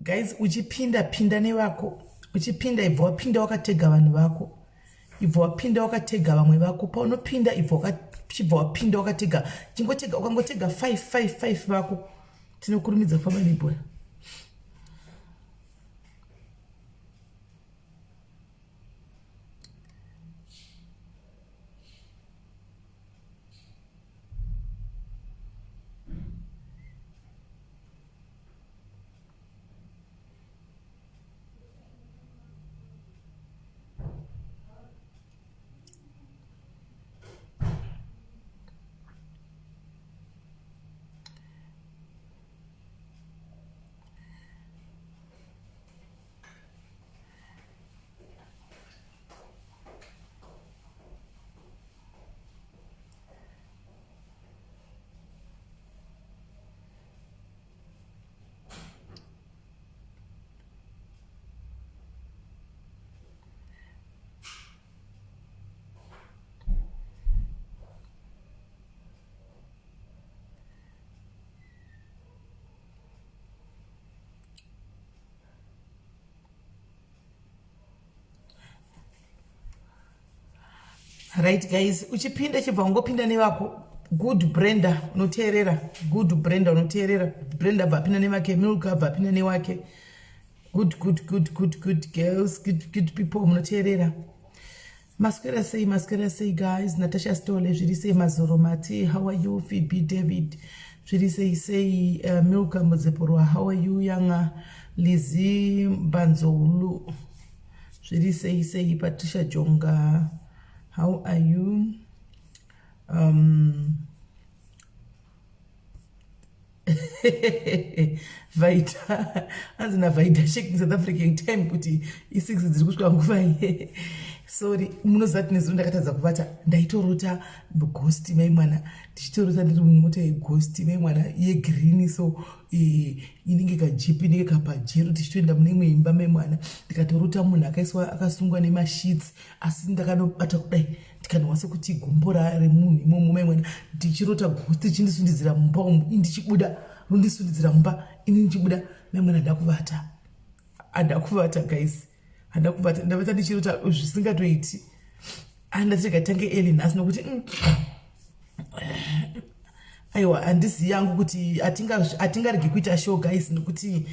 Guys, uchipinda pinda nevako. Uchipinda ibva wapinda wakatega vanhu vako. Ibva wapinda wakatega vamwe vako. Paunopinda ibva wapinda wakatega. Chingotega ukangotega 5 vako. Tinokurumidza kufamba nebhora. Right guys, uchipinda chibva ungopinda nevako. Good blender unoteerera. Good blender unoteerera. Blender bvapinda nevake. Milk bvapinda nevake. Good girls. Good people munoteerera. Masquera say guys. Natasha Stole zviri sei Mazoro Mati. How are you? Phoebe David. Zviri say Milk Mozeporwa. How are you? Yanga Lizzie Banzolu. Zviri say Patricia Jonga. How are you? Vaita. Anzina Vaita shaking South African time kuti i6 dziri kusvika nguva. Sorry, munozati nezuva ndakatadza kuvata ndaitorota ghost mai mwana. Ndichitorota ndiri mumota yeghost mai mwana yegreen so inenge kajipi inenge kapajero tichitoenda mune imwe imba mai mwana. Ndikatorota munhu akasungwa nemasheets asi ndakanobata kudai ndikanowasa kuti gumbo remunhu imomo mai mwana. Ndichirota ghost chindisundizira mumba umu ndichibuda rundisundizira mumba ini ndichibuda mai mwana ndakuvata guys. Handakuvata ndavata ndichirota zvisingatoiti. Andati katange eli nhasi nokuti aiwa handisi yangu kuti atingarege kuita show guys nokuti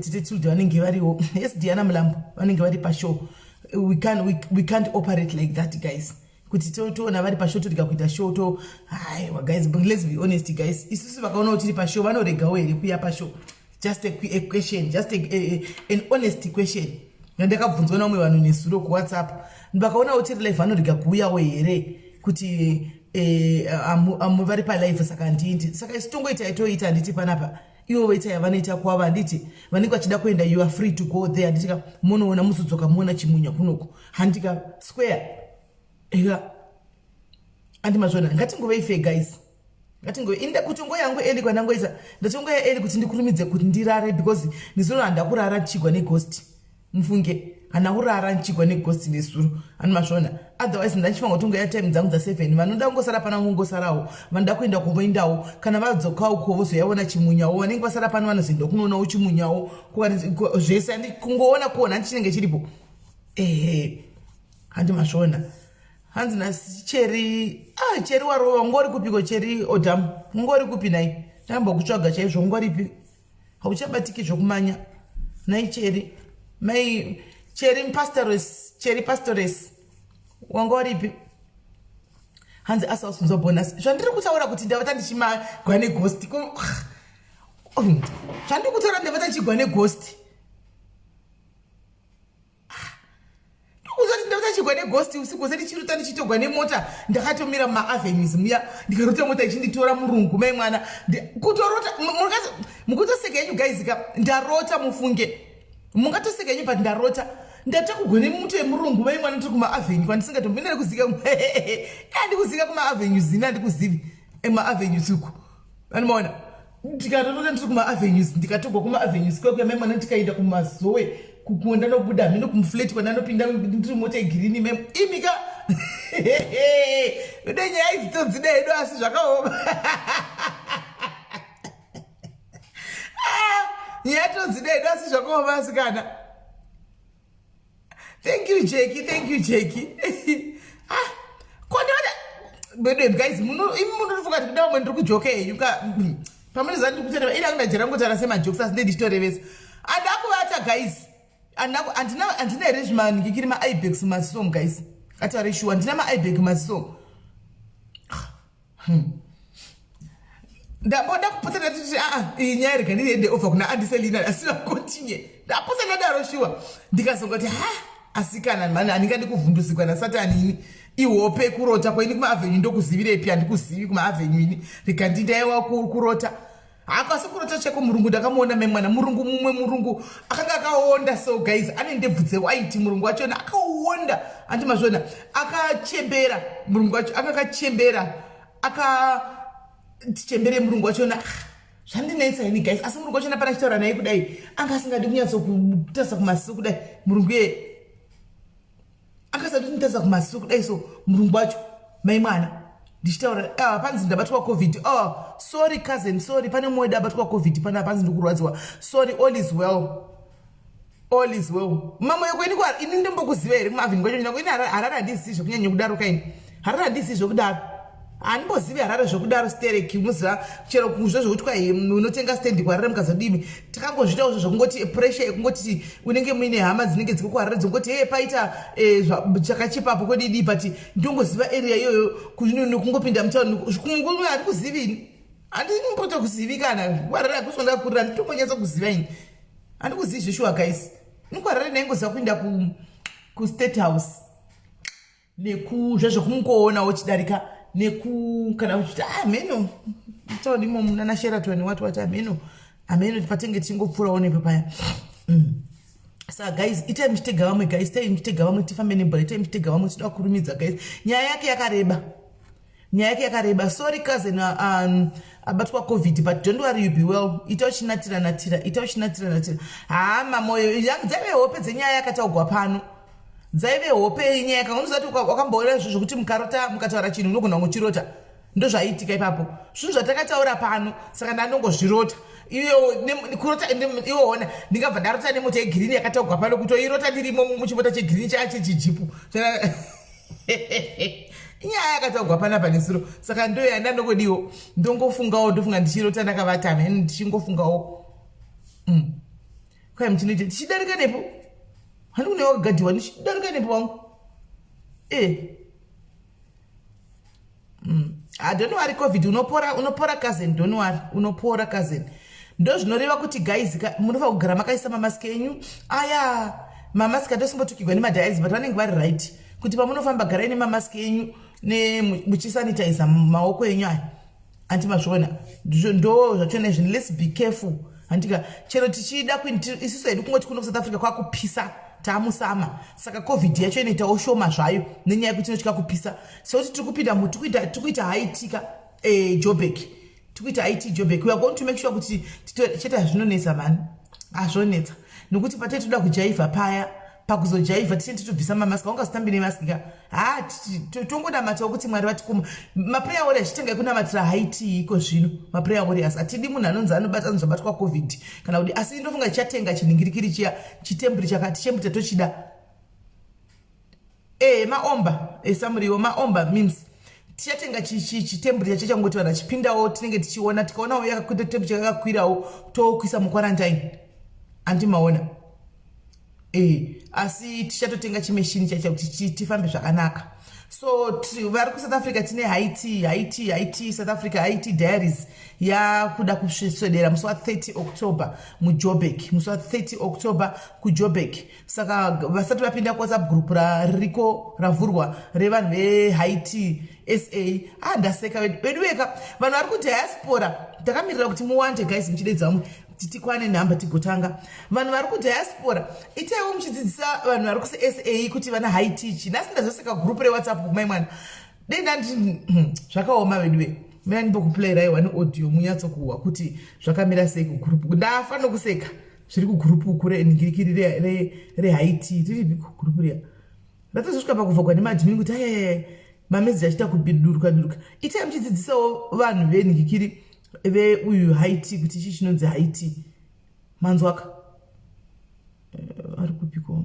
titechildren vanenge variwo. Yes, Diana Mulambo vanenge vari pashow. We can't operate like that guys. Kuti toona vari pashow totiga kuita show to aiwa guys, but let's be honest guys. Isusu vakaona kuti tiri pashow vanoregawo here kuya pashow. Just a question, just an honest question. Ndakabvunzwa namwe vanhu nesuro ku WhatsApp. Ndakaona kuti live vanorega kuuyawo here kuti vari pa live saka ndindi. Saka isitongoita itoita nditi panapa. Ivo voita yavanoita kwava nditi vanenge vachida kuenda you are free to go there. Nditika munoona musodzoka muona chimunya kunoko. Handika square. Ega andimazvona ngatingove ife guys. Ngatingove inda kuti ngo yangu eli kwanangoita. Ndatongoya eli kuti ndikurumidze kuti ndirare because ndizona ndakurara chigwa neghost. Mfunge hana urara nchigwa neghost nesuru animazvona. Otherwise ndachifanga kutonga ya time dzangu dza 7 vanoda kungosara pana kungosarawo vanoda kuenda kuvoindawo kana vadzokawo kuvozoyaona chimunyawo vanenge vasara pano vanozoenda kunoonawo chimunyawo zvese kungoona kuona chinenge chiripo. Handimazvona hanzi nasi cheri warova ngori kupiko cheri odam ngori kupi nai ndamba kutsvaga chaizvo ngoripi hauchabatiki zvokumanya nai cheri mai cheri pastores wanga waripi hanzi asasunzwa bonus zvandiri kutaura kuti ndavata ndichimagwa neghost zvandiri kutaura ndavata ndichigwa neghost ndikuzoti ndavata ndichigwa neghost usiku hwose ndichiruta ndichitogwa nemota ndakatomira mumaavenues muya ndikarota mota ichinditora murungu mai mwana kutorota mukutoseka yenyu gaizika ndarota mufunge mungatoseka yenyu but ndarota ndatakugone muto yemurungu mai mwana tiri kumaavenue kwandisingatombinari kuzika andikuzika kumaavenues zina andikuzivi emaavenues uku vanomaona ndikatorota ndiri kumaavenues ndikatogwa kumaavenues kwekuya mai mwana ndikaenda kumazoe kukonda nobuda mino kumufleti kwandanopinda ndiri mota yegirini mem imika udenyaya idzitodzideedo asi zvakaoma Nyatodzidedo asi zvakoma vasikana. Thank you Jackie. Kodwa guys munofunga kuti kuda umwe ndiri kujoka henyu pamene zandi kutenda ina kundajera ngotara sema jokes asi ndeditorevesa andakuvata guys andina here zvimanikikiri ma-ibex maziso guys kataure shuwa ndina ma-ibex maziso ndaboda kupotana titi iyi nyaya rega ndiriende over kuna andiselina asina kontinye ndapotana daro shuwa ndikazongoti asikana mani handingadi kuvhundusikwa nasatani ini ihope kurota kwaini kumaavenyu ndokuzivirepi handikuzivi kumaavenyu ini rikandindaiwa kurota akasi kurota cheko murungu ndakamuona memwana murungu mumwe murungu akanga akaonda so guys ane ndebvu dzewaiti murungu wachona akaonda handi mazvona akachembera murungu wacho akakachembera akachembere murungu wachona zvandinetsa ini guys asi murungu wachona pana chitaura naye kudai anga asingadi kunyatsokutarisa kumasiso kudai murungu ye akasati nditaza kumasiso kudai so murungu wacho mai mwana ndichitaura panzi ndabatwa covid sorry cousin sorry pane mumwe dabatwa covid pana panzi ndikurwadziwa sorry all is well mama yako ini ndimbokuziva here kumavhini kwacho nyako ini harara handisi zvokunyanya kudaro kaini harara handisi zvokudaro handimbozivi harare zvokudaro stereki muziva chero kuzvo zvokuti kwai unotenga stendi kuharare mukazodimi takangozvita uzvo zvokungoti pressure yekungoti unenge muine hama dzinenge dziko kuharare dzongoti paita chakachipapo kodidi but ndongoziva area iyoyo kungopinda mutauni kungu handi kuzivini handimboto kuzivi kana kuharare hakuswa ndakurira nditombonyatsa kuziva ini handi kuzivi zveshuwa guys nikuharare naingoziva kuinda kustate house nekuzvezvokumukoona uchidarika kana uchiti ameno taunimo munana Sheraton wati ameno patenge tingopfurawo nepo paya saka guys itai muchitega vamwe guys itai muchitega vamwe tifambe nembora itai muchitega vamwe tinoda kurumidza guys nyaya yake yakareba sorry cousin abatwa covid but don't worry you be well ita uchinatira mamoyo dzaive hope dzenyaya yakataugwa pano dzaive hope yenyaya yakangonuzati wakamboona izvo zvokuti mukataura chinhu unogona kuchirota ndozvaiitika ipapo zvinhu zvatakataura pano saka ndanongozvirota kurota iwoona ndingabva ndarota nemota yegirini yakataugwa pano kutoirota ndirimo muchimota chegirini chaya chechijipu inyaya yakataugwa panapa nesuro saka ndo yandanongodiwo ndongofungawo ndofunga ndichirota ndakavata mheni ndichingofungawo kwai mutinoite ndichidarika nepo handi kune wakagadiwa ndichidarika nepo wangu don't worry covid unopora cousin don't worry unopora cousin ndo zvinoreva kuti guys munofa kugara makaisa mamaski enyu aya mamaski atosingotokigwa nemadhaizi but vanenge vari right kuti pamunofamba garai nemamaski enyu muchisanitiza maoko enyu aya antimazviona ndo zvachona izvi let's be careful handika chero tichida isusu hedu kungoti kuno South Africa kwakupisa tamusama saka covid yacho inoitawo shoma zvayo nenyaya yekuti inotya kupisa sekuti tiri kupinda tikuita haitika Joburg tikuita IT Joburg we are going to make sure kuti cheta zvinonetsa mani azvonetsa nokuti patei toda kujaivha paya pakuzojaivha ticheni titobvisa mamaski aungazotambi nemaskika tongonamatawo kuti mwari vatikuma maprayer warriors chitengai kunamatira haiti iko zvino maprayer warriors atidi munhu anonzi anobata zvabatwa covid kana kuti asi ndofunga chichatenga chinhingirikiri chiya chitemburi chakati chembuta tochida maomba samuriwo maomba means tichatenga chitemburi chacho changoti vanhu vachipindawo tinenge tichiona tikaonawo yakakuita temburi chakakwirawo tokuisa mukwarantine andimaona asi tichatotenga chimeshini chacho kuti tifambe zvakanaka so vari kuSouth Africa tine Haiti South Africa Haiti diaries yakuda kuswedera musi wa30 October muJoburg musi wa30 October kuJoburg saka vasati vapinda kuWhatsApp group ririko ravhurwa revanhu veHaiti SA ndaseka vedu veka vanhu vari kudiaspora takamirira kuti muwande guys muchidedza mumwe titikwane nhamba tigotanga vanhu vari kudiaspora itaiwo muchidzidzisa vanhu vari kuSA kuti vana haitichi nhasi ndazoseka group reWhatsApp kumai mwana denda zvakaoma vedu ve mina ndimbokuplayraiwa neaudio munyatsokuhwa kuti zvakamira sei kugroup ndafa nokuseka zviri kugroup uku renhingirikiri rehaiti riripi kugroup riya ratozosvika pakuvhagwa nemadhimini kuti mameseji achita kuduruka itai muchidzidzisawo vanhu venhingirikiri veuyu Haiti kuti ichi chinonzi Haiti manzwaka ari kupikwa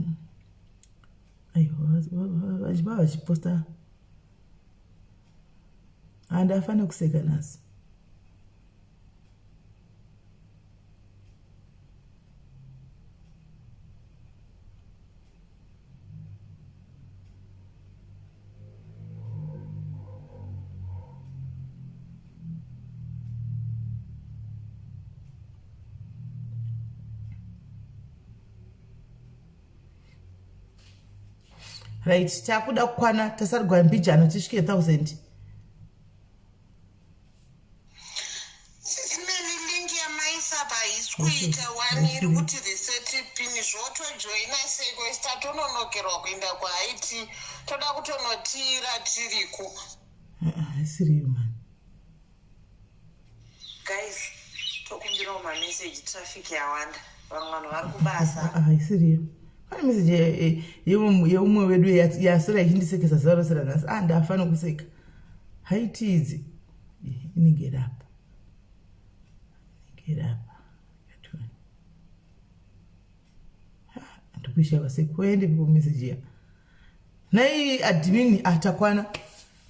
aiwa vachiposta handafane kuseka nasi right takuda kukwana tasarigwa mbijano tisvike 1000 kuita wani iri kuti reset pin zvotojoina seko tatononokerwa kuenda kwaiti toda kutonotira tiriko isiriyo man guys tokumbirawo mameseji traffic yawanda vamwe vanhu vari kubasa isiriyo pane meseji yeumwe wedu yasira ichindisekesa zuva rose ranhasi ndafana kuseka haitidzi inenge rapa ndikushava sekwende vikomeseji ya nai admin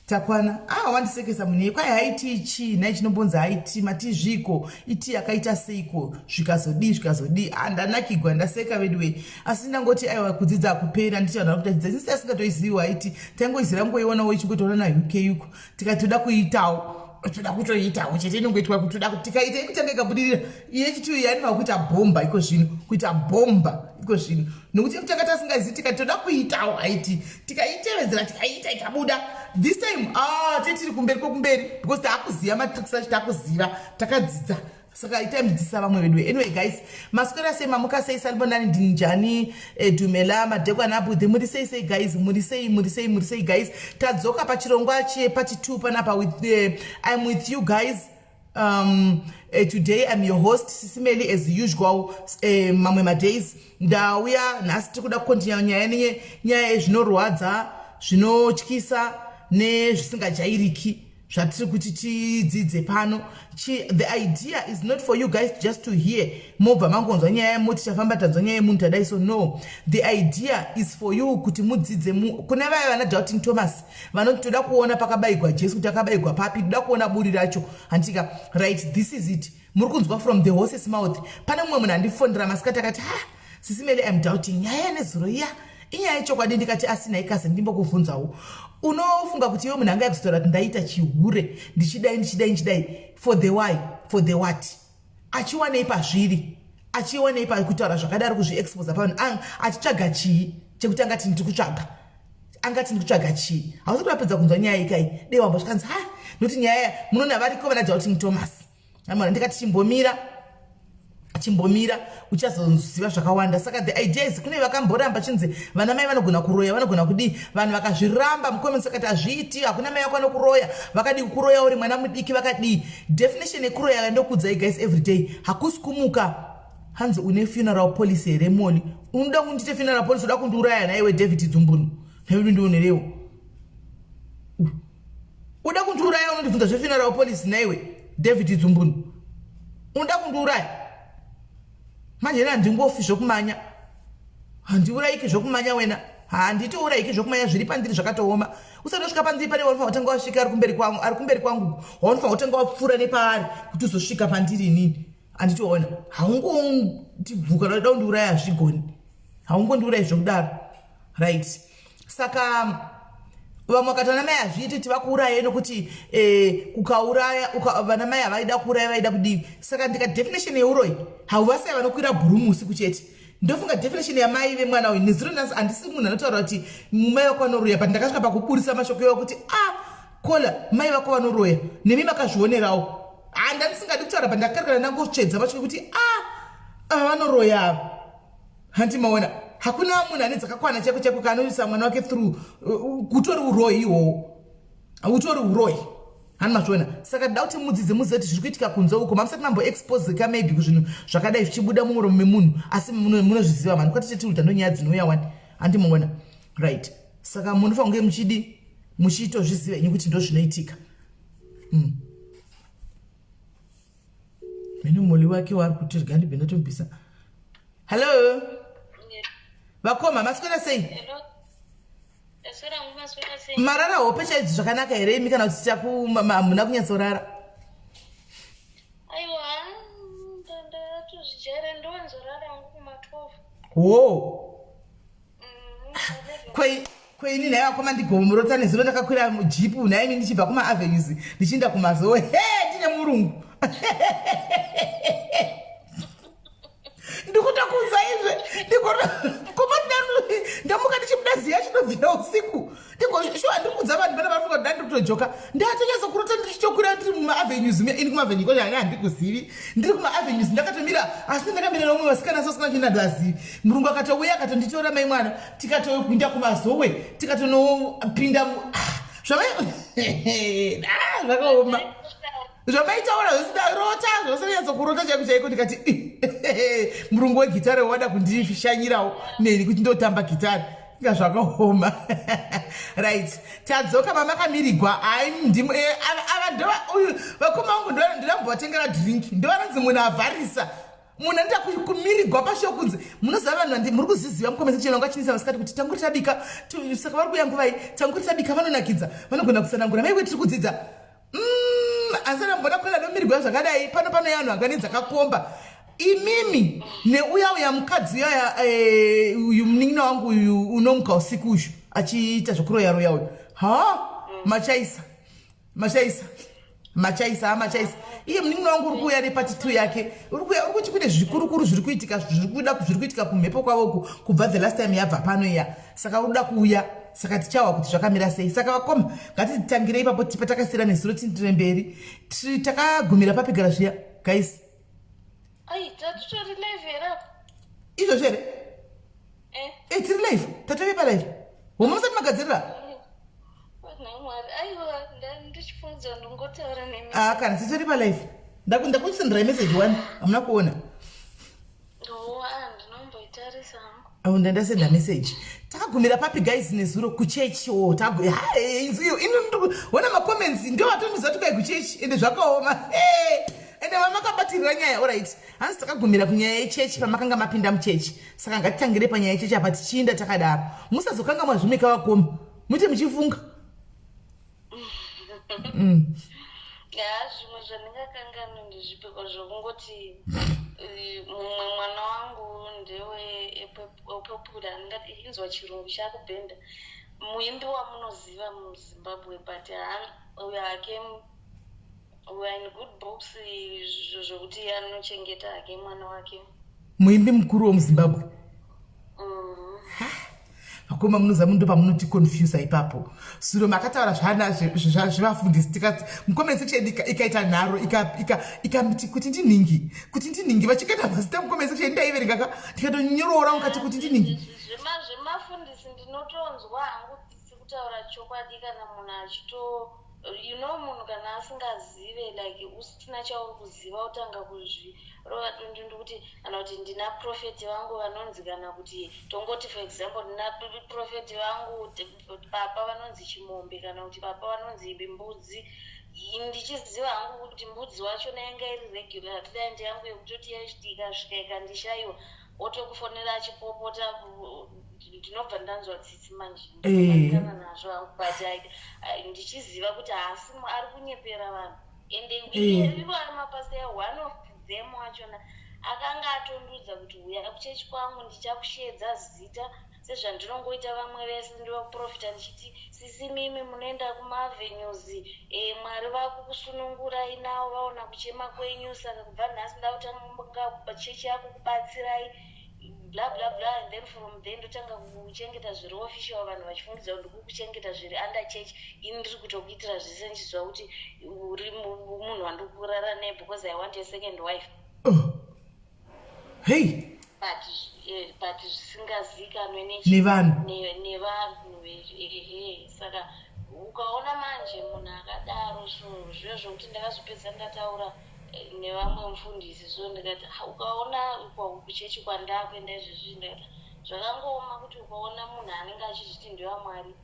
takwana wandisekesa munei kwai haiti ichi nai chinombonza haiti matizviko iti yakaita seiko zvikazodi ndanakigwa ndaseka veduwe asi ndangoti aiwa kudzidza kuperi anditi vanhu vari kutadzidza sisi asingatoiziviwa haiti tangoizira ngoionawo ichingotoona na UK yuko tikati toda kuitawo toda kutoitawo chete inongoitwa kuti toda tikaita ikutanga ikabudirira iye chituyu yanifa kuita bhomba iko zvino kuita bhomba iko zvino nokuti kutanga tasingazivi tikati toda kuitawo haiti tikaitevedzera tikaita ikabuda this time tetiri kumberi kokumberi because taakuziva matricks acho taakuziva takadzidza saka itaimdzidzisa vamwe vedu anyway guys maswera sema mukasei salibonani ndinjani dumela madekwana abudhe muri sei guys muri sei guys tadzoka pachirongwa chepati 2 panapa with I'm with you guys today I'm your host SIS MELLY as usual mamwe madays ndauya nhasi tiri kuda kukontinua nyaya yezvinorwadza zvinotyisa nezvisingajairiki zvatiri kuti tidzidze pano the idea is not for you guys just to hear mobva mangonzwa nyaya yemoti chafamba tanzwa nyaya yemunhu tadai so no the idea is for you kuti mudzidze kuna vaya vana doubting Thomas vanoti toda kuona pakabayigwa Jesu kuti akabayigwa papi toda kuona buri racho handika right this is it muri kunzwa from the horse's mouth pane mumwe munhu andifondera masikati akati SIS MELLY I'm doubting nyaya nezuro iya inyaya yechokwadi ndikati asina ikasi ndimbokuvhunzawo unofunga kuti iwe munhu anga yakuzitora kuti ndaita chihure ndichidai for the why for the what achiwanei pazviri achiwanei pakutaura zvakadaro kuzviexposa pavanhu achitsvaga chii chekuti angati ndikutsvaga chii hausi kuti vapedza kunzwa nyaya ikai dei wambosvikanzi nokuti nyaya munona variko vana doubting Thomas amana ndikati chimbomira uchazoziva zvakawanda saka the idea is kune vakamboramba chinzi vana mai vanogona kuroya vanogona kudi vanhu vakazviramba mukomeni sakati hazviiti hakuna mai vako kuroya vakadi kuroya uri mwana mudiki vakadi definition yekuroya ndokudzai guys every day hakusi kumuka hanzi une funeral policy here moli unoda kundite funeral policy uda kundiuraya naiwe David Dzumbunu nevedu ndionerewo uda kundiuraya unondibvunza zvefuneral policy naiwe David Dzumbunu unoda kundiuraya manje handingofi zvokumanya handiurayiki zvokumanya wena handitiurayiki zvokumanya zviri pandiri zvakatooma usatosvika pandiri pane wanofanira kutanga wasvika ari kumberi kwangu wanofanira kutanga wapfuura nepaari kuti uzosvika pandiri inini handitiona haungondibvuka noda kundiuraya hazvigoni haungondiurayi zvokudaro right saka vamwe vakati vana mai hazviiti tivakuuraya nokuti kukauraya vana mai havaida kuuraya vaida kudii saka ndika definition yeuroyi hauvasai vanokwira bhurumusi kuchete ndofunga definition yamai vemwana uyu neziro nhasi handisi munhu anotaura kuti mai vako vanoroya but ndakasvika pakuburisa mashoko iwa kuti kola mai vako vanoroya nemi makazvionerawo handandisingadi kutaura but ndakakarikana ndangotsvedza mashoko ekuti vanoroya handimaona hakuna munhu ane dzakakwana cheko kaanoisa mwana wake through kutori uroyi ihwohwo utori uroyi hani mazviona saka da kuti mudzidze muzive kuti zviri kuitika kunze uko mamusati mamboexposeka maybe kuzvinhu zvakadai zvichibuda mumuromo memunhu asi munozviziva mani kwati cheti kuti ndonyaya dzinouya wani handimaona right saka munofanira kunge muchitozviziva inyu kuti ndo zvinoitika mene moli wake wari kuti rega ndibve ndatomubvisa Hello. Vakoma maswera sei? Hello. Eswera ngumaswera sei? Marara hope chaidzi zvakanaka here imi kana kuti hamuna kunyatsorara? Aiwa, ndatozvijere ndonzorara hangu kuma-12. Wo. Kweini naye vakoma ndigomurota nezuro ndakakwira mujipu naimi ndichibva kuma-avenues ndichienda kumazowe. Tine murungu. Ndikutakudza izve ndamuka ndichibuda ziya chinobvira usiku ndikoshuwa ndikudza vanhu vana vari kuda ndikutojoka ndatonyatsokurota ndichitokwira ndiri muma-avenues ini kuma-avenue ko zvanga handikuzivi ndiri kuma-avenues ndakatomira asi ndakamira nomwe vasikana sosina china ndazivi murungu akatouya akatonditora mai mwana tikatokuinda kumazowe tikatonopinda zvakaoma zvamaitaura zvisindarota zvosanyatsokurota chaiko chaiko ndikati murungu wegitare wada kundishanyirawo neni kuti ndotamba gitare inga zvakaoma. Right, tadzoka mamakamirigwa uyu vakoma vangu ndinambovatengera drinki ndovanonzi munhu avharisa munhu anoita kumirigwa pashokunzi munoziva vanhu muri kuziziva mukomesi chinonga chinisa vasikati kuti tanguri tabika saka vari kuya nguvai tanguri tabika vanonakidza vanogona kusanangura maiwe tiri kudzidza asi anambona kuenda nomirigwa zvakadai pano yanhu angane dzakakomba imimi neuya mukadzi uyu munin'ina wangu uyu unomuka usiku uzhu achiita zvokuroya uyu machaisa iye munin'ina wangu uri kuuya nepati 2 yake uri kuti kune zvikurukuru zviri kuitika kumhepo kwavoku kubva the last time yabva pano iya saka uri kuda kuuya saka tichawa kuti zvakamira sei saka vakoma ngatitangire ipapo patakasira nezuro tindire mberi takagumira papigara zviya guys. Ai, tatutori live here. Izvo here? Tiri live? Tatove pa live? Homa musati magadzirira? Mwari, aiwa, ndichifunza ndongotaura nemi. Kana titori pa live. Ndakusendera message 1, hamuna kuona. Ndinomboitarisa hangu. Ndandasenda message. Takagumira papi guys nezuro kuchechi wana macomments ndio vatondiza tukai kuchechi ende zvakaoma ende vamakabatirira nyaya alright hanzi takagumira kunyaya yechechi pamakanga mapinda muchechi saka ngatitangire panyaya yechechi apa tichiinda takadaro musazokanga mwazvimika vakoma muti muchifunga zvimwe zvandingakangano ndezvipiko zvokungoti mumwe mwana wangu ndewepopula ndingati inzwa chirungu chakubhenda muimbi wamunoziva muzimbabwe but uyo hake we are in good books zvokuti anochengeta hake mwana wake muimbi mukuru wemuzimbabwe. Vakoma munoza mundo pamunoti confuse ipapo suro makataura zvevafundisi tikati mukomeni section ikaita nharo ikamiti kuti ndinhingi vachikaita mazita mukomeni section ndaiverenga ndikatonyoroora mukati kuti ndinhingi zvemafundisi ndinotonzwa hangu tisi kutaura chokwadi kana munhu achito munhu kana asingazive like usina chauri kuziva utanga kuzvirova dondondo kuti kana kuti ndina profeti vangu vanonzi kana kuti tongoti for example ndina profeti vangu papa vanonzi chimombe kana kuti papa vanonzi mbudzi ndichiziva hangu kuti mbudzi wacho nayanga iri regular client yangu yekutoti yaiti ikasvika ikandishayiwa otokufonera achipopota ndinobva ndanzwa tsitsi manje ndikana nazvo hangu but ndichiziva kuti haasi ari kunyepera vanhu ende ivo ari mapastor one of them wachona akanga atondudza kuti uya kuchechi kwangu ndichakushedza zita sezvandinongoita vamwe vese ndivaprofita ndichiti sisi mimi munoenda kuma-avenues mwari vakukusunungurai navo vaona kuchema kwenyu saka kubva nhasi ndautanga chechi yako kubatsirai bla bla bla and then from then ndotanga kuchengeta zviri official vanhu vachifungidza kuti ndikukuchengeta zviri under church ini ndiri kutokuitira zvese ndichizwa kuti uri munhu wandikurara naye because I want a second wife. Hey, but zvisingazikanwe nevanhu saka ukaona manje munhu akadaro zvezvo kuti ndakazvipedza ndataura nevamwe mufundisi so ndikati ukaona kuchechi kwandakuenda izvezvi ndikati zvakangooma kuti ukaona munhu anenge achizviti ndewamwari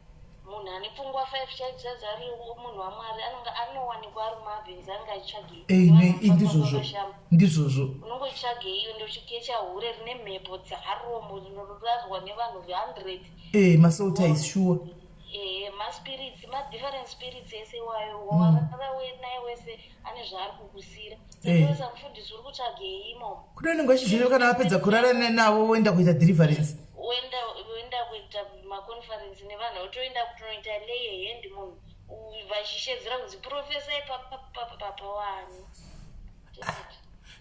munhu ane pfungwa 5 chaidzaza ari munhu waMwari anowanikwa ari mumabhenzi anga achitsvagei ndizvozvo unongotsvagei ndochikecha hure rine mhepo dzaromo rinorarwa nevanhu 100 masoldiers sure maspirits madifferent spirits ese iwayo wawarara naye wese ane zvaari kukusira saka mufundisi uri kutsvagei imomo kudai nenge achizvino kana vapedza kurara navo woenda kuita deliverance woenda kuita maconference nevanhu votoenda kutonoita lay hand munhu vachishedzera kunzi profesai papawani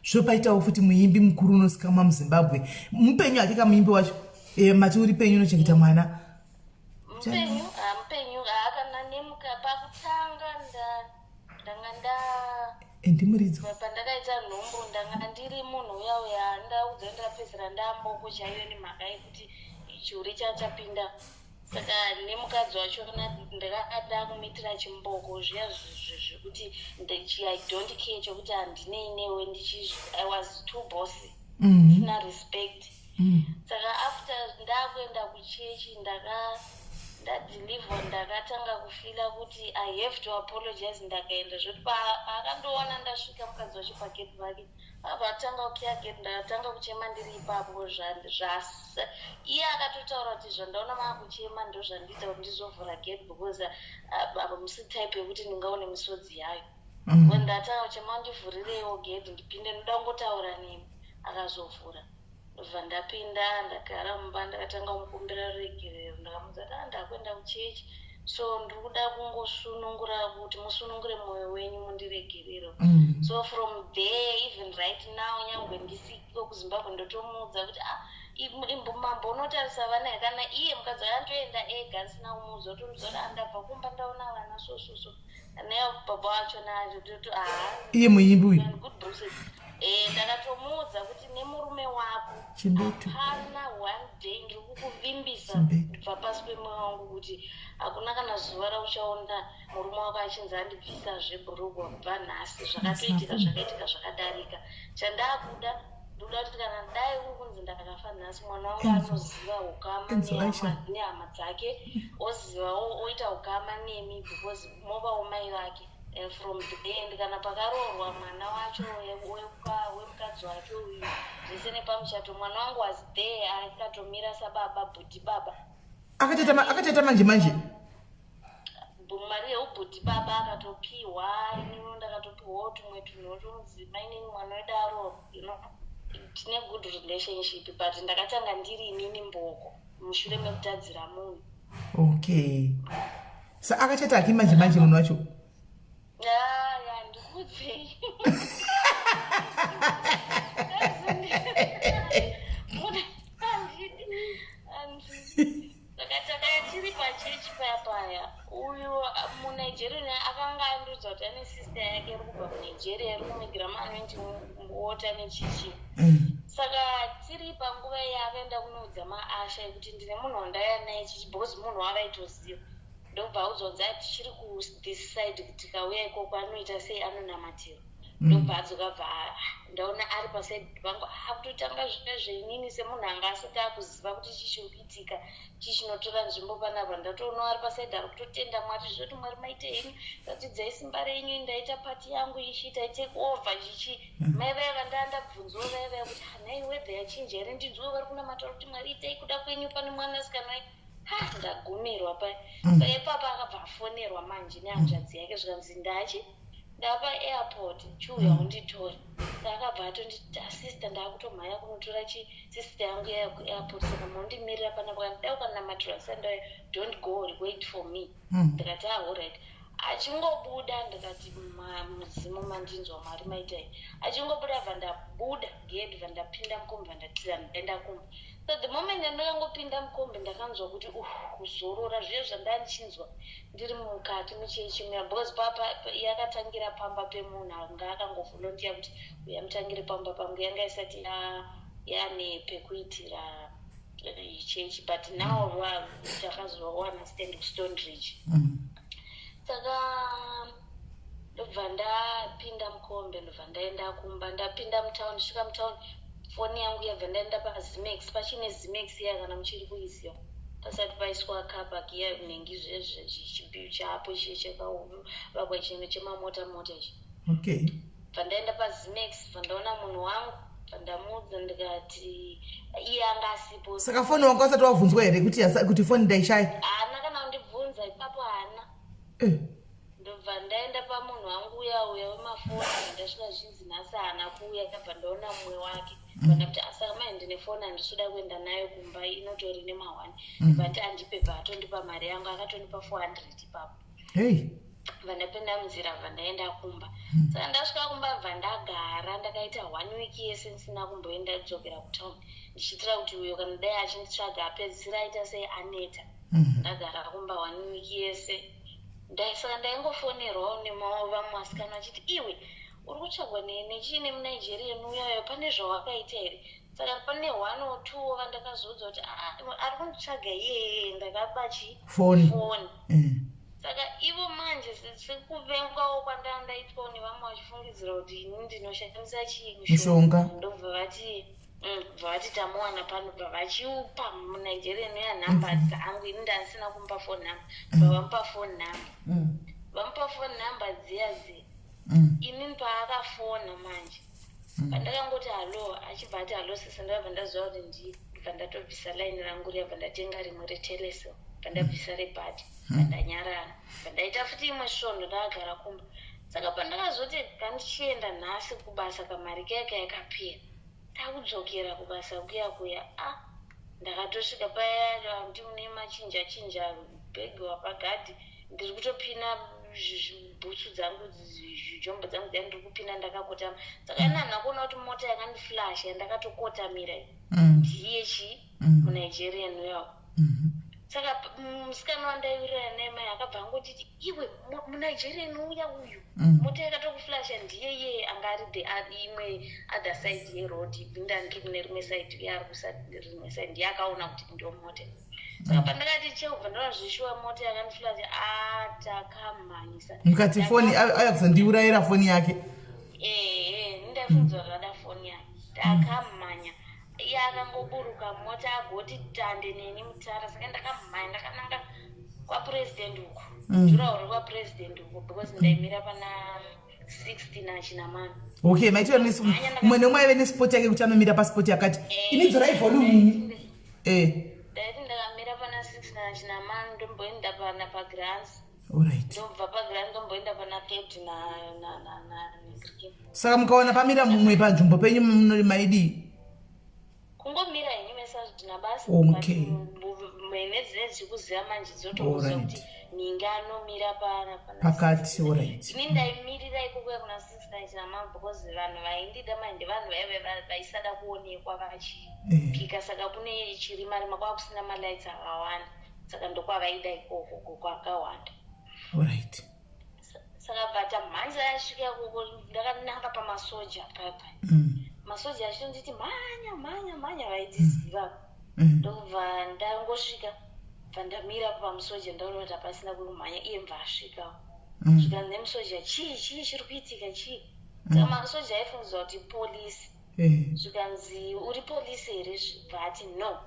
zvopaitawo futi muimbi mukuru unozikamwa muZimbabwe mupenyu ake kamuimbi wacho mati uri penyu unochengeta mwana mupenyu kana nemuka pakutanga ndanga ndimuridza pandakaita nhombo ndanga ndiri munhu uya ndaudza ndapedzera ndamboko chaiyo nemhaka yekuti chiuri chachapinda saka nemukadzi wacho ndakada kumitira chimboko zviya zvekuti I don't care chokuti handinei newe I was too bossy sina respect saka after ndakuenda kuchechi ndadeliver ndakatanga kufila kuti I have to apologize ndakaenda zvoti paakandoona ndasvika mukadzi wacho pagate vake abatanga kukiagate ndakatanga kuchema ndiri ipapo iye akatotaura kuti zvandaona maakuchema ndo zvandiita kuti ndizovhura gate because musi type yekuti ndingaone misodzi yayo ndatanga kuchema ndivhurireiwo gate ndipinde ndoda kungotaura nemi akazovhura bva ndapinda ndagara mumba ndakatanga kumukumbira regerero ndakamudza ndakwenda kuchechi so ndiri kuda kungosunungura kuti musunungure mwoyo wenyu mundiregerero so from there even right now nyangwe ndisiko kuZimbabwe ndotomuudza kuti mambo unotarisa vana here kana iye mukadzi akantoenda ega asina kumuudza otomuudza kuti andabva kumba ndaona vana so naye baba wacho naatoto iye muimbi uyu ndakatomuudza kuti nemurume wako hapana one day ndiri kukuvimbisa kubva pasi pemwoyo wangu kuti hakuna kana zuva rauchaona murume wako achinzi andibvisa zvebhurugwa kubva nhasi zvakatoitika zvakadarika chandakuda ndoda kuti kana dai uri kunzi ndakafa nhasi mwana wangu anoziva ukama nehama dzake ozivawo oita ukama nemi because mova womai vake and from the end kana pakaroorwa mwana wacho wemukadzi wacho uyu zvese nepamuchato mwana wangu was there akatomira sababa bhudhi baba akatoita manje mari yeubhudhi baba akatopiwa inini ndakatopiwawo tumwe tunhu tonzi mainini mwana wedu aroorwa tine good relationship but ndakatanga ndiri inini mboko mushure mekutadzira munhu okay sa akachata akimanje munhu wacho ndikudzei tiri pachechi paya uyu munigeria akanga andudza kuti ane sister yake iri kubva kunigeria iri kumigira maanwendi wota nechichi saka tiri panguva iyi akaenda kunoudza maasha yekuti ndine munhu wandaya naye chichi because munhu wavaitoziva ndobva audzonza tichiri kudecide kuti kauya ikoko anoita sei anonamatira ndobva adzokabva ndaona ari pasaidi pangu akutotanga zvine zveinini semunhu anga asati akuziva kuti chichiri kuitika chichinotora nzvimbo panapa ndatoonawo ari pasaidi ari kutotenda mwari zvoti mwari maite henyu ratidzai simba renyu ndaita pati yangu ichi taitake over chichi mai vaiva ndandabvunzawo vaivaya kuti hanai wedha yachinja here ndidziwo vari kunamataura kuti mwari itai kuda kwenyu pane mwanasikana ndagumirwa paipapa akabva afonerwa manje nehanzvadzi yake zvikanzi ndapa airport chiuya unditora ndakabva atonditi asista ndaakutomhanya kunotora sisita yangu airport saka mundimirira panapa ndida ukanamatira sandaya don't go wait for me ndikati alright achingobuda ndikati muzimu mandinzwa mwari maitai achingobuda bva ndabuda gate bva ndapinda mukombe bva ndatira ndaenda kumba so the moment ndandakangopinda mukombe ndakanzwa kuti kuzorora zviye zvandandichinzwa ndiri mukati muchechi muya because papa yakatangira pamba pemunhu anga akangovholontiya kuti uyamutangire pamba pangu yanga isati yane pekuitira chechi but now takazowana stand stone ridge saka ndobva ndapinda mukombe ndobva ndaenda kumba ndapinda mutauni ndisvika mutauni foni yangu yabva ndaenda pazimex pachine zimex iya kana muchiri kuiziva pasati paiswa kabhagi yayo kunenge zvezvichipiu chapo chiye chakavakwa chinhu chemamota ichi. Okay. Pandaenda paZimex pandaona munhu wangu pandamuudza ndikati iye anga asipo. Saka foni wanga usati wabvunzwa here kuti foni ndaishaya? Haana kana kundibvunza ipapo haana. Ndobva ndaenda pamunhu wangu uya wemafoni ndasvika zvinzi nhasi haana kuuya kabva ndaona mumwe wake. Pandakuti asaka mai ndine foni handisoda kuenda nayo kumba inotori nemahwani. Bati andipe bvatondipa mari yangu akatondipa 400 ipapo. Vandapinda munzira vandaenda kumba. Saka ndasvika kumba vandagara ndakaita 1 week yese ndisina kumboenda kudzokera kutown. Ndichitira kuti uyo kana dai achinditsvaga apedzisira aita sei aneta. Ndagara kumba 1 week yese. Saka ndaingofonerwawo vamwe vasikana vachiti iwe uri kutsvagwa nechini muNigeria uyayo pane zvawakaita here. Saka pane 1 or 2 vandakazoudza kuti ari kunditsvaga iyeye ndakapa foni. Saka ivo manje sekuvengwawo kwandaitwawo nevamwe vachifungidzira kuti ini ndinoshandisa mishonga. Ndobva vati tamuwana pano bva vachiupa muNigeria neyanhamba dzangu ini ndasina kumupa foni namba. Vamupa foni namba. Vamupa foni namba dziya. Ini paakafona manje. Pandakangoti halo achibva ati halo sisa ndabva ndaziva kuti ndii. Bva ndatobvisa laini rangu riya ndatenga rimwe retelesel. Pandabvisa rebhati pandanyarara pandaita futi imwe svondo ndakagara kumba. Saka pandakazoti kandichienda nhasi kubasa kamari kayaka yakapera takudzokera kubasa kuya ndakatosvika paya ndiune machinja bhegi wapagadhi ndiri kutopina bhutsu dzangu zvijombo dzangu dzai ndiri kupinda ndakakotama. Saka ina nakuona kuti mota yakandiflash yandakatokotamira ndiye muNigeria uyawo. Saka musikana wandaivirira naye akabva angotiti iwe muNigeria uya uyu mota yakatokuflasha ndiye iye anga ari imwe other side yeroad ibinda ndiri kune rimwe side uye ari rimwe side ndiye akaona kuti ndio mota. Saka pandakati chekubva ndaona zvishuwa mota yakandiflasha takamhanyisa. Mukati foni ayakuzondiurayira foni yake. Ndaifundzwa zvada foni yake takamhanya. Iye akangoburuka mota agoti tande neni mutara. Saka ndakamhanya ndakananga kwapuresident uku jurauri kwapuresident uku because ndaimira pana 16 achinamana. Okay, maitiro umwe nemwe aive nesport yake kuti anomira pasport yakati inidzorai volume. Ndaiti ndakamira pana 16 achinamana ndomboenda pana pagrants. Ndobva pagrants ndomboenda pana 30 na cricket. Saka mukaona pamira mumwe panzvimbo penyu munori maidi kungomira henyu mesazvidhina basi. Okay. Mene dzekuziva manje dzotokuza kuti ninge anomira pakati. Ini ndaimirira ikokuya kuna 6 achinamama because vanhu vaindida manje vanhu vaisada kuonekwa vachipika. Saka kune chirimarima kwakusina malights akawanda. Saka ndokwavaida ikoko kwakawanda. Saka bata manje asvika koko ndakananga pamasoja papa. Masoja achinditi manya vaidziziva. Ndobva ndangosvika pandamira pamusoja ndaona kuti hapasina kumhanya iye mva asvikawo. Zvikanzi nemusoja chii chiri kuitika chii. Saka masoja aifungidzwa kuti polisi. Zvikanzi uri polisi here zvati no.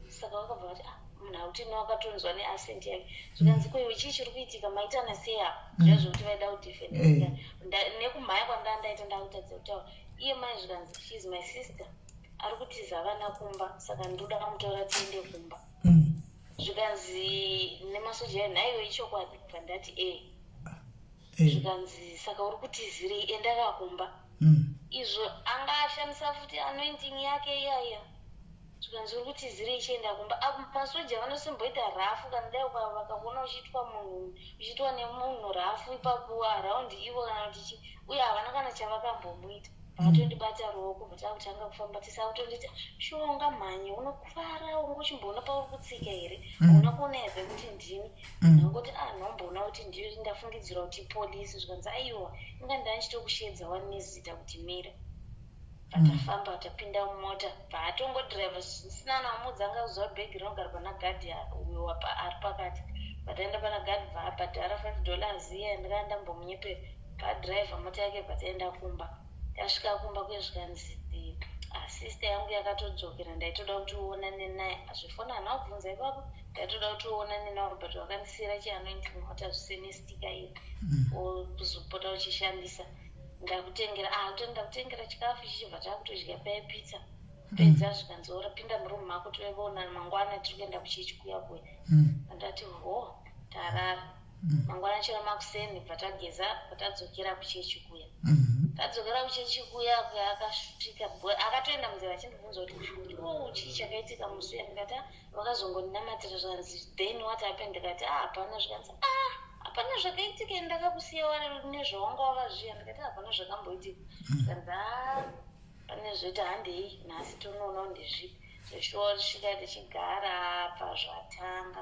Saka wakabva kuti munhu akuti wakatonzwa neaccent yake. Zvikanzi ko iwe chii chiri kuitika maitana sei apa. Zvazvokuti vaida kudefenda. Nekumhanya kwandaita ndakutadza kutaura. Iye mai zvikanzi she is my sister. Ari kutiza vana kumba. Saka ndoda kamutaura tiende kumba. Zvikanzi nemasoja naiwe ichokwadi pandati zvikanzi saka uri kutizirei enda kumba. Izvo anga ashandisa futi anointing yake iyaya. Zvikanzi uri kutizirei chienda kumba. Masoja vanosimboita rafu kana dai vakaona uchitwa nemunhu rafu ipapo around ivo kana kuti uye havana kana chavakambomboita. Vatondibata ruoko vatakutanga kufamba tisakutonditi shonga mhanye unokuvara ungochimboona pauri kutsika here una kuona here kuti ndini nangoti nomboona kuti ndiyo ndafungidzira kuti polisi. Zvikanzi aiwa inga ndanchitokushedza wanezita kuti mira. Patafamba tapinda mumota paatongodhiraivha zvisina namudza anga kuziva bhegi rinogara pana gadhi uyo ari pakati. Pataenda pana gadhi bhaabhadhara $5 iye ndikandambomunyepera padhiraivha mota yake pataenda kumba. Tasvika kumba kwezvikanzi sister yangu yakatodzokera ndaitoda kuti uonane naye azvifona hana kubvunza ipapo ndaitoda kuti uonane nawo but wakandisiyira chianointinota zvisenestika iri kuzopota uchishandisa ndakutengera ndakutengera chikafu chichibva takutodya pizza pedza zvikanzora pinda murumu mako toveona mangwana tiri kuenda kuchechi kuya kuya andati tarara mangwana chero makuseni bva tageza patadzokera kuchechi kuya tadzokera kuchechi kuya akasvika akatoenda munzira achindibvunza kuti chii chakaitika musi ndikati vakazongoninamatira zvanzi then what happened ndikati hapana zvikanzi hapana zvakaitika ndakakusiya nezvawanga wakazviya ndikati hapana zvakamboitika zvikanzi pane zvoita handei nhasi tonoona ndezvipi zvesvika tichigara pazvatanga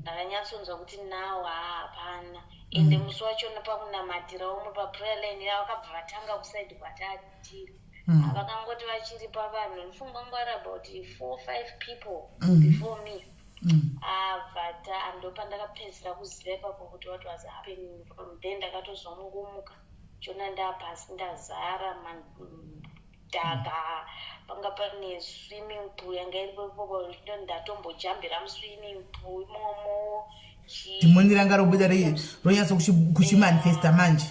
ndakanyatsonzwa kuti nawo hapana ende musi wachona pakunamatira umwe paprayer line yavo vakabva vatanga kusaidi kwatatiri vakangoti vachiri pavanhu ndifungwa ngwari about 4-5 people before me ndo pandakapedzera kuziva ipapo kuti what was happening from then ndakatozongumuka chona ndapasi ndazara madhaga panga pane swimming pool yanga iripo ipopo ndatombojambira muswimming pool imomo dhimoni ranga robuda ronyatsa kuchimanifesta manje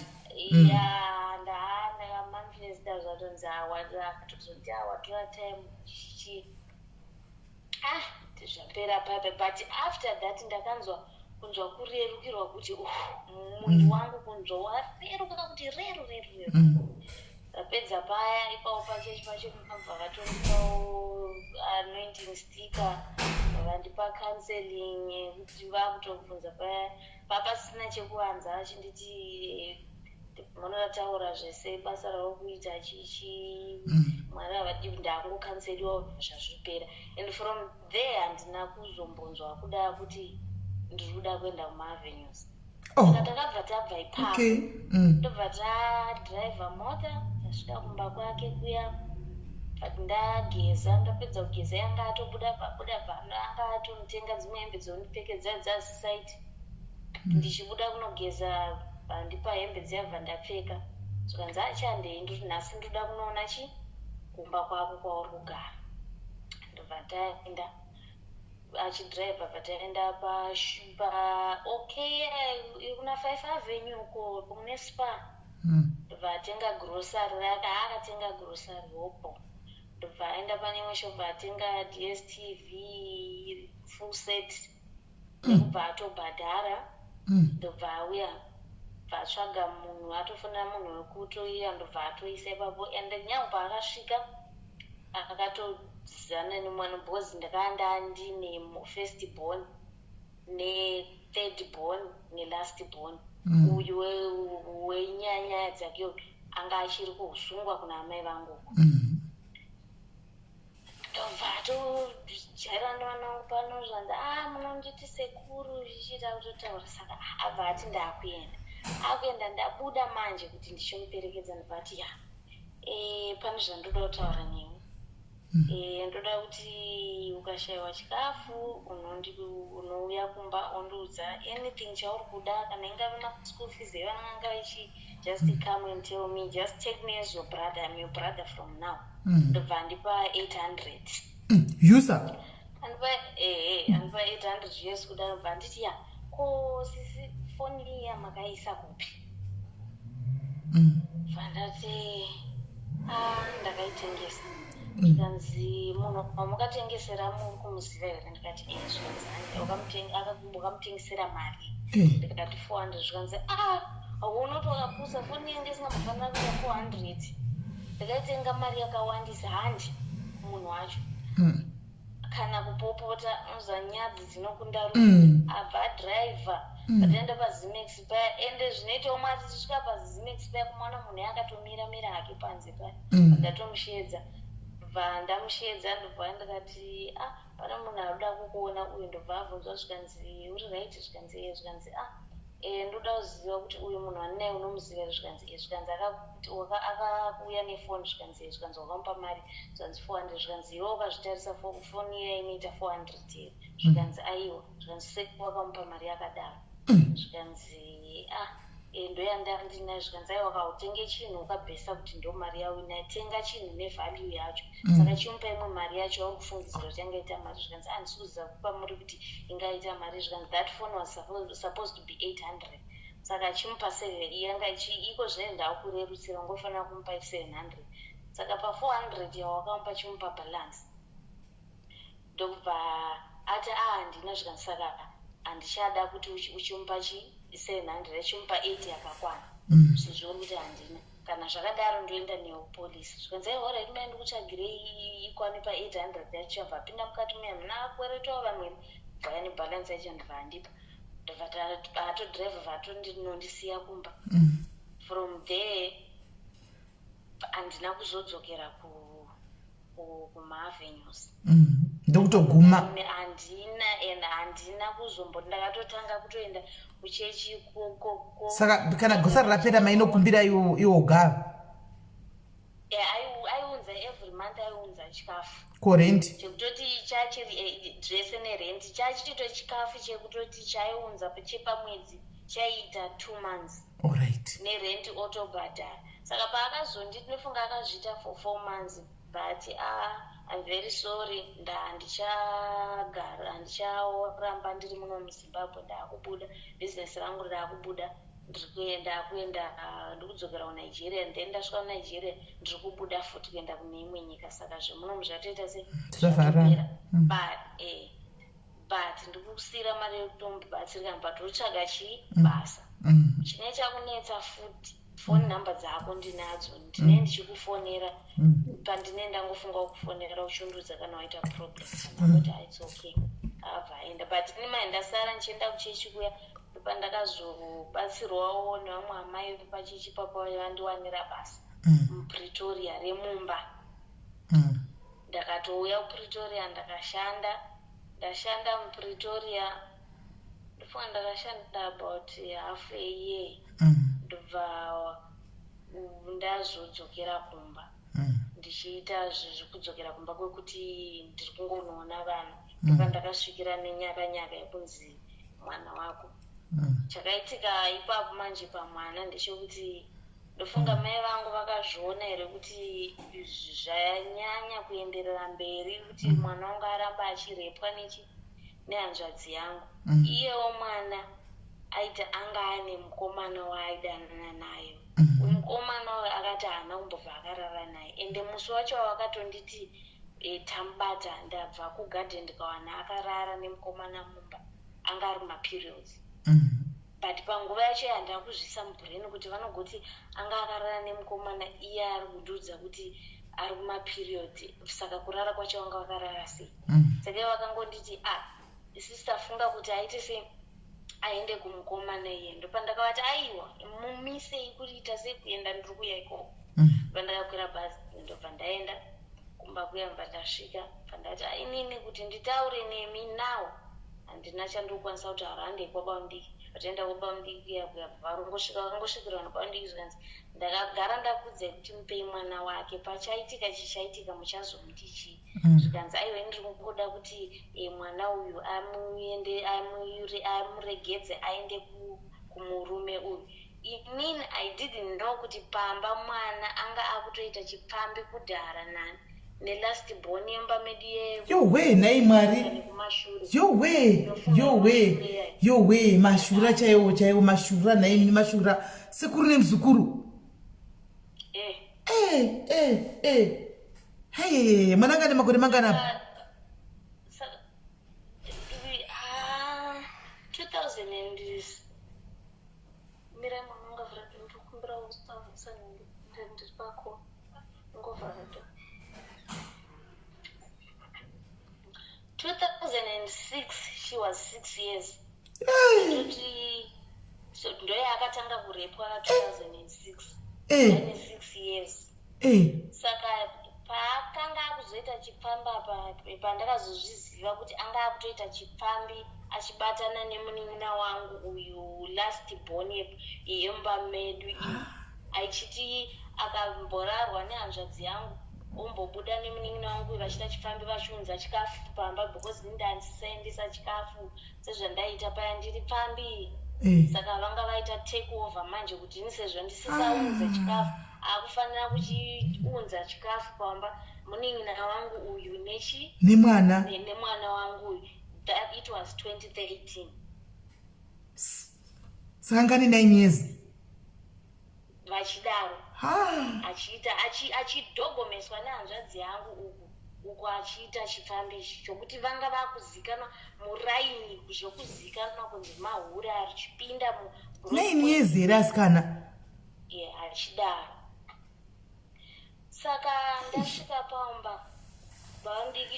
ndakamanifesta zvatonzi akatozonti tora time zvapera pape but after that ndakanzwa kunzwa kurerukirwa kuti munhu wangu kunzwa wareruka kuti reru rapedza paya ipapo pachechi pacho mukabva vatondipawo anointing sticker vandipa counseling kuti vakutobvunza paya papasina chekuanza achinditi munotaura zvese basa ravo kuita chichi mwari avadi ndangokanseliwa zvazvipera and from there handina kuzombonzwa kuda kuti ndiri kuda kuenda kumaavenues saka takabva tabva ipapo tobva tadhiraivha mota tasvika kumba kwake kuya but ndageza ndapedza kugeza yanga atobuda pano anga atonitenga dzimwe hembe dzonipfekedza dzasisaiti ndichibuda kunogeza ndipa hembe dziyabva ndapfeka zvikanzi achandei ndoti nhasi ndoda kunoona kumba kwako kwauri kugara ndobva taenda achidhiraivha pataenda kuna 5 avenue uko kune spa ndobva atenga grosari akatenga grosari hopo ndobva aenda pane imwe shobva atenga dstv full set nekubva atobhadhara ndobva auya vatsvaga munhu atofonera munhu wekutoiya ndobva atoisa ipapo ende nyangu paakasvika akatozana nemwana bhozi ndakanda ndine first born ne-third born ne-last born uyu wenyaya dzakeyo anga achiri kusungwa kuna amai vangu ndobva tojairana vanangu pano zvanzi munonditi sekuru zvichiita kutotaura saka abva ati akuenda ndabuda manje kuti ndichomuperekedza ndobati pane zvandoda kutaura newe ndoda kuti ukashayiwa chikafu unouya kumba ondiudza anything chauri kuda kana ingave maschool fees evananga vachi just come and tell me, just take me as your brother, I'm your brother from now. Ndobva ndipa 800 yusa andipa 800 years kudaro ndobva nditi ko sisi foni iya makaisa kupi vandati ndakaitengesa ndikanzi munhu wamukatengesera muri kumuziva here ndikati zvikanzi wakamutengesera mari ndikati 400 zvikanzi haunoto wakapusa foni yange isingambofanira kuita 400 ndikaitenga mari yakawandisa handi munhu wacho kana kupopota unoziva nyadzi dzinokunda rume abva adhiraivha ataenda pazimex paya ende zvinoita umwe atisvika pazimex paya kumwana munhu yakatomiramira hake panze paya ndatomushedza bva ndamushedza ndobva ndikati pana munhu anoda kukuona uyu ndobva abvunzwa zvikanzi uri right zvikanzi zvikanzi ndoda kuziva kuti uyu munhu andinaye unomuziva zvikanzi zvikanzi akauya nefoni zvikanzi zvikanzi wakamupa mari zvikanzi 400 zvikanzi iwe ukazvitarisa foni iya inoita 400 here zvikanzi aiwa zvikanzi seku wakamupa mari yakadaro zvikanzi ndoyanda ndina zvikanzai wakautenge chinhu ukabhesa kuti ndo mari yawina tenga chinhu nevalue yacho saka chimupa imwe mari yacho wakufungidzira kuti yangaita mari zvikanzi handisi kuziva kupa muri kuti ingaita mari zvikanzi that phone was supposed to be 800 saka chimupa yanga iko zvine ndakurerutsira ngofanira kumupa 700 saka pa 400 yawakamupa chimupa balance ndobva ati handina zvikanzi saka handichada kuti uchimupa 700 chimupa 8 yakakwana zvizioni kuti handina kana zvakadaro ndoenda neyo polisi zvikanzi alright mai ndikutsvagire ikwane pa 800 yacho yabva pinda mukati meya muna akweretawo vamweni bvaya nebalance yacho ndibva handipa ndobva atodhiraivha vatondinondisiya kumba from there handina kuzodzokera kumaavenues ndokutoguma handina kuzombo ndakatotanga kutoenda kuchechi saka kana gosa rapera mainokumbira iwo gava aiunza every month aiunza chikafu korenti chekutoti drese nerenti chachito chikafu chekutoti chaiunza chepamwedzi chaiita 2 months alright nerenti otobhadhara saka paakazonditi ndinofunga akazviita for 4 months but I'm very sorry handicharamba ndiri muno muZimbabwe ndakubuda business rangu rakubuda ndikuenda ndikudzokera kuNigeria then ndasvika kuNigeria ndiri kubuda futi kuenda kune imwe nyika saka zvemuno zvatoita zvavharana but ndikusiyira mari yekutombatsirika but utsvaga basa chine chakunetsa futi phone number dzako ndinadzo ndine ndichikufonera pandinenda ngofunga kukufonera uchundudza kana waita problem kuti it's okay avaenda but nima ndasara ndichienda kuchechi kuya pandakazobatsirwawo nevamwe amai pachechi papo vandiwanira basa muPretoria remumba ndakatouya kuPretoria ndashanda muPretoria ndifunga ndakashanda about half a year ndobva ndazodzokera kumba ndichiita zvekudzokera kumba kwekuti ndiri kungonoona vanhu ndakasvikira nenyaka yekunzi mwana wako chakaitika ipapo manje pamwana ndechekuti ndofunga mai vangu vakazviona here kuti zvanyanya kuenderera mberi kuti mwana wangu aramba achirepwa nehanzvadzi yangu iyewo mwana aita anga ane mukomana waaidanana nayo mukomana akati haana kumbobva akarara naye ende musi wacho wakatonditi tambata ndabva kugadhen ndikawana akarara nemukomana mumba anga ari maperiods but panguva yacho handina kuzvisa mubrain kuti vanogoti anga akarara nemukomana iye ari kundudza kuti ari kumaperiod saka kurara kwacho vanga vakarara sei saka vakangonditi sister funga kuti aite sei aende kumukomana iye ndopandakavati aiwa mumisei kuita sei kuenda ndiri kuya ikoko pandakakwira bhazi ndobva ndaenda kumba kuya mba ndasvika pandati inini kuti nditaure nemi nawo handina chandokwanisa kuti harande kwabaundiki vataenda kwabaundiki kuya vakangosvikirwa nebaundiki zvikanzi ndakagara ndakudza kuti mupei mwana wake pachaitika chichaitika muchazomuti chii zvikanzi aiwa ndiri kungoda kuti mwana uyu amuregedze aende kumurume uyu inini I didn't know kuti pamba mwana anga akutoita chipfambi kudhara nani nelast born yemba medu yowe nai mwari yowe mashura chaiwo mashura nai mashura sekuru nemuzukuru hey mananga nemakore mangana 2000 mira mwananga vrati ndikumbira ustavisa ndiri pako ngovrati 2006 she was 6 years so ndoye akatanga kurepwa 2006 ane 6 years saka paakanga akuzoita chipfambi apa pandakazozviziva kuti anga akutoita chipfambi achibatana nemunin'ina wangu uyu last born yemba medu iyi aichiti akamborarwa nehanzvadzi yangu ombobuda nemunin'ina wangu vachita chifambi vachiunza chikafu pamba because ndindandisaendesa chikafu sezvandaita paya ndiri pfambi saka vanga vaita take over manje kuti ini sezvo ndisisaunze chikafu akufanira kuchiunza chikafu pamba munin'ina wangu uyu nemwana wangu uyu. That it was 2013. Saka ngani 9 years vachidaro achidhogomeswa nehanzvadzi yangu uku achiita chifambi chokuti vanga vakuzikanwa muraini zvokuzikanwa kunzi mahura arichipinda 9 years here asikana achidaro. Saka ndasvika pamba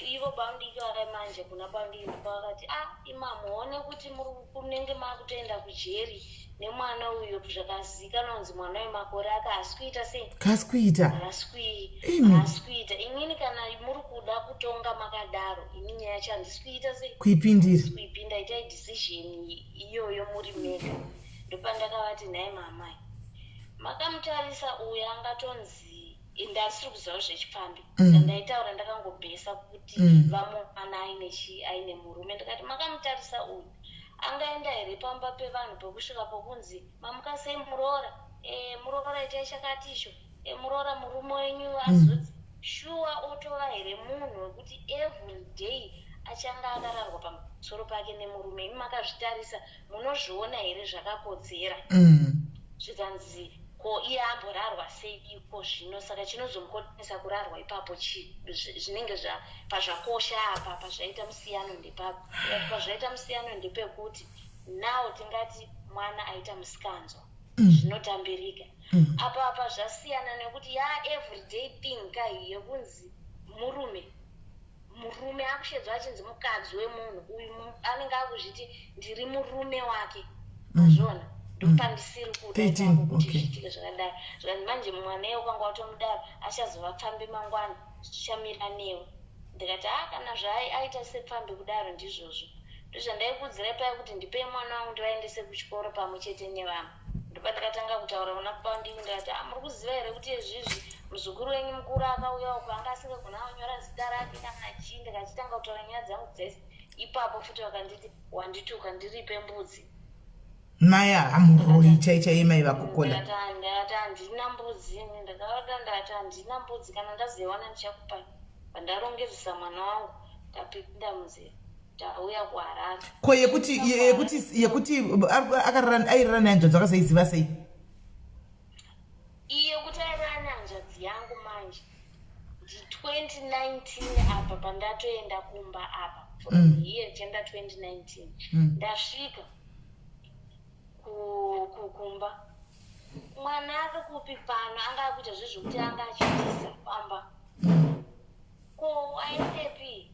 ivo baundiki vakai manje kuna baundiki vakati imamuone kuti munenge makutoenda kujeri nemwana uyo zvakazikanwa kunzi mwana wemakore aka asikuita sei asikuita inini kana muri kuda kutonga makadaro ini nyaya yacho handisikuita sei kuipinda itai decision iyoyo muri mega. Ndopandakavati nhaye mamai makamutarisa uyo angatonzi ndasiri kuziva zvechipfambi ndaitaura ndakangobhesa kuti vamwana aine murume ndikati makamutarisa uyu angaenda here pamba pevanhu pekusvika pokunzi mamukasei muroora itai chakaticho muroora murume wenyu azodzi shuwa otova here munhu wekuti every day achanga akararwa pamusoro pake nemurume. imi makazvitarisa munozviona here zvakakodzera zvikanzi ko iye amborarwa seiko zvino saka chinozomukonesa kurarwa ipapo zvinenge pazvakosha apa pazvaita musiyano ndepapo. Pazvaita musiyano ndepekuti nawo tingati mwana aita musikanzwa zvinotambirika apa zvasiyana nekuti everyday thing kai yekunzi murume akushedzwa achinzi mukadzi wemunhu uyu anenge akuzviti ndiri murume wake azvona ndopandisiri kudaitika zvakadaro zvikanzi manje mwana ukanga watomudaro achazovapfambi mangwana zvichamira newe. Ndikati kana zvaaita sepfambi kudaro ndizvozvo ndozvandaikudzirai paya kuti ndipei mwana wangu ndivaendese kuchikoro pamwe chete nevamwe. Ndopandakatanga kutaura kuna paundiki ndikati muri kuziva here kuti izvizvi muzukuru wenyu mukuru akauya uko anga asingagona kunyora zita rake kana chii. Ndikachitanga kutaura nyaya dzangu dzese ipapo futi vakanditi wandituka ndiripe mbudzi maya amuroi chaichai mai vakokola ndakati handina mbudzi ndakati handina mbudzi kana ndazoiwana ndichakupai. Pandarongedzesa mwana wangu tapinda muzera tauya kuharare ko yekuti airara nehanzvadzi vakasaiziva sei iye kuti airara nehanzvadzi yangu manje ndi2019 apa pandatoenda kumba apa iye chenda 2019 ndasvika kukumba mwana ari kupi pano anga akuita zvezvokuti anga achitisa pamba ko aendepi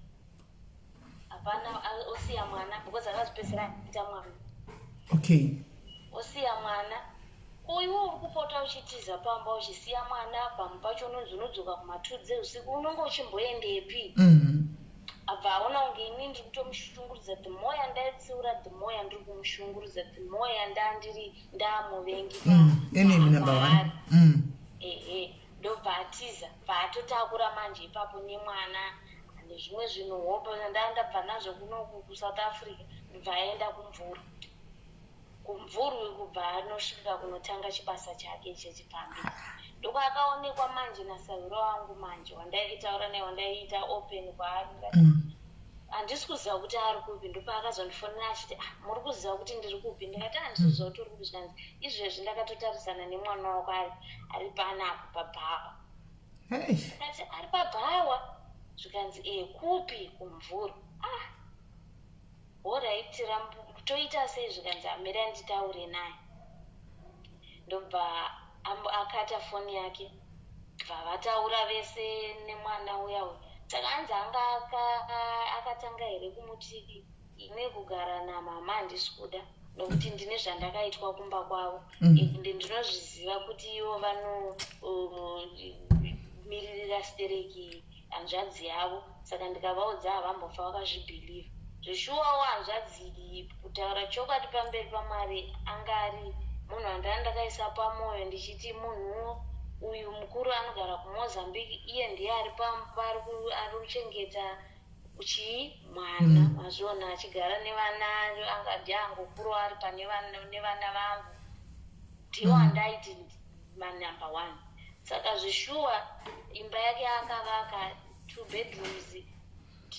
hapana osiya mwana because akazopedzera aita mwana osiya mwana ko iwe uri kupota uchitiza pamba uchisiya mwana pamwe pacho unonzi unodzoka kuma2 dzeusiku unonge uchimboendepi abva aona kunge ini ndiri kutomushunguridza the more yandatsiura the more yandiri kumushunguridza the more ndamuvengi enemy number 1 ndobva atiza bva atotakura manje ipapo nemwana nezvimwe zvinhu hope ndandabva nazvo kunoku kuSouth Africa ndibva aenda kumvurwi kubva anosvika kunotanga chibasa chake chechipambi. Ndoko akaonekwa manje nasaviro wangu manje wandaitaura naye wandaiita open kwaari handisi kuziva kuti ari kupi. Ndipo akazondifonera achiti muri kuziva kuti ndiri kupi. Ndikati handisiziva kuti uri kupi. Zvikanzi izvezvi ndakatotarisana nemwana wako ari panapo pabhawa. Ndikati ari pabhawa zvikanzi kupi kumvuru. Alright toita sei zvikanzi amira nditaure naye. Ndobva akata foni yake bva vataura vese nemwana uya uyu. Takanzi anga akatanga here kumuti ine kugara namama handisi kuda nokuti ndine zvandakaitwa kumba kwavo ende ndinozviziva kuti ivo vanomiririra stereki hanzvadzi yavo. Saka ndikavaudza havambofa vakazvibhiliva zvishuwawo hanzvadzi kutaura chokwadi pamberi pamari anga ari munhu wandandakaisa pamwoyo ndichiti munhu uyu mukuru anogara kuMozambique iye ndiye ari pamba ari kuchengeta mwana mazviona achigara nevana anga ndiangokuru ari pane nevana vangu ndiwo andaiti manumber 1. Saka zvishuwa imba yake akavaka 2 bedrooms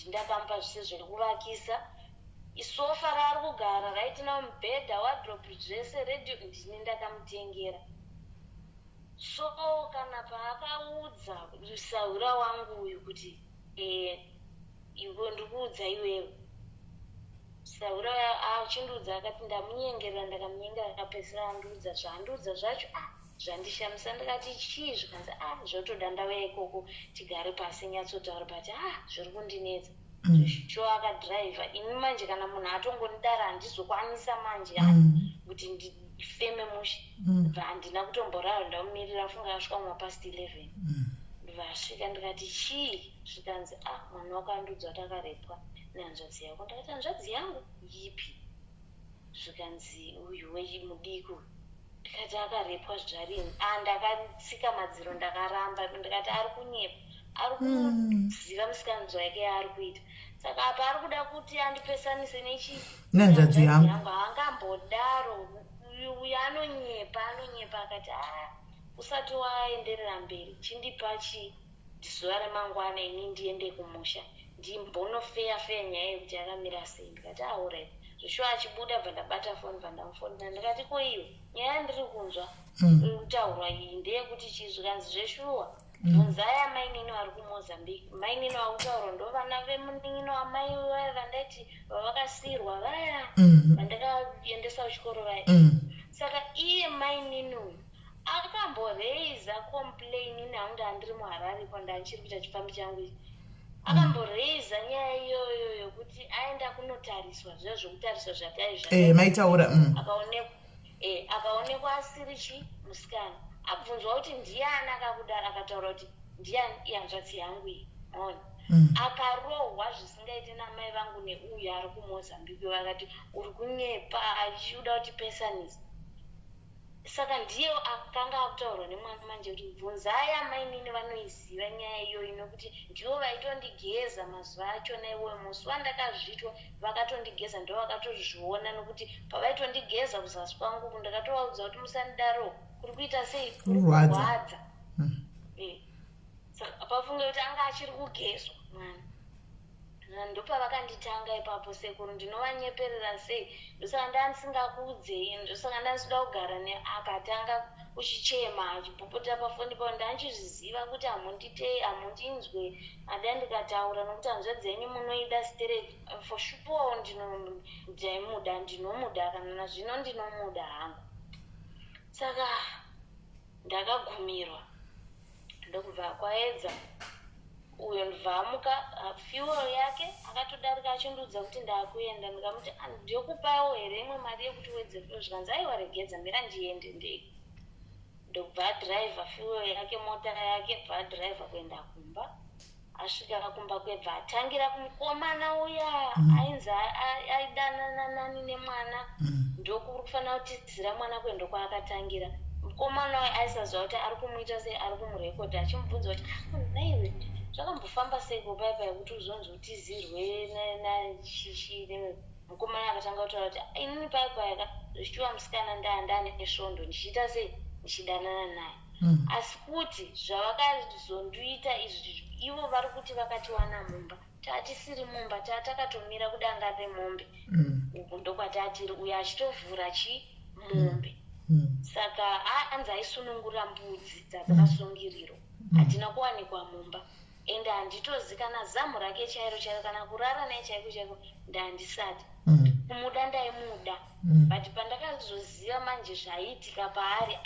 ndakampa zvese zvekuvakisa. Isofa raari kugara raitina mubhedha wardrobe zvese radio ndini ndakamutengera. So kana paakaudza saura wangu uyu kuti iwe ndikuudza iwewe, saura achindiudza akati ndamunyengerera ndakamunyengera akapedzisira andiudza zvaandiudza zvacho zvandishamisa. Ndikati chii? Zvikanzi zvotoda ndauya ikoko tigare pasi nyatsotaura but zviri kundinetsa. Sho akadhiraivha. Ini manje kana munhu atongonidara handizokwanisa manje kuti ndifeme mushe. Handina kutomborara ndamumirira funga asvika mapast 11. Vasvika ndikati chii? Zvikanzi mwana wako andiudza kuti akarepwa nehanzvadzi yako. Ndakati hanzvadzi yangu ipi? Zvikanzi uyu wechimudiki. Ndikati akarepwa zvarini? Ndakatsika madziro ndakaramba. Ndikati ari kunyepa, ari kuziva musikanzwa yake yaari kuita. Saka apa ari kuda kuti andipesanise nehanzvadzi yangu. Haangambodaro. Uyu anonyepa akati usati waenderera mberi chindipa zuva remangwana ini ndiende kumusha ndimbonofeya nyaya yekuti akamira sei. Ndikati alright. Zvoshuwa achibuda bva ndabata foni bva ndamufonera ndikati ko iwe nyaya yandiri kunzwa kutaurwa iyi ndeyekuti chii? Zvikanzi zveshuwa bvunzai amainino ari kuMozambique. Mainino akutaurwa ndo vana vemunin'ino amai vaya vandaiti vavakasirwa vaya vandakaendesa kuchikoro vaya. Saka iye mainino akamboreiza complain nangu ndandiri muHarare kwandachiri kuita chifambi changu ichi. Akamboreiza nyaya iyoyo yokuti aenda kunotariswa zviro zvokutariswa zvataizva maitaura akaonekwa asiri musikana. Abvunzwa kuti ndiani akakudara akataura kuti ndiani hanzvadzi yangu iyi. Akarohwa zvisingaiti namai vangu neuyu ari kuMozambique. Vakati uri kunyepa achiuda kuti pesanisa. Saka ndiye akanga akutaurwa nemwana manje kuti bvunzai amainini vanoiziva nyaya iyoyo nokuti ndivo vaitondigeza mazuva achona iwoyo. Musi wandakazvitwa vakatondigeza ndo vakatozviona nokuti pavaitondigeza kuzasi kwangu ndakatovaudza kuti musandidaro kuri kuita sei? Kuri kurwadza. Saka pafunge kuti anga achiri kugezwa mwana. Ndopavakanditanga ipapo sekuru ndinovanyeperera sei. Ndosaka ndandisingakudze. Ndosaka ndandisida kugara akatanga kuchichema achipopota pafoni pavo. Ndanchizviziva kuti hamundinzwe ada ndikataura nokuti hanzvadzi yenyu munoida straight. For sure ndinomuda kana nazvino ndinomuda hangu. Saka ndakagumirwa ndokubva kwaedza. Uyo ndibvamuka fuel yake akatodarika achindiudza kuti ndakuenda. Ndikamuti ndiokupawo here imwe mari yekuti wedze fuel? Zvikanzi aiwa regedza mira ndiende ndege. Ndobva adhiraivha fuel yake mota yake bva adhiraivha kuenda kumba. Asvika kumba kwebva atangira kumukomana uya ainzi aidanana nani nemwana. Ndokuri kufanira kutizira mwana kuenda kwaakatangira. Mukomana uya aisaziva kuti ari kumuita sei, ari kumurekodha achimubvunza kuti naiwe zvakambofamba sei kupaipai kuti uzonzi utizirwe mukomana akatanga kutaura kuti inini paipai zvichiwa musikana ndaandane nesvondo ndichiita sei ndichidanana naye. Asi kuti zvavakazondiita izvi ivo vari kuti vakatiwana mumba tatisiri mumba tatakatomira kudanga remombe. Uku ndokwatatiri uyo achitovhura mombe. Saka anzi aisunungura mbudzi dzakasungirirwa. Hatina kuwanikwa mumba. Ende handitozikana zamu rake chairo kana kurara naye chaiko ndandisati. Kumuda ndaimuda. But pandakazoziva manje zvaiitika paari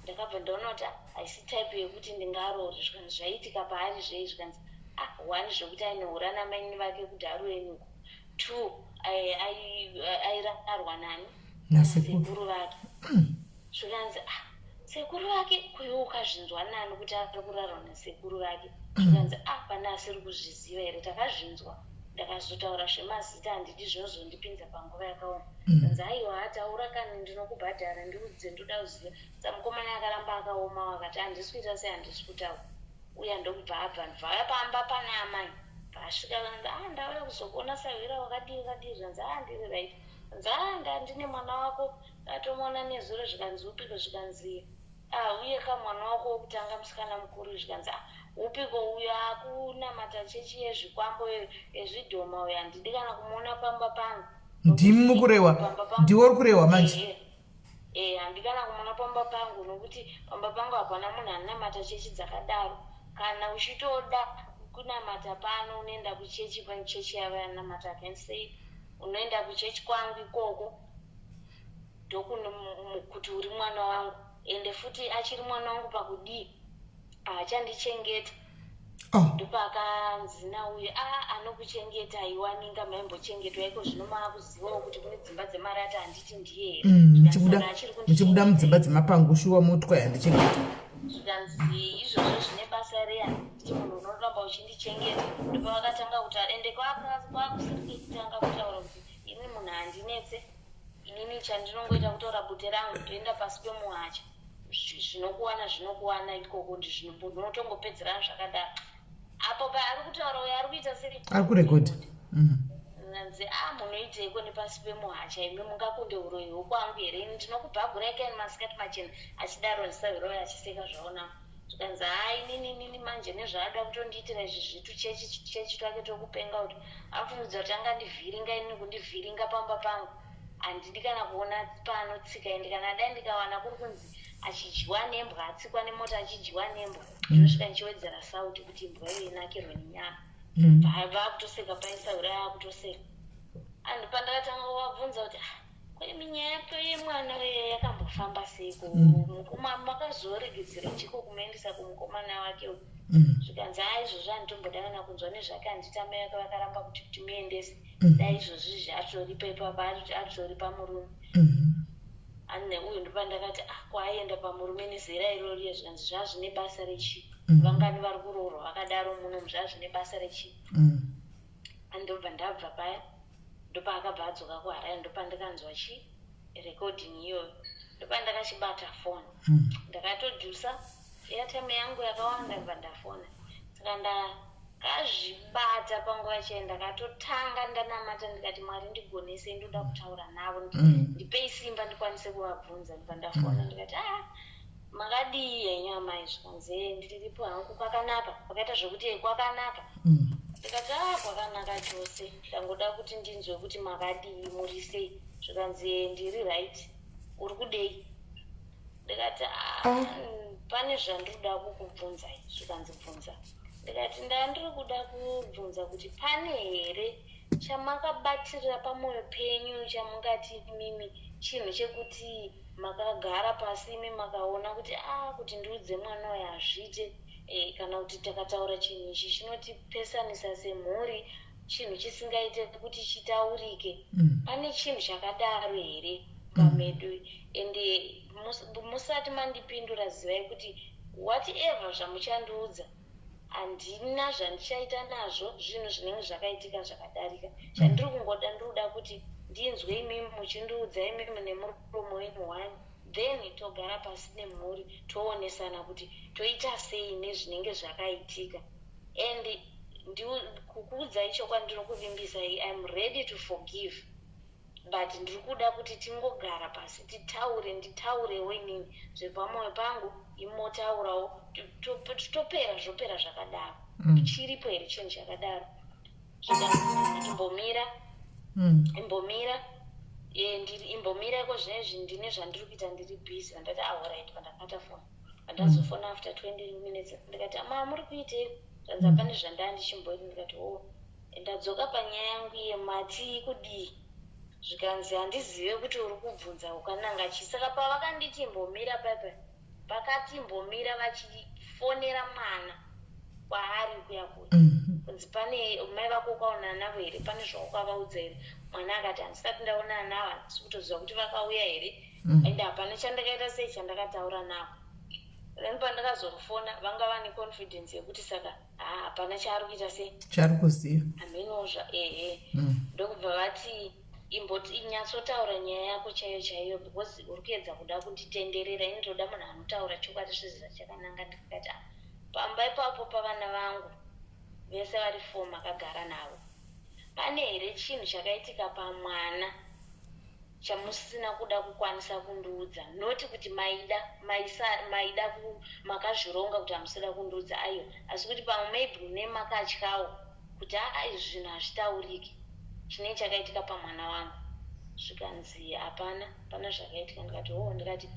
ndakabva ndaona kuti haisi type yekuti ndingarori. Zvikanzi zvaiitika paari zvei zvikanzi 1 zvokuti ainohura namaini vake kudharu enyuko. 2 airarwa nani nasekuru vake. Zvikanzi sekuru vake kuiwo ukazvinzwa nani kuti ari kurarwa nasekuru vake? Zvikanzi pana asiri kuzviziva here? Takazvinzwa. Ndakazotaura zvemazita handiti zvinozondipinza panguva yakaoma. Zvikanzi aiwa ataura kana ndinokubhadhara ndiudze ndoda kuziva. Saka mukomana akaramba akaoma akati handisi kuita sei handisi kutaura. Uya ndokubva abva ndibva pamba pana amai asvika ndauya kuzokuona savira wakadii zvanzi ndiri right zvanzi ndine mwana wako ndatomona nezuro zvikanzi upiko zvikanzi uye kamwana wako wokutanga musikana mukuru zvikanzi upiko uyo akunamata chechi yezvikwambo ezvidhoma uyo handidi kana kumuona pamba pangu ndimi mukurehwa ndiwo uri kurehwa manje handidi kana kumuona pamba pangu nokuti pamba pangu hapana munhu anamata chechi dzakadaro kana uchitoda kunamata pano unoenda kuchechi pane chechi yavo yanamata akansei unoenda kuchechi kwangu ikoko ndokuti uri mwana wangu ende futi achiri mwana wangu pakudii haachandichengeta ndopakanzi nauye anokuchengeta iwaninga maimbochengetwa iko zvino maakuzivawo kuti kune dzimba dzemarata handiti ndiye here muchibuda mudzimba dzemapangu shuwa motwa yandichengeta zvikanzi izvozvo zvine basa reya nditi munhu unoramba uchindichengeta ndopavakatanga kuti ende kwakusiri kutanga kutaura kuti ini munhu handinetse inini chandinongoita kutora bute rangu toenda pasi pemuhacha zvinokuwana ikoko ndinotongopedzerana zvakadaro apo paari kutaura uyo ari kuita seri ari kurekodha nanzi munoiteiko nepasi pemuhacha imi mungakunde uroyi hwokwangu here ini ndinokubhagura ikaini masikati machena achidaro ndisaviroyo achiseka zvaona zvikanzi inini manje nezvaada kutondiitira izvi zvitu chechi twake tokupenga kuti afunidza kuti angandivhiringa ini kundivhiringa pamba pangu handidi kana kuona panotsika ende kana dai ndikawana kuri kunzi achidyiwa nembwa atsikwa nemota achidyiwa nembwa zvinosvika ndichiwedzera sauti kuti imbwa iyo inakirwe nenyama vaakutoseka paisaura yaakutoseka andi pandakatanga wabvunza kuti kwemi nyaya yako yemwana yakambofamba seiko makazoregedzera chiko kumuendesa kumukomana wake zvikanzi izvozvo handitomboda kana kunzwa nezvake handiti mai vake vakaramba kuti muendese dai izvozvi atoripa ipapa atori pamurume ane uyu ndopandakati kwaienda pamurume nezera iroriye zvikanzi zvazvine basa rechi vangani vari kuroorwa vakadaro muno zvazvine basa rechi andobva ndabva paya ndopaakabva adzoka kuharare ndopandikanzwa rekodhingi iyoyo ndopandakachibata foni ndakatojusa airtime yangu yakawanda ndobva ndafona saka ndakazvibata panguva chai ndakatotanga ndanamata ndikati mwari ndigonese ndoda kutaura navo ndipei simba ndikwanise kuvabvunza ndobva ndafona ndikati makadii yenyama izvikanzi ndiripo hangu kwakanaka kwakaita zvokuti kwakanaka ndikati kwakanaka chose ndangoda kuti ndinzwe kuti makadii muri sei zvikanzi ndiri right uri kudei ndikati pane zvandirikuda kukubvunza zvikanzi bvunza ndikati ndandiri kuda kubvunza kuti pane here chamakabatirira pamwoyo penyu chamungati mimi chinhu chekuti makagara pasi imi makaona kuti kuti ndiudze mwana uyo hazviite kana kuti takataura chinhu ichi chinotipesanisa semhuri chinhu chisingaite kuti chitaurike pane chinhu chakadaro here pamedu ende musati mandipindura zivai kuti whatever zvamuchandiudza handina zvandichaita nazvo zvinhu zvinenge zvakaitika zvakadarika chandiri kungoda ndirikuda kuti ndinzwe imimi muchindiudza imimi nemuromo wenyu wanyu then togara pasi nemhuri toonesana kuti toita sei nezvinenge zvakaitika and kukuudzai chokwadi ndiri kuvimbisa I'm ready to forgive but ndiri kuda kuti tingogara pasi nditaurewo inini zvepamwoyo pangu imotaurawo topera zvopera zvakadaro chiripo here chinhu chakadaro imbomira iko zvinezvi ndine zvandiri kuita ndiri busy vandati alright pandakata foni pandazofona after 20 minutes ndikati muri kuitei zvanza pane zvandandichimboiti ndikati ndadzoka panyaya yangu yemati kudii zvikanzi handizive kuti uri kubvunza ukananga chi saka pavakanditi imbomira paipa pakati imbomira vachifonera mwana kwaari kuya kuti kunzi pane mai vako ukaonana navo here pane zvaukavaudza here mwana akati handisati ndaonana navo handisi kutoziva kuti vakauya here ende hapana chandakaita sei chandakataura navo then pandakazorufona vanga vane confidence yekuti saka hapana chaari kuita sei chaari kuziva hamenozva ndokubva vati imboti inyatsotaura nyaya yako chaiyo chaiyo because uri kuedza kuda kunditenderera ini ndoda munhu anotaura chokwadi zviziva chakananga ndikati pamba ipapo pavana vangu vese vari 4 makagara navo. Pane here chinhu chakaitika pamwana chamusina kuda kukwanisa kundiudza, noti kuti maida makazvironga kuti hamusida kundiudza aiyo, asi kuti pamwe maybe une makatyawo kuti izvi zvinhu hazvitauriki chinenge chakaitika pamwana wangu. Zvikanzi hapana, pana zvakaitika. Ndikati ndikati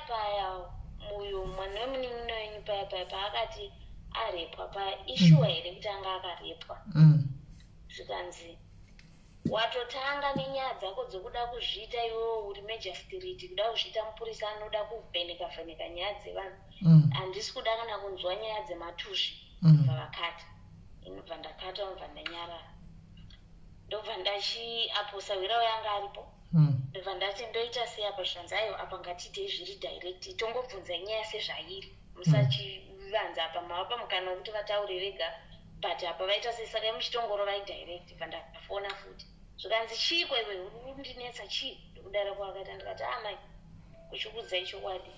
paya uyu mwana wemunin'ina wenyu paya paakati arepwa paya ishuwa here kuti anga akarepwa. Zvikanzi watotanga nenyaya dzako dzokuda kuzviita iwewo uri major street, kuda kuzviita mupurisa anoda kuvheneka nyaya dzevanhu. Handisi kuda kana kunzwa nyaya dzematushi. Ndobva vakata, inobva ndakata, ndobva ndanyarara, ndobva aposa wira yanga aripo. Ndobva ndati ndoita sei apa zvanzi aiyo apa ngatiitei zviri direct, tongobvunza nyaya sezvairi, musachivanza apa mavapa mukana wekuti vataure vega, but apa vaita sei, saka muchitongoro vai direct. Bva ndafona futi, zvikanzi chii kwaiwe uri kundinetsa chii? Ndokudara kwakata. Ndikati mai, kuchikudzai chokwadi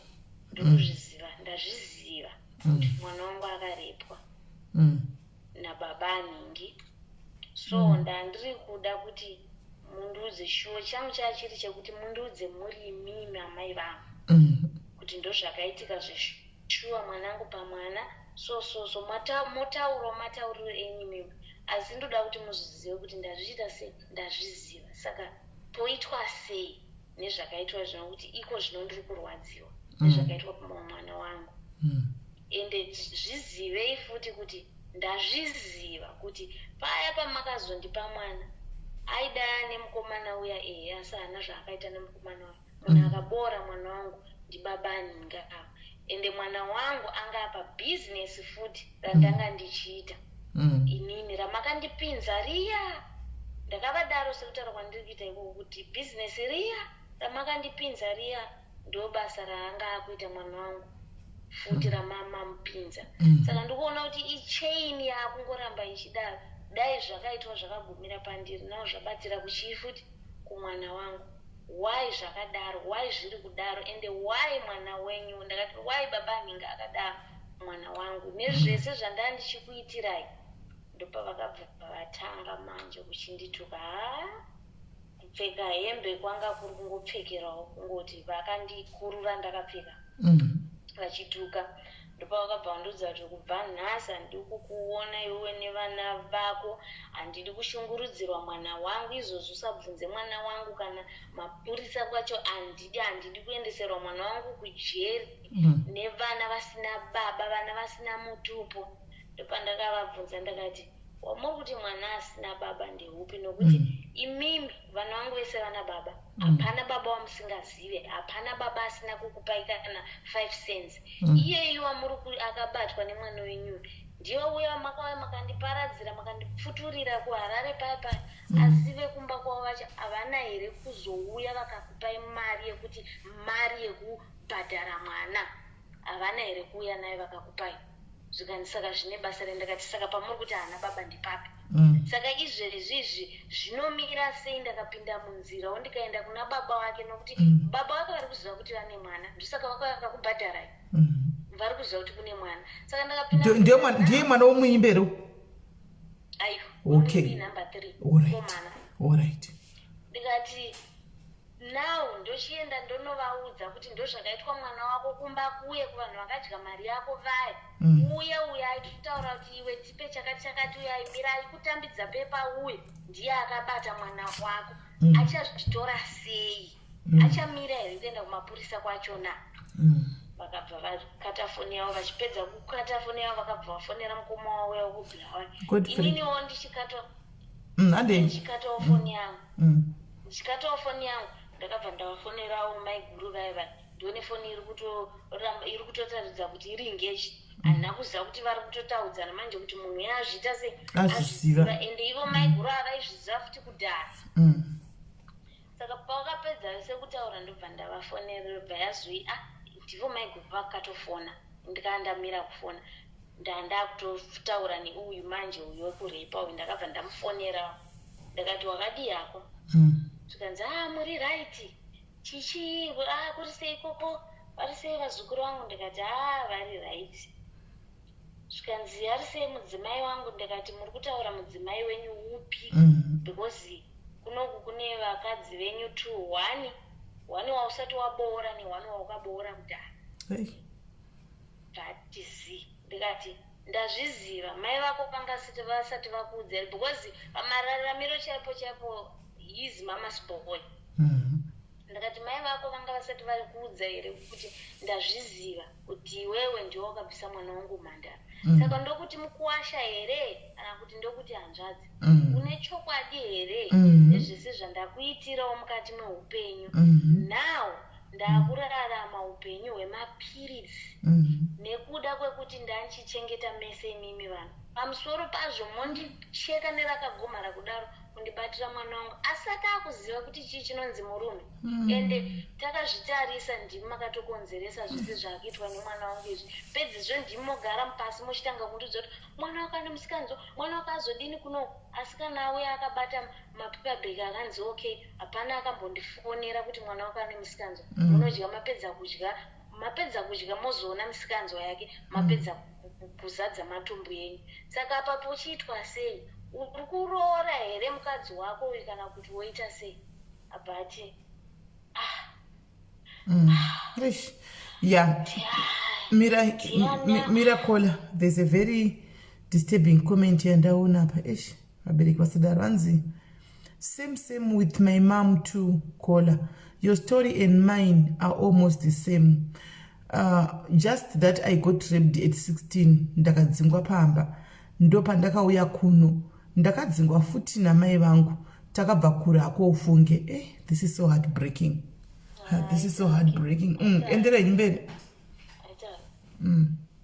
ndokuzviziva, ndazviziva kuti mwana wangu akarepwa nababa aningi. So ndandiri kuda kuti mundiudze, shuwo changu chachiri chekuti mundiudze muri imimi amai vangu kuti ndozvakaitika zveshuwa mwanangu pamwana. So matauriro enyu mimi, asi ndoda kuti muzvizive kuti ndazviita sei, ndazviziva. Saka poitwa sei nezvakaitwa zvino, kuti iko zvino ndiri kurwadziwa nezvakaitwa pamwana wangu. Ende zvizivei futi kuti ndazviziva kuti paya pamakazondipa mwana aida nemukomana uya asi hana zvaakaita nemukomana wayo. Munhu akabora mwana wangu ndibaba aninga apa. Ende mwana wangu anga apa bhizinesi futi randanga ndichiita inini, ramakandipinza riya. Ndakavadaro sekutaura kwandiri kuita ikoko kuti bhizinesi riya ramakandipinza riya ndo basa raanga akuita mwana wangu futi ramama mupinza. Saka ndikuona kuti ichaini yakungoramba ichidaro, dai zvakaitwa zvakagumira pandiri nawo zvabatira kuchii futi kumwana wangu. Why zvakadaro? Why zviri kudaro? Ende why mwana wenyu? Ndakati why baba aninga akadaro mwana wangu? Nezvese zvandanga ndichikuitirai. Ndopa vakabva vatanga manje kuchindituka. Kupfeka hembe kwanga kuri kungopfekerawo kungoti vakandikurura ndakapfeka vachituka. Ndopa vakabva vandiudza kuti kubva nhasi handidi kukuona iwe nevana vako, handidi kushungurudzirwa mwana wangu, izvozvo usabvunze mwana wangu kana mapurisa kwacho. Handidi kuendeserwa mwana wangu kujeri nevana vasina baba, vana vasina mutupo. Ndopa ndakavabvunza ndakati wamuri kuti mwana asina baba ndeupi? Nokuti imimi vana vangu vese vana baba. Hapana baba wamusingazive, hapana baba asina kukupai kana 5 cents. Iyeyu wamuri akabatwa nemwana wenyu ndiwo uya makauya makandiparadzira, makandipfuturira kuHarare paya, asi vekumba kwavo vacho havana here kuzouya vakakupai mari yekuti mari yekubhadhara mwana? Havana here kuuya naye vakakupai? Zvikandisaka zvine basa rendakati saka pamuri kuti hana baba ndipapi. Saka izvezvi zvinomira sei ndakapinda munzira ndikaenda kuna baba wake, nokuti baba wake vari kuziva kuti vane mwana, ndosaka vakakubhadharai, vari kuziva kuti kune mwana. Saka ndakapinda. Ndiye mwana womuimbero? Aiyo, okay, number 3 komana. Alright. Ndikati now ndochienda ndonovaudza kuti ndozvakaitwa mwana wako kumba kuye kuvanhu vakadya mari yako vaya. Uya aititaura kuti iwe tipe chakati uya mirai kutambidza pepa uye ndiye akabata mwana wako. Achazvitora sei? Achamira here kuenda kumapurisa kwachona? Vakabva vakata foni yavo, vachipedza kukata foni yavo vakabva vafonera mukoma wavo wekubhirawa. Ininiwo ndichikatawo foni yangu. Ndichikatawo foni yangu ndakabva ndavafonerawo maiguru vaiva, ndione foni iri kutotaridza kuti iri engaged. Handina kuziva kuti vari kutotaudzana manje kuti munhu yazviita sei azviziva, ende ivo maiguru avaizviziva futi kudhara. Saka pavakapedza vese kutaura ndobva ndavafonera, bva yazoi ndivo maiguru vakatofona. Ndikandamira kufona ndakutotaura neuyu manje uyu wekurepa uyu, ndakabva ndamufonera ndakati wakadii yako? Zvikanzi muri right, chichi kuri sei ikoko, vari sei vazukuru vangu? Ndikati vari right. zvikanzi ari sei mudzimai wangu, ndikati muri kutaura mudzimai wenyu upi? Because kunoku kune vakadzi venyu 2, 1 wausati waboora ne1 waukaboora kudhara. Vatisi ndikati ndazviziva mai vako kanga vasati vakuudza, because pamararamiro chaipo he is mama's boy. Ndikati mai vako vanga vasati vari kuudza here kuti ndazviziva kuti iwewe ndiwe wakabvisa mwana wangu mhandara. Saka ndokuti mukuwasha here kana kuti ndokuti hanzvadzi, une chokwadi here nezvese zvandakuitirawo mukati meupenyu. Now ndakurarama upenyu hwemapiritsi nekuda kwekuti ndandichichengeta mese imimi vanhu. Pamusoro pazvo mondicheka nerakagomara kudaro kundibatira mwana wangu asati akuziva kuti chii chinonzi murume. Ende takazvitarisa ndimi makatokonzeresa zvese zvakaitwa nemwana wangu izvi. Pedzizvo ndimi mogara mupasi mochitanga kundiudza kuti mwana wako ane musikanzo, mwana wako azodini kuno. Asi kana auye akabata mapepa bag akanzi okay, hapana akambondifonera kuti mwana wako ane musikanzo. Munodya mapedza kudya mozoona musikanzo yake, mapedza kuzadza matumbu yenyu. Saka apa pochiitwa sei? Uri kuroora here mukadzi wako uyu kana kuti woita sei? Abati yeah. Mira Kola, there's a very disturbing comment here ndaona apa. Vabereki vasadaro vanzi same with my mom too. Kola, your story and mine are almost the same. Just that I got raped at 16. Ndakadzingwa pamba ndo pandakauya kuno ndakadzingwa futi namai vangu takabva kure ako ufunge. This is so heartbreaking. This is so heartbreaking. Enderai mberi.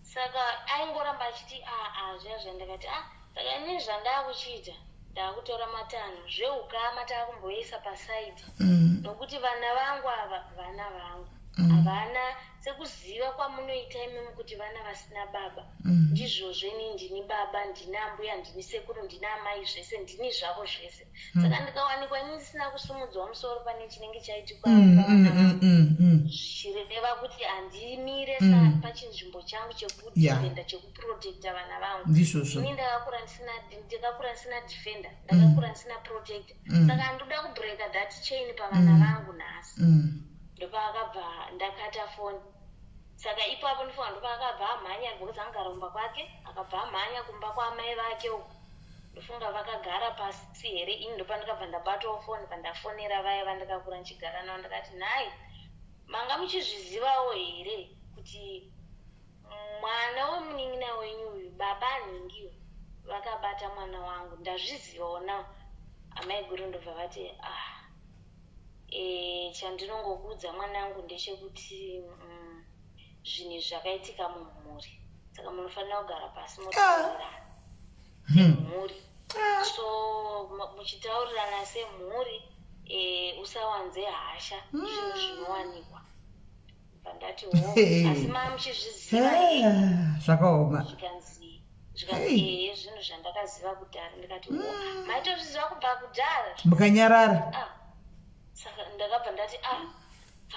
Saka aingoramba achiti zviya ndakati saka ine zvandakuchiita ndakutora matano zveukama takumboisa pasaidi nokuti vana vangu ava vana vangu havana sekuziva kwamunoita imimi kuti vana vasina baba. Ndizvozveni ndini baba, ndina mbuya, ndini sekuru, ndina amai, zvese ndini zvavo zvese. Saka ndikawanikwa ini ndisina kusumudzwa musoro pane chinenge chaitikwa zvichireva kuti handimire pachinzvimbo changu chekudifenda chekuprotecta vana vangu. Ini ndakakura ndisina defender, ndakakura ndisina protector. Saka handoda kubreka that chain pavana vangu nhasi. Ndopakabva ndakata foni. Saka ipapo ndifunga ndopakabva amhanya because angaromba kwake, akabva amhanya kumba kwaamai vake uko. Ndofunga vakagara pasi here. Ini ndopandikabva ndabatawo foni pandafonera vaya vandakakura ndichigara navo ndakati nhai manga muchizvizivawo here kuti mwana wemunin'ina wenyu uyu baba anhingiwe vakabata mwana wangu? Ndazvizivawo nawo. Amai guru ndobva vati chandinongokuudza mwanangu ndechekuti zvinhu zvakaitika mumhuri, saka munofanira kugara pasi motaurirana semhuri. So muchitaurirana semhuri usawanze hasha zvinhu zvinowanikwa. Pandati asi muchizviziva zvakaoma zvikanzi zvinhu zvandakaziva kudhara. Ndikati maitozviziva kubva kudhara mukanyarara. Saka ndakabva ndati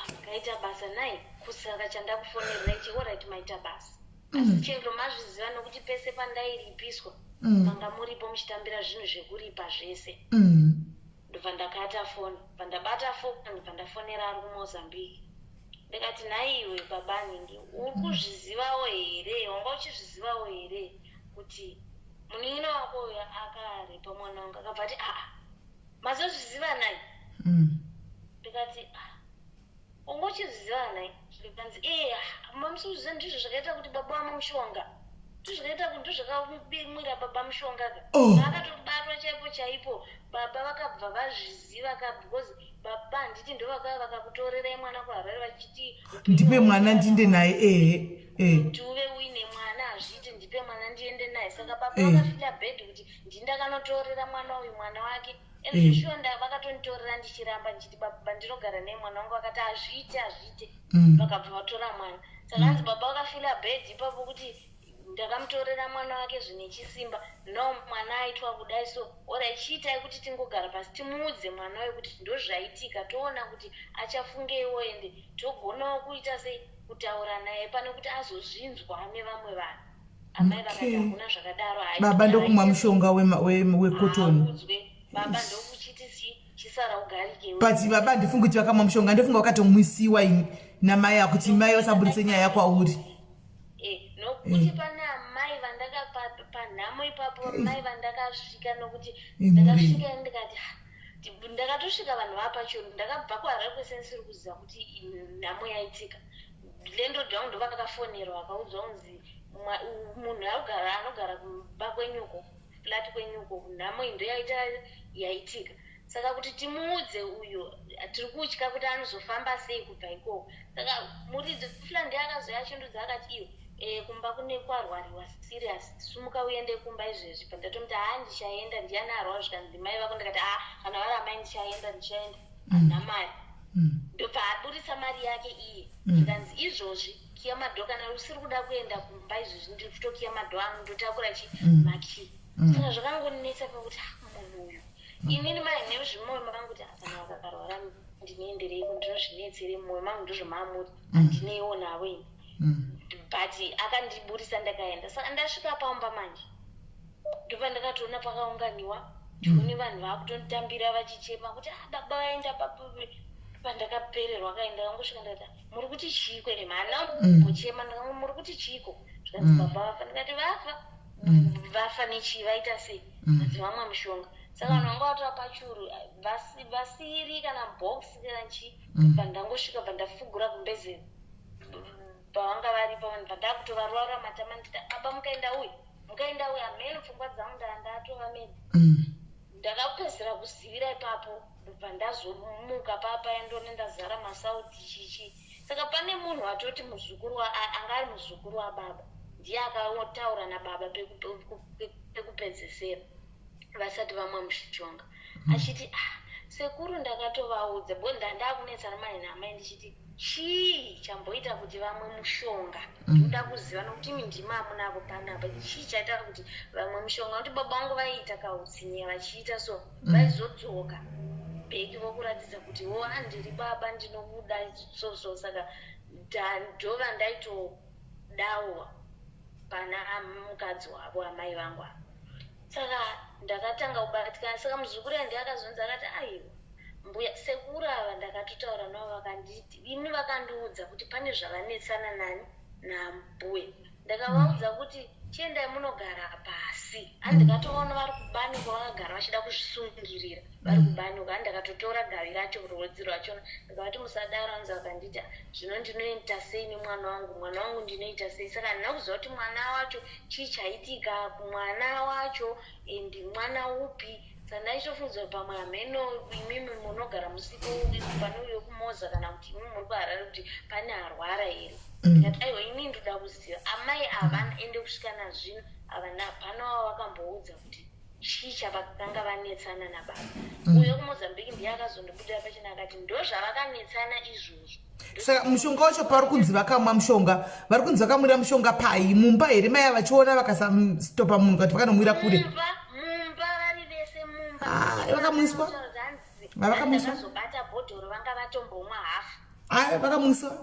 makaita basa nai kusaka chandakufonerera ichi oright maita basa. Asi chero mazviziva nokuti pese pandairipiswa manga muripo muchitambira zvinhu zvekuripa zvese. Ndobva ndakata foni, pandabata foni pandafonera ari kuMozambique. Ndikati nhai iwe baba ningi uri kuzvizivawo here, wanga uchizvizivawo here kuti munin'ina wako uyo akarepa mwana wangu? Akabva ati mazozviziva nai? Ndikati wanga uchizviziva nai? Ndikanzi mamusozviziva ndizvo zvakaita kuti baba vamushonga, ndizvo zvakamwira baba mushonga akatobatwa chaipo baba vakabva vazviziva because baba handiti ndo vakakutorerai mwana kuharare vachiti ndipe mwana ndiende naye. kuti uve uine mwana hazviiti ndipe mwana ndiende naye. Saka baba vakafila bhedhi kuti ndindakanotorera mwana uyu mwana wake. Ezvishonda vakatonitorera ndichiramba ndichiti baba ndinogara naye mwana wangu. Vakati hazviite vakabva vatora mwana. Saka hanzi baba vakafila bhedhi ipapo kuti ndakamutorera mwana wake zvine chisimba. No mwana aitwa kudai. So ora chiitai kuti tingogara pasi timuudze mwana uyu kuti ndozvaitika, toona kuti achafungeiwo ende togonawo kuita sei kutaura naye pane kuti azozvinzwa nevamwe vanhu. amai vakati hakuna zvakadaro baba ndokumwa mushonga wekotoni baba ndokuchiti chisara ugarike but baba ndifunga kuti vakamwa mushonga ndofunga wakatomwisiwa ini namai akuti mai vasaburitse nyaya yakwauri nokuti pane amai panhamo ipapo mai vandakasvika nokuti ndakasvika ndikati ndakatosvika vanhu vapachoro ndakabva kuharare kweseni siri kuziva kuti nhamo yaitika lendo dhangu ndo vakakafonerwa vakaudzwa kunzi munhu anogara kumba kwenyuko flat kwenyuko nhamo indo yaitika saka kuti timuudze uyo tiri kutya kuti anozofamba sei kubva ikoko saka muridzi fulandi akazoya achindudza akati iyo kumba kune kwarwariwa serious sumuka uende kumba izvezvi pandatomuti ndichaenda ndiani arwara zvikanzi mai vako ndikati kana vari amai ndichaenda anamai ndobva aburitsa mari yake iye zvikanzi izvozvi kiya madho kana usiri kuda kuenda kumba izvezvi ndiri kutokiya madho anu ndotakura makii saka zvakangonetsa pakuti munhu uyu inini mai nezvimwoyo makangu kuti kana vakakarwara ndinoendereiko ndinozvinetsere mwoyo mangu ndozvomamuri handineiwo navo ini but akandiburisa ndakaenda saka ndasvika pamba manje ndopa ndakatoona pakaunganiwa ndione vanhu vakutonditambira vachichema kuti baba vaenda pandakapererwa kaenda kangosvika ndakati muri kuti chiiko ere mana muchema ndakanga muri kuti chiiko zvikanzi baba vafa ndikati vafa nechii vaita sei vanzi vamwa mushonga saka vanhu vanga vatora pachuru vasiri kana box kana chii pandangosvika pandafugura kumbezero pavanga varipo vanhu pandakutovarwara matama ndita baba mukaenda uyu amene pfungwa dzangu ndatova mene ndakapedzera kuzivira ipapo pandazomuka papa ndonenda zara masauti chichi saka pane munhu atoti muzukuru anga ari muzukuru wababa ndiye akataura nababa pekupedzesera vasati vamwa mushonga achiti sekuru ndakatovaudza bo ndandakunetsana mani namai ndichiti chii chamboita kuti vamwe mushonga ndoda kuziva nokuti mindima amunapo panapa chii chaita kuti vamwe mushonga nokuti baba vangu vaiita kautsinya vachiita so vaizodzoka bheki vokuratidza kuti handiri baba ndinokuda so saka ndova ndaitodawo pana mukadzi wavo amai vangu avo saka ndakatanga kubatikana saka muzukuru yandi akazonzi akati aiwa mbuya sekuru ava ndakatotaura navo vakanditi ini vakandiudza kuti pane zvavanetsana nani nambuya ndakavaudza kuti chiendai munogara pasi handikatoona vari kubani kwavakagara vachida kuzvisungirira vari kubani uko handakatotora gavi racho rwodzi rwachona ndakavati musadaro anzi vakandita zvino ndinoita sei nemwana wangu ndinoita sei saka handina kuziva kuti mwana wacho chii chaitika kumwana wacho ndi mwana upi saka ndaichofunzwa pamwe hameno imimi munogara musiko pane uyo kumoza kana kuti imimi muri kuharare kuti pane arwara here ndikati aiwa ini ndoda kuziva amai ava ende kusvika nazvino avana pano vakamboudza kuti chii chavakanga vanetsana nababa uyo kumozambiki ndiye akazondobudira pachina akati ndo zvavakanetsana izvozvo saka mushonga wacho pauri kunzi vakamwa mushonga vari kunzi vakamwira mushonga pai mumba here mai vachiona vakasastopa munhu kati vakanomwira kure mumba vari vese mumba vakamwiswa vakazobata bhodhoro vanga vatombomwa hafu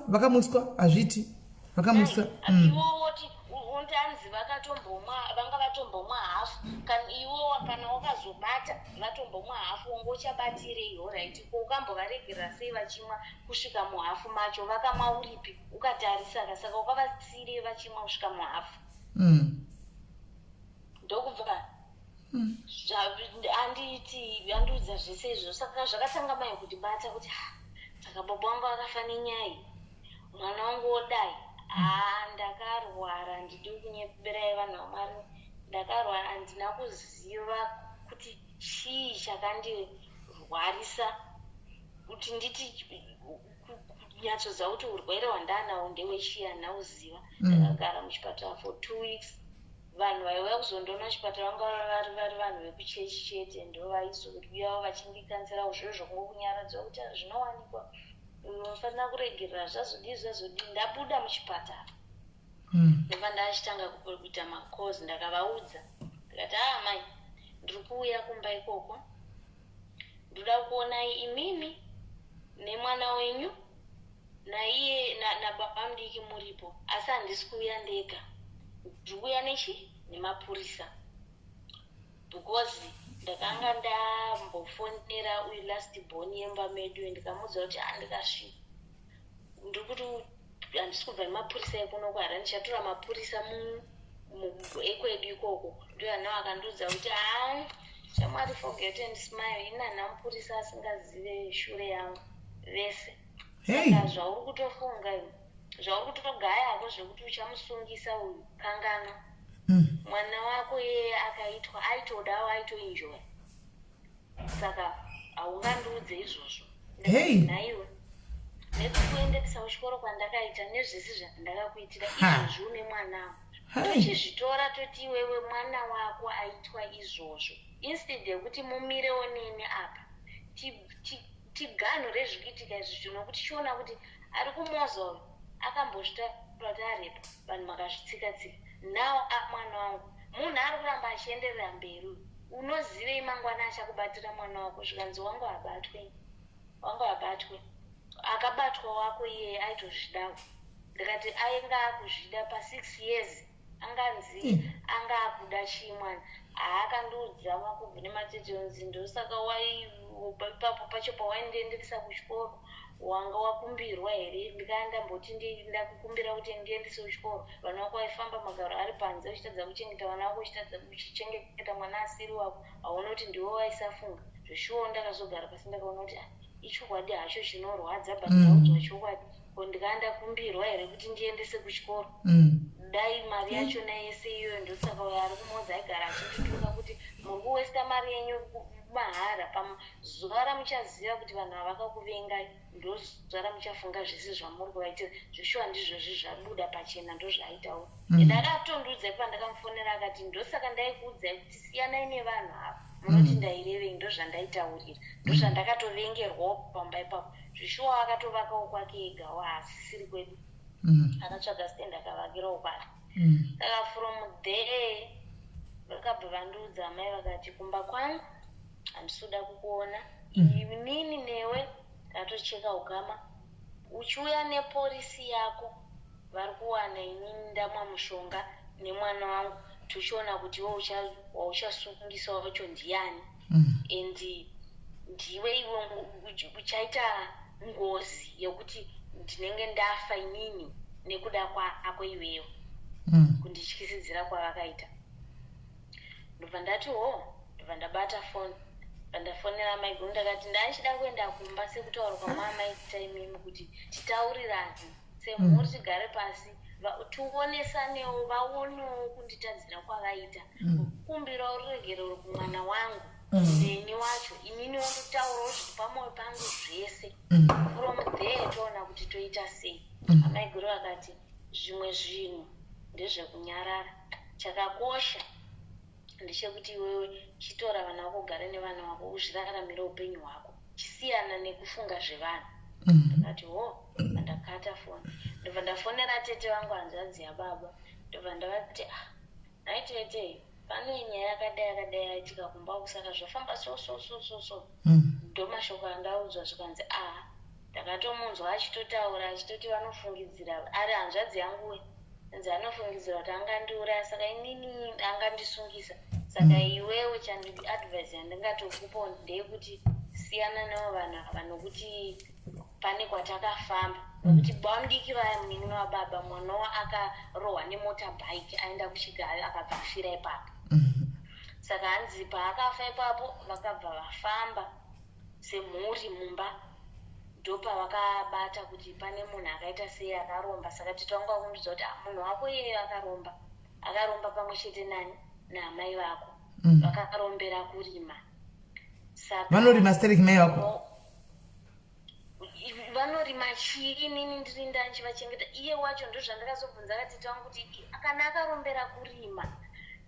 vakamwiswa hazviti vakamwiswa iwowoti untanzi vanga vatombomwa hafu kana iwo kana wakazobata vatombomwa hafu ongochabatirei oright ko ukambovaregera sei vachimwa kusvika muhafu macho vakamwa uripi ukatarisa saka ukavasire vachimwa kusvika muhafu ndokubva andiudza zvese izvo saka zvakatanga mai kutibata kuti saka baba wangu akafa nenyaya mwana wangu odai ndakarwara ndidi kunyeperai vanhu vamwari ndakarwara handina kuziva kuti chii chakandirwarisa kuti nditi kunyatsoziva kuti urwere hwandaanawo ndewechii handina kuziva ndakagara muchipatara for 2 weeks vanhu vaiuya kuzondoona chipatara vanga vari vanhu vekuchechi chete ndo vaizouyawo vachindikansirawo zviro zvokungokunyaradza kuti zvinowanikwa unofanira kuregerera zvazodii ndabuda muchipatara ndobva ndachitanga kuita makozi ndakavaudza ndikati mai ndiri kuuya kumba ikoko ndoda kuonai imimi nemwana wenyu naiye nababa mudiki muripo asi handisi kuuya ndega ndikuuya nemapurisa because ndakanga ndambofonera uyu last born yemba medu ndikamuudza kuti handikasvika ndikuti handisi kubva nemapurisa ekunoku hara ndichatora mapurisa ekwedu ikoko ndio anao akandiudza kuti shamwari forget and smile inana mapurisa asingazive shure yangu vese saka zvauri kutofunga zvauri kutogaya hako zvekuti uchamusungisa uyu kangana mwana wako yeye akaitwa aitodawo aitoenjoy saka haungandiudze izvozvo naiwe nekukuendesa kuchikoro kwandakaita nezvese zvandakakuitira izvozvi une mwana tochizvitora toti iwewe mwana wako aitwa izvozvo instead yekuti mumirewo nene apa tiganhu rezvikuitika izvozvo nokuti tichiona kuti ari kumoza uyu akambozvitaura kuti arepa vanhu makazvitsika-tsika nawo mwana wangu munhu ari kuramba achienderera mberi unozivei mangwana achakubatira mwana wako zvikanzi wangu abatwe akabatwa wako iye aitozvidawo ndikati ainga akuzvida pa6 years anganzi anga akuda chii mwana haakandiudza makubvu nematetonzi ndosaka ipapo pacho pawaindiendesa kuchikoro wanga wakumbirwa here ndikandamboti ndakukumbira kuti ndiendese kuchikoro vana vako vaifamba magaro ari panze uchitadza kuchengeta vana vako uchitadza kuchichengeta mwana asiri wako haona kuti ndiwo waisafunga zveshuwo ndakazogara pasi ndakaona kuti ichokwadi hacho chinorwadza but ndaudzwa chokwadi ko ndikandakumbirwa here kuti ndiendese kuchikoro dai mari yachona yese iyoyo ndosaka uyo ari kumodza aigara achindituka kuti muri kuwesta mari yenyu mahara pazuva ramuchaziva kuti vanhu havakakuvengai ndozuva ramuchafunga zvese zvamuri kuvaitira zveshuwa ndizvozvi zvabuda pachena ndozvaaitawo ndakatondiudzai pandakamufonera akati ndosaka ndaikuudzai kuti siyanai nevanhu ava munoti ndairevei ndozvandaitaurira ndozvandakatovengerwawo pamba ipapo zvishuwa akatovakawo kwake egawo haasisiri kwedu akatsvaga stand akavakirawo kwake saka from there vakabva vandiudza amai vakati kumba kwangu handisuda kukuona inini newe tatocheka ukama uchiuya nepolisi yako vari kuwana inini ndamwa mushonga nemwana wangu tuchiona kuti wauchasungisa wacho ndiani and ndiwe iwe uchaita ngozi yekuti ndinenge ndafa inini nekuda kwako iwewe kundityisidzira kwavakaita ndobva ndati ndobva ndabata foni pandafonera mai guru ndakati ndachida kuenda kumba sekutaura kwamamai taimimi kuti titaurirane semhuri tigare pasi tionesanewo vaonewo kunditadzira kwavaita kumbira uregere uri kumwana wangu neni wacho inini wandotaurawo zviri pamwoyo pangu zvese from there toona kuti toita sei amai guru akati zvimwe zvinhu ndezvekunyarara chakakosha ndechekuti iwewe chitora vana vako ugare nevana vako uzviraramira upenyu hwako chisiyana nekufunga zvevanhu ndakati ndakata foni ndobva ndafonera tete vangu hanzvadzi yababa ndobva ndavati naitete pane nyaya yakadai yaitika kumba kusaka zvafamba so ndomashoko andaudzwa zvikanzi ndakatomunzwa achitotaura achitoti vanofungidzira ari hanzvadzi yanguwe nzi anofungidzira kuti angandiuraya saka inini angandisungisa saka iwewe chandiadvise yandingatokupawo ndeyekuti siyana navo vanhu ava nokuti pane kwatakafamba nokuti bamudiki vaya munin'ina wababa mwanawo akarohwa nemotabhaiki aenda kuchigari akabva afira ipapo saka hanzi paakafa ipapo vakabva vafamba semhuri mumba ndopavakabata kuti pane munhu akaita sei akaromba saka titanga kundiudza kuti munhu wako iyeyo akaromba pamwe chete nani naamai vako vakarombera kurima saka vanorima stereki mai vako vanorima chii inini ndiri ndanchivachengeta iye wacho ndozvandakazobvunza akatita wangu kuti kana akarombera kurima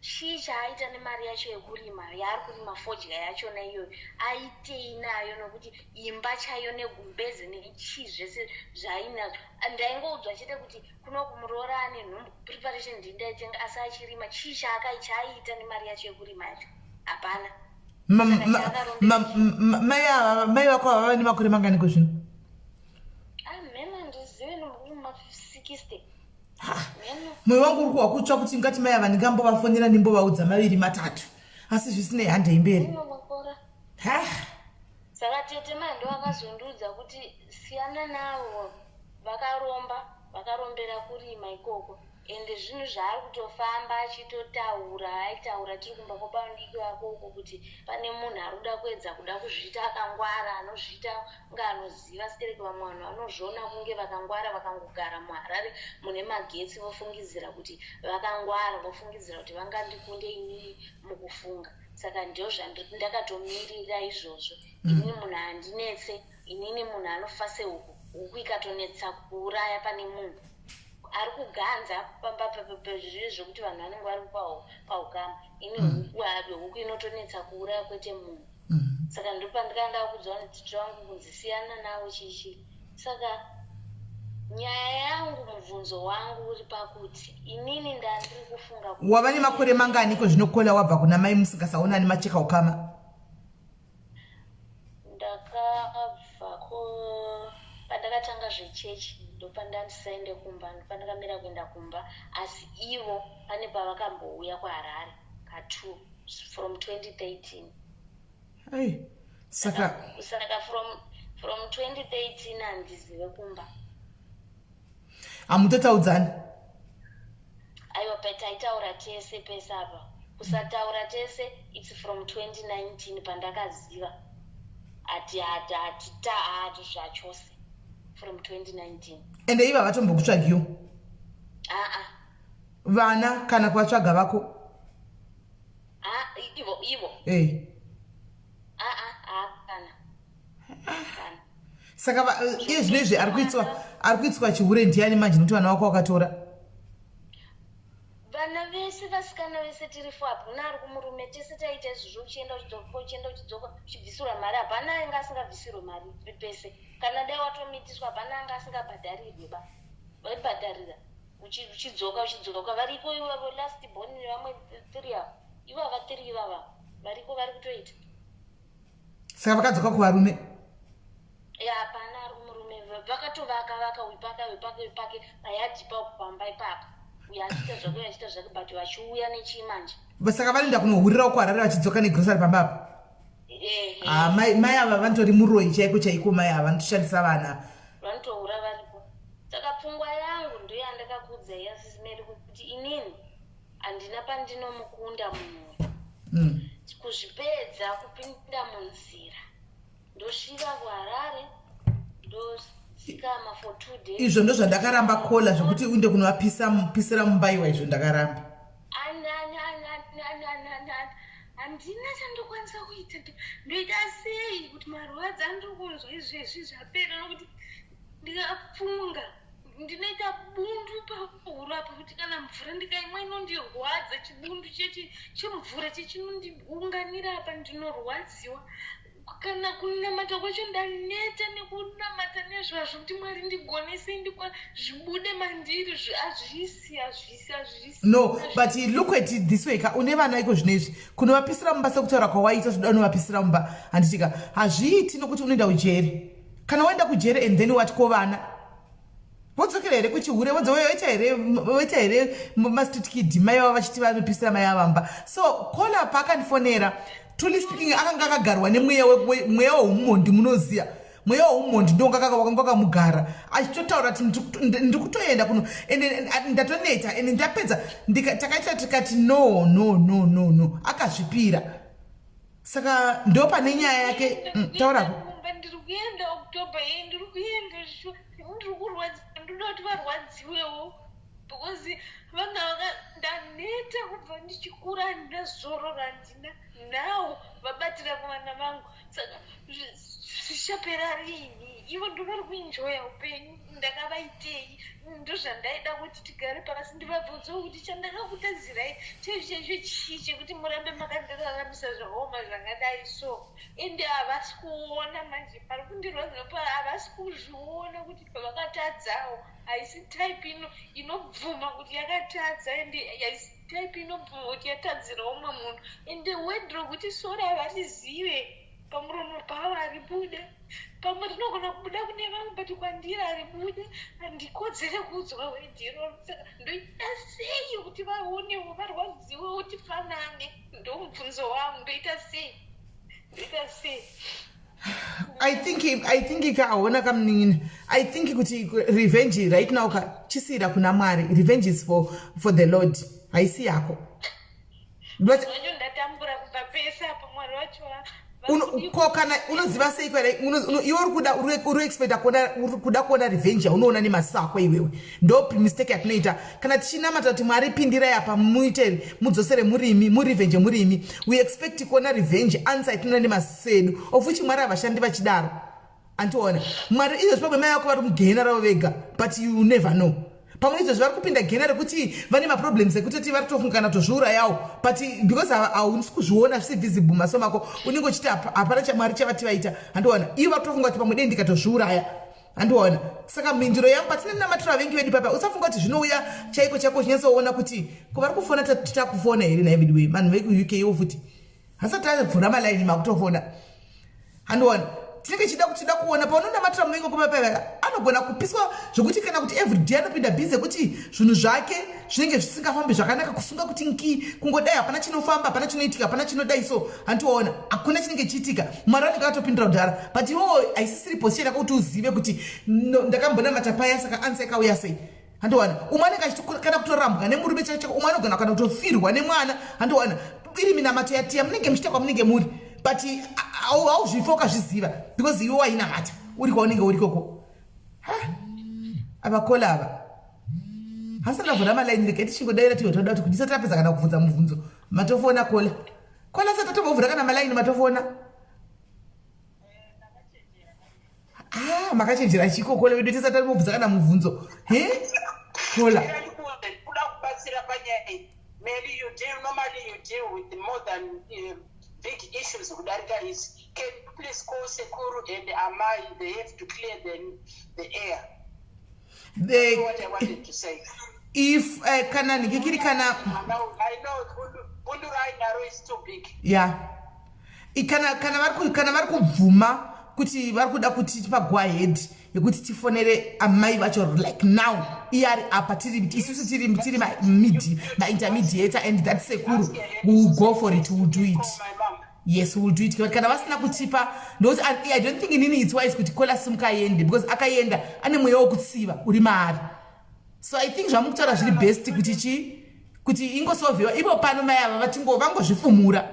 chii chaaita nemari yacho yekurima yaari kurima fodya yachona iyoyo aitei nayo nokuti imba chayo negumbezi nechii zvese zvaainazvo ndaingoudzwa chete kuti kuno kumurora ane nhumbu preparation ndindaitenga asi achirima chii chaaita nemari yacho yekurima yacho hapana mai vako havava nemakore mangani kuzvino mhena ndizive nomuma 60 mwoyo wangu uri kuhwa kutsva kuti ngati mai ava ndingambovafonera ndimbovaudza maviri matatu asi zvisinei handei mberi. Saka tete mai ndo akazondiudza kuti siyana navo vakarombera kurima ikoko ende zvinhu zvaari kutofamba achitotaura aitaura tiri kumba kwabandiki vakoko kuti pane munhu ari kuda kuedza kuda kuzviita akangwara anozviita kunge anoziva sikereke vamwe vanhu vanozviona kunge vakangwara vakangogara muharare mune magetsi vofungidzira kuti vakangwara vofungidzira kuti vangandikunde inini mukufunga. Saka ndio zvandakatomirira izvozvo. Inini munhu handinetse, inini munhu anofa sehuku, huku ikatonetsa kuuraya pane munhu ari kuganza pezviri zvokuti vanhu vanenge vari pahukama. Ini huku inotonetsa kuuraya kwete munhu. Saka ndipo pandikanda kuudza kuti tito wangu kunzisiyana nawo chichi. Saka nyaya yangu mubvunzo wangu uri pakuti inini ndandiri kufunga kuti wava nemakore mangani iko zvinokola wabva kuna mai musingasaonani macheka ukama? Ndakabvako pandakatanga zvechechi ndopandandisaende kumba ndopandakamira kuenda kumba asi ivo pane pavakambouya kuharare ka2 from 2013. Saka from 2013 handizive kumba. Hamutotaudzani? Aiwa pataitaura tese pese apa. Kusataura tese it's from 2019 pandakaziva ati zvachose from 2019. Ende iva vatombokutsvagiwo? Vana kana kuvatsvaga vako? Ivo. Kana. Saka iye zvinezvi ari kuitswa chihure ndiani manje nokuti vana vako vakatora? Vana vese vasikana vese tiri fapo kuna ari kumurume tese taita izvozvo uchienda uchidzoka uchibvisirwa mari hapana anga asingabvisirwe mari pese. Kana dai watomitiswa hapana anga asingabhadharirwe ba. Vaibhadharira uchidzoka variko ivo last born nevamwe 3 ava. Ivo ava 3 ivava variko vari kutoita. Saka vakadzoka kuvarume? Hapana ari kumurume vakatovaka wepake payadhi papo pamba ipapo. Uyaachita zvake but vachiuya nechimanje. Saka vanoenda kunohurirawo kuharare vachidzoka negrosari pambapa? Mai ava vanotori muroi chaiko mai ava vanotoshandisa vana. Vanotohura varipo. Saka pfungwa yangu ndiyo yandakakudza SIS MELLY kuti inini handina pandinomukunda munhu. Kuzvipedza kupinda munzira. Ndosvika kuharare ndosikama for 2 days. Izvo ndo zvandakaramba kola zvokuti uinde kunovapisira mumbai izvo ndakaramba. Handina chandokwanisa kuita. Ndoita sei kuti marwadzi andiri kunzwa izvezvi zvapera nokuti ndikafunga ndinoita bundu pahuro apa kuti kana mvura ndikaimwa inondirwadza chibundu chemvura chechinondiunganira apa ndinorwadziwa. Kana kunamata kwacho ndaneta nekunamata nezvazvo kuti Mwari ndigonese zvibude mandiri hazvisi. No, but look at it this way. Une vana iko zvinezvi kunovapisira mumba sekutaura kwawaita zvoda unovapisira mumba handitika hazviiti nokuti unoenda kujere. Kana waenda kujere and then wati kovana vodzokera here kuchihure voita here mastreet kid mai vava vachiti vanopisira mai avamba. So kola pakandifonera truly speaking akanga akagarwa nemweya weumhondi munoziya mweya weumhondi ndo wakamugara achitotaura kuti ndikutoenda kuno ende ndatoneta ende ndapedza takaita tikati no akazvipira. Saka ndo pane nyaya yake taurako. Ndiri kuenda October ndiri kuenda ndiri kurwadza ndoda kuti varwadziwewo because vanga ndaneta kubva ndichikura handina zoro randina nawo vabatira kuvana vangu. Saka zvichapera rini? Ivo ndovari kuenjoya upenyu ndakavaitei ndozvandaida kuti tigare pakasi ndivabvunzewo kuti chandakakutadzirai chaizvo chii chekuti murambe makandiraramisa zvahoma zvangadai so ende havasi kuona manje pari kundirwadza havasi kuzviona kuti vakatadzawo haisi type inobvuma kuti yakatadza ende haisi type inobvuma kuti yatadzira umwe munhu ende wedro kuti sora havarizive pamuromo pavo aribuda pamwe tinogona kubuda kune vamwe but kwandiri aribuda handikodzere kuudzwa wedhiro saka ndoita sei kuti vaonewo varwadziwewo kuti fanane ndomubvunzo wangu ndoita sei I think ikaona kamunini. I think kuti revenge right now chisira kuna Mwari. Revenge is for the Lord. Haisi yako. But ndatambura kubva pesa pamwari wacho kana unoziva sei kwere iwe uri expect kuda kuona revenge unoona nemaziso ako iwewe ndo mistake yatinoita kana tichinamata kuti Mwari pindirai apa muite mudzosere muri revenge murimi we expect kuona revenge answer itinoona nemaziso edu of which Mwari havashandi vachidaro antiona Mwari izvo pamwe mai vako vari mugehena ravo vega but you never know pamwe izvo vari kupinda gehena rekuti vane maproblems ekutoti vari kutofungana tozviurayawo but because haunisi kuzviona zvisi visible maso mako unenge uchiti hapana chamwari chavati vaita handiona ivo vari kutofunga kuti pamwe dei ndikatozviuraya handiona saka mhinduro yangu patinonamatira vavengi vedu papa usafunga kuti zvinouya chaiko chako chinyatsoona kuti kuvari kufona titakufona here naividi wei vanhu vekuuk iwo futi hasati avhura malaini makutofona handiona tinenge chida kuona paunonamatira muvengi kupapavaka anogona kupiswa zvokuti kana kuti everyday anopinda bhizi kuti zvinhu zvake zvinenge zvisingafambi zvakanaka kusunga kuti nki kungodai hapana chinofamba hapana chinoitika hapana chinodai so handiona hakuna chinenge chiitika Mwari anenge atopindira kudhara but iwowo haisisiri position yako kuti uzive kuti ndakambonamata paya saka ansa ikauya sei handiona umwe anenge achitokana kutorambwa nemurume chako umwe anogona kana kutofirwa nemwana handiona iri minamato yatiya munenge muchita kwamunenge muri but hauzvifa ukazviziva because iwe wainamata uri kwaunenge uri koko avakola ava hasi ndavhura malaini rega tichingodaira tiwo toda kuti ndisati tapedza kana kubvunza mubvunzo matofona kola sati tombovhura kana malaini matofona makachenjera chiko kola vedu tisati tambobvunza kana mubvunzo kola maybe you deal with more than big issues kudarika is can you please call Sekuru and Amai, they have to clear the air. That's what I wanted to say. If kana nikikiri kana I know Bundurai Naro is too big. Yeah. Kana vari kubvuma kuti vari kuda kuti tipa go ahead yekuti tifonere amai vacho like now iari apa isusu tiri ma-intermediator and that Sekuru will go for it, will do it. Yes, we'll do it. Kana vasina kutipa ndokuti I don't think inini it's wise kuti kola simukaende because akaenda ane mweya wokutsiva uri maari so I think zvamukutaura zviri best kuti ingosolviwa ivo pano mai ava vangozvifumura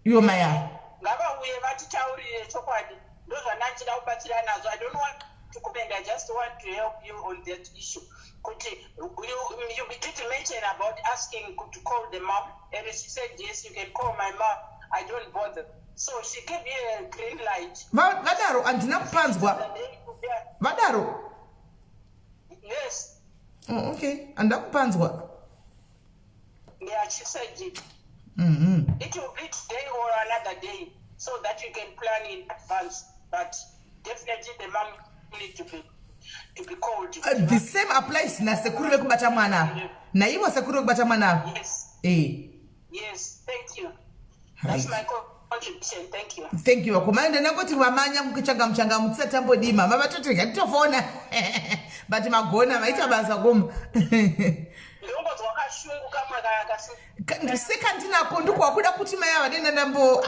ivo mai ava ngavauye vatitaurire chokwadi ndozvanachida kubatsira nazvo. I don't want to comment, I just want to help you on that issue. Kuti you did mention about asking to call the mom and she said yes, you can call my mom, I don't bother. So she gave me a green light. Vadaro andina kupanzwa. Vadaro. Yes. Oh, okay. Andakupanzwa. Yeah, she said it. Mm-hmm. It will be today or another day so that you can plan in advance. But definitely the mom need to be called. The same applies na Sekuru vekubata mwana. Na iwo Sekuru vekubata mwana. Yes. Yes, thank you. That's my contribution. Thank you. Thank you. Komanda nangoti vamanya mkuchanga mutsata tambodima. Mama toti ngatofona. But magona maita basa goma. Sekandinako ndikwakuda kuti mai avadenda ndambo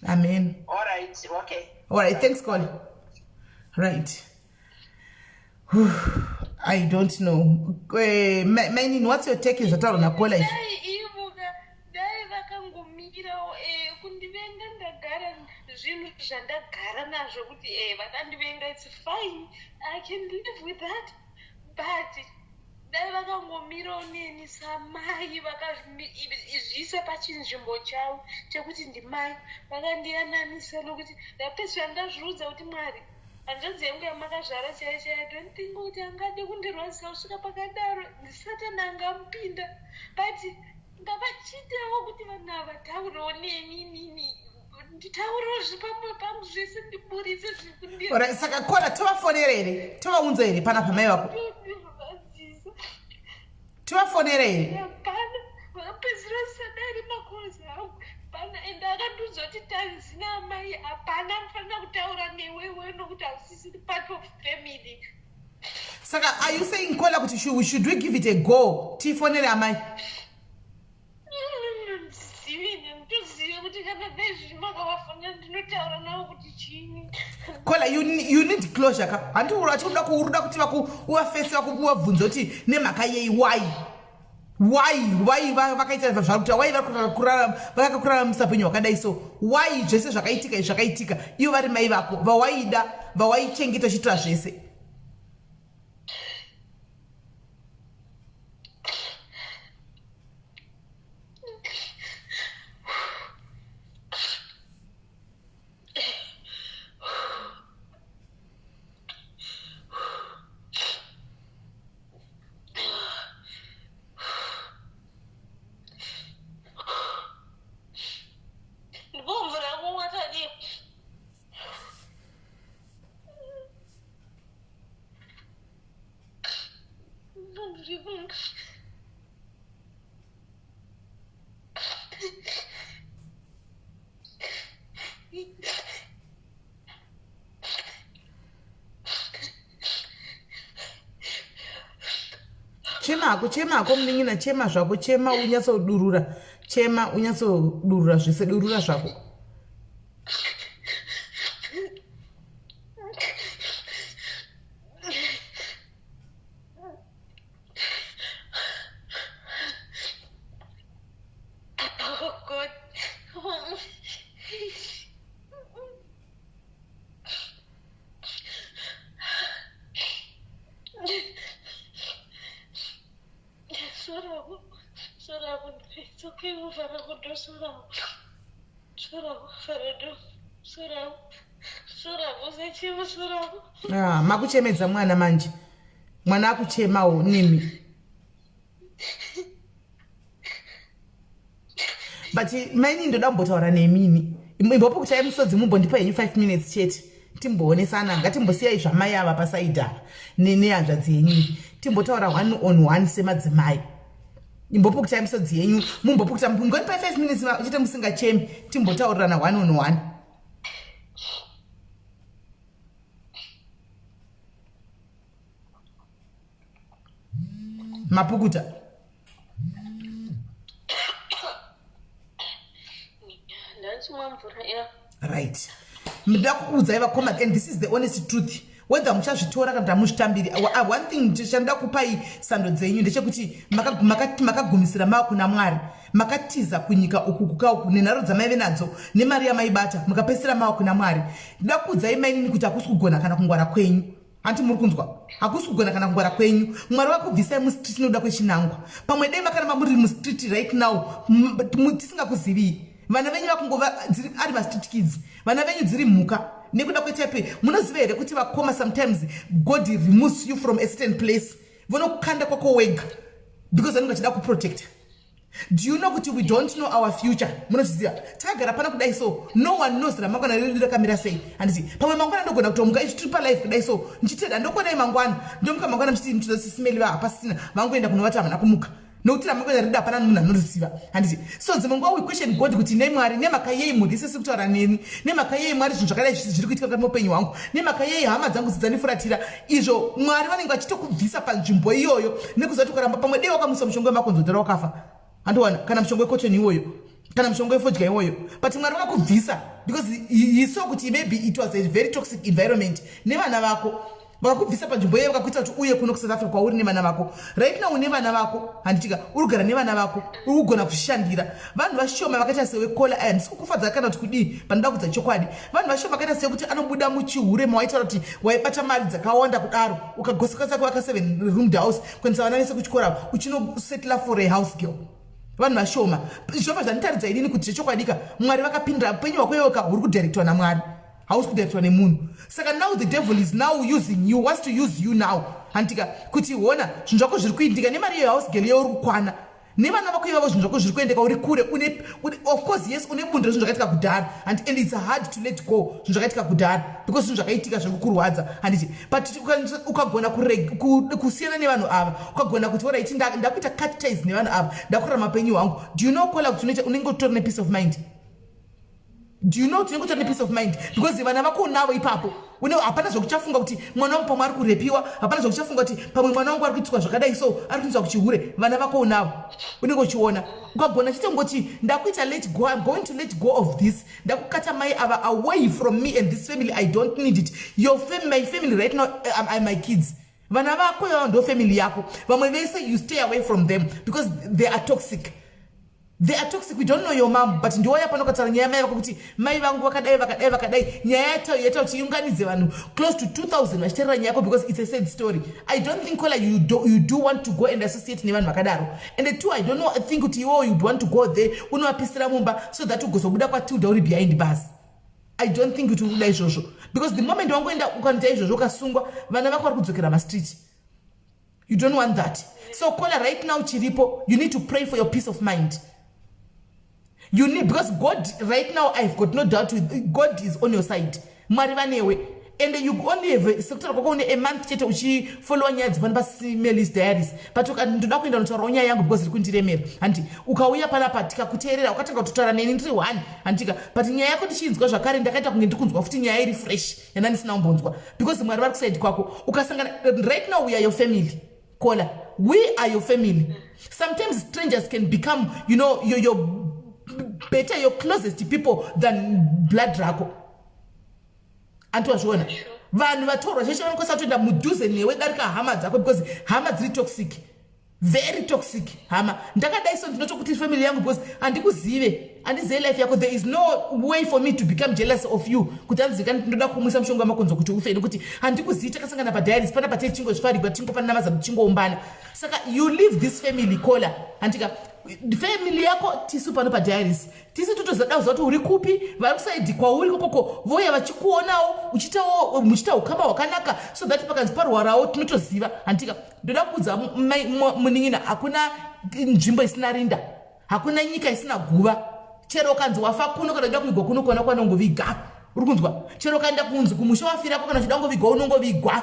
amen. All right, okay. All right, thanks Colin. Right. I don't know. Mainin, what's your take? Is that on a college? It's fine. I can live with that. But dai vakangomira uneni samai vakazviisa pachinzvimbo chavo chekuti ndimai vakandiyananisa nokuti ndapedzisira ndazviudza kuti Mwari hanzvadzi yangu yamakazvara chaicho I don't think kuti angade kundirwadzisa kusvika pakadaro ndisati ndangamupinda but ngavachitewo kuti vanhu ava taurewo neni nditaurewo zvipamwe pangu zvese ndiburitse zvekundira saka Kola tovafonera here tovaunza here pana pamai vako tovafonera here hapana vakapedzisira sadari makozi angu ende akandiudza kuti tanzina amai hapana mufanira kutaura newewe nokuti hausisi part of family. Saka are you saying Kola kuti should we give it a go? Tifonere amai. Kola, you need closure ka. Antu urachikuda kuuruda kuti uwafesi wavunza kuti nemhaka yei why vakaita zvakuti why vakakurara musapenyu wakadai so why zvese zvakaitika ivo vari mai vako vawaida vawaichengeta chitora zvese. Chema munin'ina chema zvako chema unyatsodurura zvese durura zvako. Makuchemedza mwana manje. Mwana akuchemawo nemi. But maini ndoda mbotaura nemini. Imbopo kuti musodzi mumbondipa henyu 5 minutes chete. Timboonesana ngatimbosiyai zvamai ava pasaidha nehanzvadzi yenyu. Timbotaura 1 on 1 semadzimai. Imbopo kuti musodzi yenyu mumbopo kuti ngonipa 5 minutes chete musingachemi timbotaurirana 1 on 1. Mapukuta. Right. Mdakuudza iva comment and this is the honest truth. Whether muchazvitora kana kuti muchitambiri. One thing ndichanda kupai sando dzenyu ndechekuti makagumisira mava kuna Mwari. Makatiza kunyika uku kukauku nenharo dzamaive nadzo nemari yamaibata mukapesera mava kuna Mwari. Ndakuudzai maini kuti hakusi kugona kana kungwara kwenyu. Anti muri kunzwa hakusi kugona kana kungwara kwenyu. Mwari wakubvisai mustreet nokuda kwechinangwa. Pamwe dai makana muri mustreet right now tisingakuzivi. Vana venyu vakungova ari ma-street kids. Vana venyu dziri mhuka. Nekuda kwetepe munoziva here kuti vakoma sometimes God removes you from a certain place. Vonokukanda kwako wega because vanenge vachida kuprotect. Do you know kuti we don't know our future? Munozviziva takagara pana kudai so no one knows ramangwana redu rakamira sei. Handiti pamwe mangwana ndogona kutomuka ichitripa life kudai so nchiteda ndokonai mangwana ndomuka mangwana mchiti mchito SIS MELLY vahapasina vangoenda kunovata havana kumuka nokuti ramangwana redu hapana munhu anoziva. Handiti so dzimwe nguva we question God kuti neMwari nemhaka yei mhuri isisi kutaura neni nemhaka yei Mwari zvinhu zvakadai zviri kuitika mukati muupenyu hwangu nemhaka yei hama dzangu dzidzanifuratira izvo Mwari vanenge vachitokubvisa panzvimbo iyoyo nekuziva kuti ukaramba pamwe dei wakamusa mushongo wemakonzodhera wakafa. Andowana kana mushongo wecotton iwoyo kana mushongo wefodya iwoyo but Mwari vakubvisa because he saw kuti maybe it was a very toxic environment nevana vako vakakubvisa panzvimbo iyoyo vakakuita kuti uye kuno kuSouth Africa kwauri nevana vako right now une vana vako handitika uri kugara nevana vako uri kugona kuzvishandira. Vanhu vashoma vakaita seweKola aya ndisi kukufadza kana kuti kudii panoda kudza chokwadi. Vanhu vashoma vakaita sekuti anobuda muchihure mawaitaura kuti waibata mari dzakawanda kudaro ukagosekasa kuvaka 7 roomed house kuendesa vana vese kuchikora uchinosettle for a house girl. Vanhu vashoma zvova zvanitaridza inini kuti zvechokwadika Mwari vakapindira upenyu hwako yoka uri kudirectwa naMwari hausi kudirectwa nemunhu. Saka now the devil is now using you, wants to use you now. Handika kuti hona zvinhu zvako zviri kuitika nemari iyo house girl yeuri kukwana nevana vako ivavo zvinhu zvako zviri kuendeka uri kure of course yes une bundo rezvinhu zvakaitika kudhara and it's hard to let go zvinhu zvakaitika kudhara because zvinhu zvakaitika zviri kukurwadza. Handiti but ukagona kusiyana nevanhu ava ukagona kuti ora ichi ndakuita cut ties nevanhu ava ndakurara mapenyu hwangu. Do you know Kola kuti unenge utori nepeace of mind? Do you know tinenge kutori nepeace of mind because vana vako unavo ipapo hapana zvokuchafunga kuti mwana wangu pamwe ari kurepiwa, hapana zvokuchafunga kuti pamwe mwana wangu ari kuitwa zvakadai so ari kuinzwa kuchihure. Vana vako unavo unenge uchiona, ukagona chitongoti ndakuita let go, I'm going to let go of this, ndakukata mai ava away from me and this family, I don't need it. My family right now are my kids. Vana vako yavo ndo family yako. Vamwe vese you stay away from them because they are toxic. They are toxic. We don't know your mom, but ndiwo yapano katara nyaya mai vako kuti mai vangu vakadai nyaya yaita kuti iunganidze vanhu close to 2000 vachiterera nyaya yako because it's a sad story. I don't think Kola you do want to go and associate nevanhu vakadaro. And the two, I don't know, I think kuti you'd want to go there unovapisira mumba so that ugozobuda kwatilda uri behind bars. I don't think kuti uda izvozvo because the moment wangoenda ukanoita izvozvo ukasungwa vana vako vari kudzokera mastreet. You don't want that. So Kola right now chiripo, you need to pray for your peace of mind. You need, because God right now, I've got no doubt with God is on your side. Marivanewe. And you only have a month chete uchi follow nyaya dzipano SIS MELLY's diaries. But ndoda kuenda notaura nyaya yangu because rikundiremera. Anti ukauya panapa tikakuteerera ukatanga kutaura neni ndiri one. Antika but nyaya yako ndichinzwa zvakare ndakaita kunge ndikunzwa futi nyaya iri fresh yana ndisina kumbonzwa because Mwari vari kuside kwako. Ukasangana right now we are your family. Kola, we are your family. Sometimes strangers can become, you know, your better, your closest people than blood rako. Antu wazvona vanhu vatorwa cheshe vanokosa kutoenda mudhuze newe darika hama dzako because hama dziri toxic, very toxic. Hama ndakadai so ndinotokuti family yangu because handizive life yako. There is no way for me to become jealous of you kuti anzikani ndoda kumwisa mushonga makonzo kuti ufe nokuti handikuzivi takasangana padiaries pana patei chingozvifari tingopanamaza muchingoumbana. Saka you leave this family Kola. Handika family yako tisu pano padiaries tisu totozoda kuti uri kupi, vari kusaidi kwauri kokoko voya vachikuonawo muchita ukama hwakanaka so that pakanzi parwarawo tinotoziva. Handika ndoda kuudza munin'ina hakuna nzvimbo isina rinda, hakuna nyika isina guva. Chero ukanzi wafa kuno kana uda kuvigwa kuno kona kwanongoviga, uri kunzwa. Chero ukaenda kunzi kumusha wafirako kana uchida kungovigwa unongovigwa.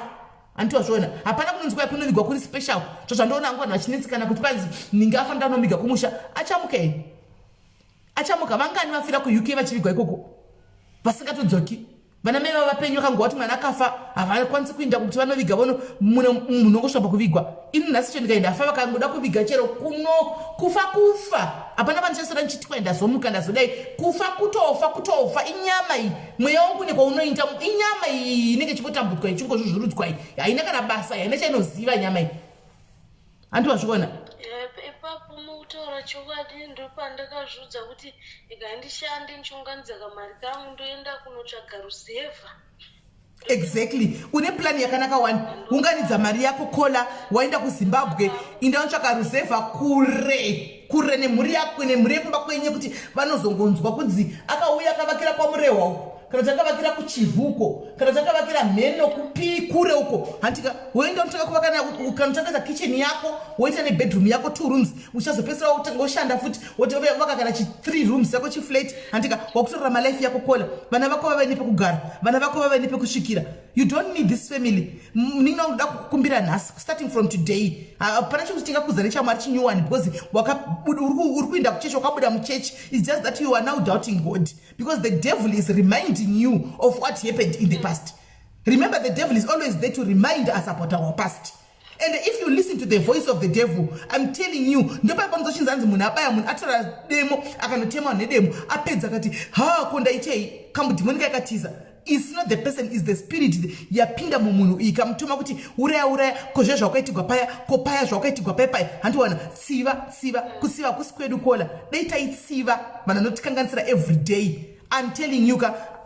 Antu wazvona hapana kunonzwa kunovigwa kuri special. Zvozvandoona hangu vanhu vachinetsikana kuti kwanzi ninge afa ndanomiga kumusha achamuka vangani vafira kuUK vachivigwa ikoko vasingatodzoki. Vana mai vavapenyu vakangowa kuti mwana akafa havakwanisi kuinda kuti vanoviga vono munongosvamba kuvigwa. Ini nhasi ndikaenda afa vakangoda kuviga chero kuno kufa hapana vanchesera nchitwa ndazomuka ndazodai kufa kutofa inyama iyi mweya wangu nekwaunoita inyama iyi inenge chipotambudzwa ichingozvuzvurudzwa iyi haina kana basa haina chainoziva nyama iyi. Antu wazviona ipapo mukutaura chokwadi ndopandakazvidza kuti ikandishande ndichiunganidza kamari kangu ndoenda kunotsvaga rusevha. Exactly. Une plan yakanaka one. Unganidza mari yako Kola, waenda kuZimbabwe, inda unotsvaka rusevha kure nemhuri yako nemhuri yekumba kwenyu kuti vanozongonzwa kunzi akauya akavakira kwamurehwa uko kana takavakira kuchivuko kana takavakira mheno kupi kure uko. Handika woenda unotsvaka kuvaka kana takadza kitchen yako woita nebedroom yako 2 rooms uchazopesera woshanda futi wotovaka kana 3 rooms yako chiflat. Handika wakutorera malife yako Kola, vana vako vave nepekugara, vana vako vave nepekusvikira. You don't need this family. Nina unoda kukumbira nhasi starting from today hapana chokuti tingakuza nechamwari chinyuwani because uri kuenda kuchechi wakabuda muchechi. It's just that you are now doubting God because the devil is reminding you of what happened in the past. Remember, the devil is always there to remind us about our past. And if you listen to the voice of the devil, I'm telling you, ndopapanozochinzanzi munhu abaya munhu atora demo akanotema nedemo apedza akati ha kondaitei kamudhimonika yakatiza. It's not the person, is the spirit yapinda mumunhu ikamutuma kuti uraya kozve zvakaitigwa paya kopaya zvakaitigwa paya. Handiwana tsiva kusiva kusikwedu Kola dai taitsiva vanhu vanotikanganisira every day. I'm telling you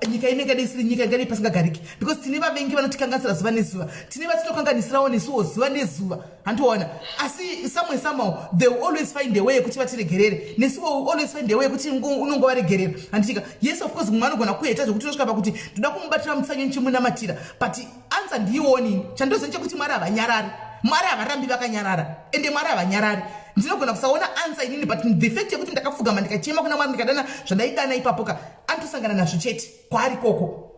nyika inenge desiri nyika ingari pasingagariki because tine vavengi vanotikanganisira zuva nezuva, tine vatinokanganisirawo nesuwo zuva nezuva. Handiwana asi somehow they will always find a way yekuti vatiregerere nesuwo will always find a way yekuti unongo varegerera. Handitika yes of course mumwe anogona kuita zvokuti osvika pakuti ndoda kumubatira mutsanyo nichimunamatira but answer ndiiwoni. chandoziva chekuti Mwari havanyarari, Mwari havarambi vakanyarara ende Mwari havanyarari. Ndinogona kusaona answer inini but the fact yekuti ndakapfugama ndikachema kuna Mwari ndikadana zvandaidana ipapoka andosangana nazvo chete kwaari koko.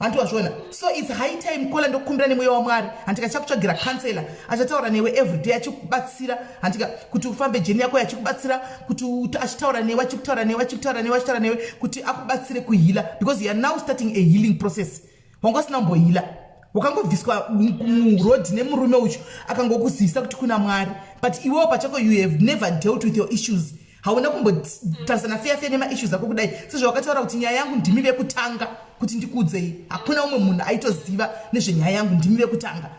handivazviona. So it's high time kola ndokukumbira nemweya wamwari handika chakutsvagira kansela achataura newe everyday achikubatsira handika kuti ufambe jeni yako achikubatsira kuti achitaura newe achikutaura newe kuti akubatsire kuhila, because you are now starting a healing process. Wanga usina kumbohila, wakangobviswa murodhi nemurume uchu akangokuzivisa kuti kuna mwari, but iwewo pachako you have never dealt with your issues. Hauna kumbotarisana fefe nemaissues ako kudai. Sezvo wakataura kuti nyaya yangu ndimi vekutanga kuti ndikudzei, hakuna umwe munhu aitoziva nezvenyaya yangu ndimi vekutanga.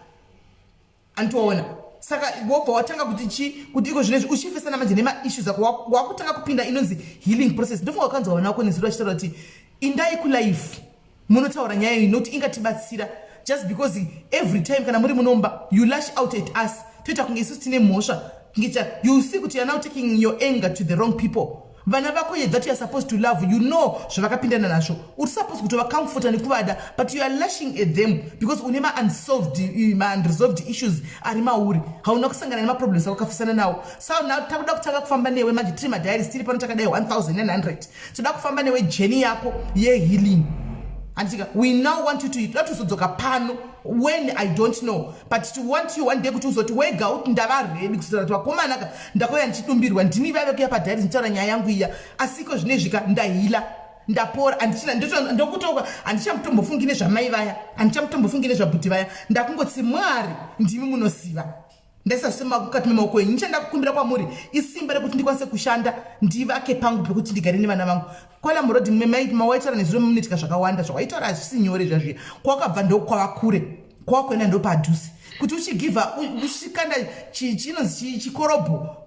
Antoona saka wobva watanga kuti iko zvinezvi uchifesana manje nemaissues ako wakutanga kupinda inonzi healing process. Ndofunga wakanzwa vana vako nezuro vachitaura kuti indai kulife munotaura nyaya inoti ingatibatsira, just because every time kana muri munomba you lash out at us toita kunge isusu tine mhosva. You see that you are now taking your anger to the wrong people. Vana vako that you are supposed to love, you know zvavakapindana nazvo. Uri supposed to comfort and kuvada, but you are lashing at them because unema unresolved issues ari mauri. Hauna kusangana nema problems wakafisana nawo. So now takuda kutaka kufamba newe manje tiri madiary still pano takadai 1900. Toda kufamba newe journey yako ye healing. And we now want you to eat. Not to sozoka pano when I don't know, but to want you one day to uzoti wega out ndava ready kusira to akoma naka ndakoya nchitumbirwa ndini vave kuya padari nchara nyaya yangu iya asiko zvinezvika ndahila ndapora andichina ndokutoka andichamutombofungi nezvamai vaya andichamutombofungi nezvabhuti vaya ndakungotsi mwari ndimi munosiva ndasasema kukati memaoko enyu nichandakukumbira kwamuri isimba rekuti ndikwanise kushanda ndivake pangu pekuti ndigare nevana vangu kwala murodhi mawaitaura nezviro munoitika zvakawanda zvakaitaura hazvisi nyore zvazviya kwakabva ndokwavakure kwakuenda ndopadhusi kuti uchigiva uchikanda chinonzi chikorobho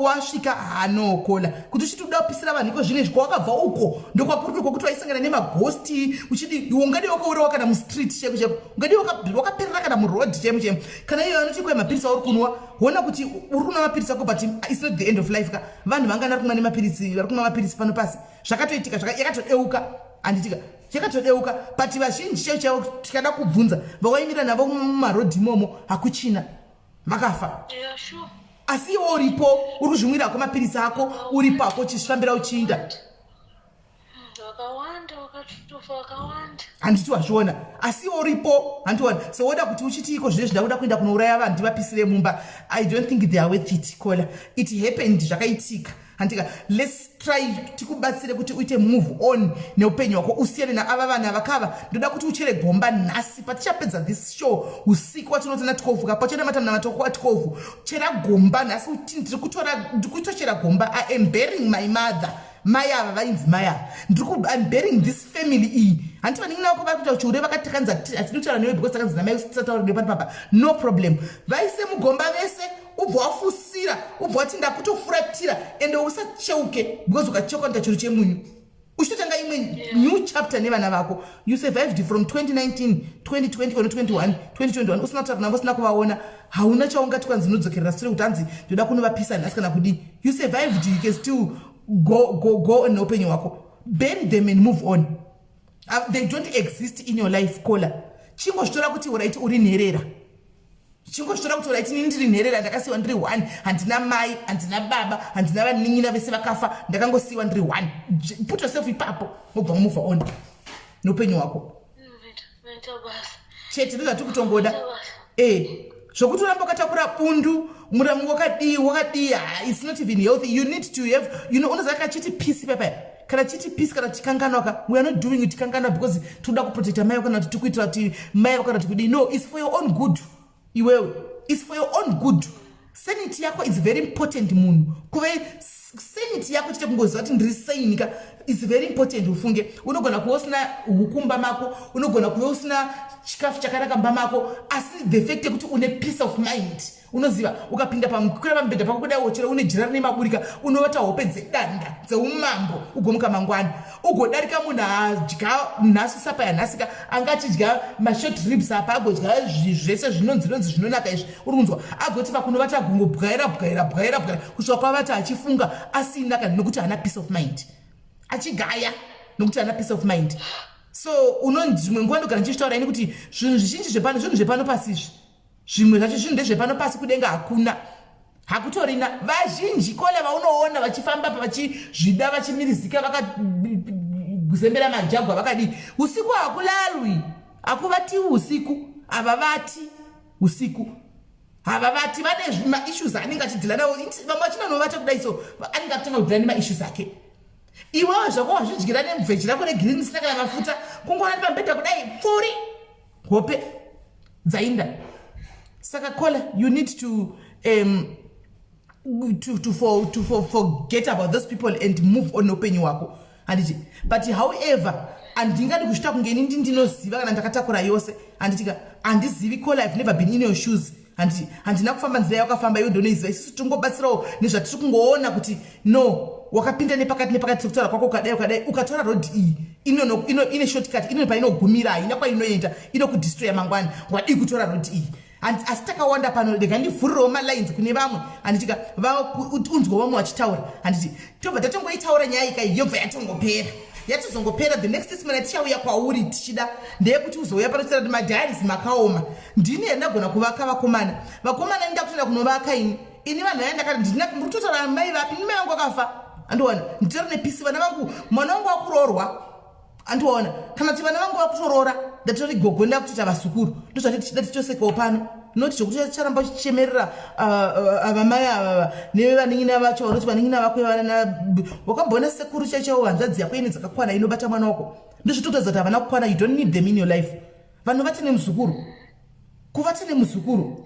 wasvika hanokola kuti uchitoda kupisira vanhu iko zvinezvi kwakabva uko ndokwakuri kwokuti waisangana nemaghosti uchidi ungadi wakaurawa kana mustreet chemo chemo ungadi wakaperera kana murodhi chemo chemo kana iyo anoti kwa mapirisi auri kunwa huona kuti uri kunwa mapirisi ako but it's not the end of life ka vanhu vangana vari kunwa nemapirisi vari kunwa mapirisi pano pasi zvakatoitika yakatodeuka anditika yakatodeuka but vazhinji chaiwo tikada kubvunza vakaimira navo mumarodhi imomo hakuchina vakafa. Asi iwo uripo uri kuzvimwira kwa mapirisi ako uripo ako uchifambira uchiinda wakawanda handiti wazviona asi iwo uripo handiona so woda kuti uchitiiko zvinezvi ndakuda kuenda kunouraya vanhu ndivapisire mumba. I don't think they are worth it kola it happened zvakaitika handika let's try tikubatsire kuti uite move on neupenyu hwako usiyane naava vanhu vakava. Ndoda kuti uchere gomba nhasi patichapedza this show usiku watinotana 12 kapachena matamna matoko wa 12 chera gomba nhasi ndiri kutochera gomba. I am bearing my mother mai ava vainzi mai ava I'm bearing this family iyi hanti vaningina vako vari kuita uchiure vakatikanza hatinotaura newe because takanzi namai usitaura nepano papa no problem vaise mugomba vese ubva wafusira ubva wati ndakutofuratira ende usacheuke because ukacheuka nda chiro chemunyu uchitotanga imwe new chapter nevana vako. You survived from 2019 2020 kana 2021 usina kutaura navo usina kuvaona hauna chaungati kwanzi unodzokerera sure kuti hanzi ndoda kunovapisa nhasi kana kudii. You survived, you can still go and open your wako bury them and move on. They don't exist in your life kola chingozvitora kuti uraiti uri nherera chingozvitora kuti uraiti nini ndiri nherera ndakasiwa ndiri 1 handina mai handina baba handina vaning'ina vese vakafa ndakangosiwa ndiri 1 put yourself ipapo wobva move on noupenyu hwako chete ndozvati kutongoda zvokuti uramba ukatakura bundu muramu wakadii it's not even healthy. You need to have unozaka chiti peace papa kana chiti peace kana chikanganwa we are not doing it kanganwa because toda kuprotecta mai kana kuti kuitira kuti mai kana kuti no, it's for your own good. Iwewe it's for your own good. Sanity yako is very important munhu kuve sanity yako chite kungoziva kuti ndiri sainika is very important. Ufunge unogona kuva usina hukumba mako unogona kuva usina chikafu chakanaka mba mako asi the fact yekuti une peace of mind unoziva ukapinda pamukura pambedha pako kudai wochera une jira rine maburika unovata hope dzedanda dzeumambo ugomuka mangwana ugodarika munhu adya nhasi sapa yanhasika anga achidya mashort ribs apa agodya zvese zvinonzi zvinonaka izvi uri kunzwa agoti pakunovata agongobwaira kusvika pavata achifunga asina kana nokuti hana peace of mind achigaya nokuti hana peace of mind. So unonzi zvimwe nguva ndogara ndichitaura ini kuti zvinhu zvizhinji zvepano zvinhu zvepano pasi izvi zvimwe zvacho zvinhu ndezvepano pasi kudenga hakuna hakutorina vazhinji kole vaunoona vachifamba pa vachizvida vachimirizika kuzembera majagwa vakadi usiku hakulalwi akuvati usiku havavati usiku havavati vane maissues anenge achidzila nawo vamwe vachinanovata kudai so anenge akutanga kudzila nemaissues ake iwewo zvako wazvidyira nemubveji rako negreen sina kana mafuta kungoona pambedha kudai pfuri hope dzainda saka Kola you need to forget about those people and move on upenyu wako handiti but however andingadi kusvita kunge ini ndinoziva kana ndakatakura yose handitika handizivi Kola I've never been in your shoes handina kufamba nzira yakafamba iwe ndonoiziva isusu tingobatsirawo nezvatiri kungoona kuti no wakapinda nepakati kutaura kwako ukadai ukatora road iyi ine shortcut ine painogumira haina kwainoenda inokudestroya mangwana wadi kutora road iyi asi takawanda pano rega ndivhurirawo malines kune vamwe handitika unzwa vamwe vachitaura handiti tobva tatongoitaura nyaya ikai yobva yatozongopera the next simana tichauya kwauri tichida ndeyekuti uzouya panotsira kuti madhayaris makaoma ndini yandagona kuvaka vakomana ndida kutoenda kunovaka ini vanhu vaya ndakati ndinototaura mai vapi ndimai vangu akafa andiona nditori nepisi vana vangu mwana wangu wakuroorwa andiona kana kuti vana vangu vakutoroora ndatori gogo nda kutota vasukuru ndozvati tichida tichosekawo pano noti zvokuti ticharamba chichemerera avamai ava nevaning'ina vacho vanoti vaning'ina vakwe wakamboona sekuru chacho hanzvadzi yako ine dzakakwana inobata mwana wako ndozvitotadza kuti havana kukwana you don't need them in your life vanhu vati nemuzukuru kuvati nemuzukuru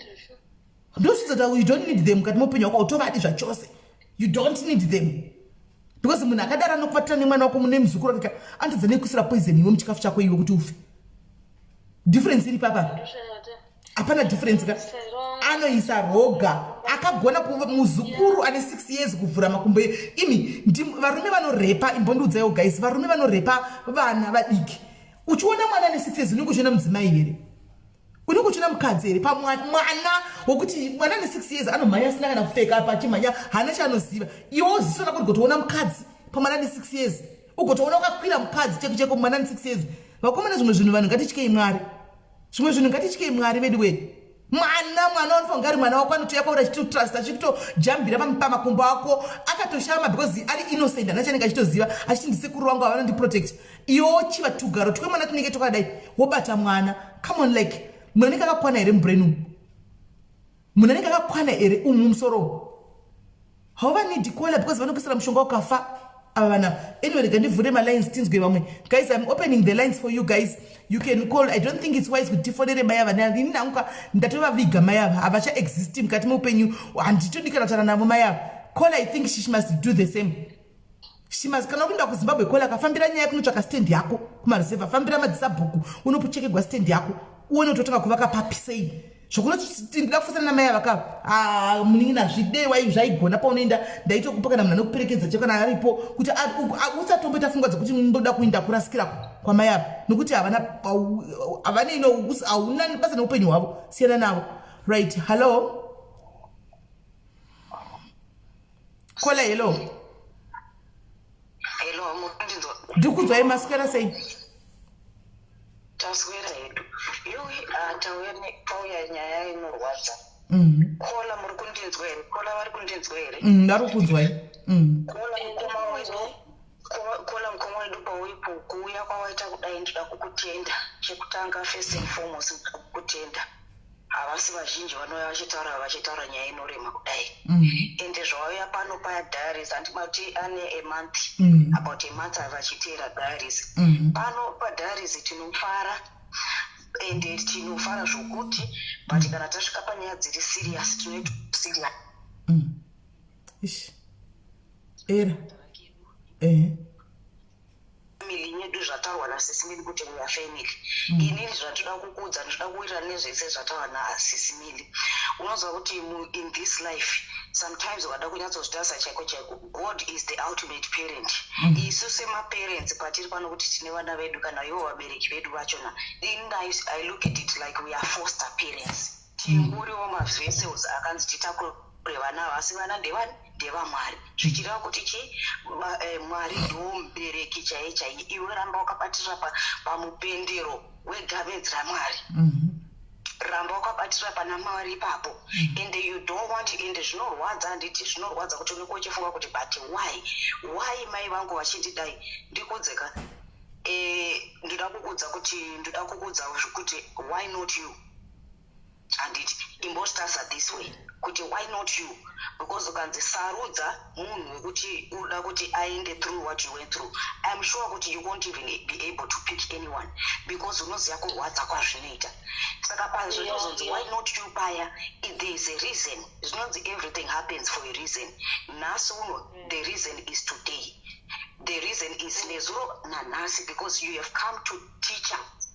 ndozvitotadza you don't need them mukati moupenyu wako utovadi zvachose you don't need them because munhu akadaro anokuvatira nemwana wako mune muzukuru akaka andodza nekusira poison iwe muchikafu chako iwe kuti ufe difference iri papa hapana difference ka anoisa roga akagona kuva muzukuru ane 6 years kuvhura makumbo imi varume vanorepa imbondiudzayo guys varume vanorepa vana vadiki uchiona mwana ane 6 years unenge uchiona mudzimai here unenge uchiona mukadzi here pamwana wokuti mwana ane 6 years anomhanya asina kana kupfeka pachimhanya hana chaanoziva iwo ziso rako rigotoona mukadzi pamwana ane 6 years ugotoona ukakwira mukadzi cheko mwana ane 6 years vakomana zvimwe zvinhu vanhu ngatityei mwari zvimwe zvinhu ngatityei mwari vedu wedu mwana unofanira kugari mwana wako anotoya kwauri achitotrust achikutojambira pamakumbo ako akatoshama because ari innocent hana chanenge achitoziva achiti ndisekuru wangu avanondiprotect iwo chiva tugaro twe mwana tinenge tokadai wobata mwana come on like munhu anenge akakwana here mubrain umu munhu anenge akakwana here umu musoro hauva need Kola because vanopesera mushonga ukafa ava vana anyway rega ndivhure malines tinzwe vamwe guys I'm opening the lines for you guys you can call I don't think it's wise kuti tifonere mai ava ini nanguka ndatovaviga mai ava havacha exist mukati meupenyu handitodikana kutaura navo mai ava Kola I think she must do the same she must kana kuenda kuZimbabwe Kola akafambira nyaya kunotsvaka stand yako kumareserva fambira madzisabhuku unopochekegwa stand yako uone kutotanga kuvaka papisei zvokunoti ndida kufusana namai avaka muningina zvidewa izvi zvaigona paunoenda ndaitokupa kana munhu anokuperekedza chekana aripo kuti usatomboita pfungwa dzekuti ndoda kuenda kurasikira kwamai ava nokuti havana hauna basa neupenyu hwavo siyana navo right hello Kola hello ndikunzwai maswera sei taswera hedu tauya nyaya inorwadza Kola muri kundinzwa here Kola vari kundinzwa here ndari kunzwai Kola mukoma wedu pauipo kuuya kwawaita kudai ndida kukutenda chekutanga first and foremost kukutenda havasi vazhinji vanouya vachitaura nyaya inorema kudai ende zvauya pano padiaries handimati ane a month about a month avachiteera diaries pano padiaries tinofara ende tinofara zvokuti but kana tasvika panyaya dziri serious tinoita serious era family yedu zvataurwa naSisi Melly kuti we are family inini zvatoda kukuudza ndoda kuwira nezvese zvataurwa naSisi Melly unozwa kuti in this life sometimes ukada kunyatsozvitasa chaiko God is the ultimate parent isu semaparents patiri pano kuti tine vana vedu kana ivo vabereki vedu vachona I look at it like we are foster parents tinguriwo mavessels akanzi titakure vana vasi vana ndevamwari zvichireva kuti mwari ndiwo mubereki chaiye iwe ramba wakabatira pamupendero wegavedzi ramwari ramba wakabatira pana mwari ipapo and you don't want ende zvinorwadza handiti zvinorwadza kuti unenge uchifunga kuti but why mai vangu vachindidai ndikudzeka ndakudza kuti why not you, and imposters are this way kuti why not you, because ukanzi sarudza munhu wekuti uda kuti aende through what you went through, I'm sure kuti you won't even be able to pick anyone because unoziva kurwadza kwazvinoita. Saka pazvinozonzi why not you paya, there is a reason. Zvinonzi everything happens for a reason. Nhasi uno the reason is today. The reason is nezuro nanhasi, because you have come to teach us.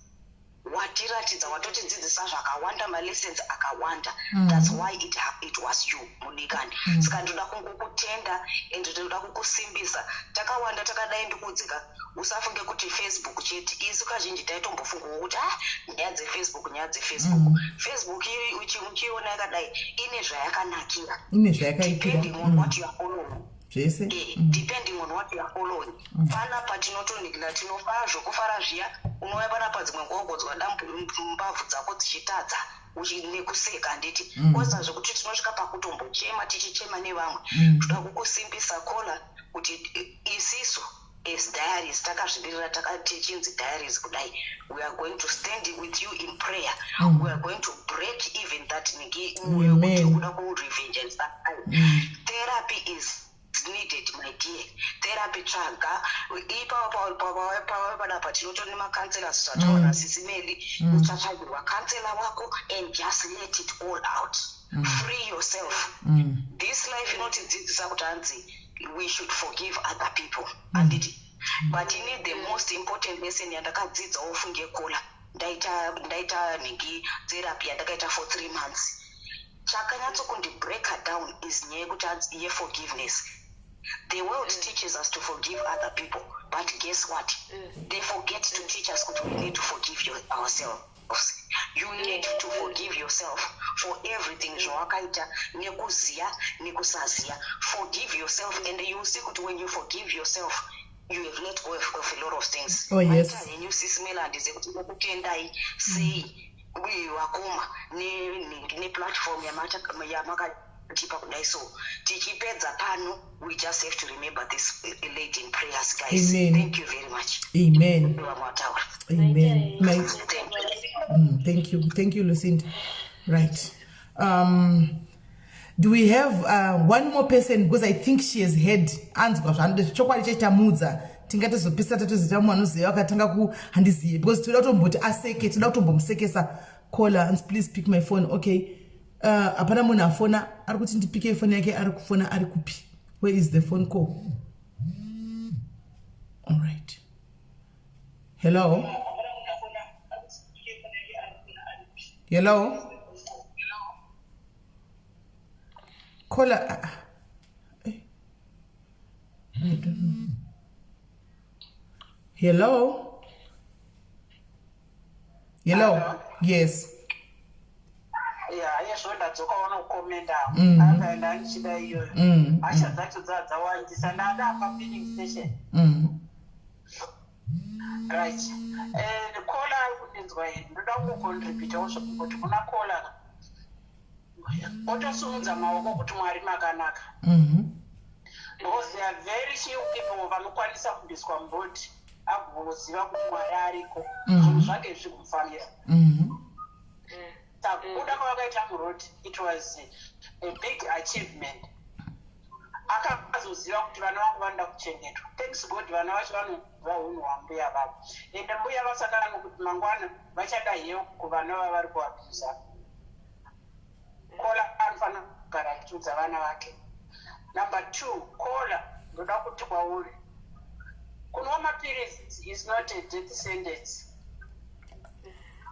Watiratidza watotidzidzisa zvakawanda, malessons akawanda. That's why it was you mudikani. Saka ndoda kungokutenda ende ndoda kukusimbisa. Takawanda takadai ndikudzika, usafunge kuti Facebook chete. Isu kazhinji taitombofunga kuti nyaya dzefacebook. Facebook uchiona yakadai ine zvayakanakira. Depending on what you are following. Depending on what you are following. Pana patinotonikira tinofa zvokufara zviya, unouya panapa dzimwe ngogodzwa mbavhu dzako dzichitadza nekuseka nditi koza zvekuti tinosvika pakutombochema tichichema nevamwe. Toda kukusimbisa kola kuti isisu as diaries takazvimirira takachinzi diaries kudai, we are going to stand with you in prayer. We are going to break even that kuda ku-revengeance that therapy is needed, my dear. Therapy traga ipa tinotori nemacounselors zvataona SIS MELLY, uchatsvagirwa counselor wako and just let it all out. Free yourself. This life inotidzidzisa kuti hanzi we should forgive other people, but you need the most important lesson yandakadzidza ofunge kola. Ndaita therapy yandakaita for 3 months. Chakanyatso kundi break her down is nyaya yekuti ye forgiveness. The world teaches us to forgive other people, but guess what? They forget to teach us that we need to forgive ourselves. You need to forgive yourself for everything. Forgive yourself, and you see that when you forgive yourself, you have let go of a lot of things. Oh yes. And you SIS MELLY and say we wakoma ne platform yamaka. So we just have to remember this lady in prayers, guys. Amen. Thank you very much. Amen. Thank you, Lucinda. Right. Do we have one more person, because I think she has heard chokwadi chaitamudza tingatozopisa tatozita munhu anoziva akatanga kuhandizive, because toda kutomboti aseke, toda kutombomusekesa. Caller, please pick my phone. Okay. Apana munhu afona ari kuti ndipike phone yake, ari kufona ari kupi? Where is the phone call? All right. Hello. Caller. I don't know. Hello. Yes. Yes, when that's all comment down. And then she die. I shall that to that. I want this another filling station. Right. And the caller is going. The dog will repeat also. But when I call her, what are soon the Mawako to marry Maganaka? Because there are very few people who are quite some discomfort. I was Mararico. It was a big achievement. Akazoziva kuti vana vangu vanoda kuchengetwa. Thanks God vana vacho vanobva unhu wambuya vavo. Ende mbuya vasakana nokuti mangwana vachada heyo kuvana vavari kuabhuza. Kola anofanira kugara achiudza vana vake. Number 2, kola ndoda kuti kwauri. Kunwa mapirizi is not a death sentence.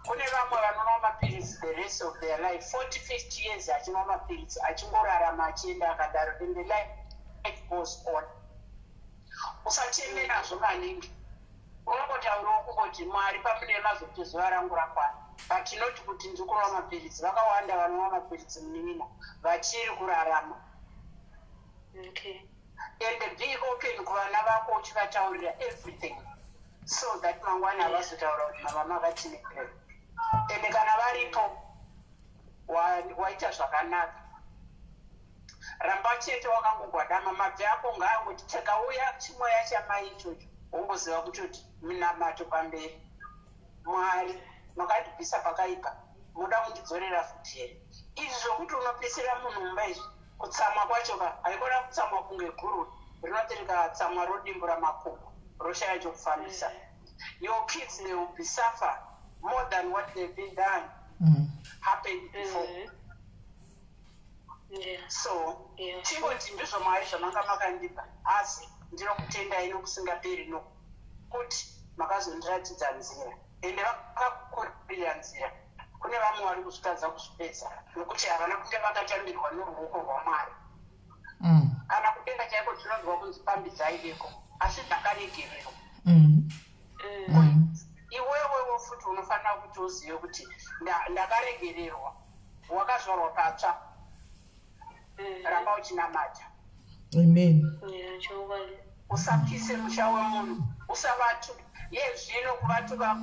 Kune vamwe vanonwa mapirizi the rest of their life, 40-50 years achinwa mapirizi achingorarama achienda akadaro, and the life goes on. Usachemerazvo maningi. Unongotaurawo kungoti Mwari pamune mazoti zuva rangu rakwana. But tinoti kuti ndikunwa mapirizi. Vakawanda vanonwa mapirizi munina vachiri kurarama. Okay. And be open kuvana vako uchivataurira everything, so that mangwana havazotaura kuti mama vakachine kure. Ende kana varipo waita zvakanaka, ramba chete wakangogwadama, mabvi ako ngaangoti takauya chimweya chamai ichocho, wongoziva kutoti minamato pamberi. Mwari makandibvisa pakaipa, muda kundidzorera futi here. Izvi zvokuti unopisira munhu mumba izvi, kutsamwa kwacho haikona kutsamwa kunge guru rinoti rikatsamwa rodimbura makumbo roshaya chokufambisa. Your kids, they will be suffer more than what they've been done happened before. So chingoti ndizvo Mwari zvamanga makandipa, asi ndinokutendai nokusingaperi nokuti makazondiratidza nzira ende vakakurira nzira. Kune vamwe vari kuzvitadza kuzvipedza nokuti havana kunge vakachambirwa noruoko rwaMwari. Kana kutenga chaiko tinonzwa kunzi pambidzai beko, asi dzakaregererwa. Iwewewo futi unofanira kuti uzive kuti ndakaregererwa, wakazvarwa patsva, ramba uchinamata. Amen. Usapise musha wemunhu, usavatu yezvino kuvatuka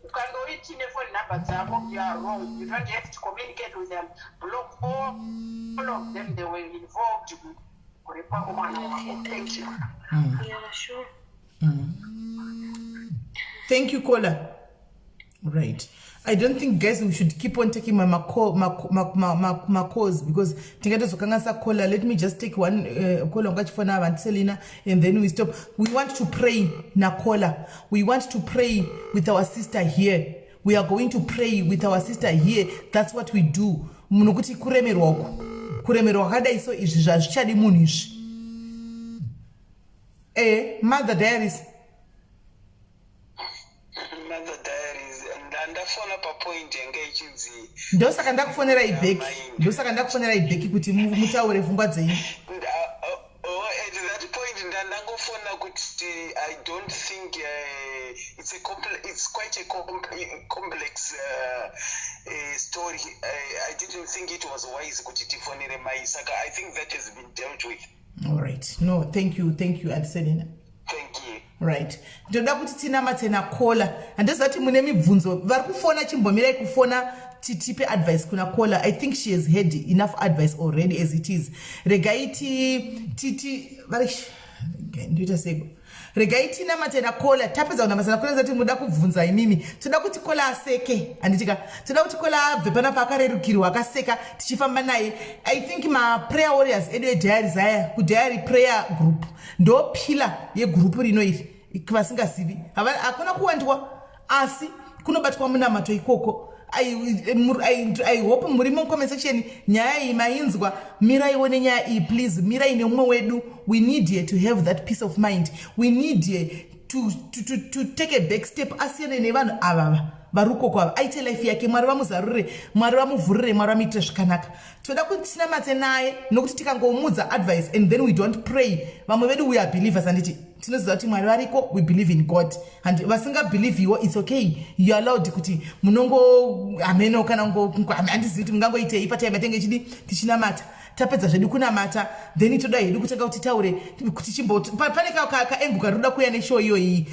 ukangoitine phone number dzavo, you are wrong. You don't have to communicate with them. Block all of them, they were involved. Thank you. Yeah, sure. Thank you, caller. Right. I don't think, guys, we should keep on taking my calls because caller. Let me just take one call on for now and Selena, and then we stop. We want to pray, Nakola. We want to pray with our sister here. We are going to pray with our sister here. That's what we do. Munukuti kuremerwa kada iso izvi zvazvichadi munhu izvi. Mother Diaries. Mother Diaries, ndandafona papoint yanga ichinzi ndosaka ndakufonera ibheki kuti mutaure pfungwa dzenyu. At that point ndangofona kuti I don't think it's quite a complex story. I didn't think it was wise kuti tifonere mai, saka I think that has been dealt with. All right. No, thank you, Aunt Selena. Thank you. Right. Ndoda kuti tinamate nakola. Andizati mune mibvunzo vari kufona chimbomirai kufona titipe advice kuna kola. I think she has had enough advice already as it is. Regaiti ndoita sego. Regaiti namate nakola tapedza kunamata nakola zati muda kubvunza imimi. Toda kuti kola aseke. Anditika toda kuti kola abve pana pakarerukirwa akaseka tichifamba naye. I think ma prayer warriors Diaries aya ku diary prayer group ndo pila ye group rino iri vasingazivi hakuna kuwandwa asi kunobatwa munamato ikoko. I hope muri mu comment section nyaya iyi mainzwa, miraiwo nenyaya iyi please, mirai neumwe wedu. We need here to have that peace of mind. We need here to take a back step asiyane nevanhu avava varuko kwava aite life yake. Mwari vamuzarurire, Mwari vamuvhurire, Mwari vamuitire zvakanaka. Toda kuti tinamate naye nokuti tikangomudza advice and then we don't pray, vamwe vedu we are believers anditi tinoziva kuti Mwari variko, we believe in God, and vasinga believe iwo it's okay, you are allowed kuti munongo ameno kana handizivi kuti mungangoitei patime tenge chidi tichinamata tapedza zvedu kunamata then toda hedu kutanga kuti taure kuti chimboti pane kaengu karuda kuya neshow iyoyi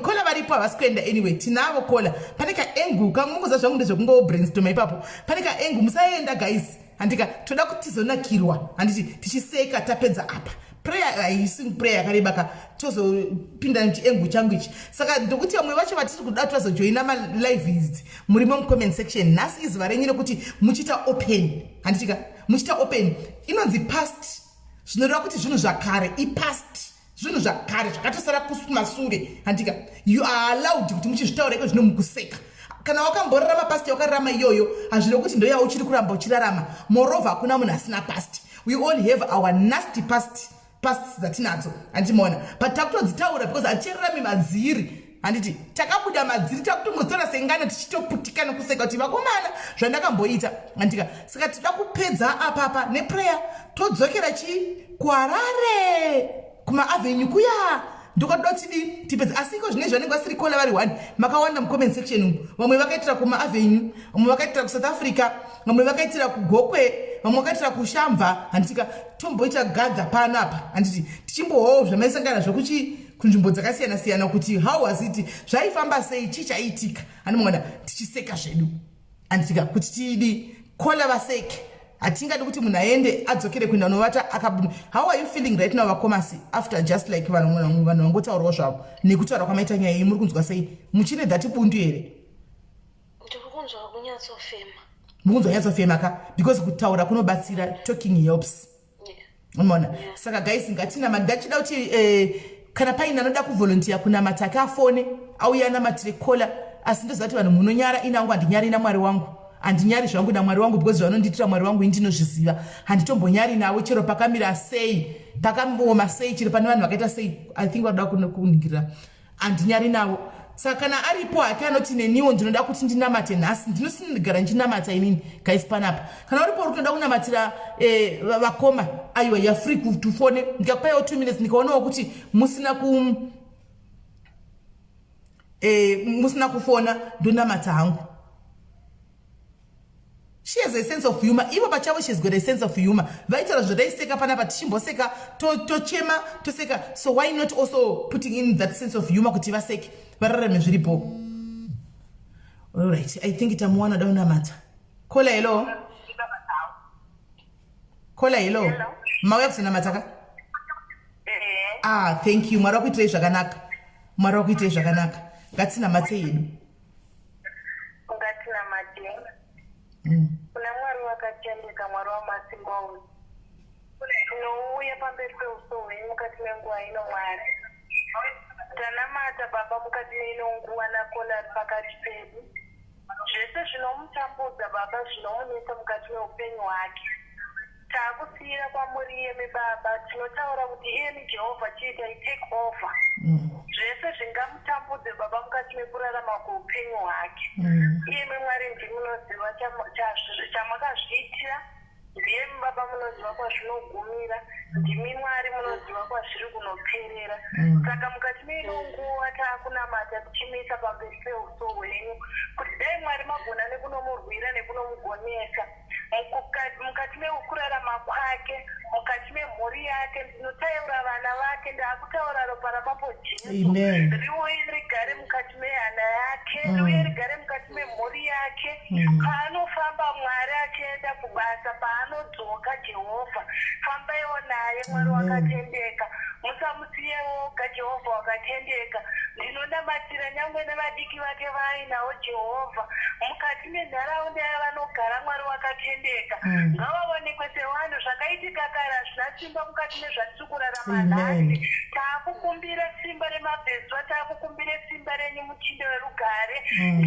kola varipo havasi kuenda anyway. Tinavo kola pane kaengu kamungoza zvangu ndezvekungo brainstorm ipapo. Pane kaengu musaenda guys, andika toda kuti tizonakirwa handiti tichiseka tapedza apa. Prayer haisi prayer yakareba ka tozopinda muchiengu changu ichi. Saka ndokuti vamwe vacho vatiri kuda tozojoina ma live is muri mu comment section. Nhasi izuva renyu rekuti muchita open, handitika muchita open inonzi past, zvinoreva kuti zvinhu zvakare ipast, zvinhu zvakare zvakatosara kumasure. Handika you are allowed kuti muchizvitaura iko zvino mukuseka. Kana wakamborarama past yakararama iyoyo hazvino kuti ndo yawo uchiri kuramba uchirarama. Moreover hakuna munhu asina past. We all have our nasty past dzatinadzo andimona, but takutodzitaura because hatichererami madziri handiti takabuda madziri takutongotora sengana tichitoputika nokuseka kuti vakomana zvandakamboita handika. Saka tida kupedza apapa neprayer todzokera kuharare kumaavenue kuya ndokadotidi tipedza. Asi iko zvine zvanenge vasiri kola vari 1 makawanda mucomment section. Vamwe vakaitira kumaavenue, vamwe vakaitira kuSouth Africa, vamwe vakaitira kugokwe, vamwe vakaitira kushamva handika. Tomboita gadha panapa handiti tichimbohowo zvamaisangana zvokuchi kunzvimbo dzakasiyana siyana kuti how was it, zvaifamba sei, chichaitika handimona tichiseka zvedu handika kuti tidi kola vaseke hatingadi kuti munhu aende adzokere kuenda unovata how are you feeling right now vakomasi after just like vanhu vangotaurawo zvavo nekutaura kwamaita nyaya iyi muri kunzwa sei muchine dhati bundu here ndirikunzwa kunyatsofema mukunzwa nyatsofema ka because kutaura kunobatsira talking helps umeona saka guys ngatina ndachida kuti kana paine anoda kuvolunteer kunamata akafone auya anamatire kola asi ndoziva kuti vanhu munonyara inangu handinyari namwari wangu handinyari zvangu namwari wangu because zvanonditira mwari wangu indinozviziva handitombonyari nawe chero pakamira sei pakambooma sei chero pane vanhu vakaita sei I think vanoda kuningirira handinyari nawo saka kana aripo hake anoti neniwo ndinoda kuti ndinamate nhasi ndinosindigara ndinamata inini guys panapa kana uripo uri kunoda kunamatira vakoma aiwa you're free kutufone ndikakupaiwo 2 minutes ndikaonawo kuti musina kufona ndonamata hangu. She has a sense of humor. Ivo pachavo she's got a sense of humor. Vaitara zvodaiseka panapa tichimboseka tochema toseka. So why not also putting in that sense of humor kuti vaseke vararame zviripo. All right, I think itamuwana daunamata. Kola hello. Kola hello. Mauya kusinamata ka? Ah, thank you. Mwari wakuitirei zvakanaka. Mwari wakuitirei zvakanaka. Ngatinamate yedu. Kuna mwari wakatendeka, mwari wamasimba ose. Tinouya pamberi peuso hwenyu mukati menguva ino mwari. Tanamata baba mukati meino nguva nakola pakati pedu. Zvese zvinomutambudza baba zvinomunetsa mukati meupenyu hwake. Taakusiyira kwamuri iyemi baba, tinotaura kuti iyemi Jehovha chiitai take over. Zvese zvingamutambudze baba mukati mekurarama kweupenyu hwake. Iyemi mwari ndimunoziva chamakazviitira, ndiyemi baba munoziva kwazvinogumira, ndimi mwari munoziva kwazviri kunoperera. Saka mukati meino nguva taakunamata tichimisa pamberi peuso hwenyu kuti dai mwari magona nekunomurwira nekunomugonesa mukati meukurarama kwake, mukati memhuri yake. Ndinotaura vana vake, ndaakutaura ropa rapapo Jesu riuye rigare mukati mehana yake, riuye rigare mukati memhuri yake. Paanofamba mwari achienda kubasa, paanodzoka Jehovha fambaiwo naye mwari wakatendeka. Musamusiye woga Jehovha wakatendeka. Ndinonamatira nyangwe nevadiki vake vainawo Jehovha mukati menharaunda yavanogara, mwari wakatendeka. Ngavaonekwe sevanhu zvakaitika kare hazvina simba mukati mezvatiri kurarama nhasi. Taakukumbira simba remabhezwa, taakukumbira simba renyu muchinde werugare.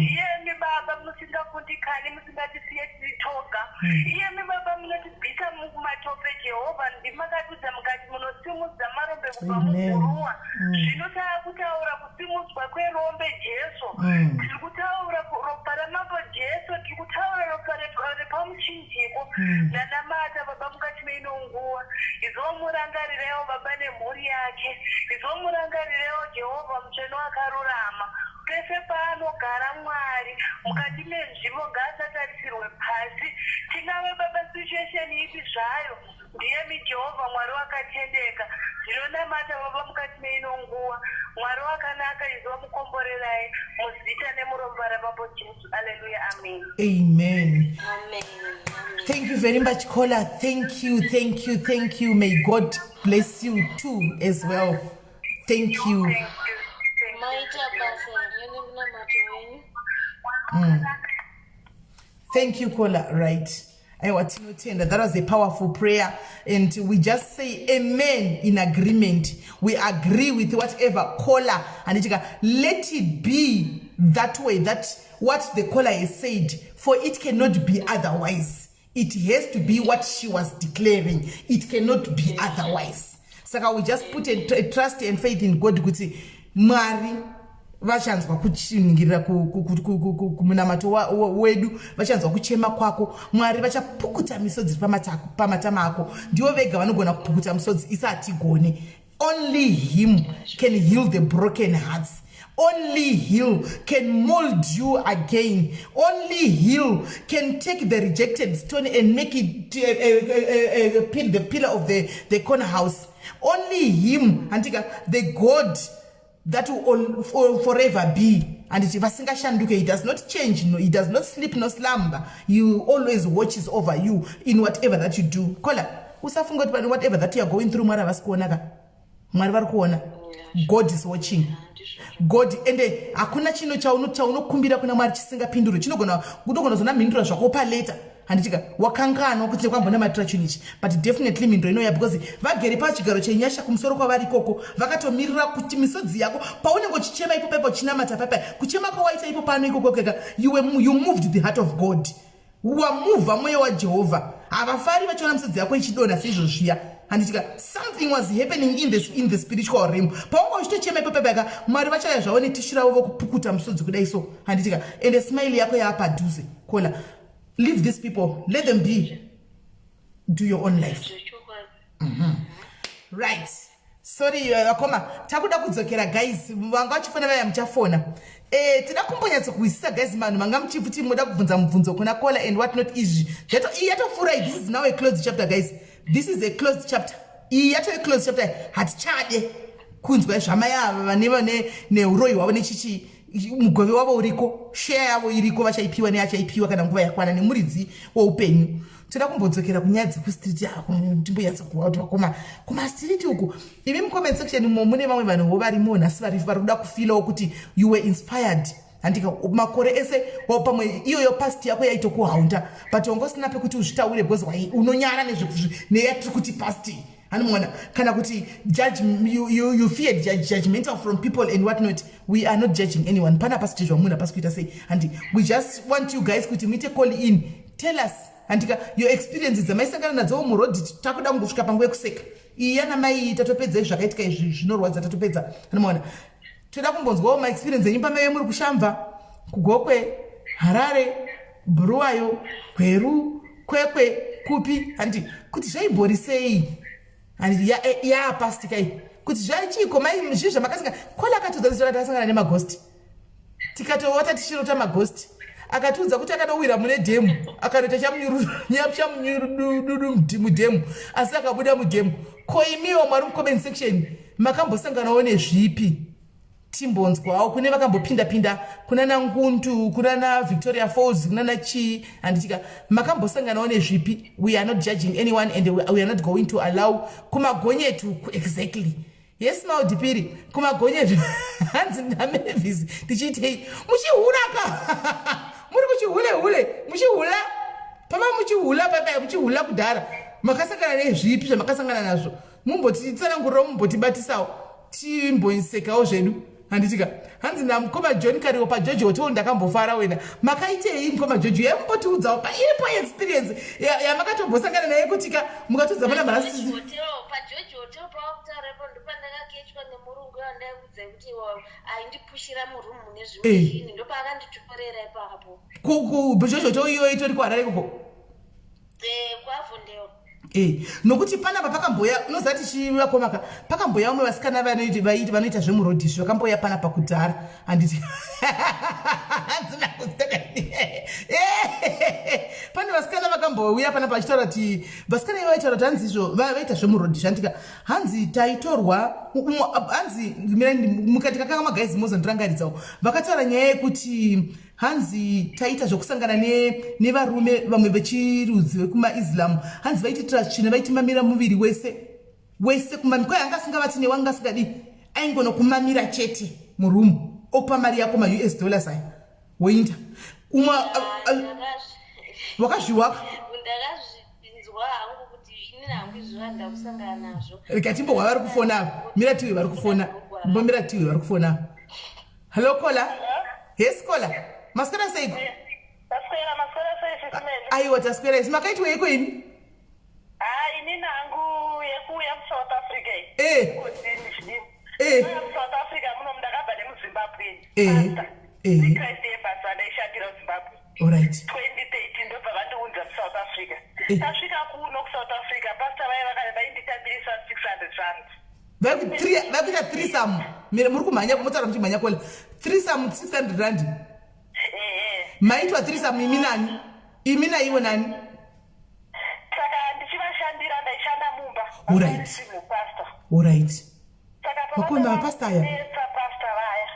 Iyemi baba musingakundikani, musingatisiye tiri toga. Iyemi baba munotibvisa mumatope Jehovha, ndimakatudza mukati munosimudza marombe kubva muguruwa. Zvino taakutaura kusimudzwa kwerombe Jesu. Tiri kutaura ropa ramambo Jesu, tiri kutaura ropa repamuchinjiko. Ndanamata baba mukati meino nguva, izomurangarirewo baba nemhuri yake, izomurangarirewo Jehovha mutsvene wakarurama. Pese paanogara mwari mukati menzvimbo ngaasatarisirwe pasi. Tingave baba situation ipi zvayo, ndiyemi Jehovha mwari wakatendeka. Ndinonamata baba mukati meino nguva, mwari wakanaka, izomukomborerai muzita nemurombo rapapo Jesu. Hallelujah, amen. Amen. Amen. Thank you very much, Kola. Thank you. May God bless you too as well. Thank you. Maita basa yene munamato wenyu. Thank you, Kola. Right. That was a powerful prayer, and we just say amen in agreement. We agree with whatever Kola and let it be that way, that what the Kola has said, for it cannot be otherwise. It has to be what she was declaring. It cannot be otherwise. So we just put a trust and faith in God. Mari vachanzwa kuchingira kumunamato wedu, vachanzwa kuchema kwako, mwari vachapukuta misodzi pamatama ako. Ndivo vega vanogona kupukuta misodzi, isa hatigone. Only him can heal the broken hearts. Only He can mold you again. Only He can take the rejected stone and make it the pillar of the corner house. Only Him, the God that will forever be. handiti vasingashanduke. He does not change, no, he does not sleep no slumber. He always watches over you in whatever that you do. Kola usafunga kuti whatever that you are going through mwari havasi kuona mwari vari kuona. God is watching. God ende hakuna chino chaunokumbira kuna mwari chisingapindurwe. Chinogona kutogona mhindura zvako paleta handitika wakanganwa kuti kwambona matira chinichi, but definitely mhinduro inoya because vagere pachigaro chenyasha kumusoro kwavari ikoko vakatomirira kuti misodzi yako paunenge uchichema ipo pepo chinamata papa kuchema kwawaita ipo pano ikoko kega you moved the heart of God. Wamuvha mweya waJehovha. Havafari vachiona misodzi yako ichidonha seizvozviya handitika something was happening in the spiritual realm. Paunga uchitochema ipo pepeka mwari vachaya zvavo netishira vovo kupukuta musodzi kudai so handitika ende smile yako yaapadhuze. Kola leave these people, let them be, do your own life. Right. Sorry akoma takuda kudzokera guys vanga vachifona vaya muchafona tida kumbonyatso kuisisa guys manu manga muchifuti muda kubvunza mubvunzo kuna Kola and what not izvi yatofura. This is now a closed chapter guys. This is a closed chapter. Yato a closed chapter. Hatichade kunzwa zvama yava vane neuroyi wavo nechichi mugove wavo uriko, share yavo iriko, vachaipiwa neachaipiwa kana nguva yakwana nemuridzi woupenyu. Toda kumbodzokera kunyaya dzekustriti yako ndimboyatsa kuwauti vakoma kumastriti uku imi mucomment section mune vamwe vanhu varimo nhasi vari kuda kufilawo kuti you were inspired handika makore ese pamwe iyoyo past yako yaitokuhaunda but ungosina pekuti uzvitaure because unonyara neyatiri kuti past hanomona kana kuti judge you fear judgmental from people and what not. We are not judging anyone. Pana pastage wamuna pasikuita say and we just want you guys kuti muite call in, tell us handika your experiences amaisangana nadzo muroad takuda ngosvika pangu yekuseka iyana mai tatopedza zvakaitika izvi zvinorwadza tatopedza hanomona toda kumbonzwawo ma experience enyu pamwe muri kushamva kugokwe Harare Bhuruwayo Gweru Kwekwe kupi handi kuti zvaiborisei handi ya past kai kuti zvaichiko mai zvinhu zvamakasinga Kola akatudza kuti akasangana nemagosti tikatowata tichirota magosti akatudza kuti akadowira mune demu akanoita chamunyurududu mudhemu asi akabuda mudhemu. Koimiwo mwari mucomment section makambosanganawo nezvipi timbonzwawo kune vakambopinda kuna naNguntu kuna naVictoria Falls kuna nachi handitika makambosanganawo nezvipi. We are not judging anyone and we are not going to allow kumagonyetu exactly. Yes maudipiri kumagonyetu hanzi naMavis tichitei muchihuraka muri kuchihule muchihula pama muchihula papa muchihula kudhara makasangana nezvipi zvamakasangana nazvo mumbotitsanangurira mumbotibatisawo timbonsekawo zvedu handitika hanzi namukoma John Kariwo paJoji Hotel ndakambofara wena makaitei mukoma Joji yambotiudzawo pairipo experience yamakatombosangana naye kutika mukatudza mana marasi paJoji Hotel paakutarepo ndopandakakechwa nemurungu yandaikudza kuti aindipushira murumu mune zvimwe ndopaakanditotorera ipapo kuJoji Hotel iyoyo itori kuHarare koko kwavhondewa nokuti panapa pakamboya unozati chivakomaka pakamboya umwe vasikana vanoita zvemurodhishi vakamboya panapa kudhara handiti pane vasikana vakambouya panapa vachitaura kuti vasikana ivo vaitaura kuti hanzi izvo vaita zvemurodhishi handika hanzi taitorwa hanzi mukati kakanga magaizi mozondirangaridzawo vakataura nyaya yekuti hanzi taita zvokusangana nevarume vamwe vechirudzi vekumaIslam hanzi vaititira tsvina vaitimamira muviri wese kumamira kwai anga asingavati newanga asingadi aingonokumamira chete murumu opa mari yako ma$US aya woinda wakazviwaka ndakazvinzwa hangu kuti inini hangu izvona ndakusangana nazvo rikatimbo vari kufona mira tiwe vari kufona mbomira tiwe vari kufona. Hello Kola. Yes Kola. Maskara seiko? Maskara sei simeli. Aiwa taskwera isi makaitwa iko ini? Ini nangu yekuya South Africa. South Africa muno mndakabva nemuZimbabwe. Ndikaite basa ndaishandira Zimbabwe. Alright. 2013 ndobva vandiunza South Africa. Tasvika kuno kuSouth Africa pastor vainditambirisa 600 rand. Vakuita threesome. Muri kumhanya kumutaura kuti mhanya Kola. Threesome 600 rand. Maitwa threesome imi nani? Imi na ivo nani? Saka ndichivashandira ndaishanda mumba. Alright. Alright. Saka pakuna mapasta aya. Pasta vaya.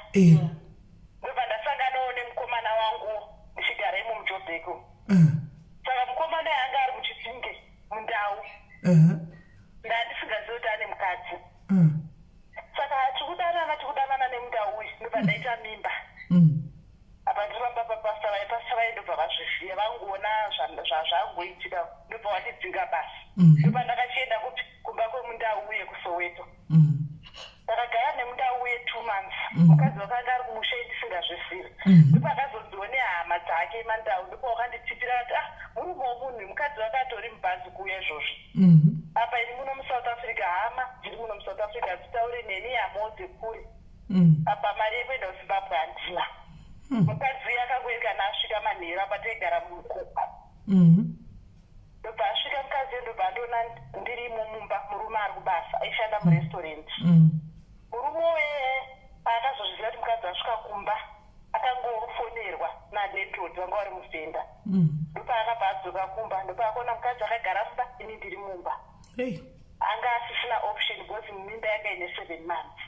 Ndobva saka mukomana yanga ari muchitsinge mundau ndandisingazivi kuti ane mukadzi saka tikudanana nemundau uyu ndobva ndaita mimba apa ndiramba papasta vaindobva vazviziva vangoona zvazvangoitika ndobva vandidzinga basi ndobva ndakachienda kumba kwemundau uye kusoweto takagara nemundau uye 2 months mukadzi wakanga ari kumusha ndisingazvizivi ndipo akazodziwa nehama dzake mandau ndipo wakanditsipira kuti murume womunhu mukadzi wakatori mubhazi kuuya izvozvo apa ini muno musouth africa hama dziri muno musouth africa dzitauri neni hamawo dzekure apa mari yekuenda kuzimbabwe handina mukadzi akangoenda naasvika manheru apa taigara mumukuku ndobva asvika mukadzi ndobva ndoona ndirimo mumba murume ari kubasa aishanda murestaurant murume weye paakazozviziva kuti mukadzi asvika kumba akangofonerwa nanetodzi vanga vari muvhenda ndopaakabva adzoka kumba ndopaakaona mukadzi akagara mumba ini ndiri mumba anga asisina option because mimba yanga ine 7 months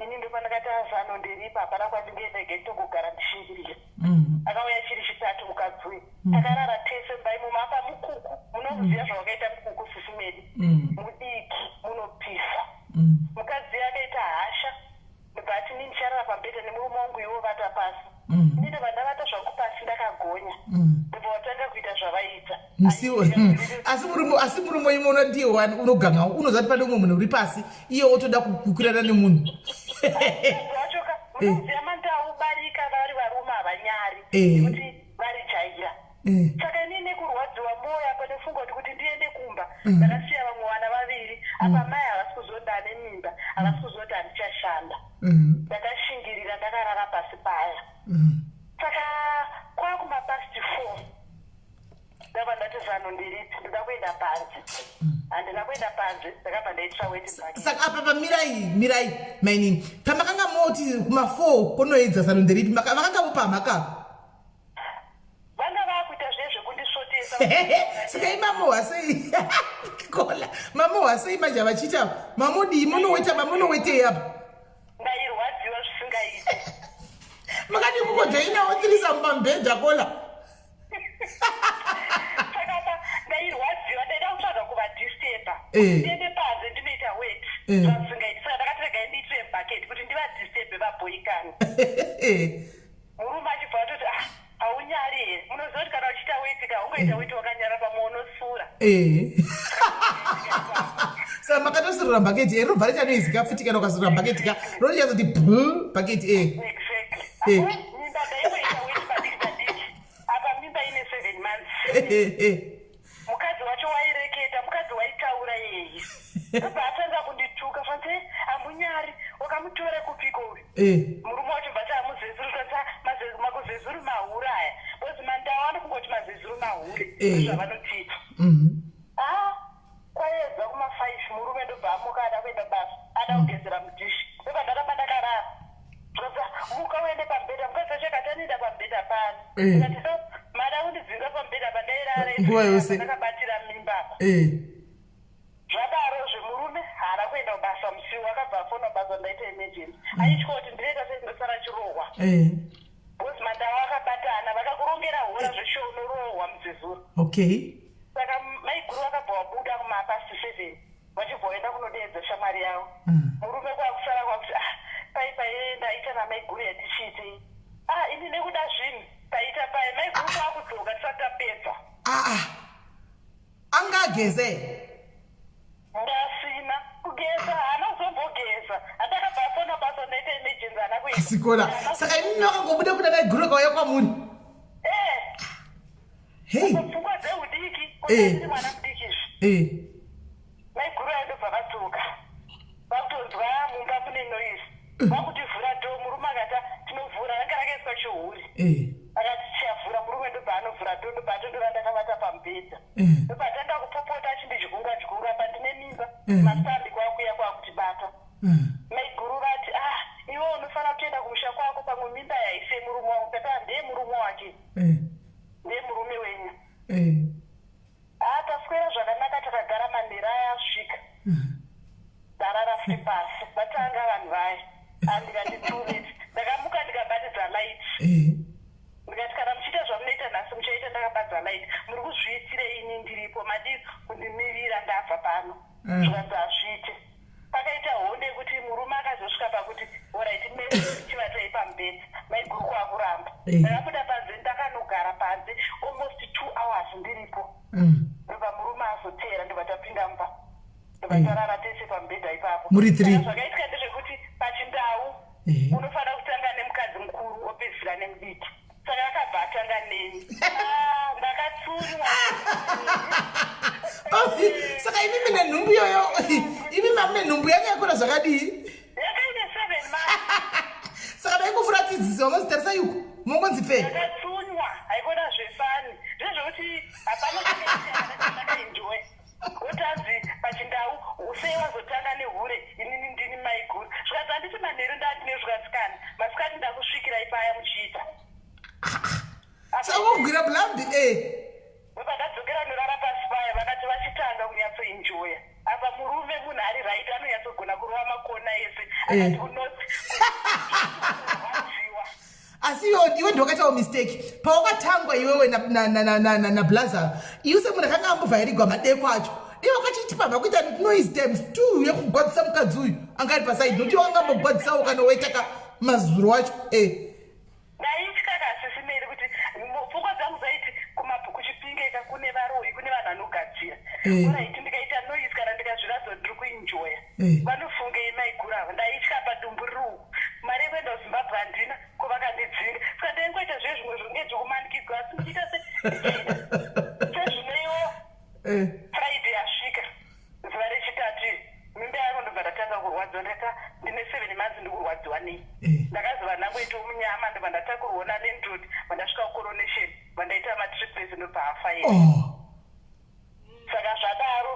ini ndopandakati zano ndiripa hapana kwandingeendege togogara ndishingirire akauya chiri chitatu mukadzi uyu takarara tese mbaimuma apa mukuku munoziva zvawakaita mukuku sisi medu mudiki munopisa mukadzi akaita hasha ndobati ini ndicharara pambete nemurume wangu iwo vata pasi ini ndobva ndavata zvangu pasi ndakagonya ndobva watanga kuita zvavaita asi murume imono ndiye unoganga unoziva kuti pane umwe munhu uri pasi iye wotoda kukwirana nemunhu wachoka unoziva mandau barika vari varume havanyari kuti vari jaira saka ini nekurwadziwa moyo apa nefunga kuti ndiende kumba ndakasiya vamwe vana vaviri apa mai havasi kuzonda nemimba havasi kuzoti handichashanda ndakashingirira ndakarara pasi paya saka kwakumapasti 4 ndabva ndati zano ndiripi ndoda kuenda panze handina kuenda panze ndakabva ndaitira weti saka apa pamirai mainini pamakanga moti kuma4 kunoedza zano ndiripi vakanga vopamhaka vanga vakuita zvezvekundisvotesa saka imamohwa sei kola mamohwa sei manje vachiita mamodii munowetei apa ndairwadziwa zvisingaiti makati kukojainawo tirisa mumambhedha kola saka ndairwadziwa ndaida kutsvaga kuvadhistepa ndiende panze ndinoita weti zvazisingaiti saka ndakatirega ndiitire bhaketi kuti ndivadhistepe vabhoikani murume achibva atoti haunyari here munoziva kuti kana uchiita weti ungoita weti wakanyara pamwe unosura saka makatosirira bhaketi rinobva richanoizika futi kana ukasirira bhaketi ka ronichazoti bhaketi mimba ndaingoita weti padiki apa mimba ine 7 months mukadzi wacho waireketa mukadzi waitaura yeyi ndobva atanga kundituka fanze hamunyari wakamutora kupiko uyu murume wacho mbati hamuzezuru tonza makuzezuru mahuri aya bozi mandau anokungoti mazezuru mahuri zvavanotiita kwaedza kuma5 murume ndobva amuka ada kuenda basa ada kugezera mudhishi ndobva ndaramba ndakarara muka uende pambedha mukadzi wacho akati anoenda pambedha pano akati so mada kundidzinga pambedha pandairara nguva yose ndakabatira mimba apa zvadaro zvemurume haana kuenda kubasa musiwo akabva afona basa ndaita emergency aitya kuti ndireita sendosara chirohwa bosi mandau akabatana vakakurongera hora zvesho unorohwa mudzezuru saka maiguru vakabva vabuda kumapasti 7 vachibva vaenda kunodeedza shamwari yavo murume kwakusara kwakuti paipai ndaita namaiguru yatichiitei ini nekuda zvinhu taita pai maiguru kwakudzoka tisati tapedza angageze ndasina kugeza haana kuzombogeza handakabva afona basa ndaita emergency haana kuenda asikola saka imimi wakangobuda kuda maiguru akauya kwamuri pfungwa dzeudiki kotiri mwana mudikizvi maiguru aindobva vadzoka vakutonzwa mumba mune noise vakutivhura dho murume akati tinovhura ranga rakaiswa chihuri akati tichavhura murume ndobva anovhura dho ndobva atondova ndakavata pamubhedha ndobva atanga kupopota achindijgunga pa ndine mimba masambi kwakuya kwakutibata maiguru vati iwe unofanira kutoenda kumusha kwako pamwe mimba yaise murume wangu kata ndeye murume wake ndeye murume wenyu taswera zvakanaka takagara manhero aya asvika ndarara futi pasi vatanga vanhu vaya andikati tulet ndakamuka ndikabatidza light ndikati kana muchiita zvamunoita nhasi muchaita ndakabatidza maiguru kwakuramba ndakabuda panze ndakanogara panze almost 2 hours ndiripo ndobva murume azotera ndobva tapinda mumba ndobva tarara tese pamubhedha ipapo muri 3 zvakaitika ndezvekuti pachindau unofanira kutanga nemukadzi mukuru opedzisira nemudiki saka akabva atanga neni ndakatsunywa saka imi mine nhumbu yoyo imi mamune nhumbu yanga yakora zvakadii yakaine 7 months saka daikufuratidzisa mazitarisa yuko mongonzi fe ndakatsunywa haikona zvefani zvezvokuti hapana chakaenjoy wotanzi pachindau sei wazotanga nehure inini ndini maiguru zvikati handiti manheru ndati nezvikasikana masikati ndakusvikira ipaya muchiita sakugwira bulambi vakadzokera norara pasi paya vakati vachitanga kunyatsoenjoya apa murume munhu ari right anonyatsogona kurova makona ese akati unoti asi iwe ndokatawo mistake pawakatangwa iwewe nablaza iwe semunhu akanga ambovhairigwa madeko acho iwe wakachitipamba kuita noise times 2 yekugwadzisa mukadzi uyu anga ari pasaidi nokuti wakangambogwadzisawo kana waitaka mazuro wacho ndaitya kasisimeri kuti pfungwa dzangu dzaiti kuchipingeka kune varoyi kune vanhu vanogadzira oraiti ndikaita noise kana ndikazviratidza ndiri kuenjoya vanofungei maiguru avo ndaitya padumbu ruu mari yekuenda kuzimbabwe handina kovakandidzinga saka ndaingoita zvezvimwe zvinge zvokumanikidzwa asi ndichiita sezvimwewo friday yasvika zuva rechitatu mimba yangu ndobva ndatanga kurwadziwa ndaka ndine 7 months ndikurwadziwa nei ndakazova nangoita munyama ndobva ndatakurwa nalandlord vandasvika kucoronation vandaita matriplets ndobva afaira saka zvadaro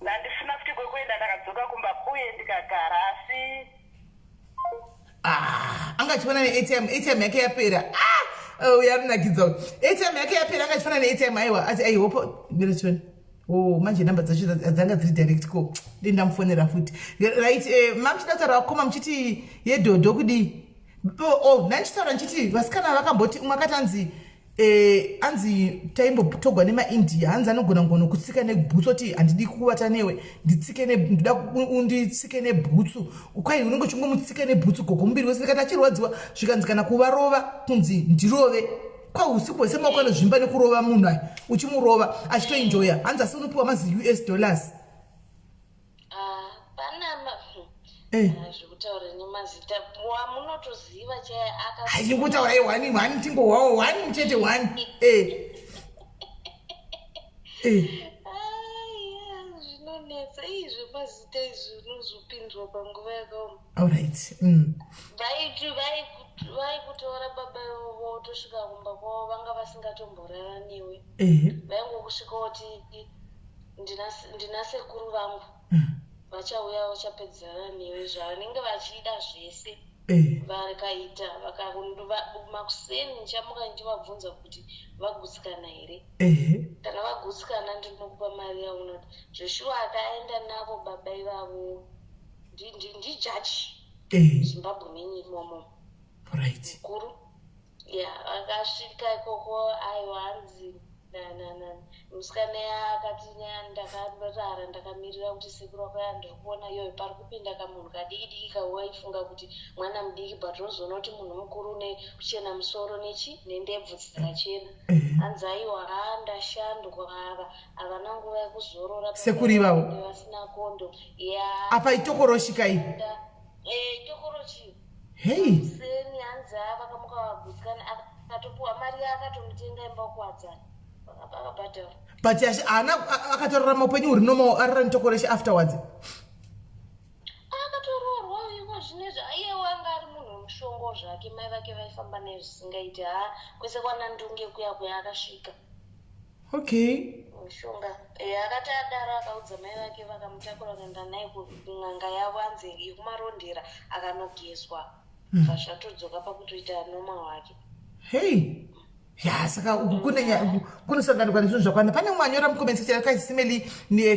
handisina futi kwekuenda ndakadzoka kumba uye ndikagara asi angachiona neatm yake yapera yarinakidza atm yake yapera angachiona neatm aiwa ati aihopo miritoni manje namba dzacho dzanga dziri direct ko ndindamufonera futi right mamuchidataura wakoma muchiti yedhodho kudii ndandichitaura ndichiti vasikana vakamboti umwe akati anzi taimbotogwa nemaindia hanzi anogona ngono kutsika nebhutsu oti handidi kuvata newe ndida unditsike nebhutsu kwai unenge uchingomutsike nebhutsu gogo muviri wese kana achirwadziwa zvikanzi kana kuvarova kunzi ndirove kwausiku hwese maoko anozvimba nekurova munhu aya uchimurova achitoenjoya hanzi asi unopiwa mazi $US zvekutaura nemazita wamunotoziva chai achingutaura one tingohwawo one chete one zvinonetsa izvo mazita izvi unozopinzwa panguva yakaoma alright vaikutora baba votosvika kumba kwavo vanga vasingatomborara newe vaingokusvika kuti ndina sekuru vangu vachauya vachapedzana newe zvavanenge vachida zvese vakaita makuseni ndichamuka ndichivabvunza kuti vagutsikana here kana vagutsikana ndinokupa mari yaunoti zveshuwa akaenda navo baba ivavo ndijaji zimbabwe menyi imomo mukuru akasvika ikoko aiwa hanzi musikana akati ndakarara ndakamirira kuti sekuru wako ndiri kuona iyoyo pari kupinda kamunhu kadiki diki kawaifunga kuti mwana mudiki but unozoona kuti munhu mukuru nekuchena musoro nendebvu dzakachena hanzi aiwa ndashandwa havana nguva yekuzorora sekuru ivavo vasina kondo apa itokoroshika iyi itokorochi hei seni hanzi vakamuka vagutsikana akatopuwa mari akatomutenga imba kuwadzana akabhadhara but haana akatorarama upenyu huri nomo arara nitokoreshe afterwards akatoroorwa iko zvinezvi aiye wanga ari munhu mushongo zvake mai vake vaifamba nezvisingaiti kwese kwana ndunge kuya akasvika okay mushonga akati adaro akaudza mai vake vakamutakura kuenda naye kun'anga yavo anzi yekumarondera akanogezwa zvazvatodzoka pakutoita noma wake hei saka kunosanganikwa nezvinhu zvakwana pane umwe anyora mucomment section akazi simeli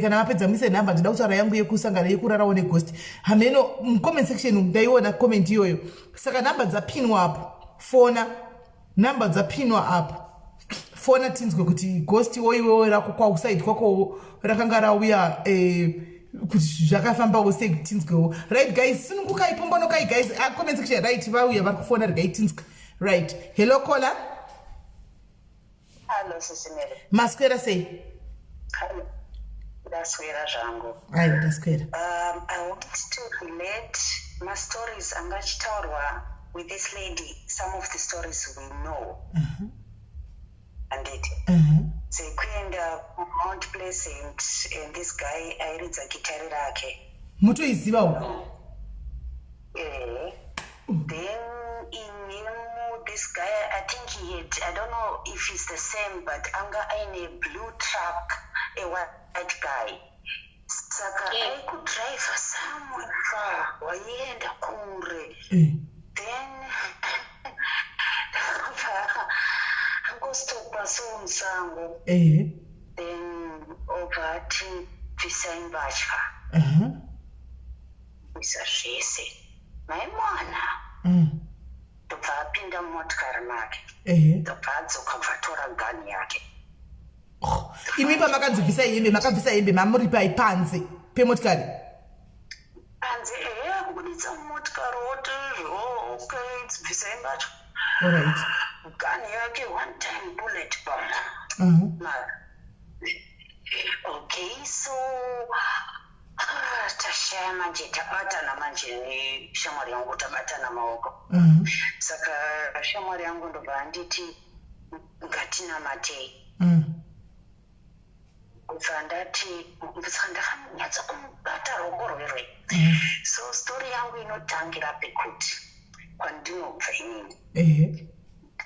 kana mapedza muise nhamba ndida kutaura yangu yekusangana yekurarawo neghost hameno mucomment section ndaiona comment iyoyo saka nhamba dzapinwa apo fona nhamba dzapinwa apo fona tinzwe kuti ghost woiwewo rako kwausaidi kwako rakanga rauya kuti zvakafambawo sei kutinzwewo. Right guys, sunungukai pombonokai guys, comment section right vauya vari kufona regai tinzwe. Right. Hello caller. Hello SIS MELLY. Maswera sei? Ndaswera zvangu. Aiwa ndaswera. I want to relate my stories angachitaurwa with this lady, some of the stories we know. And it kuenda Mount Pleasant and this guy airidza gitari rake. Mutoizivawo? Then in this guy, I think he had, I don't know if it's the same, but anga in a blue truck, a white guy. Saka I could drive somewhere far, waienda kure. Then angostopa somusango. Then ovati bvisa mbatya. Bvisa zvese. Maimwana. Ndobva apinda mumotikari make. Ndobva adzoka bva atora gani yake. Imi pamakadzivisa hembe, makabvisa hembe mamuri panze pemotikari? Panze kubuditsa mumotikari wotizvo okay bvisa mbatya. Alright. Gani yake one time bullet bomb. Okay, so tashaya manje tabatana manje neshamwari yangu tabatana maoko. Saka shamwari yangu ndobva anditi ngatinamatei. Kubva ndati ndakanyatsa kumubata ruoko rwerwe. So story yangu inotangira pekuti kwandinobva inini.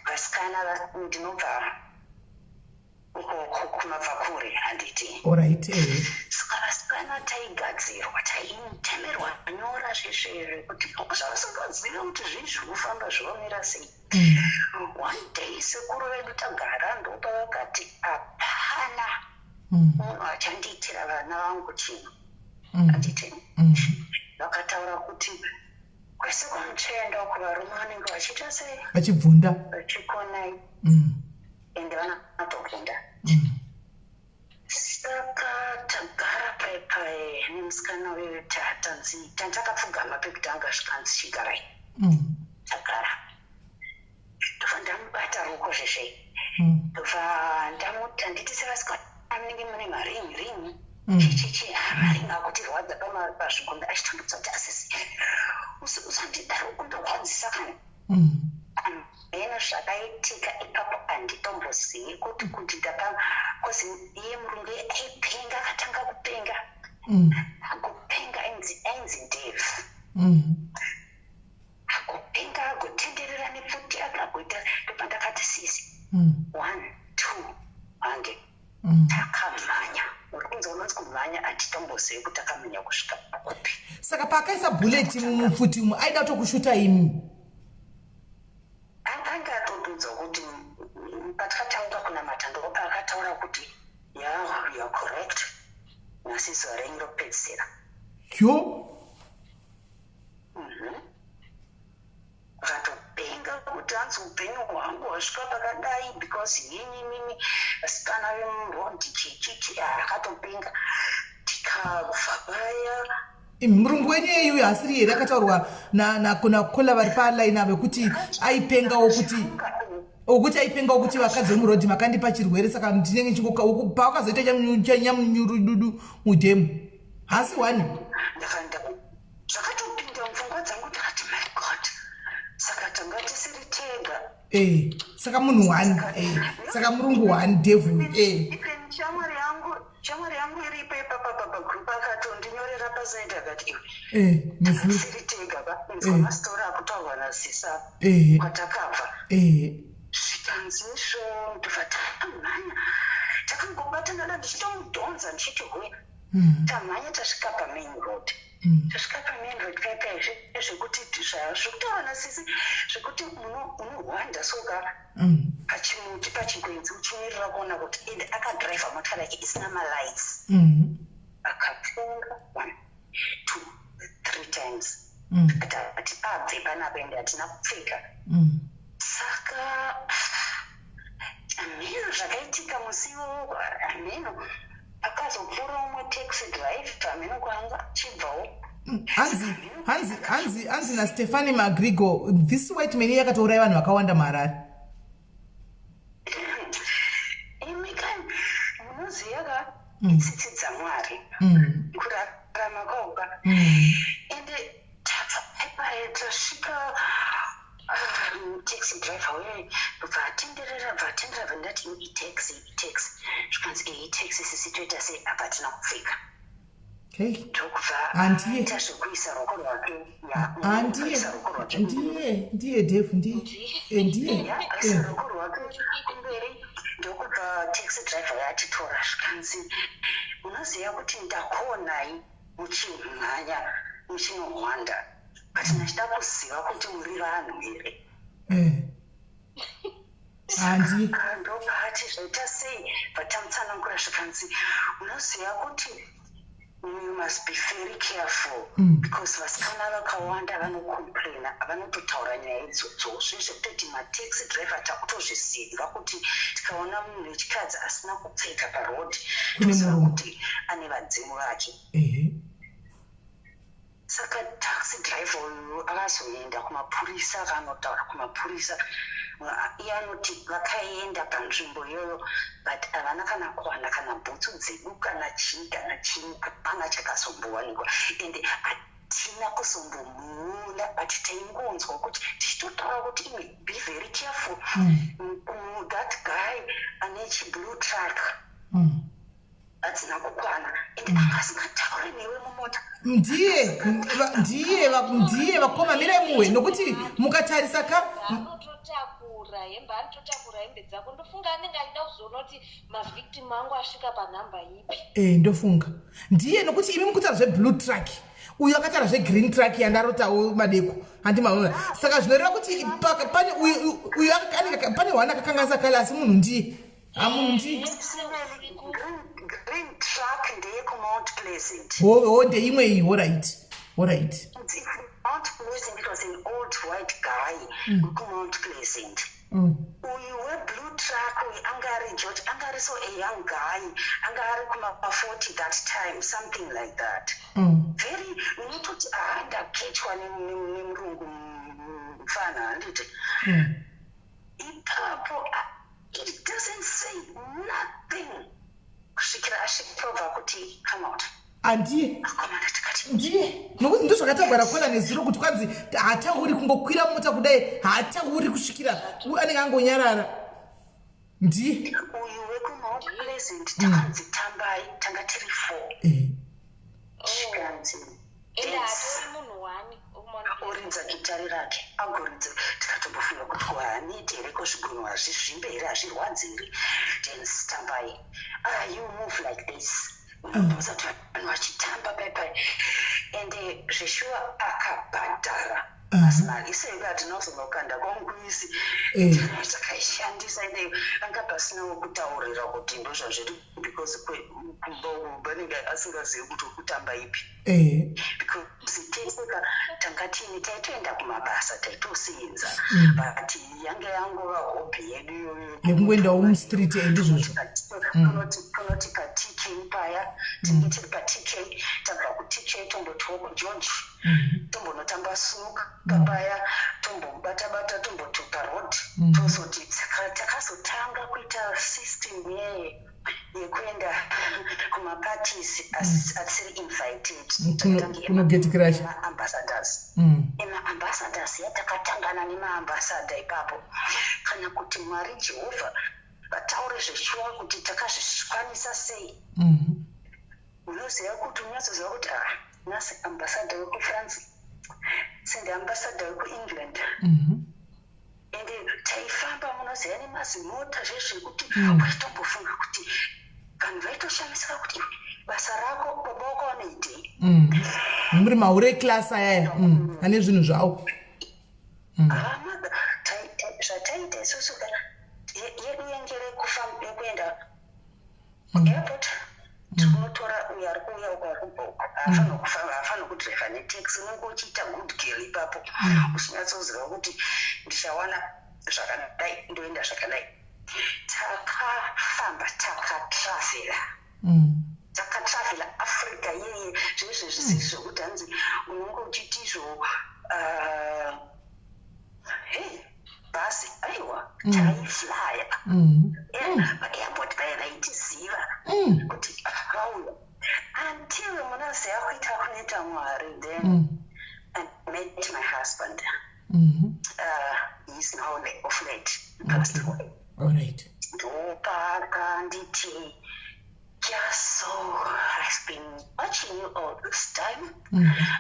Vasikana ndinobva kumabva kure handiti. Alright. Saka vasikana taigadzirwa taitemerwa nyora zvesvezve kuti zvavasingazivi kuti zvii zviri kufamba zvomira sei. One day sekuru vedu tagara ndopa vakati hapana munhu achandiitira vana vangu chino. Handiti vakataura kuti kwese kwamuchaenda kuvarume vanenge vachiita sei, vachibvunda vachikonai ende vanatokunda. Saka tagara paipai nemusikana wedu tatanzi tandakapfugama pekutanga zvikanzi chigarai. Tagara ndobva ndamubata ruoko zvesve, ndobva ndamuti handiti sevasikana munenge mune maringi maringi akutirwadza pazvigunda achitambudza kuti asisi usandidaro kundorwadzisa kana. Eno zvakaitika ipapo handitombozivi kuti kozi iye murungu aipenga akatanga kupenga akupenga ainzi Dave. Akupenga agotenderera nepfuti akagoita ndobva ndakati sisi 1 2 hange takamhanya. Uri kunzi unonzi kumhanya hatitombozivi kuti akamhanya kusvika pakupi. Saka paakaisa buleti mupfuti umu aida tokushuta imi? Anga atodudza kuti patakatanga kunamata ndopa akataura kuti yeah, you are correct, nhasi zuva renyu ropedzisira. Yo akatopenga kuti hanzi upenyu hwangu hwasvika pakadai because yenyu mimi vasikana vemurodhi chichichi. Akatopenga tikabva paya. murungu wenyu iyuyu hasiri here akataurwa nakola vari paline ave kuti aipengawo kuti aipengawo kuti vakadzi vemurodhi makandipa chirwere saka ndinenge paakazoita nyamunyurududu mudhemu hasi wani zvakatopinda mupfungwa dzangu takati my god, saka tanga tisiri tega. Saka munhu wani saka murungu wani devil. Shamwari yangu iripo ipapa pagrupu akatondinyorera pasaidi akati iwe siri tega inzwa mastori akutaurwa nasisa kwatakabva zvikanzi izvo ndobva tamhanya takangobata ndada ndichitomudhonza ndichiti hwe tamhanya tasvika pamain road. Tasvika pamain road paipai zvekuti zvekutaura nasisi zvekuti unohwanda soka pachimuti pachigwenzi uchimirira kuona kuti ende akadhiraivha motokari yake isina malights. Akafunga 1 2 3 times ati abve panapa ende hatina kupfeka. Saka ameno zvakaitika musiwo ameno akazopfuura umwe take taxi driver minokwanga chibvawo hanzi naStephanie Magrigo this white man yakatouraya vanhu vakawanda maharare. munoziva ka itsitsi dzaMwari kurarama kwauka ende tasvika taxi driver uyoyo bvatenderera ndati itaxi zvikanzi itaxi sisi toita sei apa tina kupfeka ndokubva aita zvekuisa ruoko rwake ndiye Dave ndiye aisa ruoko rwake kumberi ndokubva taxi driver yatitora zvikanzi unoziva kuti ndakuonai muchimhanya muchinohwanda but ndachida kuziva kuti muri vanhu here. Ndopati zvaita sei vatamutsanangura zvikanzi unoziva kuti you must be very careful because vasikana vakawanda vanocomplaina vanototaura nyaya idzodzo zvezvekutoti mataxi driver takutozviziva kuti tikaona munhu wechikadzi asina kupfeka parodhi toziva kuti ane vadzimu vake. Saka taxi driver uyu akazoenda kumapurisa akanotaura kumapurisa iye anoti vakaenda panzvimbo iyoyo but havana kana kuwana kana bhutsu dzedu kana chii hapana chakazombowanikwa ende hatina kuzombomuona but taingonzwa kuti tichitotaura kuti imwe be very careful that guy ane chiblue truck hadzina kukwana ende akasingatauri newe mumota ndiye vakoma mire muwe nokuti mukatarisa anototakura hembe dzako ndofunga anenge achida kuzoona kuti mavhictim angu asvika panhamba ipi. Ndofunga ndiye nokuti imi mukutaura zveblue truck uyu akataura zvegreen truck yandarotawo madeko handimaona saka zvinoreva kuti pane hwana akakanganisa kale asi munhu ndiye green truck ndeye kuMount Pleasant. Ndeimwe iyi alright. Mount Pleasant, it was an old white guy kuMount Pleasant. Uyu weblue truck uyu angari George angari so a young guy angari kuma40 that time something like that. Very unototi ndakechwa nemurungu mfana handiti. Ipapo it doesn't say nothing. Kusvikira ashiprova kuti come out. Ndiye nokuti ndozvakatagara kuona nezuro kuti kwanzi haatauri kungokwira mota kudai haatauri kusvikira anenge angonyarara. Ndiye uyu wekuMount Pleasant takanzi tambai tanga tiri 4 zvikanzi ende hatori munhu wani orinza gitari rake agorinza tikatombofunga kuti kuhaniti here kozvigunwa hazvizvimbe here hazvirwadzi here then tambai you move like this unobuza kuti vanhu vachitamba paipai ende zveshuwa akabhadhara asimari iseve hatina kuzonokanda kwamukuisi takaishandisa ende anga pasinawo kutaurira kuti ndozvazviri because banenge asingazivi kuti kutamba ipi because teseka tanga tiine taitoenda kumabasa taitosenza but yange yangova hobby yedu iyoyo yekungoendawo mustreet endizvozvo kunoti paTK paya tinenge tiri paTK tabva kuTK tombotiwo kugeorge tombonotamba snook papaya tombobata tombotupa road tozoti takazotanga kuita system yekuenda kumaparties asiri invited kunoget crash ambassadors emaambassadors yatakatangana nemaambassador ipapo kana kuti Mwari Jehovha vataure zveshuwa kuti takazvikwanisa sei. Unoziva kuti unyazoziva kuti nasi ambassador wekufrance sende ambassador wekuengland ende taifamba munoziva nemazimota zvezvekuti waitombofunga kuti vanhu vaitoshamisika kuti basa rako baba wako vanoitei muri maure class ayaya ane zvinhu zvavo zvataita isusu yedu yengere yekuenda kuairport tinotora uyo ari kuuya uko ari kubhoko haafani kudhiraivha netaxi unenge uchiita good girl ipapo uchinyatsoziva kuti ndichawana zvakadai ndoenda zvakadai takafamba takatrafera takatravela Africa yeye zvese zvisiri zvokuti hanzi unenge uchiti izvo basi aiwa taiflya paairport paya vaitiziva kuti akauya until muna seakuita kunoita Mwari. Then I met my husband. He's now of late passed away. All right. Ndopaka nditi so I've been watching you all this time.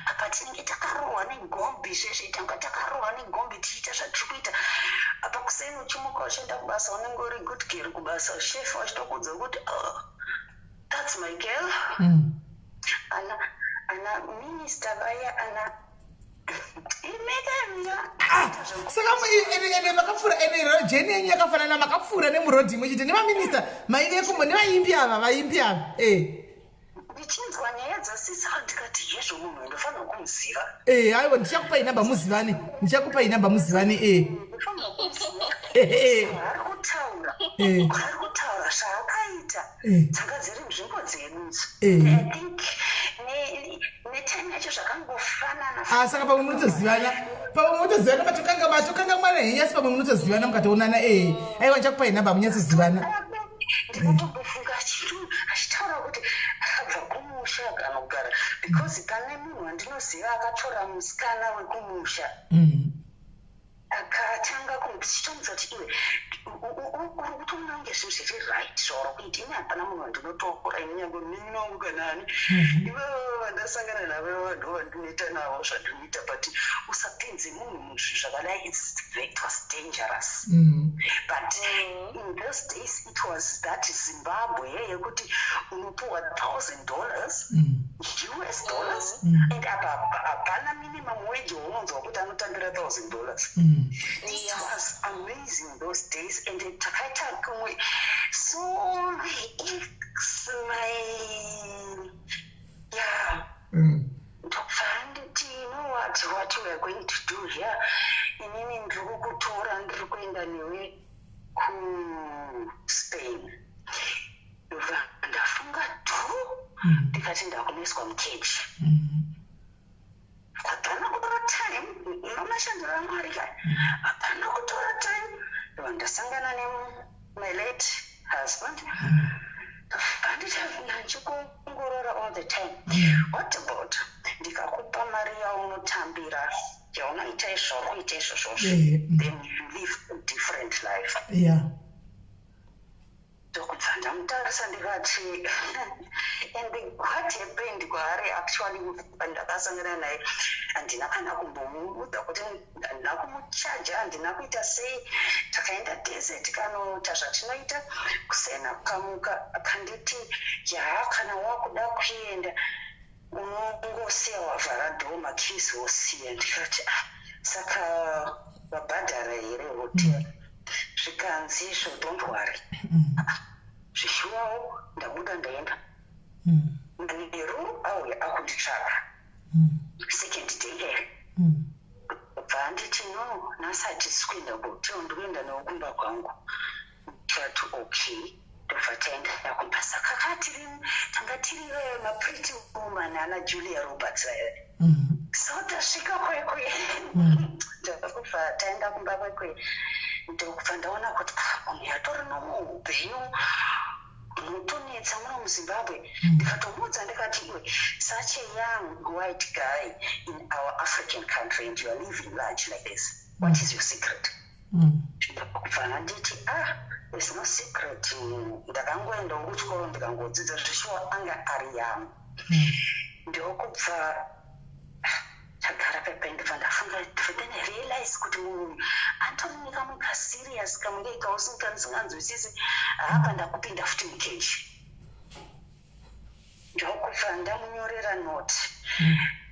Apa tinenge takarohwa negombi zveshe tanga takarohwa negombi tichiita zvatiri kuita apa kuseni uchimuka uchienda kubasa unenge uri good girl kubasa chef wachitokudza kuti that's my girl. Ana minister vaya ana saka makapfura jeni yenyu yakafanana makapfura nemurodhi muchiti nemaminista maive kumbo nevaimbi ava ndichinzwa nyaya dzasisa ndikati yezvo munhu ndofanira kumuziva aiwa ndichakupai namba muzivane ari kutaura zvaakaita dzanga dziri nzvimbo dzenudzo. I think netime yacho zvakangofanana saka pamwe munotozivana matokanga mwana henyu asi pamwe munotozivana mukatoonana aiwa ndichakupai namba munyatsozivana. ndikatombofunga chinhu achitaura kuti akabva kumusha akanogara because pane munhu wandinoziva akatora musikana wekumusha akatanga kundichitomudza kuti iwe uri kutoona kunge zvinhu zviri right zvauri kuita ini hapana munhu wandinotora ini nyange mimi wangu kanani ivavo vandasangana navo vanhu vandinoita navo zvandinoita but usapinze munhu muzvinhu zvakadai it was dangerous. But in those days it was that Zimbabwe yekuti unopuwa $1,000 US dollars and apana minimum wage waunonzwa kuti anotambira $1,000. It was amazing those days and takaita kumwe so it's my ndokufanditi you know what we are going to do here. Inini ndiri kukutora ndiri kuenda newe kuSpain. Ndafunga ndikati ndakuneswa mukeji. Hapana kutora time nomashandiro aMwari kaya hapana kutora time ndasangana my late husband handiti nanchikuongorora all the time. What about ndikakupa mari yaunotambira yaunoita izvozvo kuita izvozvo then you live a different life. ndokubva ndamutarisa ndikati and what happened kwaari actually ndakasangana naye handina kana kumbomuudza kuti handina kumuchaja handina kuita sei. Takaenda tese tikanoita zvatinoita kusena kamuka akanditi kana wakuda kuenda unongosiya wavhara dhoo makisi wosiya. Ndikati saka vabhadhara here hotera zvikanzi izvo don't worry. Zvishuwawo ndabuda ndaenda manheru auya akunditsvaka second day here bva nditi no nhasi hatisi kuenda kuhotera ndikuenda nawo kumba kwangu. Ndikati okay ndobva taenda kumba saka tanga tiri mapriti woman ana Julia Roberts so tasvika kwekwe ndokubva taenda kumba kwekwe ndokubva ndaona kuti munhu yatori nomuupenyu unotonetsa muno muZimbabwe. Ndikatomuudza ndikati iwe such a young white guy in our African country and you are living large like this, what is your secret? Ndokubva nditi there's no secret. Ndakangoenda kuchikoro ndikangodzidza zvishuwa anga ari young. Ndokubva tagara pepe ndibva ndafunga then I realize kuti munhu antori nekamunhu kaserious kamunge kausinganzwisisi apa ndakupinda futi mukeji. Ndokubva ndamunyorera note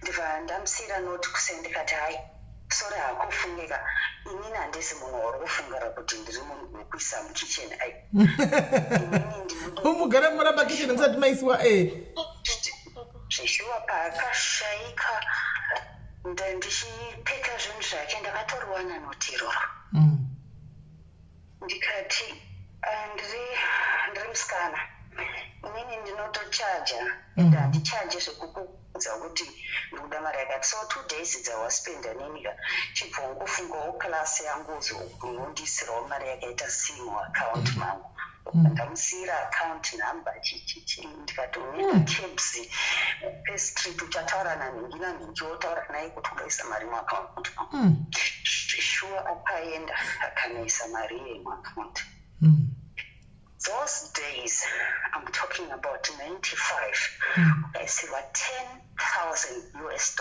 ndibva ndamusiyira note kuseni ndikati hai sori hakufungika inini handisi munhu wari kufungira kuti ndiri munhu wekuisa mukicheni umugara muramba kicheni musati maisiwa zvishuwa paakashayika ndichipeka zvinhu zvake ndakatoriwana noti iroro. Ndikati ndiri musikana inini ndinotochaja and handichaje zvekukuudza kuti ndikuda mari yakati. So 2 days dzawaspenda nenika chibva ngofungawo klasi yangu unondisirawo mari yakaita simu account mangu ndamusiyira account number ndikatoneka cabs pestreet uchataura nanhingi nanhingi wotaura naye kuti ungaisa mari muaccount mangu. Sure akaenda akanaisa mari iye muaccount. Those days, I'm talking about 95, I see what $10,000 US.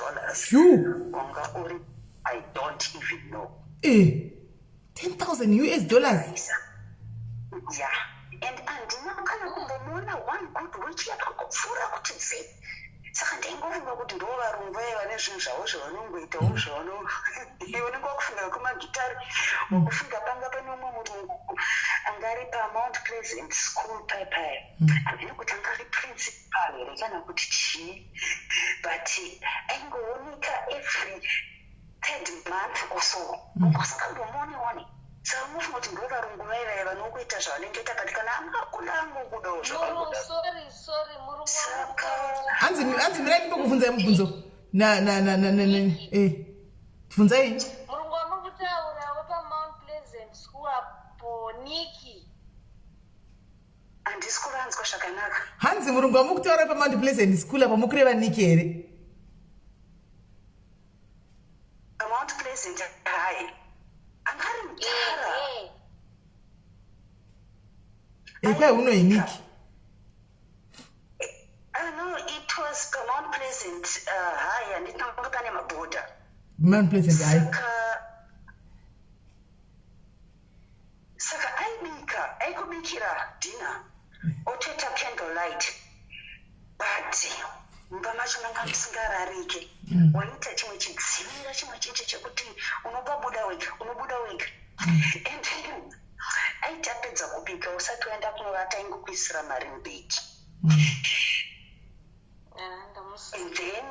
I don't even know. $10,000 US? Yeah. And ndina kana kumbomona one good week yakakupfura kuti sei. Saka ndaingofunga kuti ndo varungu vaiva nezvinhu zvavo zvavanongoitawo zvavano unenge wakufunga kumagitari wakufunga panga pane umwe murungu anga ari paMount Pleasant School paipai amene kuti anga ari principal here kana kuti chii, but aingooneka every 3rd month or so usingambomuonioni. Saka unofunga kuti ndo varungu vaiva vanongoita zvavanengeita kati kana angakula angobudawo zvavanoda. Hanzi mirai ndokubvunzai mubvunzo bvunzai. Murungu wamukutaura wepaMount Pleasant School apo Niki. Handisi kuvanzwa zvakanaka. Hanzi murungu wamukutaura wepaMount Pleasant School apo mukureva Niki here? Mount Pleasant hai angari mutara. Kwai uno Niki? No, it was Mount Pleasant high and ndinanga pane maboda. Mount Pleasant high. Saka aikubikira dinner otoita candlelight, but mumba macho manga musingararike. Waita chimwe chidzivira chimwe chete chekuti unobuda wega. And aitapedza kubika usati waenda kunovata aingokuisira mari mubeki. And then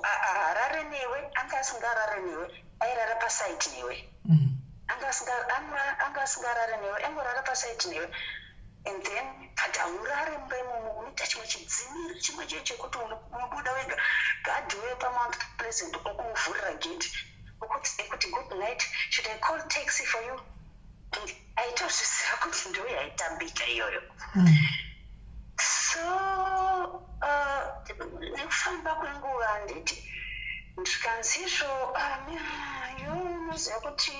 harare newe anga asingarare newe airara pasite newe anga asingarare newe aingorara pasite newe. And then kati aurare mumba imomo unoita chimwe chidzimiro chimwe chekuti unobuda wega. Gadhi wepaMount Pleasant okumuvhurira gate okuti good night, should I call taxi for you? Aitozviziva kuti ndo yaitambika iyoyo. So nekufamba kwenguva nditi ndikanzizvo unoziva kuti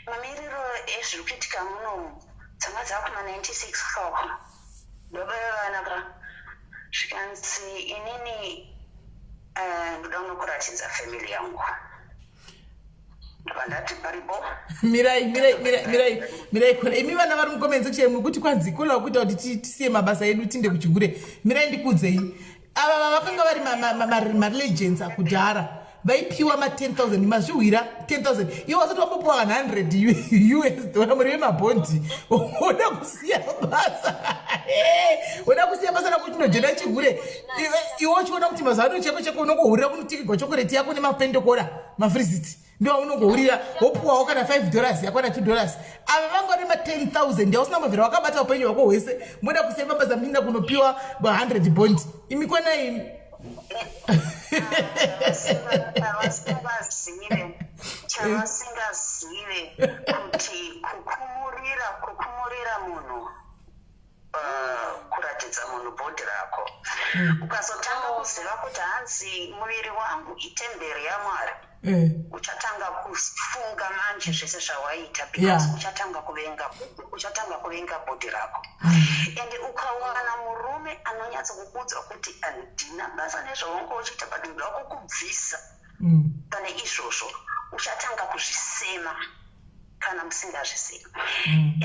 mamiriro ezviri kuitika muno dzanga dzakuma 96 kau baba vevanaka zvikanzi inini ndoda unokuratidza family yangu. ndakandati paripo mirai kona imi vana vari mukomenzi chemu kuti kwanzi kola kuita kuti tisiye mabasa edu tinde kuchigure. Mirai ndikudzei ava vakanga vari malegends akudhara vaipiwa ma10,000 mazviwira 10,000 iwo wasati wambopiwa 100 US muri vemabhondi. Unoda kusiya basa rakuti unojenda chigure iwo uchiona kuti mazuva ano cheko unongohurira kunotikigwa chokoreti yako nemapendekora mafriziti ndo unongohurira wopuwawo kana $5 yakwana $2. Ava vangori ma10,000 yausina mbovhera wakabata upenyu hwako hwese moda kusiya mabasa muchinda kunopiwa 100 bondi. Imi kwana imi chavasingazive kuti kukumurira munhu kuratidza munhu bhodhi rako ukazotanga kuziva kuti hanzi muviri wangu itemberi yaMwari uchatanga kufunga manje zvese zvawaita because uchatanga kuvenga bhodhi rako. And ukawana murume anonyatsa kukudza kuti andina basa nezvaunga uchiita padumbu rako kubvisa pane izvozvo uchatanga kuzvisema kana musingazvisema.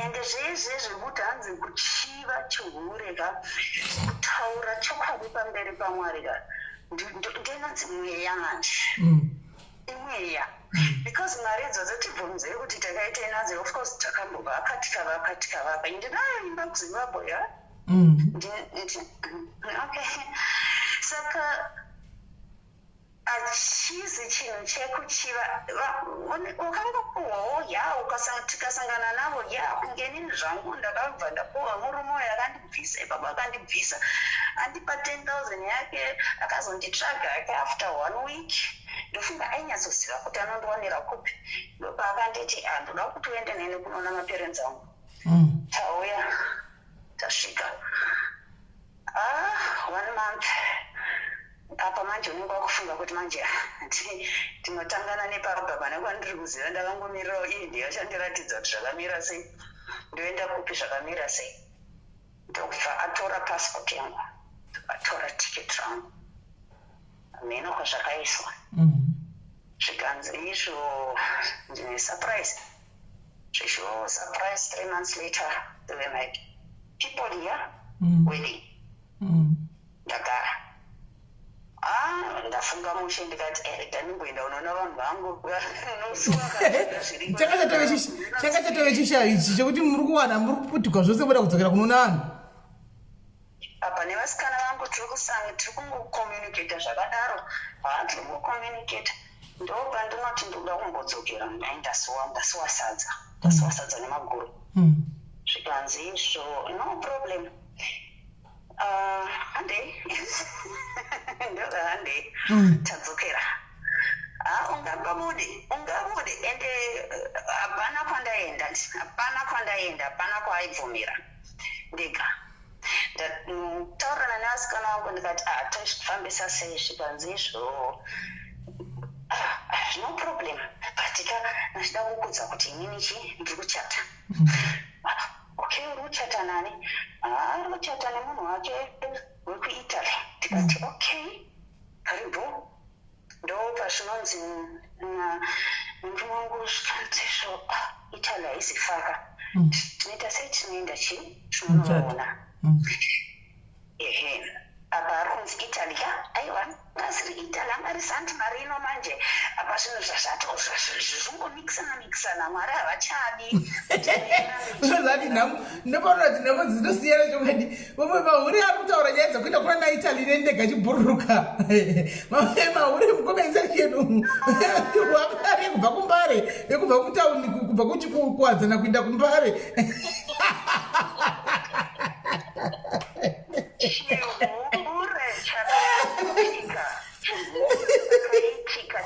And zvezvezvi kuti hanzi kuchiva chihureka kutaura chokwadi pamberi paMwari ka ndinonzi mweya manje imweya because mari idzodzo tibvunzei kuti takaita inadzo. Of course takambobva akatikavaka ndinayo imba kuZimbabwe ya okay. Saka achizi chinhu chekuchiva ukangopuhwawo tikasangana navo kunge nini zvangu ndakabva ndapuhwa murume uyo akandibvisa ipapa akandibvisa andipa 10,000 yake akazonditsvaga yake after 1 week ndofunga ainyatsoziva kuti anondiwanira kupi ndopaakanditi ndoda kuti uende neni kunoona maparents angu tauya tasvika 1 month apa manje unenge wakufunga kuti manje tinotangana nepababa nekwandiri kuziva ndakangomirirawo iye ndiye achandiratidza kuti zvakamira sei ndoenda kupi zvakamira sei ndokubva atora passport yangu atora tiketi rangu mheno kwazvakaiswa zvikanzi izvo ndine surprise zvisho surprise 3 months later they were like people here wedding ndagara ndafunga mushe ndikati rega ndimboenda unoona vanhu vangu chakachatove chishavi ichi chekuti muri kuwana muri kuputikwa zvose muda kudzokera kunoona vanhu apa nevasikana vangu tiri kungokommunicata zvakadaro tiri kungokommunicata ndopa ndinoti ndoda kumbodzokera ndasiwa sadza nemaguru zvikanzi izvo no problem handei ndoda handei tadzokera ungabude ende hapana kwandaenda hapana kwaaibvumira ndega ndataurana nevasikana vangu ndikati tochifambisa sei zvikanzi izvo no problem but nachida kukudza kuti inini ndiri kuchata okay uri kuchata nani ari kuchata nemunhu wake wekuitaly ndikati okay karibu ndo pazvinonzi murume wangu zvikanzizvo italy haizifaka tinoita sei tinoenda tinonoona ehe apa ari kunzi italy aiwa ngasiri italy angari santi marino manje apa zvinhu zvazvongomikisana mwari havachadi zati ndopaonati nhamo dzinosiyana chokwadi vamwe mahuri ari kutaura nyaya dzokuenda kuna naitaly nendega achibhururuka mamwe mahuri mukomenza chedu wakare kubva kumbare ekubva kutauni kubva kuchikuwadzana kuenda kumbare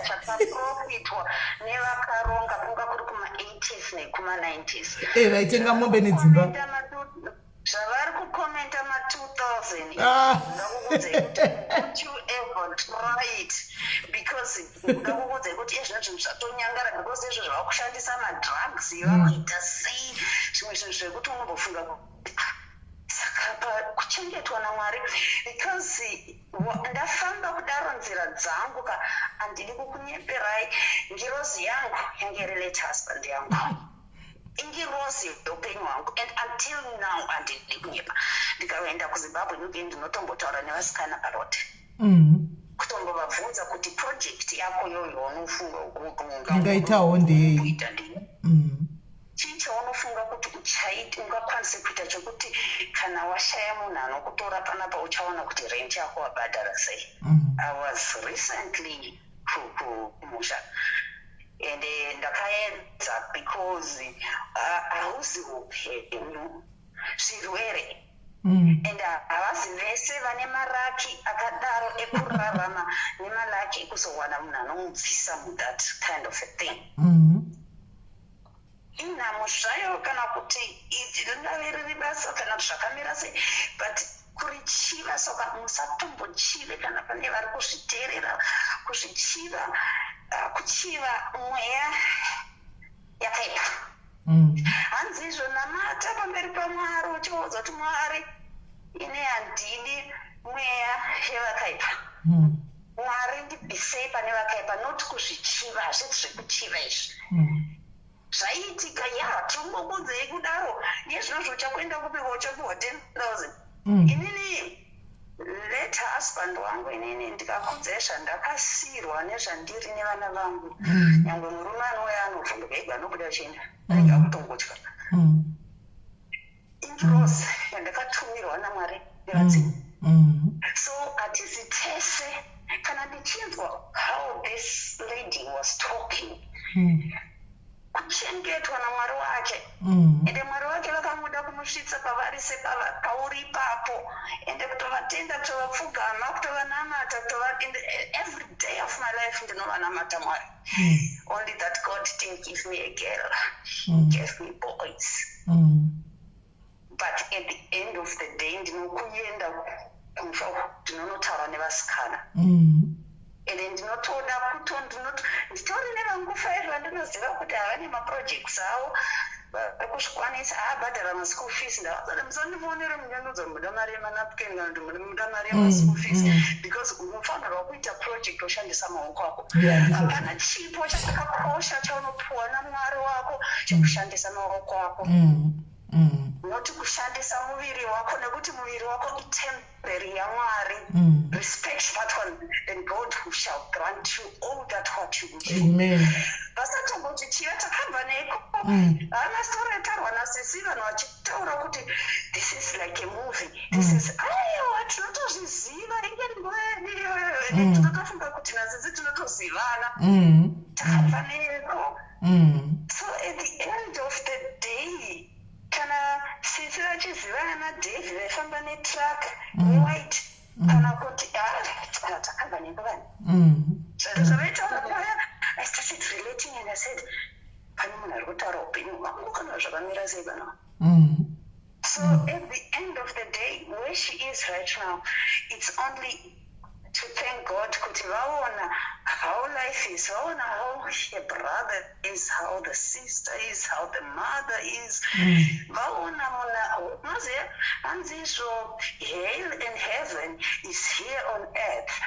chakaprofitwa nevakaronga kunga kuri kuma-80s nekuma-90s vaitenga mombe nedzimba zvavari kukomenta ma-2000 ndakukudzai kuti you ever try it because ndakukudzai kuti ezvino zvinhu zvatonyangara because izvo zvava kushandisa madrugs vanoita sei zvimwe zvinhu zvekuti unombofunga saka kuchengetwa naMwari because ndafamba kudaro nzira dzangu handidi kukunyeperai ngirozi yangu yange relate husband yangu ingirozi youpenyu hwangu and until now handidi kunyepa ndikaenda kuzimbabwe ndoke ndinotombotaura nevasikana paroti kutombovabvunza kuti project yako yoyo unofunga ungaitawo ndei chii chaunofunga kuti ungakwanise kuita chokuti kana washaya munhu anokutora panapa uchaona kuti rent yako wabhadhara sei I was recently kumusha and ndakaedza because hauzi upenyu zvirwere and havazi vese vane maraki akadaro ekurarama nemalaki ekuzowana munhu anomubvisa muthat kind of a thing inhamo zvayo kana kuti ringave riri basa kana zvakamira sei but kurichiva saka musatombochive kana pane vari kuzviteerera kuzvichiva kuchiva mweya yakaipa hanzi izvo namata pamberi paMwari uchiudza kuti Mwari ine handidi mweya yevakaipa Mwari ndibvisei pane vakaipa not kuzvichiva hazviti zvekuchiva izvi zvaiitika tongokudzei kudaro nezvinozvo uchakuenda kupiwa uchapiwa 10,000 inini let husband wangu inini ndikakudzai zvandakasirwa nezvandiri nevana vangu nyangwe murume anouya anovhunduka ega anobuda chienda anenge akutongotya ingirozi yandakatumirwa naMwari nevadzimu so hatizi tese kana ndichinzwa ende mwari wake vakamuda kumusvitsa pavarise pauri ipapo ende kutovatenda kutovapfugama kutovanamata every day of my life ndinovanamata mwari. Only that God didn't give me a girl, gave me boys. But at the end of the day ndinokuenda ndinonotaura nevasikana ende ndinotoda nditori nevangufairwa ndinoziva kuti havane maprojects avo ekuzvikwanisa abhadhara maschool fees ndavazada musandivonere munyanudza muda mari yemanapukeni kana kuti muda mari yemaschool fees because unofanirwa kuita project oshandisa maoko ako. Hapana chipo chakakosha chaunopiwa namwari wako chekushandisa maoko ako, noti kushandisa muviri wako, nekuti muviri wako itemberi yaMwari. Respect that one, then God who shall grant you all that what you wish. Amen. Vasatongoti chiya takabva neko hana story yatarwa nasisi vanhu vachitaura kuti this is like a movie, this is aiwa tinotozviziva ingeni tinotofunga kuti nasisi tinotozivana takabva neko. So at the end of the day kana sisi vachizivana naDavid vaifamba netruck white kana kuti takabva neko vanhu zvavaitaura paya. I started relating and I said, pane munhu ari kutaura upenyu hwangu kana zvakamira sei vanhu. So at the end of the day, where she is right now, it's only to thank God kuti vaona how life is, vaona how a brother is, how the sister is, how the mother is, vaona muna maziva hanzi izvo hell and heaven is here on earth.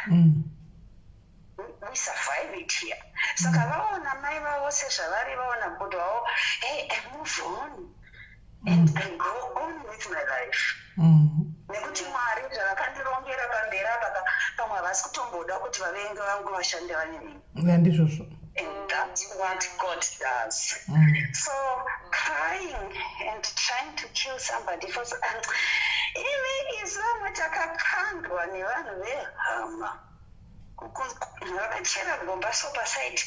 We survive it here. Saka vaona mai vavo sezvavari vaona bhodha vavo, hey, I move on and I go on with my life. Nekuti Mwari zvavakandirongera pamberi apa pamwe havasi kutomboda kuti vavengi vangu vashandira neni. Ndizvozvo. And that's what God does. So crying and trying to kill somebody for ine izvamwe takakandwa nevanhu vehama. Vakachera gomba so paside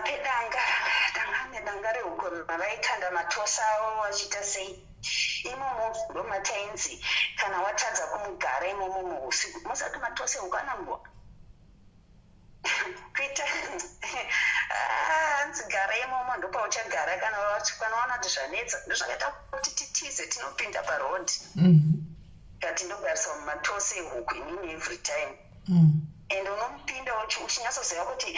pedanga rehuko vaitanda matosa avo vachiita sei imomo ndomatainzi kana watadza kumugara imomo muusiku musati matose ukanangwa kuita hanzi gara imomo ndopauchagara kana vaona kuti zvanetsa ndozvakaita kuti titize tinopinda parodhi tinogaraisa mumatose ehuku inini every time. And unomupinda uchinyasoziva kuti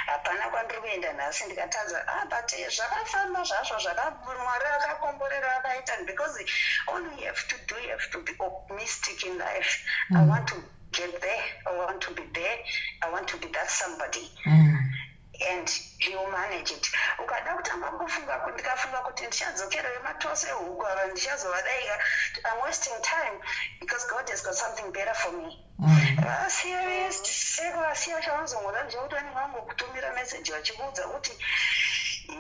hapana kwandiri kuenda nhasi ndikatadza but zvakafamba zvazvo Mwari akakomborera akaita, because all you have to do, you have to be optimistic in life. I want to get there, I want to be there, I want to be that somebody. And you manage it. Ukada kutanga kufunga ndikafunga kuti ndichadzokera vematose ehuku ava ndichazovadaika, I'm wasting time because God has got something better for me. Vasiya chavanzongoda ndechekuti vanenge vangokutumira meseji vachikuudza kuti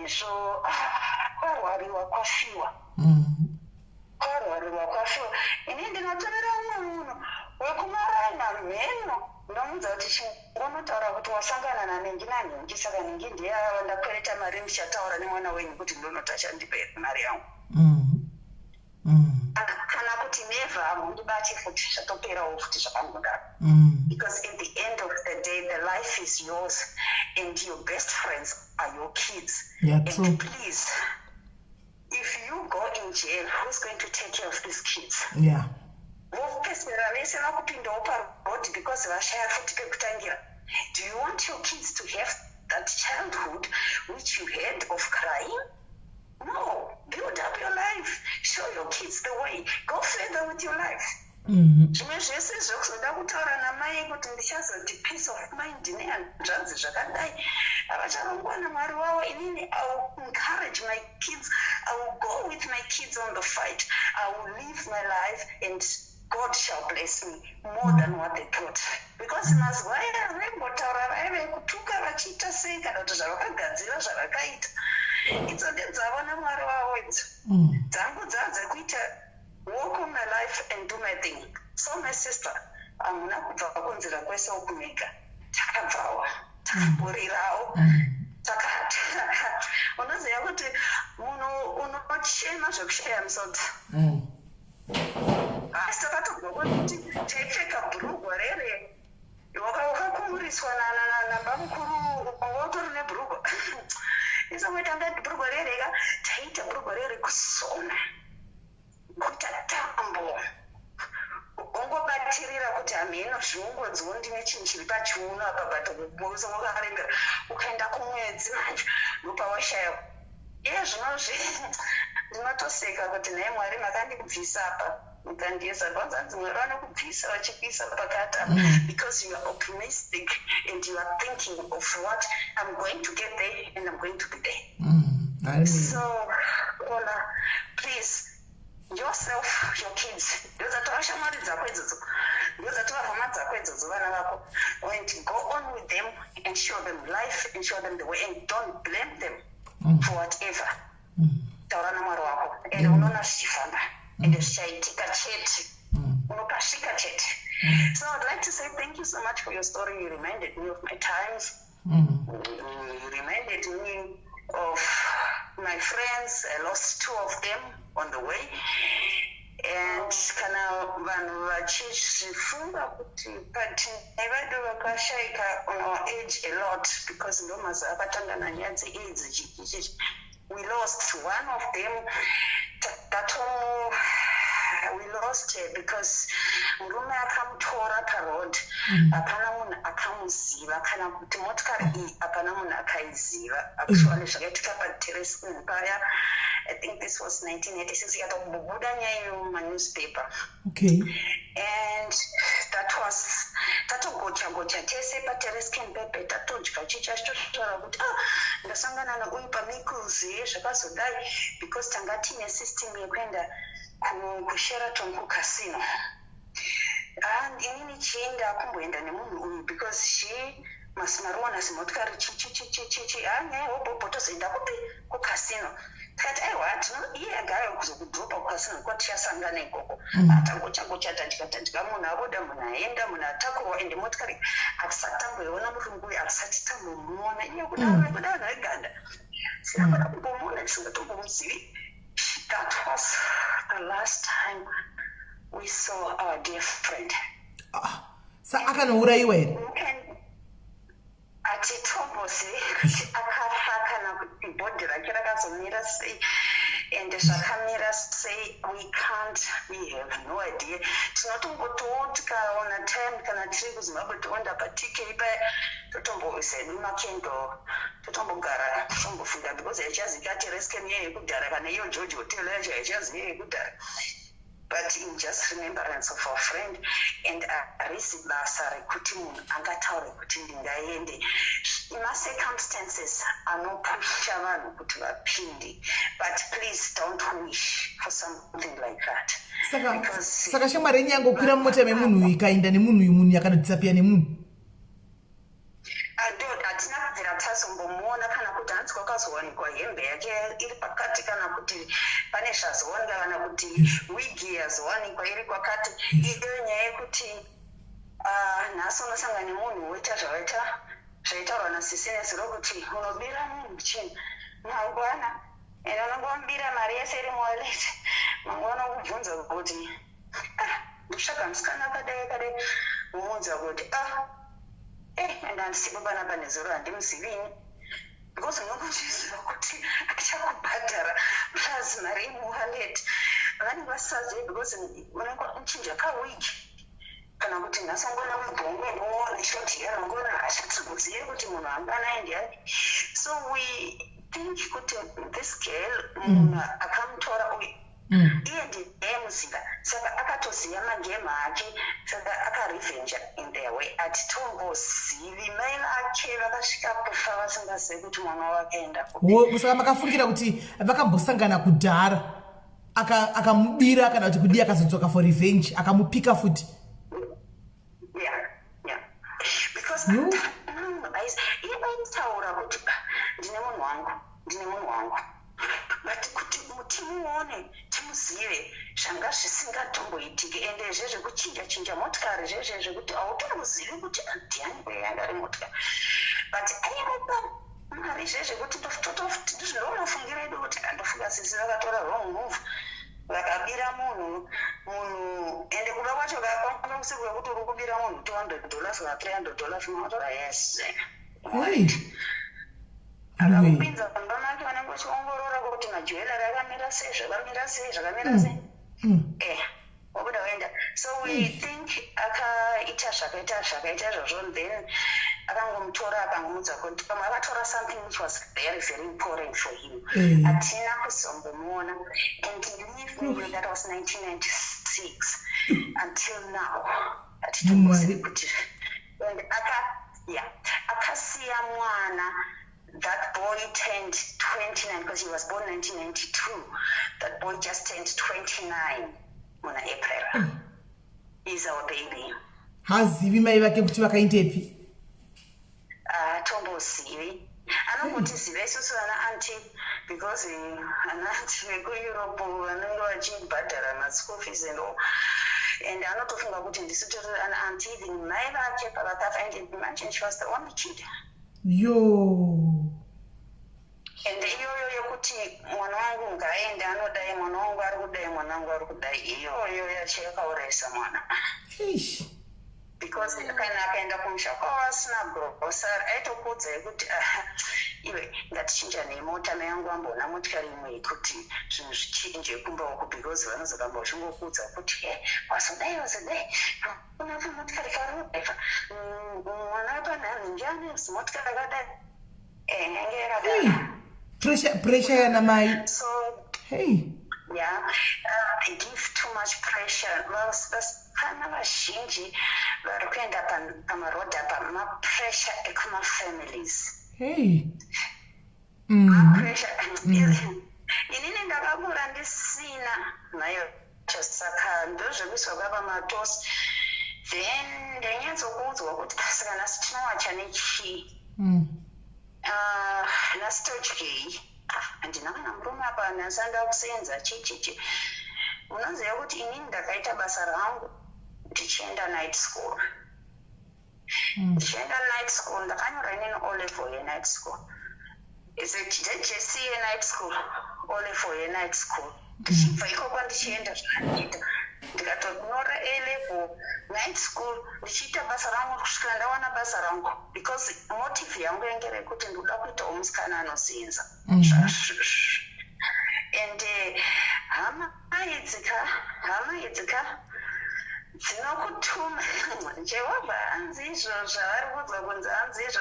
izvo kwarwariwa kwafiwa. Ini ndinotorera umwe munhu wekumaraina mheno ndomuudza kuti unotaura kuti wasangana nanengi nanengi saka nengi ndiyava ndakwereta mari ndichataura nemwana wenyu kuti ndonotashandipe mari yangu. Kana kuti neva hamundibati futi zvatoperawo futi zvakangudaro. Because at the end of the day the life is yours and your best friends are your kids. And please, if you go in jail, who's going to take care of these kids? Vopesera vese vakupindawo parodi because vashaya futi pekutangira. Do you want your kids to have that childhood which you had of crying? No. Build up your life. Show your kids the way. Go further with your life. Zvimwe zvese zvokuzoda kutaura namai kuti ndichazoti peace of mind nehanzvadzi zvakadai havacharongwa naMwari wavo. Inini I will encourage my kids. I will go with my kids on the fight. I will live my life and God shall bless me more than what they thought. Because mazuva aya vembotaura vaive kutuka vachiita sei kana kuti zvavakagadzira zvavakaita. Idzo ndedzavo naMwari wavo idzo. Dzangu dzadzekuita walk on my life and do my thing. So my sister, hamuna kubva kunzira kwese ukumika. Takabvawo, takamborirawo, saka unoziva kuti munhu unochema zvekushaya musodzi asi takatogwa kuti taipfeka bhurugwa rere wakakumuriswa namba mukuru ukanga utori nebhurugwa isomwetanga bhurugwa rere ka taita bhurugwa rere kusona kuita tambo ungobatirira kuti hameno zvinongodziwo ndine chinhu chiri pachiuno apa bata ukarembera ukaenda kumwedzi manje ndopawashaya zvinozvi ndinotoseka kuti naye Mwari makandibvisa apa mukandiisa kwanzanzi Mwari vanokubvisa vachikuisa pakata because you are optimistic and you are thinking of what I'm going to get there and I'm going to be there. So Ola, please, yourself, your kids, and go on with them and show them life and show them the way and don't blame them for whatever. And unaona shifamba and shaitika chete unopashika chete. So I'd like to say thank you so much for your story. You reminded me of my times. You reminded me of my friends. I lost 2 of them on the way. And kana vanhu vachifunga kuti but nevadu vakashaika on our age a lot because ndomaza akatangana nyaya dzeaids chichichi. We lost one of them. We lost her because murume akamutora paroad hapana munhu akamuziva kana kuti motikari iyi hapana munhu akaiziva. Actually zvakaitika paterrace paya, I think this was 1986, yakatombobuda nyaya iyo mumanewspaper. Okay. And that was tatogocha tese paterrace pepe tatodya chicha chitotaura kuti ndasangana nauyu pamikuzi zvakazodai because tanga tine system yekuenda kusheraton kukasino. Inini chienda kumboenda nemunhu uyu because she masimaruona zimotikari chichichichichi nyayehobobo tozoenda kupi kukasino. Tikati aiwa iye agara kuzokudropa kukasino kwa tichasangana ikoko. Atangocha tadya munhu avoda munhu aenda munhu atakurwa ende motikari atisatamboiona murungu uyu atisati tambomuona iye kudaro naiganda sinakona kumbomuona tisingatombomuzivi. That was the last time we saw our dear friend. Sa akanourayiwa here? Atitombozi kuti akafa kana kuti bhodhi rake rakazomira sei and zvakamira sei, we have no idea. Tinotombotowo tikaona time kana tiri kuZimbabwe toenda paTK paya totomboisa hedu makendo totombogara totombofunda because haichazika teresken yekudhara kana iyo George Hotel yacho haichaziva yekudhara. But in just remembrance of our friend and arisi basa rekuti munhu angataure kuti ndingaende. Circumstances anopusha vanhu kuti vapinde, but please don't wish for something like that. Saka shamwari yenyu yangokwira mumota memunhu ikaenda nemunhu uyu munhu yakadisapia nemunhu. Hatina kubvira tazombomuona kana kuti hanzi kwakazowanikwa hembe yake iri pakati kana kuti pane zvazowanika kana kuti wigi yazowanikwa iri kwakati. Iyo nyaya yekuti nhasi unosangana nemunhu woita zvaitaurwa nasisines rokuti unobira munhu chini mangwana ende unongomubira mari yese iri muwallet. Mangwana ukubvunza kuti ndosvaka musikana kadai mumuudza kuti and handisipo panapa nezuro handimuzivini because unongozviziva kuti achakubhadhara plus mari yemuwallet vanenge vasazve because unenge uchinja kawiki kana kuti nhasangona mubhongo inoona shoti yarangona hachatikuzive kuti munhu hangana endi yake. So we think kuti this girl munhu akamutora uyu iye ndiyemuziva saka akatoziva magemu ake saka akarevenge in their way. Atitombozivi mai vake vakasvika kufa vasingazivi kuti mwana wakaenda kupi. Saka makafungira kuti vakambosangana kudhara akamubira kana kuti kudii akazodzoka for revenge akamupika futi. Because iye aitaura kuti ndine munhu wangu but kuti timuone timuzive zvanga zvisingatomboitiki ende zvezvekuchinja motikari zvezvekuti hautomuzivi kuti ndiani kweyanga ari motikari but aiapa mari izvezvi kuti ndozvinomafungira edu kuti kandofunga sisi vakatora wrong move vakabira munhu ende kuda kwacho kakwana usiku wekuti uri kubira munhu $200 kana $300 unotora yes akakupinza pamba make vanenge vachiongorora kuti majuwerari akamira sei zvakamira sei wabuda waenda so we think akaita zvakaita izvozvo then akangomutora akangomudza kuti pamwe akatora something which was very very important for him hatina kuzombomuona and believe me that was 1996 until now hatitomuzivi kuti and akasiya mwana. That boy turned 29 because he was born 1992. That boy just turned 29 on April. He's our baby. Hazivi mai vake kuti vakaindepi? Tombozivi. Anongoti zive isusu ana auntie because ana auntie vekuEurope vanenge vachibhadhara ma-school fees and all. And anotofunga kuti ndisitori ana auntie even mai vake pavakafind imagine she was the only kid. And iyoyo yekuti mwana wangu ngaende anodai mwana wangu ari kudai iyoyo yacho yakaurayisa mwana because kana akaenda kumusha kwavo asina grocery aitokudza yekuti iwe ngatichinja nemota mai yangu ambona motikari imwe yekuti zvinhu zvichinje kumba uku because vanozoramba vachingokudza kuti wasodai una motikari karodaifa mwana wepanhani ndiani motikari akadai nyange yakadai pressure yana mai so I give too much pressure vasana vazhinji vari kuenda pamarodhi apa mapressure ekuma-families mapressure inini ndakakura ndisina nayo saka ndozvekuiswa kwapamatosi then ndanyatsokuudzwa kuti saka nhasi tinowacha nechii nhasi todyei handina kana murume apa nhasi anda kusenza chichichi unoziva kuti inini ndakaita basa rangu ndichienda night school ndakanyora inini O-level yenight school jc yenight school O-level yenight school ndichibva ikoko ndichienda zvandiita ndikatonyora A-level night school ndichiita basa rangu kusvika ndawana basa rangu because motive yangu yange rekuti ndoda kuitawo musikana anozinza and hama idzika dzinokutuma jehovha hanzi izvo zvavari kuudzwa kunzi hanzi izvo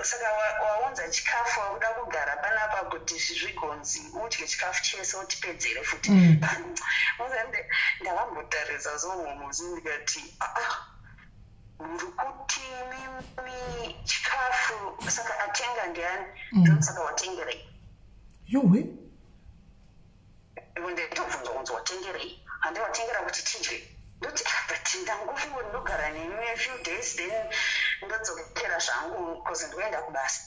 saka waunza chikafu wakuda kugara panapa kuti zvigonzi udye chikafu chese utipedzere futi ndakambotarisa zomuzi ndikati muri kuti mimi chikafu saka atenga ndiani saka watengerei yowe ndetobvunza kunzi watengerei handewatengera kuti tidye ndoti but ndangufungo ndinogara nemi a few days then ndodzokera zvangu because ndikuenda kubasa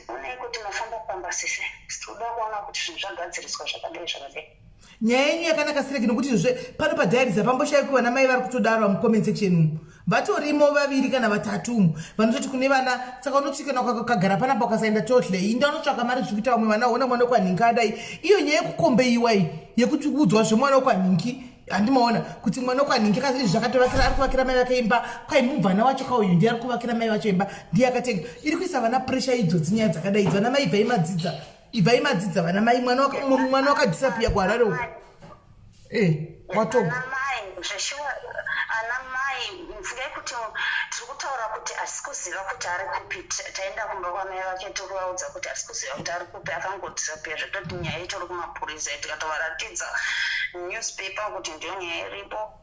onei kuti mafamba sese sitoda kuona kuti zvinhu zvagadziriswa zvakadai nyaya yenyu yakanaka sireki nokuti zve pano padhairiza pamboshaikwa vana mai vari kutodaro vamucomment section umu vatorimo 2 kana 3 vanototi kune vana saka unotsvikana ukagara panapa ukasaenda tohle inda unotsvaka mari zvikuita vamwe vana ona mwana wekwanhingi adai iyo nyaya yekukombeiwa iyi yekuti udzwa zvemwana wekwanhingi handimaona kuti mwana wekwanhingi izvi zvakatovakira ari kuvakira mai vake imba kwai mubvana wacho kauyu ndiye ari kuvakira mai vacho imba ndiye akatenga iri kuisa vana pressure idzodzi nyaya dzakadai idzi vana mai ibvai madzidza vana mai mwana wakadhisapiya kuharare uko watoga mfungai kuti tiri kutaura kuti hasi kuziva kuti ari kupi taenda kumba kwamai vake tikuvaudza kuti hasi kuziva kuti ari kupi akangodhisapiya zvetoti nyaya itori kumapurisa tikatovaratidza newspaper kuti ndiyo nyaya iripo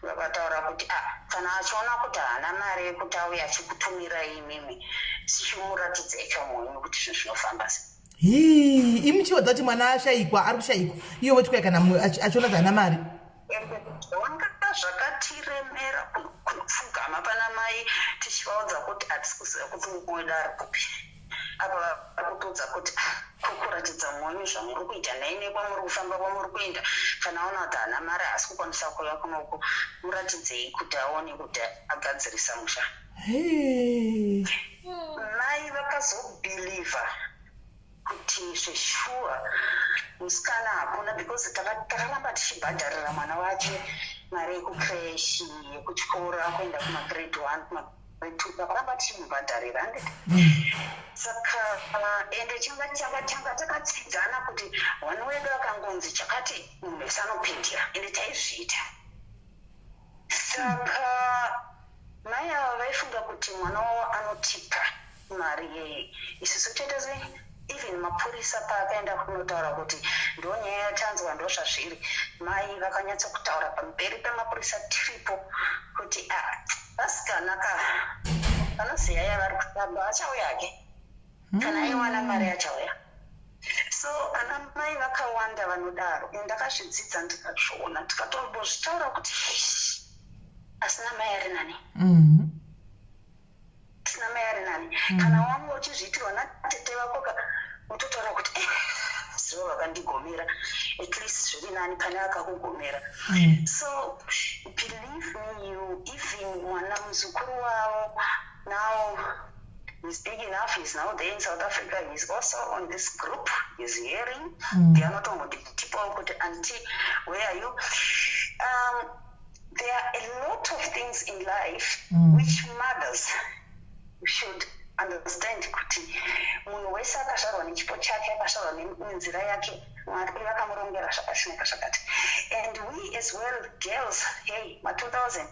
vakataura kuti kana achiona kuti haana mari yekuti auya achikutumirai imimi sichimuratidzai chamwenyu kuti zvinhu zvinofamba sei imuchiwadza kuti mwana ashayikwa ari kushayikwa iyo votikwai kana achiona kuti haana mari wanga zvakatiremera kupfugama pana mai tichivaudza kuti hatisi kuziva kuti mukweda ari kupi apa varikutudza kuti kukuratidza mwenyu zvamuri kuita naine kwamuri kufamba kwamuri kuenda kana aona kuti haana mari asi kukwanisa kuuya kunoku muratidzei kuti aone kuti agadzirisa musha Hey. Mai vakazobhilivha kuti zveshuwa musikana hakuna because takaramba tichibhadharira mwana wacho mari yekukreshi yekuchikora kuenda kumagrade 1 kumagrade 2 takaramba tichimubhadharira handiti. Saka ende changa takatsidzana kuti mwana wedu akangonzi chakati munhu wese anopindira ende taizviita. Saka mai ava vaifunga kuti mwana wavo anotipa mari yei. Isusu tetese even mapurisa paakaenda kunotaura kuti ndo nyaya yatanzwa ndo zvazviri, mai vakanyatsa kutaura pamberi pemapurisa tiripo kuti vasikanaka vanoziya yavari kutamba achauya-ke kana aiwana mari achauya. So ana mai vakawanda vanodaro ndakazvidzidza ndikazviona tikatombozvitaura kuti asina mai ari nani, asina mai ari nani. Kana wangu uchizviitirwa natete vako utotaura kuti zivo vakandigomera, at least zviri nani pane akakugomera. So believe me, you even mwana muzukuru wavo now he's big enough, he's now there in South Africa, he's also on this group, he's hearing. They are not on the people kuti auntie, where are you? There are a lot of things in life which mothers should understand kuti munhu wese akazvarwa nechipo chake, akazvarwa nenzira yake, Mwari vakamurongera zvakasimika zvakati. And we as well girls, hey, ma2000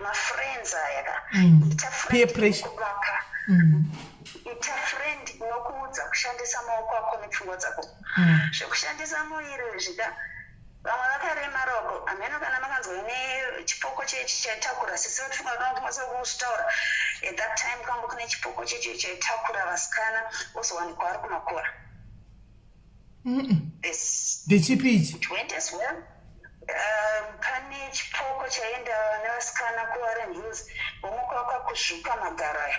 ma-friends aya ita friend kuvaka, ita friend inokuudza kushandisa maoko ako nepfungwa dzako, zvekushandisa muviri zvika vamwe vakaremarawo. Ameno kana makanzwa nechipoko chaitakura sisi vatunga vanongomasa kuzvitaura at that time kanga kune chipoko chaitakura vasikana ozowanikwa ari kumakora. Ndechipi ichi? It went as well. Pane chipoko chaienda nevasikana kuWarren Hills, vomuka vakakuzvuka magara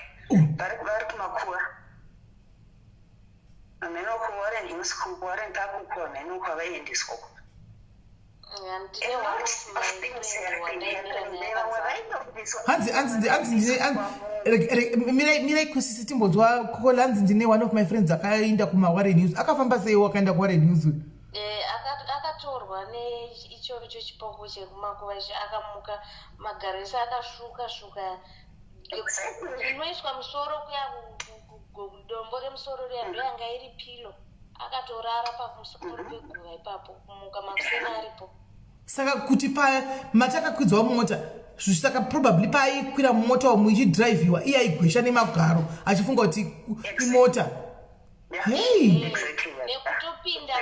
vari kumakura. Ameno kuWarren Hills kuWarren Takuko ameno kwavaiendeswa. Mirai kusisi timbonzwa kokola hanzi ndine one of my friends akaenda kumaWarren Hills. Akafamba sei wakaenda kuWarren Hills? Akatorwa neichocho chipoko chekumakuva ichi akamuka magara ese akashuka inoiswa musoro kuya dombo remusoro riya ndo yanga iri pilo, akatorara pamusoro peguva ipapo kumuka makusena aripo. Saka kuti paya matakakwidzawo mumota saka probably paikwira mumota muchidhiraivhiwa iye aigwesha nemagaro achifunga kuti imota. Hey, nekutopinda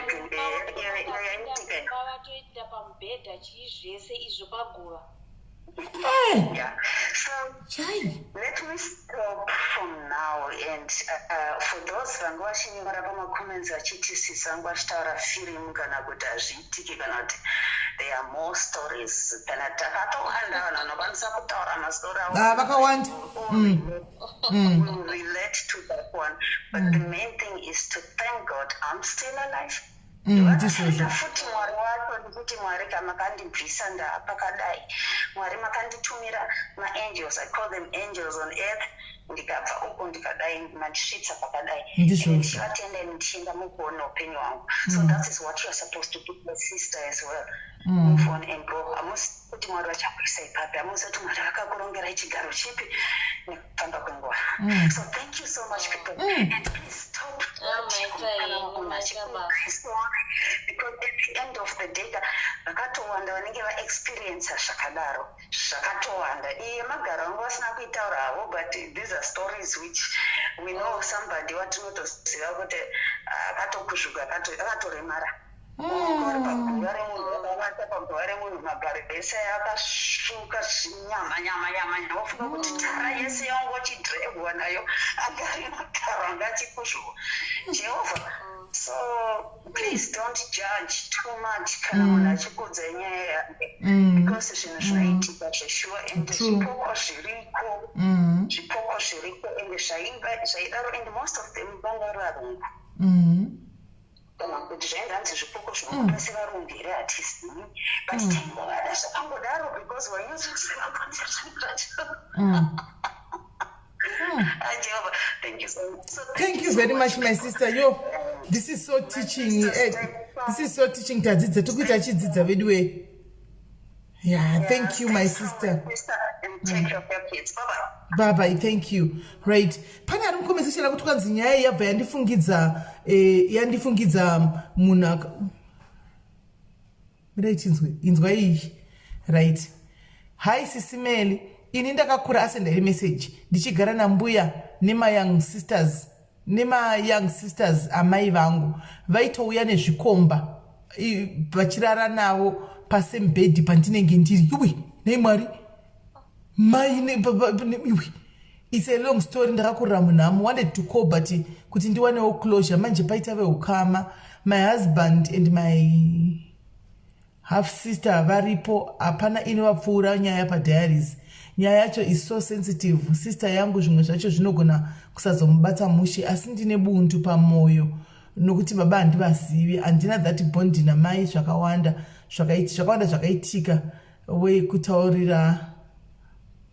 vatoita pamubhedha chii zvese izvo paguva. Yeah. So let me stop from now, and for those vangu vachinyora pamacomments vachitisisa vangu vachitaura firimu kana kuti hazviitiki kana kuti there are more stories kana takatowanda vanhu vanokwanisa kutaura mastori avo vakawanda. We relate to that one, but the main thing is to thank God I'm still alive. Futi Mwari wacho ndikuti Mwari kamakandibvisa ndapakadai, Mwari makanditumira maangels, I call them angels on earth, ndikabva uko ndikadai mandisvitsa pakadai, ndichivatenda ndichienda mukuona upenyu hwangu. So that is what you are supposed to do, my sister, as well. Move on and go. Hamusi kuti Mwari vachakuisa ipapi, hamusi kuti Mwari vakakurongerai chigaro chipi nekufamba kwenguva. So thank you so much, people, and please stop because at the end of the day vakatowanda vanenge vaexperience zvakadaro zvakatowanda. Iye magara vangu vasina kuitaura havo, but these are stories which we know somebody watinotoziva kuti akatokuzvuka akatoremara uri paguva remunhu vakavata paguva remunhu magare ese akasvuka nyama wafunga kuti tara yese yangu wachidhirevhwa nayo agari magaro anga achikuzvuka Jehovah. So please don't judge too much kana munhu achikudza nyaya yake, because zvinhu zvaitika zveshuwa ende zvipoko zviriko ende zvaidaro, and most of them vanga varungu kana kuti zvainganzi zvipoko zvinokwanisa varungu here hatizivi, but tingovada zvakangodaro because wanyozoziva kuti zvacho Jehovah, thank you so much. So Thank you very much, my sister. Yo, this is so teaching. This is so teaching. Tadzidza tokuita chidzidza vedu we. Yeah, thank you, my sister. And take care of your kids. Bye bye, thank you. Right. Pane ari mukomeseshera kuti kwanzi nyaya yabva yandifungidza munhu inzwa iyi. Right. Hi SIS MELLY. Ini ndakakura asenda message ndichigara nambuya young sisters amai vangu vaitouya nezvikomba vachirara navo pasame bed pandinenge ndiri iwe nemwari mai iwe. It's a long story. Ndakakurira munhamo wanted to call but kuti ndiwanewo closure manje paita veukama. My husband and my half sister varipo hapana inovapfuura nyaya padiaries. Nyaya yacho is so sensitive. Sister yangu zvimwe zvacho zvinogona kusazomubata mushe asi ndine buntu pamwoyo nokuti baba handivazivi. Handina that bond namai zvakawanda zvakaitika we kutaura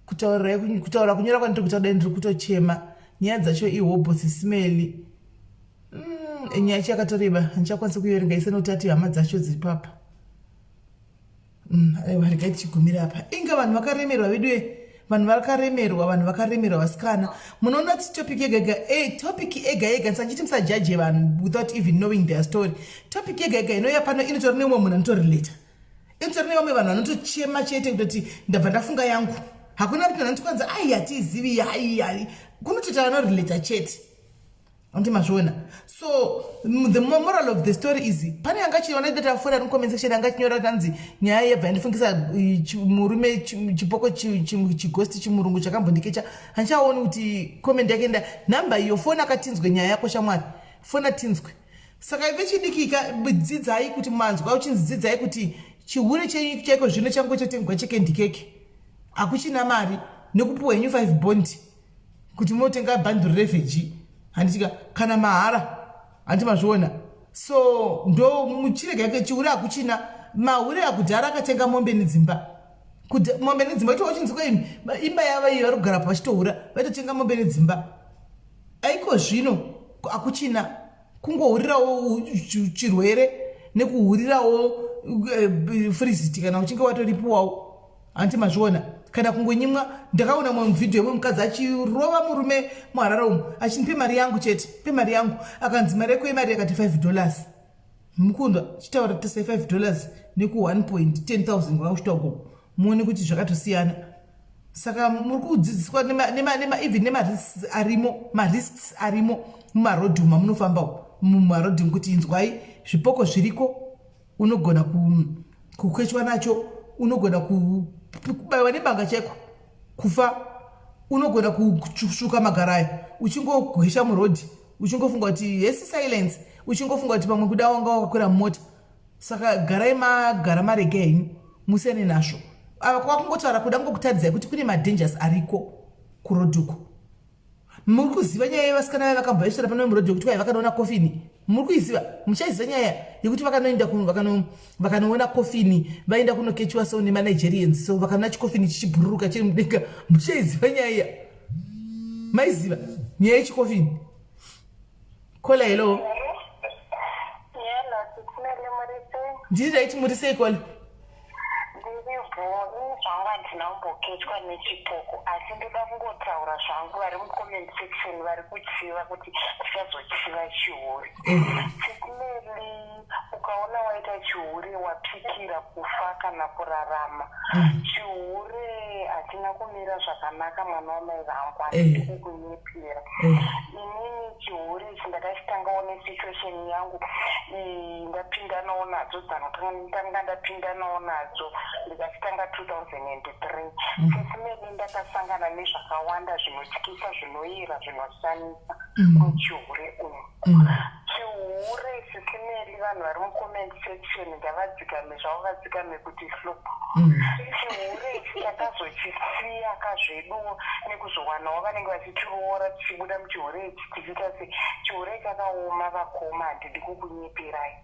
kunyora kwandiri kutaura ndiri kutochema. Nyaya dzacho ihobho SIS MELLY. Nyaya yacho yakatoreba handichakwanisa kuiverenga ise nokuti ati hama dzacho dziri papa. Regai tichigumira apa. Inga vanhu vakaremerwa veduwe. Vanhu vakaremerwa vasikana. Munoona kuti topic yega ndisachiti musajaje vanhu without even knowing their story. Topic yega inoya pano inotori neumwe munhu anotorelata. Inotori nevamwe vanhu vanotochema chete kutoti ndabva ndafunga yangu. Hakuna kuti vanotokwanza ai hatizivi ai kunototi vanorelata chete. Andimazvona. So the moral of the story is pane angachiona datafora comment section angachinyora kanzi nyaya yebva ndifungisa murume chipoko chigosti chimurungu chakambondikecha hanchaoni kuti comment yake nda number iyo phone akatinzwe nyaya yako shamwari phone atinzwe. Saka ive chidikika dzidzai kuti manzwa uchinzidzai kuti chihure chaiko zvino changu chotengwa chekendikeke akuchina mari nekupuwa henyu 5 bond kuti motenga bundle refugee handitika kana mahara handimazviona. So ndo muchirega yake chihure akuchina mahure akudhara akatenga mombe nedzimba. Mombe nedzimba ito wachinzwa imba yava iyo vari kugara pachitohura vaitotenga mombe nedzimba. Aiko zvino akuchina kungohurirawo chirwere nekuhurirawo friziti kana uchinge watoripuwawo handimazviona. Kana kungonyimwa ndakaona mumwe video mukadzi achirova murume muharara umu achinipe mari yangu chete pe mari yangu akanzi mari yako imari yakati $5 mukundwa chitaura tese $5 neku 1.10,000 kwakuchitwa muone kuti zvakatosiyana. Saka muri kudzidziswa even risks arimo mumarodhi uma munofambawo mumarodhi kuti inzwai zvipoko zviriko unogona kukwechwa nacho unogona kubayiwa nebanga cheko kufa unogona kushuka magarayo uchingogwesha murodhi uchingofunga kuti yes silence uchingofunga kuti pamwe kuda wanga wakakwira mumota. Saka garai magara marege henyu musene nazvo. Kwakungotaura kuda ngokutadzai kuti kune madangers ariko kurodhuko. Muri kuziva nyaya yevasikana vakamboyesvera pano murodhi kuti kwai vakanoona kofini. Muri kuiziva muchaiziva nyaya yekuti vakanoenda vakanoona kofini vaenda kunokechwa so nemanigerians so vakanoona chikofini chichibhururuka chiri mudenga. Muchaiziva nyaya maiziva nyaya yechikofini. Kola hello ndiri raiti muri sei kola zvanga ndinakumboketwa nechipoko asi ndoda kungotaura zvangu vari mucomment section vari kuchiva kuti tisazochiva chihure. SIS MELLY ukaona waita chihure wapikira kufa kana kurarama. Chihure hatina kumira zvakanaka mwana wamai vangu handidi kukunyepera. Inini chihure ichi ndakachitangawo nesituation yangu ndapindanawo nadzo dzanotanga ndapindanawo nadzo ndikachitanga 2003. SIS MELLY ndakasangana nezvakawanda zvinotyisa zvinoira zvinoshamisa muchihure umu. Chihure SIS MELLY vanhu vari mucomment section ngavadzikame zvavo vadzikame kuti flop. Chihure ichi takazochisiya kazveduwo nekuzowanawo vanenge vachichiroora tichibuda muchihure ichi tichiita se chihure chakaoma vakoma handidi kukunyeperai.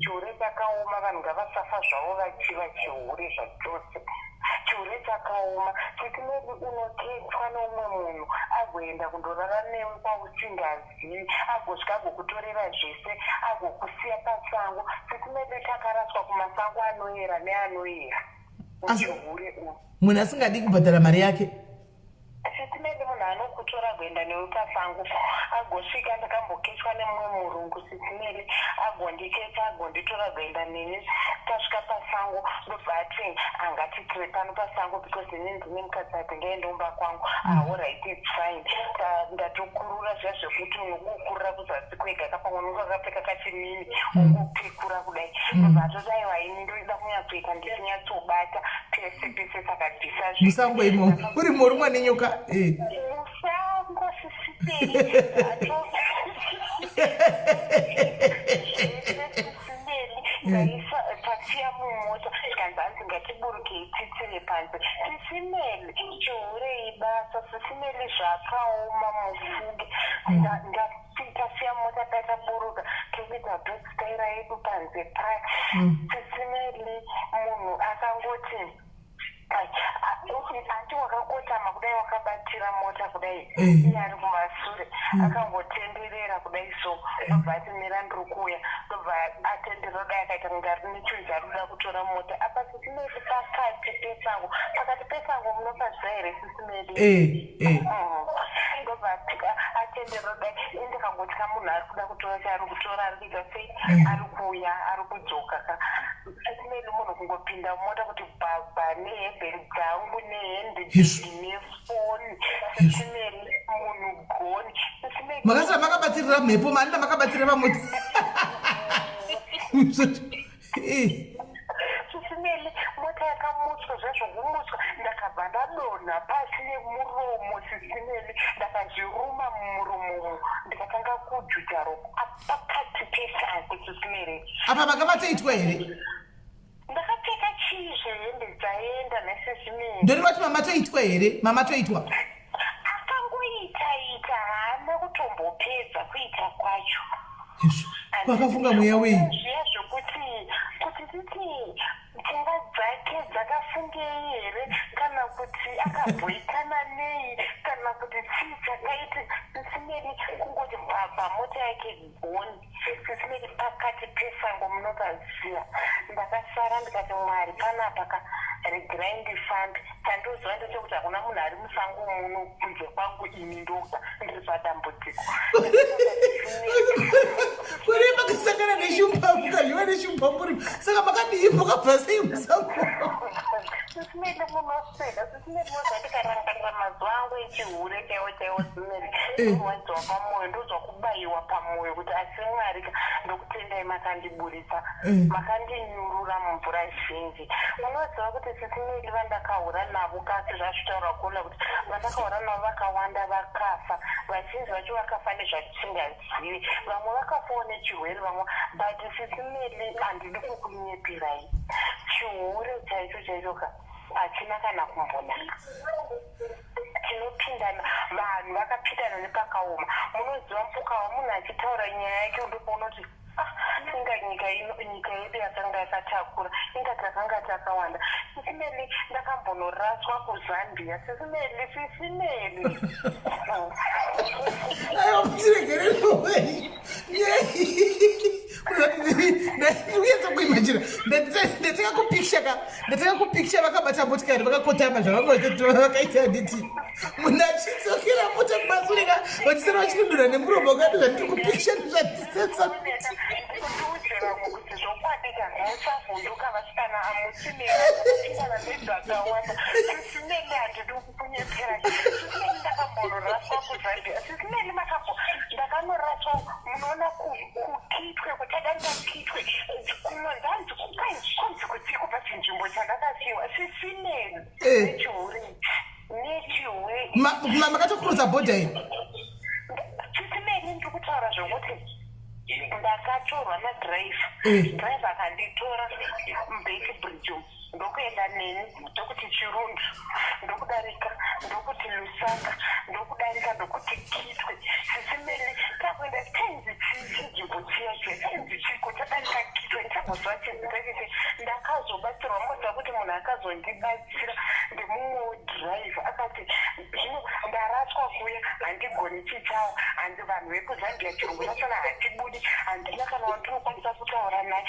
Chihure chakaoma vanhu ngavasafa zvavo vachiva chihure zvachose. chiure chakaoma chitimedi unoketswa neumwe munhu agoenda kundorara newe kwausingazivi agosvika agokutorera zvese agokusiya pasango chitimedi chakaraswa kumasango anoyera neanoyera muchihure uyu munhu asingadi kubhadhara mari yake chitimedi munhu anokutora kuenda newe pasango agosvika ndakamboketswa nemumwe murungu chitimedi agondiketsa agonditora kuenda neni tasvika pasango ndobva ati angatitire pano pasango because ini ndine mukadzi ati ngaendomba kwangu alright its fine ndatokurura zviya zvekuti unokukurira kuzasi kwega kapamwe nungu akapfeka kachimini ungopekura kudai ndobva atodaiwa ini ndoida kunyatsoita ndisinyatsobata pese pese saka dhisa musango imo uri morumwa nenyoka musango sisiteri tasiya mumota tikanzanzi ngatiburukei titsire panze sisimeli chiurei basa sisimeli zvakaoma mufunge tasiya mota tataburuka toita dhotsitaira yedu panze paya sisimeli munhu akangoti ati wakakotama kudai wakabatira mota kudai iye ari kumasure akangotenderera kudai so ndobva ati mira ndiri kuuya ndobva atenderera kudai akaita kunga rine choice ari kuda kutora mota apa sisimedi pakati pesango munopazva here sisimedi ndobva atenderera kudai indikangotya munhu ari kuda kutora chaari kutora ari kuita sei ari kuuya ari kudzoka ka sisimedi munhu kungopinda mumota kuti baba nehebheri dzangu nehendi nefoni sisimedi munhu goni makasara makabatirira mhepo manida makabatirira pamota sisimeli mota yakamutswa zvazvokumutswa ndakabva ndadonha pasi nemuromo sisimeli ndakazviruma mumuromo ndikatanga kujuta ropa pakati pesango sisimeli apa makabatoitwa here ndakapfeka chii zvehembe dzaenda nesisimeli ndori vati mamatoitwa here mamatoitwa akangoitaita haana kutombopedza kuita kwacho wakafunga mweya wei zviya zvokuti titi pfungwa dzake dzakafungei here kana kuti akabhoikana nei kana kuti chii chakaiti sisimeli kungoti bhabha mota yake goni sisimeli pakati pesango munopaziva ndakasara ndikati mwari panapa regerai ndifambe chandoziva ndechekuti hakuna munhu ari musango muno kunze kwangu ini ndoga ndiri padambudziko kuri makasangana neshumbambu kadliwa neshumbambu saka makadii mukabva sei musango sisimeli munosweda sisimeli mozandikarangarira mazuva angu echihure chaiwo sisimeli ndowadziwa pamwoyo ndozwa kubayiwa pamwoyo kuti asi mwarika ndokutendai makandiburisa makandinyurura mumvura zhinji unoziva kuti sisimeli vandakahura navo kasi zvazvitaura kuona kuti vandakahura navo vakawanda vakafa vazhinji vacho vakafa nezvatisingazivi vamwe vakafawo nechirwere vamwe but sisimeli handidi kukunyepirai chihure chaicho hachina kana kumbonaka tinopindana vanhu vakapindana nepakaoma munoziva mpukawa munhu achitaura nyaya yake undopoona kuti inga nyika yedu yakanga yakatakura inga takanga takawanda sisimeli ndakambonoraswa kuzambia sisimeli aiwa mutiregererowei uyenza kuimajira ndataka kupiksha vakabata motikari vakakotama zvavakaita nditi munhu achidzokera mota kumasurika vachisara vachipindura nemuromo wakati zvandiri kupiksha nezvatisetsa kuti zvokwadika musavhunduka vasikana amusinepindana nezvakawanda sisimeli handidi kukunyepera sisimeli ndakambonoraswa kuzambia sisimeli ndakanoraswa munoona kukitwe kutadarika kitwe kunonzanzi konzi kutsiko pachinzvimbo chandakasiyiwa sisimeli nechihure makatokuruza bhodha iyi sisimeli ndiri kutaura zvokuti ndakatorwa nadhiraivha akanditora mbeki bridge ndokuenda neni ndokuti chirundu ndokudarika ndokuti lusaka ndokudarika ndokuti kitwe sisimeli takuenda tenzi chinzvimbo chiyacho tenzi chiko tadarika kitwe ndichamboziva chinzirecheche ndakazobatsirwa moziva kuti munhu akazondibatsira chichawo handi vanhu vekuzambia chirungu chachona hatibudi handina kana wandinokwanisa kutaura naye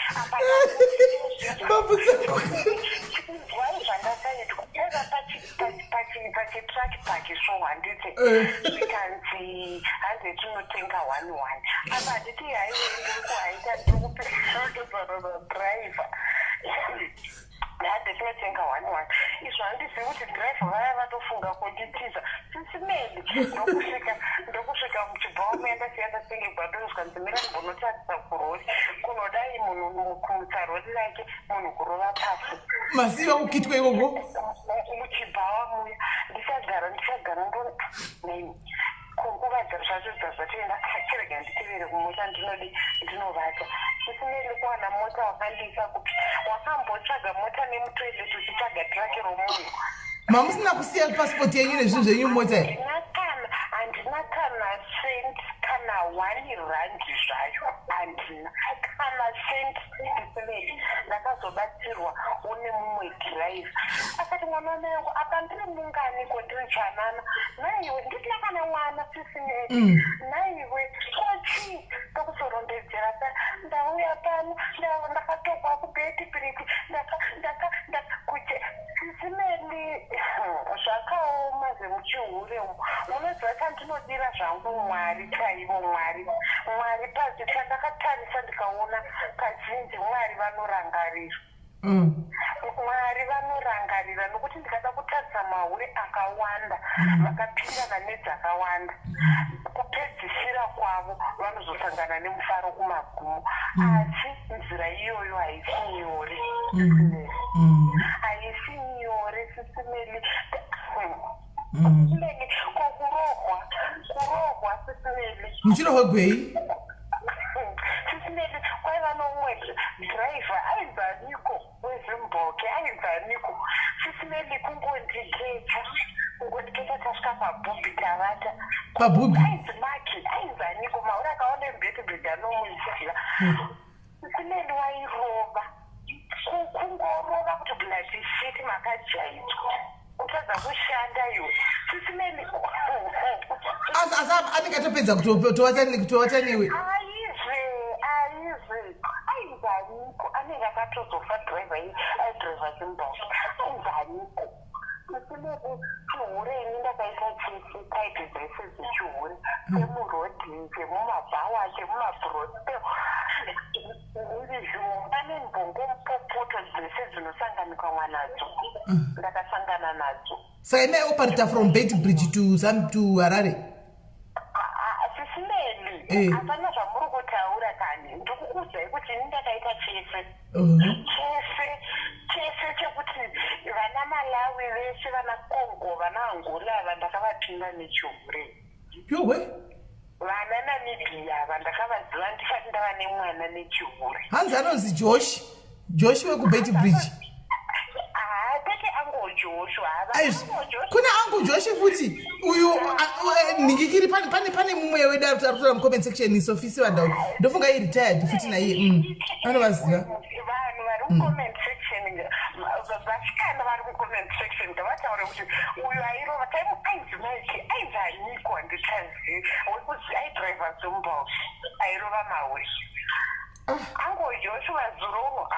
chikunzwai zvandasaitwa eva pachitraki pakisvo handiti ikanzi hanzi tinotenga 1 apa handiti haiwe ndirikuhaita ndirikupedhiraivha hade tinotenga 1 izvo handizivi kuti dhiraivha vaya vatofunga kunditiza sisimeli ndokusvika muchibva umeenda siyanda senge gwadozwa nzimira mbonotarisa kurori kunodai munhu kumutsa rori rake munhu kurova pasi masiva kukitwa ikoko muchibhawa muya ndichagara ndonai kunguva zvacho zvazvatoenda chirega nditevere kumota ndinovata isineli kuwana mota wakandisa kupi wakambotsvaga mota nemutoilet uchitsvaga traki romunhu mamusina kusiya pasipoti yenyu nezvinhu zvenyu mota handina kana cent kana 1 randi zvayo handina kana cent isineli ndakazobatsirwa une mumwe dhiraivha akati mwana wanangu apa ndiri munganiko ndiri chanana naiwe ndisina kana mwana sisineli naiwe kochi ndokuzorondedzera ndauya pano ndakatogwa kubheti piriti kuti sisineli zvakaoma zvemuchihure unoziva chandinodira zvangu mwari chaivo mwari pasi chandakatarisa ndikaona kazhinji mwari vanorangarira mwari vanorangarira nokuti ndikada kutarisa mahure akawanda vakapindana nedzakawanda kupedzisira kwavo vanozosangana nemufaro kumagumo asi nzira iyoyo haisi nyore haisi nyore sisimeli sisimeli kurohwa sisimeli muchirohwa gwei sisimeli kwaiva nomwe dhiraivha ainzaniko wezimboke ainzaniko sisimeli kungondikecha tasvika pabhubhi tavata pabhubhi ainzimaki ainzaniko maura akaona mbetibhedhi anomuziva sisimeli wairova kungorova kuti bloody shit makajaitwa utadza kushanda iwe sisimeli anenge atopedza kutovata newe ainzaniko anenge akatozofa dhiraivha zimbabwe ainzaniko sisimeli chihure ini ndakaita chese taiti dzese dzechihure chemurodhi chemumabhawa chemumabroste iri zvomba nembongo mupopoto dzese dzinosanganikwa mwanadzo ndakasangana nadzo saka imaioparita from Beitbridge to Harare sisimeli hapana zvamuri kutaura kani ndikukudzai kuti ini ndakaita chese chekuti vana Malawi veshe vana Congo vana Angola ava ndakavapinda nechihure yowe vana Namibia ava ndakavaziva ndisati ndava nemwana nechihure hanzi anonzi Josh wekuBeitbridge tete ango Joshua kuna ango Josh futi uyu ningikiri pane mumwe wedu arikutora mucomment section isofisi vandau ndofunga retired futi naiye anovaziva vanhu vari mucomment section vasikana vari mucomment section ngavataure kuti uyu airova taimu aizimaiki aizanyikwa nditazivi wekuzi aidhiraivha zimbabwe airova mawe ango Joshua zuro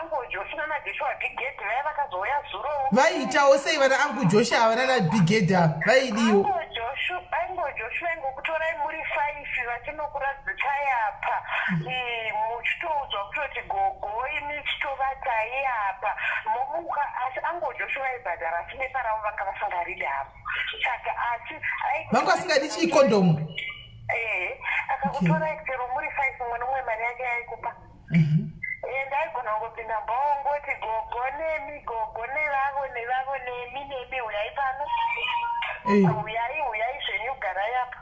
ango Joshua na Joshua bigedi vaya vakazouya zuro vaitawo sei vana angu Joshua vana na bigedi vaidiwo ango Joshua ngokutorai muri 5 vachinokuradzikai apa muchitoudzwa kutoti gogo imi chitovatai apa momuka asi ango Joshua aibhadhara sine paravo vanga vasingarida apo saka asi vanga vasingadi chikondomu akakutorai chero muri 5 mwana umwe mari yake yaikupa ndaigona kungopinda mbongoti gogo nemi gogo nevavo nemi uyai pano uyai zvenyu garai apa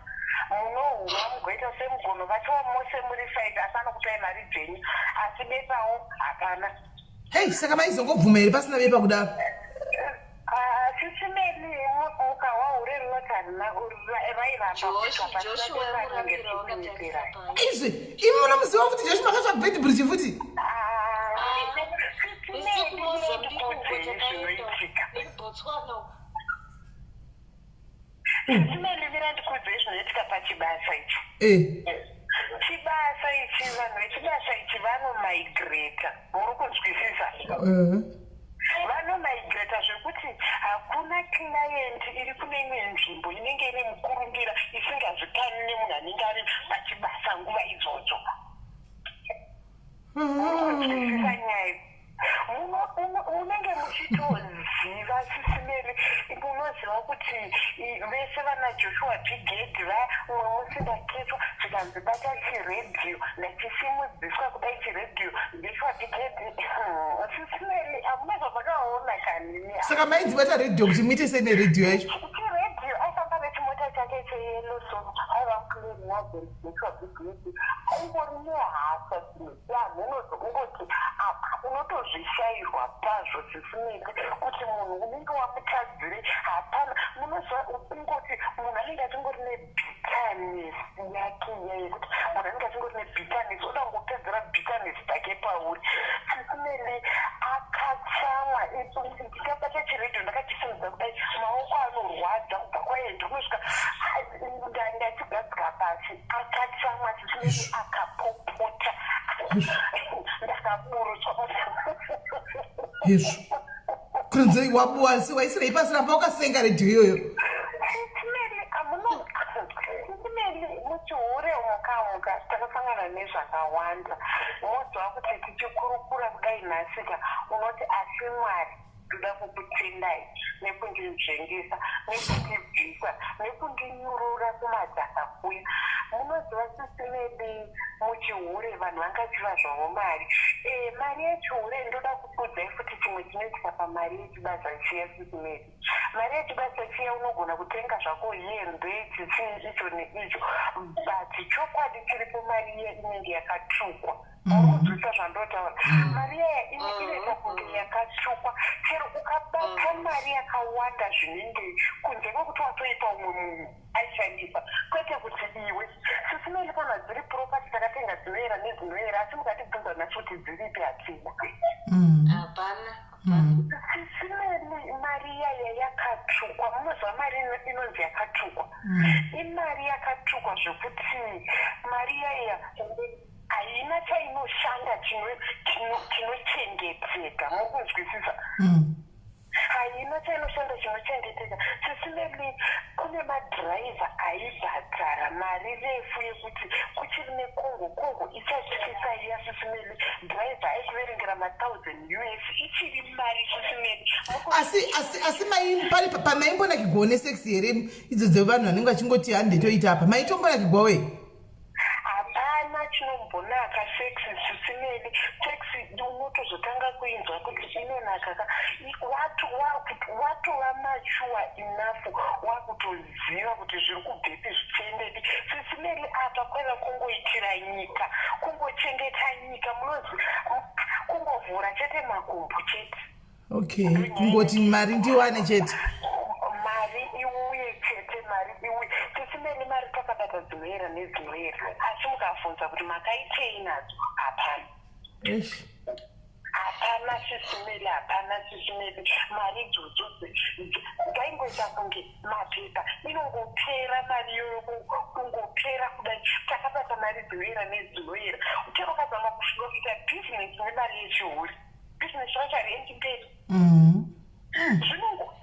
munohura mugoita semugono vachiwa mose muri 5 asana kupai mari dzenyu asi bepawo hapana hei saka maizongobvuma here pasina bepa kudaro sisimeli mukawahure rinotarina izvi imi munomuziva futi Josh makatsva Beitbridge futi sisimeli vira ndikudzei zvinoitika chibasa ichi vanhu vechibasa ichi vanomigrata muri kunzwisisa vanomigrata zvekuti hakuna client iri kune imwe nzvimbo inenge ine mukurumbira isingazvikani nemunhu anenge ari pachibasa nguva idzodzo muri kunzwisisa nyaya munenge muchitoziva sisimeri munoziva kuti vese vana joshua bigedi umwe musingaketwa zvikanzi bata chiredhiyo nachisimudziswa kudai chiredhiyo joshua bigedi sisimeri hamuna zvavakaona kanini saka mainzi bata redhiyo kuti muite sei neredhiyo yacho chiredhiyo aifamba nechimota chake cheyelo so aiva kuleni yazenzi joshua bigedi aingori nehasa dzimwe dzaanhu unozokungoti apa unotozvishairwa pazvo zvisinei kuti munhu unenge wamutadzire hapana munoziva ungoti munhu anenge achingori nebitterness yake yekuti munhu anenge achingori nebitterness oda kungopedzera bitterness take pauri zvisinei akatsamwa ndikabata chiredhiyo ndakachisimudza kudai maoko anorwadza kubva kwaende unosvika ndachigadzika pasi akatsamwa zvisinei akapopota ndakaburutswa Yesu. Kunze wabuwasi waisirei pasi ramba ukasenga redhiyo iyoyo. Simeli muchihure mukamuka takasangana nezvakawanda. Moziva kuti tichikurukura kudai nhasika unoti asi Mwari ndoda kukutendai nekundinzvengesa nekundibvisa nekundinyurura kumadzaka kuya. Munoziva sisimedi muchihure vanhu vangachiva zvavo mari. Mari yechihure ndoda kukudzai futi chimwe chinoitika pamari yechibasa chiya sisimedi. Mari yechibasa chiya unogona kutenga zvako hembe chichinji icho neicho but chokwadi chiripo mari iye inenge yakatsvukwa. Unozvisa zvandotaura. Mari iya inoita kunge yakatsvukwa. Chero ukabata mari yakawanda zvinenge kunze kwekuti watoipa umwe munhu aishandisa kwete kuti iwe sisimeli kana dziri property takatenga dzinoera nedzinoera asi mukatibvunza nacho kuti dziripi hatina hapana sisimeli mari iyaya yakatsvukwa munoziva mari inonzi yakatsvukwa imari yakatsvukwa zvekuti mari iyaya haina chainoshanda chinochengeteka mukunzwisisa haina chainoshanda chinochengeteka sisimeli kune madhiraivha aibhadhara mari refu yekuti kuchiri nekongo ichatyisa iya sisimeli dhiraivha aikuverengera ma1000 US ichiri mari sisimeli asi pamaimbona kigwa nesex here idzo dzevanhu vanenge vachingoti handetoita apa maitombona we hapana chinombonaka sex sisimeli sex unotozotanga kuinzwa kuti inonaka watova machuwa enough wakutoziva kuti zviri kubvepi zvichiendedi sisimeli apa kwaiva kungoitira nyika kungochengeta nyika munozi kungovhura chete makumbu chete okay kungoti mari ndiwane chete mari iuye chete mari iuye sisimeli mari takabata dzinoera nedzinoera asi mukafunza kuti makaitei nadzo hapana hapana sisimeli mari idzodzo ngaingoita kunge mapepa inongopera mari iyoyo kungopera kudai takabata mari dzinoera nedzinoera utero ukazama kusvika kuita bhizinesi nemari yechihure bhizinesi racho hariendi mberi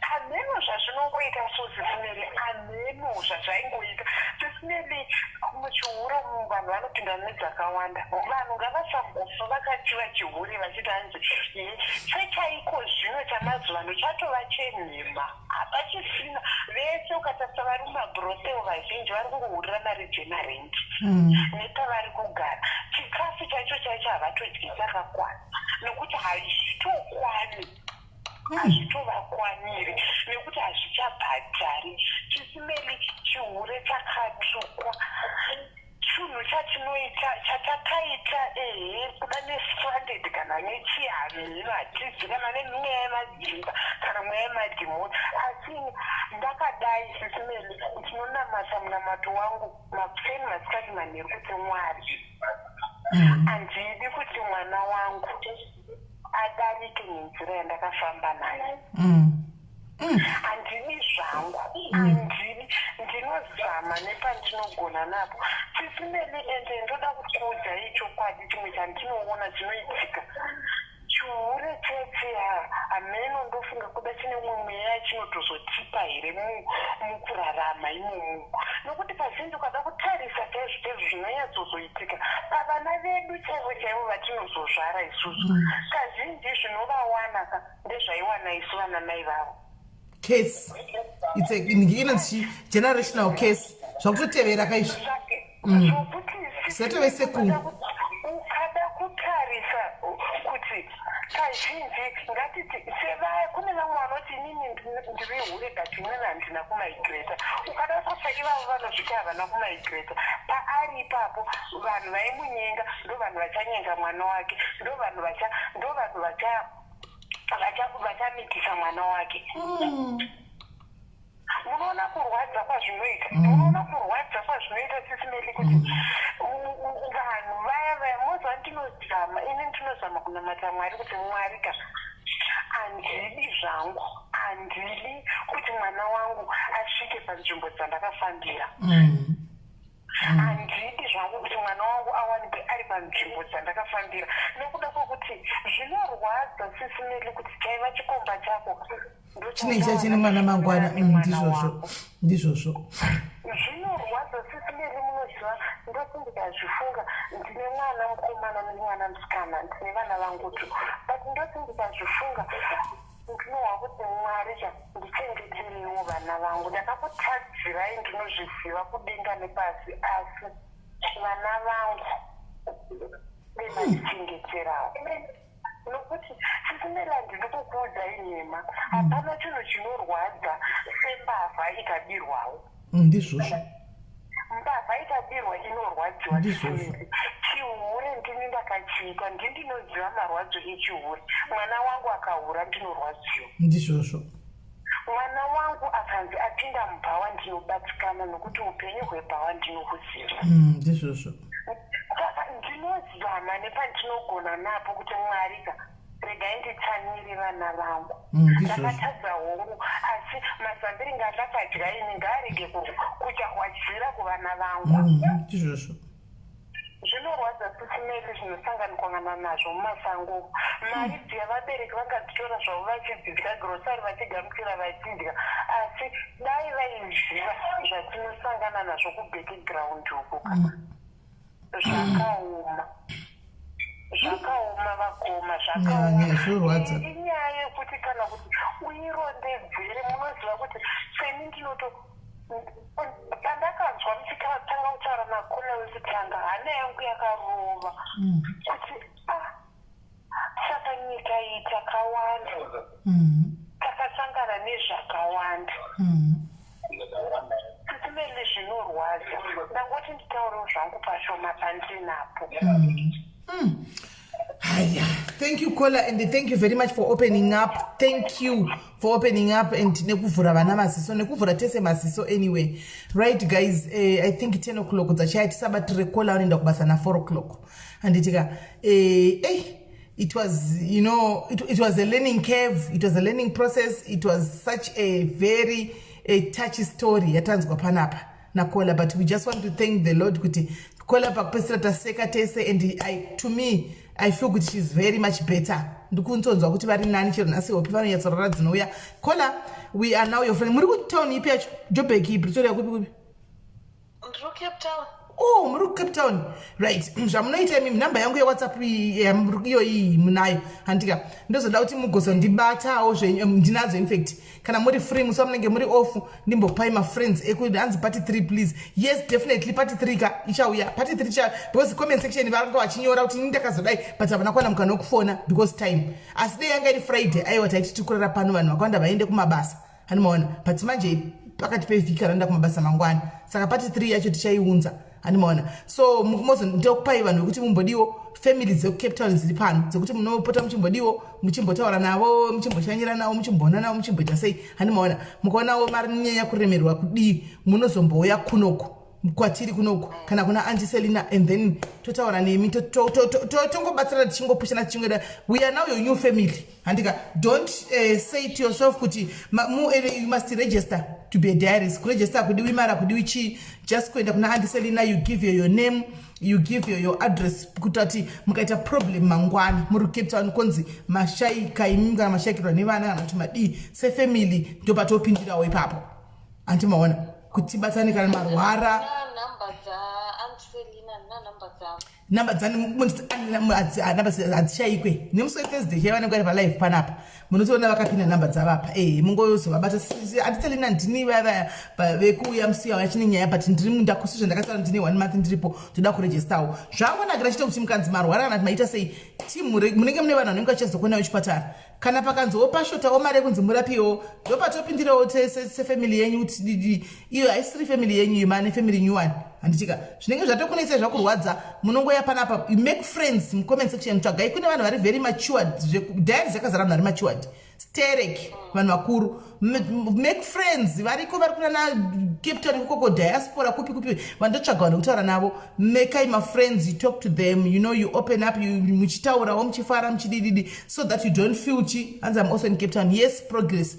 hameno zvazvinongoita so sisimeli hameno zvazvaingoita sisimeli muchihure vanhu vanopinda nedzakawanda vanhu ngavasambofa vakachiva chihure vachiti hanzi chechaiko zvino chamazuva ano chatova chenhema hapachisina vese ukatarisa vari mumabroseo vazhinji vari kungohurira mari dzemarenti nepavari kugara chikafu chaicho havatodyi chakakwana nokuti hazvitokwani hazvitovakwaniri nekuti hazvichabhadhari chisimeli chihure chakatsvukwa chinhu chatinoita chatakaita kuda nestranded kana nechihamino hatizi kana nemweya yemadzimba kana mweya yemadhimoni asi ndakadai sisimeli ndinonamata munamato wangu mapfeni masikati manheru kuti Mwari handidi kuti mwana wangu adarike nenzira yandakafamba nayo handini zvangu handini ndinozama nepandinogona napo chisimeli ende ndoda kukuudzai chokwadi chimwe chandinoona chinoitika chihure chete hameno ndofunga kuda chine mweya chinotozotipa here mukurarama imomo nokuti pazhinji ukada kutarisa chaizvo zvinonyatsozoitika pavana vedu chaivo chaivo vatinozozvara isusu kazhinji zvinovawana ndezvaiwana isu vana mai vavo case inonzi generational case zvakutotevera kaizvo zvatovaisekuru ukada kutarisa kuti kazhinji ngatiti sevaya kune vamwe vanoti inini ndiri hure gati imweni handina kumaigreta ukada kusa ivavo vanozvika havana kumaigreta paari ipapo vanhu vaimunyenga ndo vanhu vachanyenga mwana wake ndo vanhu vachamikisa mwana wake munoona kurwadza kwazvinoita munoona kurwadza kwazvinoita sisimeli kuti vanhu vaya mozva ndinozama ini ndinozama kunamata mwari kuti mwari ka handidi zvangu handidi kuti mwana wangu asvike panzvimbo dzandakafambira handidi zvangu kuti mwana wangu awanikwe ari panzvimbo dzandakafambira nekuda kwokuti zvinorwadza sisimeli kuti chaiva chikomba chako chinenge chine mwana mangwana ndizvozvo zvinorwadza sisimeli munoziva ndoti ndikazvifunga ndine mwana mukomana nemwana musikana ndine vana vangutu but ndoti ndikazvifunga ndinohwa kuti mwari cha ndichengeterewo vana vangu ndakakutadzirai ndinozviziva kudenga nepasi asi vana vangu ndemandichengeterawo nokuti sisimela ndiri kukuudzai nyema hapana chinhu chinorwadza sembavha ikabirwawo ndizvozvo mbavha ikabirwa inorwadziwa chisimeli chihure ndini ndakachiita ndinoziva marwadzo echihure mwana wangu akahura ndinorwadziwa ndizvozvo mwana wangu akanzi apinda mubhawa ndinobatikana nokuti upenyu hwebhawa ndinokuziva ndizvozvo saka ndinozama nepandinogona napo kuti mwarika regai nditsamwire vana vangu ndakatadza hongu asi mazambiri ngandakadya ini ngaarege kuchahwadzira kuvana vangu ndizvozvo zvinorwadza sisimeli zvinosanganikwangana nazvo mumasango mari dzavabereki vangadzitora zvavo vachidzidya grosari vachigamuchira vachidya asi dai vaiziva zvatinosangana nazvo kubackground uko zvakaoma vakoma zvinorwadza inyaya yekuti kana kuti uirondedzere munoziva kuti seni ndinoto pandakanzwa muchitanga kutaura nakona wekutanga hana yangu yakarova kuti saka nyika iyi takawanda takasangana nezvakawanda sisimeli zvinorwadza ndangoti nditaurewo zvangu pashoma pandinapo Thank you, Kola, and thank you very much for opening up. Thank you for opening up and nekuvhura vana maziso nekuvhura tese maziso anyway. Right, guys, I think 10 o'clock dzachaya tisabatire Kola anoenda kubasa na 4 o'clock. And it was, you know, it was a learning curve. It was a learning process. It was such a very touchy story yatanzwa panapa na Kola, but we just want to thank the Lord kuti Kola pakupesera taseka tese, and to me I feel good. She's very much better. Ndikunzonzwa kuti vari nani chero nasi hope vanonyatsorara dzinouya. Kola, we are now your friend. Muri kuti town ipi yacho? Joburg, Pretoria kupi kupi? Ndiri Cape Town. Oh, muri Cape Town. Right. Zvamunoita mimi namba yangu yeWhatsApp iyo iyi munayo. Handika ndozoda kuti mugozondibatawo ndinazo in fact. Kana muri free musamunenge muri off ndimbopai my friends ekuti hanzi party 3 please. Yes, definitely party 3 ka ichauya. Party 3 cha because comment section varanga vachinyora kuti ndakazodai but havana kwana mukana wokufona because time. As day yanga iri Friday aiwa taiti tikurara pano vanhu vakawanda vaende kumabasa. Hanimaona but manje pakati pevhiki randa kumabasa mangwana. Saka party 3 yacho tichaiunza. Hanimaona. So mukomozo ndokupai vanhu vekuti mumbodiwo families dzeCape Town dziri pano dzekuti munopota muchimbodiwo muchimbotaura navo muchimboshanyira navo muchimbona navo muchimboita sei. Hanimaona mukaonawo mari nyanya kuremerwa kudii munozombouya kunoko kwatiri kunoko kana kuna Auntie Selina, and then totaura nemi tongobatsira tichingopushana tichingeda we are now your new family. Andika, don't say to yourself kuti you must register to be a diarist. Kuregister kudiwi mara kudiwi chi, just kwenda kuna Auntie Selina, you give your name, you give your address, kutati mukaita problem mangwani muri Cape Town konzi mashai kaimingana mashai kirwa nevana kana tumadi se family ndo patopindirawo ipapo. Anti maona kuti batsani kana marwara namba dzani adzishaikwe nemusi Thursday chevane kwari palive panapa munotoona vakapinda namba dzavapa mungozovabata Auntie Selina ndini vaya vekuuya musiya wachine nyaya but ndiri ndakusizva ndakasara ndine 1 month ndiripo toda kuregistawo zvangonakira chito kuti mukanzi marwara kana kuti maita sei munenge mune vanhu vanenge vachizokonawo chipatara kana pakanzowo pashotawo mari yekunzi murapiwo ndopatopindirawo sefamily yenyu kuti iyo haisiri family yenyu imane family nyuwani. Handitika zvinenge zvatokunaisai zvakurwadza munongoya panapa, you make friends mu comment section, tsvagai kune vanhu vari very matured, diary dzakazara vanhu vari matured, sterek vanhu vakuru, make friends variko vari kunana Cape Town ikoko diaspora kupi vandotsvaga vanhu kutaura navo, make my friends, you talk to them, you know, you open up, you muchitaurawo muchifara muchidididi, so that you don't feel and I'm also in Cape Town, yes, progress,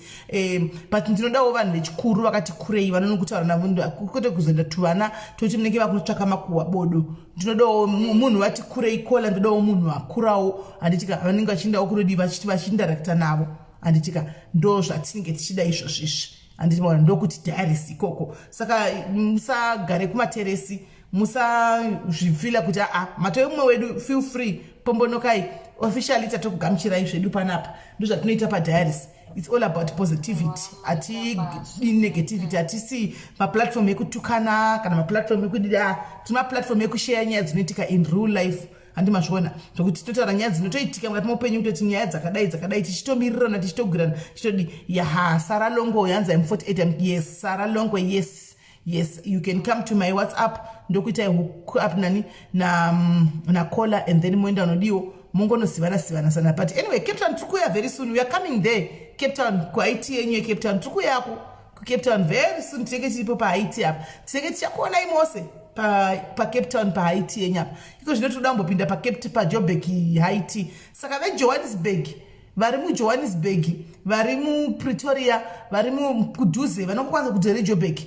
but ndinodawo vanhu vechikuru vakati kurei vanonokutaura navo kwete kuzoenda tuvana toti munenge vakunotsvaka makuhwa bodo. Ndinodawo munhu vati kurei kola, ndodawo munhu akurawo handitika vanenge vachiendawo kunodiva vachiti vachindirecta navo. Handitika ndo zvatinenge tichida izvozvizvi. Handitimaona ndokuti diaries ikoko. Saka musagare kumateresi, musazvifila kuti matoyo mumwe wedu, feel free, pombonokai officially tatokugamuchirai zvedu panapa. Ndozvatinoita padiaries. It's all about positivity. Ati negativity. Ati si ma platform ekutukana kana ma platform ekudida. Tuma platform ekushare nyaya dzinoitika in real life. Handi mazvona zvokuti totaura nyaya dzinotoitika mukati meupenyu kutoti nyaya dzakadai tichitomirirana tichitogirana tichitodi yaha Sarah Longo yanza M48 yes Sarah Longo yes you can come to my WhatsApp ndokuita hook up nani na caller, and then moenda unodiwo mungonosivana sana. But anyway, Cape Town tukuya very soon, we are coming there. Cape Town kwa IT yenyu Cape Town tukuya ku Cape Town very soon. Tinenge tiripo pa IT apa, tinenge tichakuona imose pa Cape Town pa IT yenyu apa, iko zvinotoda kumbopinda pa Joburg IT. Saka ve Johannesburg, vari mu Johannesburg, vari mu Pretoria, vari mu kudhuze vanokwanisa kutere Joburg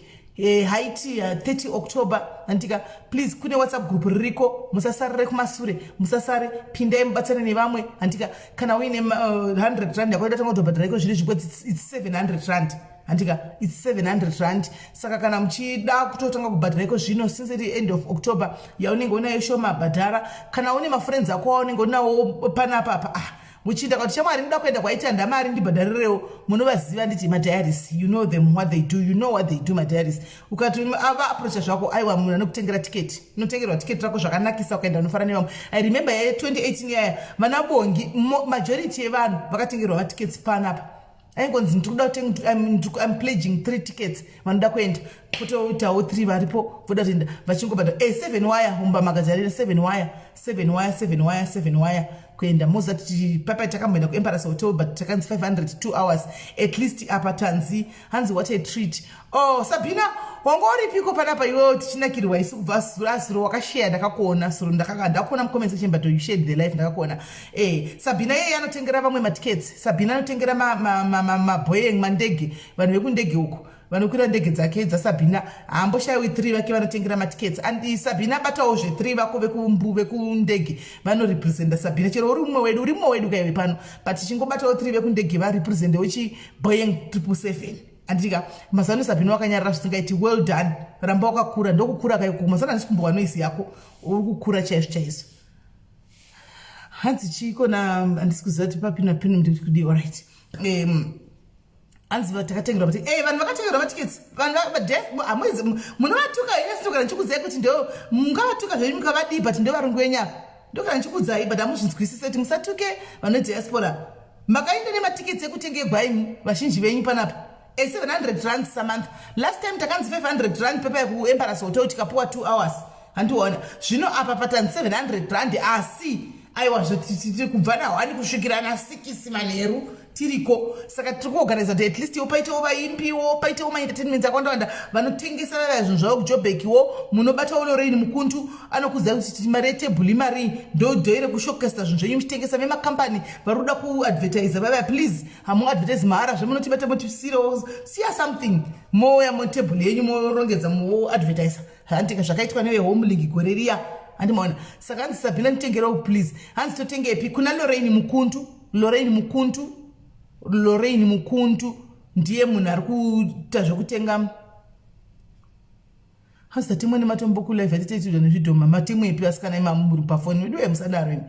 Haiti 30 October. Antika please kune WhatsApp group ririko, musasarire kumasure, musasare pindai mubatsane nevamwe. Antika kana uine 100 rand yakoda tangotobhadhara iko zviri zvikwedzi, it's 700 rand. Antika it's 700 rand. Saka kana muchida kutotanga kubhadhara iko zvino since the end of October yaunenge unayo shoma bhadhara, kana une ma friends ako waunenge unawo panapa muchinda kuti shamwari ndoda kuenda kwaita ndamari ndibhadharirewo, munovaziva nditi madiaries, you know them, what they do, you know what they do madiaries. Ukati ava approach zvako aiwa munhu anokutengera tiketi, unotengerwa tiketi rako zvakanakisa ukaenda unofara nevamwe. I remember 2018 yaya vana bongi majority yevanhu vakatengerwa matiketi panapa. Aingonzi ndikuda kuti I'm pledging 3 tickets vanoda kuenda kutoitawo 3 varipo voda kuenda vachingobhadhara 7 wire umba magazarira 7 wire kuenda mozati papa takamboenda kuEmperor's Hotel but takanzi 500 2 hours at least apa tanzi hanzi what a treat. Sabina wangoripiko panapa iwe tichinakirwa isu kubva suro wakashare ndakakuona suro ndakakuona mu comment section but you shared the life ndakakuona. Sabina yeye anotengera vamwe matickets, Sabina anotengera ma Boeing mandege vanhu vekundege huko vanokwira ndege dzake dzaSabina haamboshayiwi 3 vake vanotengera matickets, and Sabina batawo zve 3 vako vekundege vanorepresenta Sabina. Chero uri mumwe wedu kaiwe pano but chingobatawo 3 vekundege varepresentewo Boeing 777. Andika mazano Sabina wakanyarara zvisingaiti well done, ramba wakakura, ndokukura kaiku mazano andisikumbuka noise yako uri kukura chaizvo. Hanzi chiko na andisikuziva kuti papino ndiri kudi alright. Anzi takatengerwa kuti vanhu vakatengerwa matiketi, vanhu amwezi munovatuka ine kana chikudzai kuti ndo mungavatuka zvenyu mukavadii but ndo varungu venyaka ndokana ndichikudzai but hamuzvinzwisisa kuti musatuke vanhu diaspora. Makaenda nematiketi ekutengerwa imi vazhinji venyu panapa 700 rand a month. Last time takanzi 500 rand pepa kuEmperor's Hotel tikapuwa 2 hours. Handiona zvino apa patanzi 700 rand asi aiwa zvotiti kubva na 1 kusvikira na 6 manheru tiriko. Saka tiri kuorganiza kuti at least iwo paitewo vaimbiwo, paitewo maentertainments akawanda vanotengesa zvinhu zvavo kujobekiwo. Munobatawo Lorraine Mukuntu anokuziva kuti mari yetebhuri imari ndodhoire kushokesta zvinhu zvenyu muchitengesa vemakambani vari kuda kuadvertisa vava please hamuadvertise mahara zvemunotibata motisiro siya something moya motebhuri yenyu morongedza moadvertisa. Handika zvakaitwa nevehome league gore riya handimaona. Saka hanzi Sabina nditengerewo please. Hanzi totengepi kuna Lorraine Mukuntu. Lorraine Mukuntu ndiye munhu ari kuita zvekutenga. Hanzi tatimwe nematombo kulive atiteitidwa nezvidhoma matimwe epi asikana imamuri pafoni wedu emusadaro ini.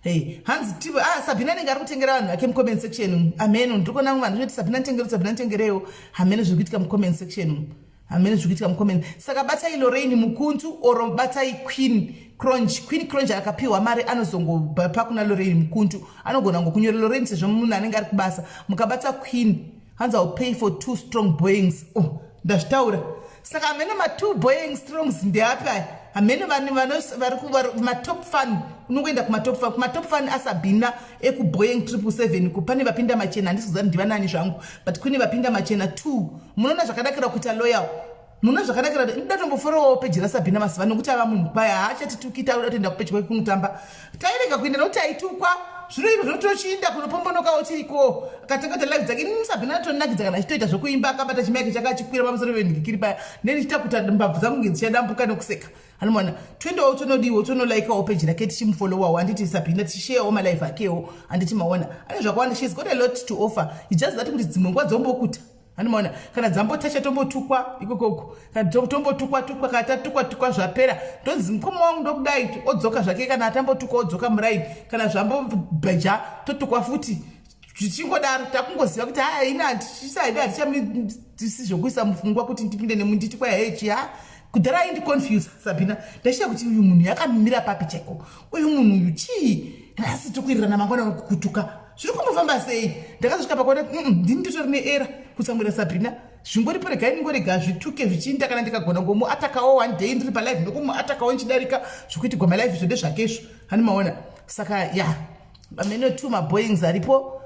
Hey, hanzi tivo Sabina anenge ari kutengera vanhu vake mucomment section. Amen. Ndiri kuona vanhu vanoti Sabina ntengerewo. Hamene zviri kuitika mucomment section. Hamene zviri kuitika mucomment. Saka batai Lorraine Mukuntu oro batai Queen Crunch akapiwa mari anozongopa kuna Lorraine Mukuntu. Anogona ngokunyora Lorraine sezvo munhu anenge ari kubasa. Mukabata Queen, hanzi I'll pay for 2 strong Boeings. Oh, ndazvitaura. Saka hamene ma2 Boeing strongs ndeapi aya. Hamene vanhu vari matop fan. Unongoenda kumatop fan aSabina ekuBoeing 777 kupane vapinda machena handisi ndiva nani zvangu but kune vapinda machena 2. Munoona zvakadakira kuita loyal. Munoona zvakadakira ndida tombofollowawo peji raSabina masiva nokuti ava munhu kwaya haachatitukita uda kuenda kupeji kwake kunotamba. Tairega kuenda nokuti aitukwa. Zviro izvo zvinotochinda kunopombonokawo tiriko. Akatenga kuti live dzake Sabina atonakidza kana achitoita zvokuimba akabata chimaiki chakachikwira pamusoro penhikiri paya. Nenichita kuti mbabvu dzangu ngedzichadambuka nokuseka. Hanomona twendowo tonodiwo tonolikewo peji rake tichimufollowawo handiti Sabina tichisharewo malive akewo handiti maona. Ane zvakawanda she's got a lot to offer. It's just that kuti dzimwe nguva dzombokuta. Hanomona kana dzambotasha tombotukwa ikokoko. Kana tombotukwa kana tatukwa zvapera. Ndonzi mukoma wangu ndokudai odzoka zvake kana atambotukwa odzoka muraini. Kana zvambobheja totukwa futi. Zvichingodaro takungoziva kuti ina handichisaidi handichamisi zvokuisa mufungwa kuti ndipinde nemunditi kwahechi ha. Kudhara indi confused Sabina. Ndachita kuti uyu munhu yakamira papi cheko. Uyu munhu uyu chii? Nhasi tokwirirana mangwana kukutuka. Zviri kumbofamba sei? Ndakazosvika pakuona ndini nditori neera kutsamwira Sabina. Zvingori poregai ningorega zvituke zvichinda kana ndikagona ngomuatakawo one day ndiri palive ndokumuatakawo nchidarika zvokuiti goma live zvode zvakezvo. Hanimaona. Saka ya amene 2 maBoeings aripo.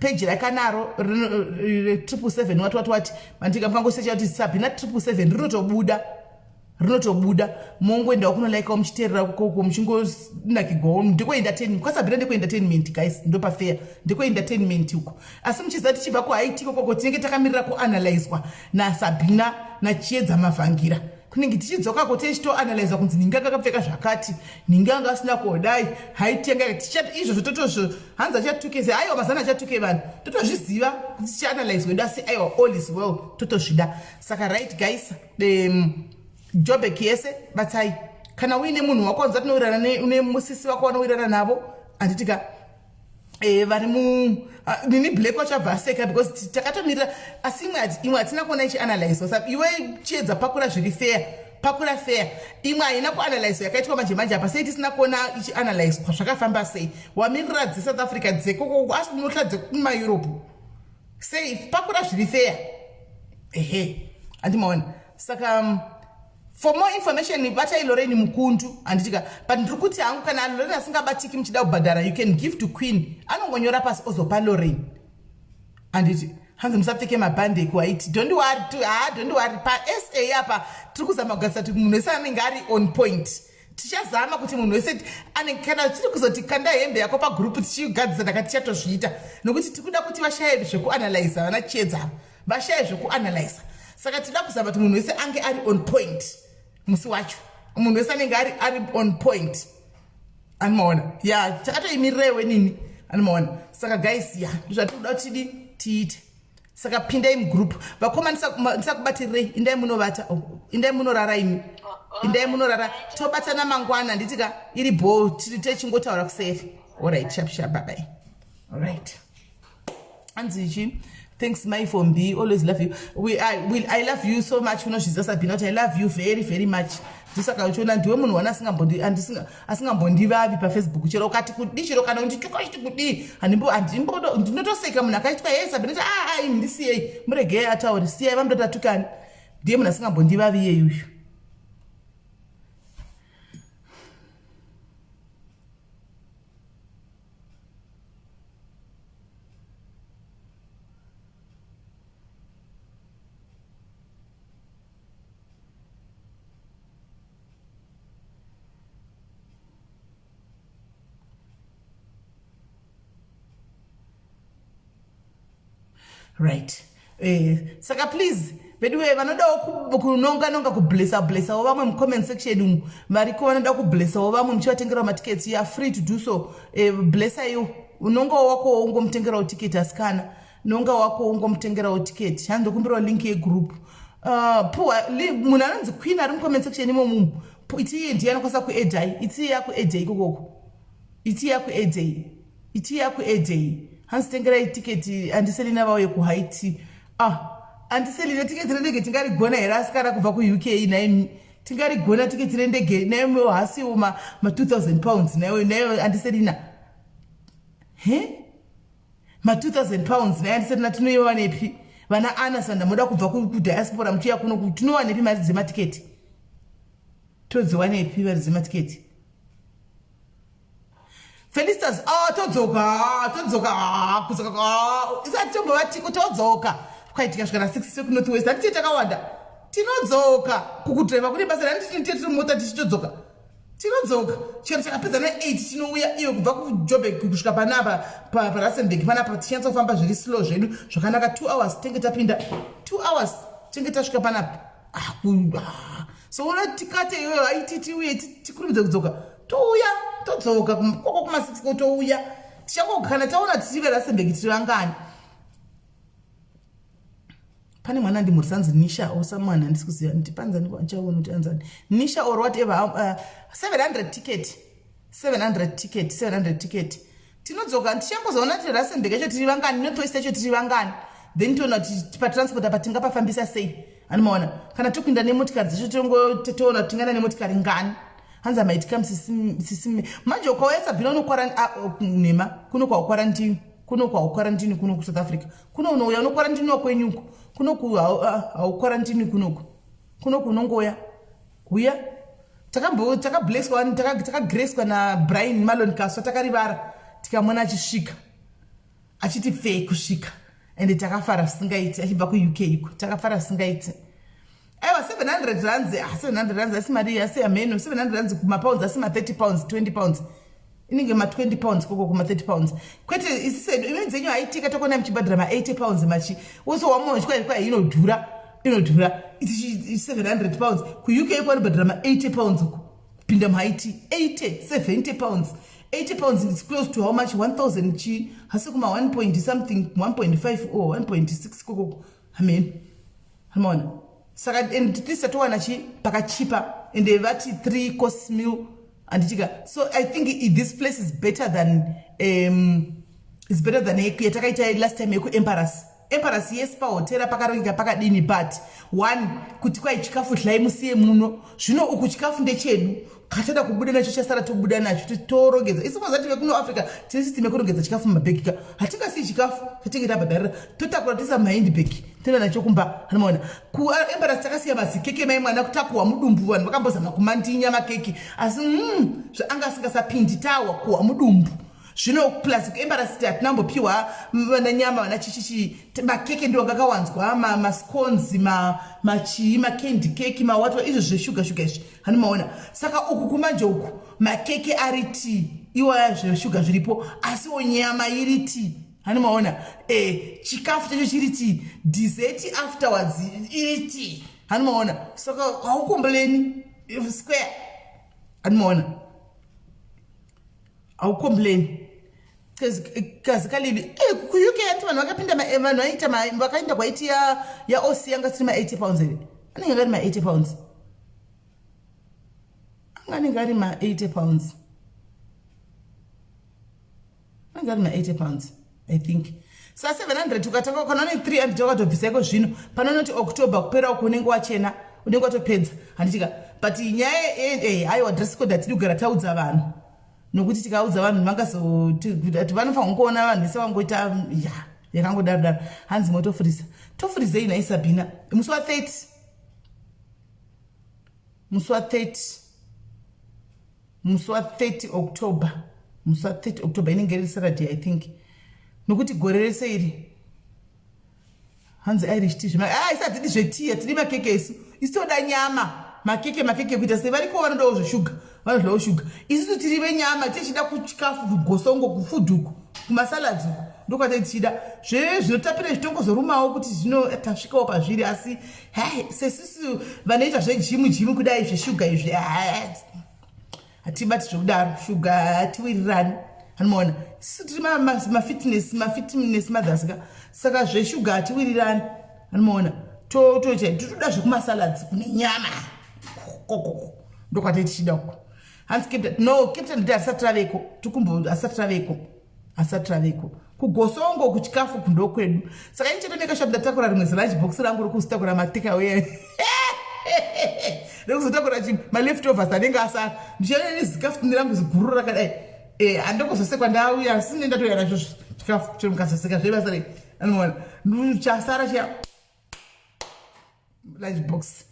Peji rakanaro 777 wati mandika mkangosecha kuti Sabina 777 rinotobuda mongoendawo kunolikewo muchiteerera koko muchingonakigwawo ndikoentertainment kwaSabina ndikoentertainment guys ndopafair ndikoentertainment uko asi muchiziva tichibva kuhaiti kokoko tinenge takamirira kuanalyzwa naSabina nachiedza mavhangira kunenge tichidzokako tichitoanalyza kunzi ninga kakapfeka zvakati ninga anga asina kodai haitenga izvo zvototozvo hanzi achatukeze aiwa mazana achatuke vanhu totozviziva kuti tichianalyzwa edu asi aiwa all is well totozvida. Saka right guys Jobek yese batsai kana uine munhu wako wanza tinowirirana une musisi wako wanowirirana navo handitika vari nini black wachabva aseka because takatomirira asi imwe hatina kuona ichianalyzwa saka iwe chiedza pakura zviri fair imwe haina kuanalyzwa yakaitwa manje apa sei tisina kuona ichianalyzwa zvakafamba sei wamirira dzeSouth Africa dzekoko asi munotla dzekumaeurope sei pakura zviri fair handimaona. Saka for more information batai Lorraine Mukuntu handitika but ndiri kuti hangu kana Lorraine asingabatiki muchida kubhadhara you can give to Queen anongonyora pasi ozopa Lorraine handiti hanzi musapfeke mabhande kuhaiti don't worry pa SA apa tiri kuzama kugadzisa kuti munhu wese anenge ari on point. Tichazama kuti munhu wese kana tiri kuzoti kanda hembe yako pagroup tichigadzisa ndakati tichatozviita nokuti tikuda kuti vashaye zvekuanalyza vana chiedza vashaye zvekuanalyza. Saka tida kuzama kuti munhu wese ange ari on point musi wacho munhu wese anenge ari on point anomaona ya takatoimirirewe nini anomaona. Saka guys ya ndozvatinoda kuti tiite. Saka pindai mugroup vakoma ndisakubatirei indai munovata indai munorara imi indai munorara tobatana mangwana nditika iri bo techingotaura kuseri. Alright sharp bye bye. Alright anzichi thanks my for me always love you I love you so much unozviziva Sabina I love you very very much. Ndisaka uchiona ndiwe munhu wana asingambondivavi paFacebook chero ukati kudi chero kana undituka chiti kudi ndinotoseka munhu akaitwa Sabina ndisiyei muregei atauri siyai vambotatukani ndiye munhu asingambondivavi iyeyuyu. right. Saka please bedwe vanodawo kunonga kublessa vamwe mucomment section variko vanoda kublessa vamwe muchivatengerawo matickets. You are free to do so. Blessa you unonga wako ungomutengerawo ticket asikana nonga wako ungomutengerawo ticket. Handokumbirawo link yegroup. Munhu anonzi Queen ari mucomment section imomo. Itiye ndiye anokwanisa kuedai. Itiye yakuedai ikokoko. Itiye yakuedai. Hanzitengerai ticket andiselina vauye kuhaiti. Andiselina ticket rendege tingarigona here asikana kubva kuUK naimi. Tingarigona ticket rendege naimi hasi ma 2000 pounds nayo andiselina. Ma 2000 pounds nayo andiselina tinoiwa nepi. Vana anasanda muda kubva kudiaspora muchiya kuno kuti tinowa nepi mari dzematiketi. Todziwa nepi mari dzematiketi. Felicitas, todzoka, isati tombovati kutodzoka. Kwaitika svika na 6 kunorth west, hatiti takawanda. Tinodzoka, kukudriva kune basa randiti mota tichitodzoka. Tinodzoka, chero chakapedza na8 tinouya iyo kubva kuJoburg kusvika panapa paRustenburg panapa tichanatsa kufamba zviri slow zvedu zvakanaka 2 hours tenge tapinda 2 hours tenge tasvika panapa. So unotikate iyoyo haiti tiuye tikurumidze kudzoka. Touya todzoka koko kuma6 touya tichangogana taona tichive Rustenburg tiri vangani. Pane mwana ndimurisanzi Nisha or someone handisi kuziva ndipanza ndichaona kuti anzani Nisha or whatever. 700 ticket tinodzoka tichangozoona kuti Rustenburg yacho tiri vangani nepost yacho tiri vangani then toona kuti patransport apa tingapafambisa sei. Anomaona kana tokuinda nemotikari dzacho toona kuti tingana nemotikari ngani. Hanza might come sisime manje ukawesa bino no quarantine kuno kwa quarantine kuno ku South Africa kuno unouya no quarantine wakwenyuko kuno ku au quarantine kuno kunongoya kuya takablesswa takagraced na Brian Malone kaswa takarivara tikamona achisvika achiti fake kusvika ende takafara singaiti achibva ku UK iko takafara singaiti. Aiwa 700 rands 700 rands asi mari asi ameno 700 rands kuma pounds asi ma 30 pounds 20 pounds inenge ma 20 pounds koko kuma 30 pounds kwete isisedo imenze nyo haitika tokona mchibadra ma 80 pounds machi woso wamonjwa kwa inodhura iti 700 pounds ku UK kwa badra ma 80 pounds kupinda ma 70 pounds 80 pounds is close to how much 1000 chi hasi kuma 1 point something 1.5 or 1.6 koko amen hamona. Saka nditisa towana chi pakachipa and they vati 3 course meal and chiga. So I think this place is better than yatakaita last time yeku Empress yes pa hotela pakaronga pakadini but one kuti kwa chikafu hlaimusiye muno zvino uku chikafu ndechedu katada kubuda nacho chasara tobuda nacho torongedza isipozati vekuno Africa tiri system yekurongedza chikafu mumabhekika hatingasi chikafu chatinge tabhadharira totakura tisa mahindbag tena nacho kumba anoona ku Empress takasiya mazikeke mai mwana kutakuwa mudumbu vanhu vakambozama kumandinya makeke asi zvanga asingasapindi tawa kuwa mudumbu zvino plus Empress tinambopiwa vana nyama vana chichichi makeke ndio ngakawanzwa ma scones ma candy cake ma watu izvo zvesugar izvi hanomaona saka uku kumanje uku makeke ariti iwa zvesugar zviripo asi onyama iriti hanomaona chikafu chacho chiriti dessert afterwards iriti hanomaona saka haukombleni square hanomaona haukombleni kazi kalili ku UK antu vanhu vakapinda vanhu vaita vakaenda kwaiti ya OC yanga sima 80 pounds here anenge ngari ma 80 pounds angani ngari ma 80 pounds angari ma 80 pounds I think sa 700 ukatanga kana 300 wakatobvisa iko zvino panonoti October kupera uko unenge wachena unenge watopedza handitika but nyaya hayi dress code atidi kugara taudza vanhu nokuti tikaudza vanhu vangasoti vanofanira kuona vanhu vese vangoita yakangodaro hanzi motofurisa tofurizei nai Sabina musi wa 30 October inenge iri Saturday I think nokuti gore rese iri hanzi Irish tea isatidi zvetii atidi makeke isu toda nyama makeke kuita sei variko vanodawo zveshuga vanodlawo shuga isusu tiri venyama tichida kuchikafu kugosongo kufudhuku kumasaladzi ndokwati tichida zvinotapira zvitongozorumawo kuti tasvikawo pazviri asi hai sesisu vanoita zvejimu kudai zveshuga izvi hatibati zvekudaro shuga hatiwirirani anomaona sisi tiri mafitness mothers saka zveshuga hatiwirirani anomaona totoda zvekumasaladzi kune nyama ndokwati tichida uko hanzi captain ndi asatiraveko tikumbo asatiraveko kugosongo kuchikafu kundo kwedu saka inchetomeka shabda takura rimwe lunch box rangu rokuzitakura matekawe rekuzotakura maleftovers anenge asara ndichiona nezikafu ndirangu ziguru rakadai handokuzosekwa ndauya sine ndatoya nacho chikafu chomukazoseka zvebasa anoona chasara chia lunch box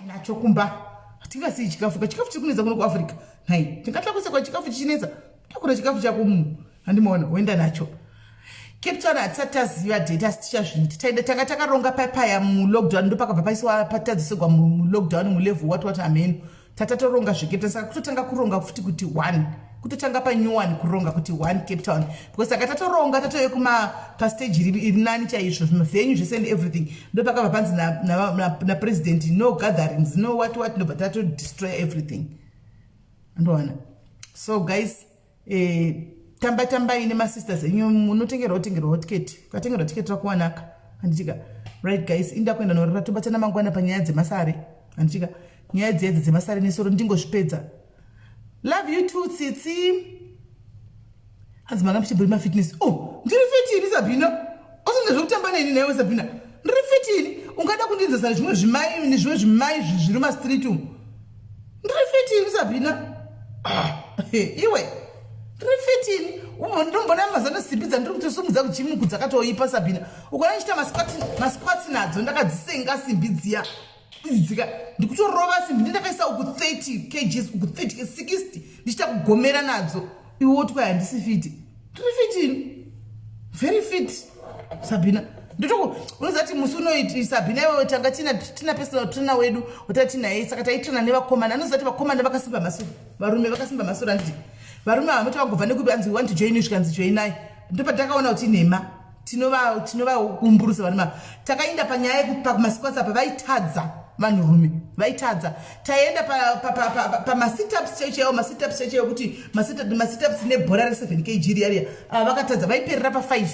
nacho kumba hatingasiyi chikafu chiri kunetsa kuno kuafrica hai tingatlakusekwa chikafu chichinetsa takura chikafu chako munhu handimaona woenda nacho Cape Town hatisati taziva data tichazviita tanga takaronga paya mulockdown ndopakabva paisiwa patadzisirwa mulockdown mulevel what ameno tatatoronga zvecape town saka kutotanga kuronga futi kuti 1 kutotanga panew one kuronga kuti 1 Cape Town because saka tatoronga tatoye pastage iri nani chaizvo zvimavenue zvese and everything ndopakabva panzi na president no gatherings no what nobva tato destroy everything andowana so guys tamba ine masisters enyu munotengerwa ticket ukatengerwa ticket rakuwanaka handitika right guys inda kuenda norara tobatana mangwana panyaya dzemasare handitika nyaya dzedzi dzemasare nesoro ndingozvipedza love you too tsitsi hanzi makamchibhuri mafitness ndiri fitini Sabina osonge zvokutamba neni nayo Sabina ndiri fitini ungada kundinzesa zvimwe zvimai zviri mastreet umu ndiri fitini Sabina iwe ndiri 15 ndombona mazano sipidza ndiri kutosumudza kuchimu kudzakatoipa Sabina ukaona chita masquats nadzo ndakadzisenga simbi dziya idzika ndikutorova simbi ndakaisa uku 30 kgs uku 30 60 ndichita kugomera nadzo iwe woti kwaya handisi fiti ndiri 15 very fit Sabina nditoko unozati musi unoiti Sabina iwe tanga tina personal trainer wedu watati naye saka taitrana nevakomana anozati vakomana vakasimba masoro varume vakasimba masoro anditi varume vamoti vangobva nekuti vanzi want to join zvikanzi joinai ndopatakaona kuti nhema tinovaumburusa varume takaenda panyaya yekupakumasquats apa vaitadza vanhurume vaitadza taenda pamasitups chechewo masitups chechewo kuti masitups nebhora re7 kg riya ava vakatadza vaiperera pa5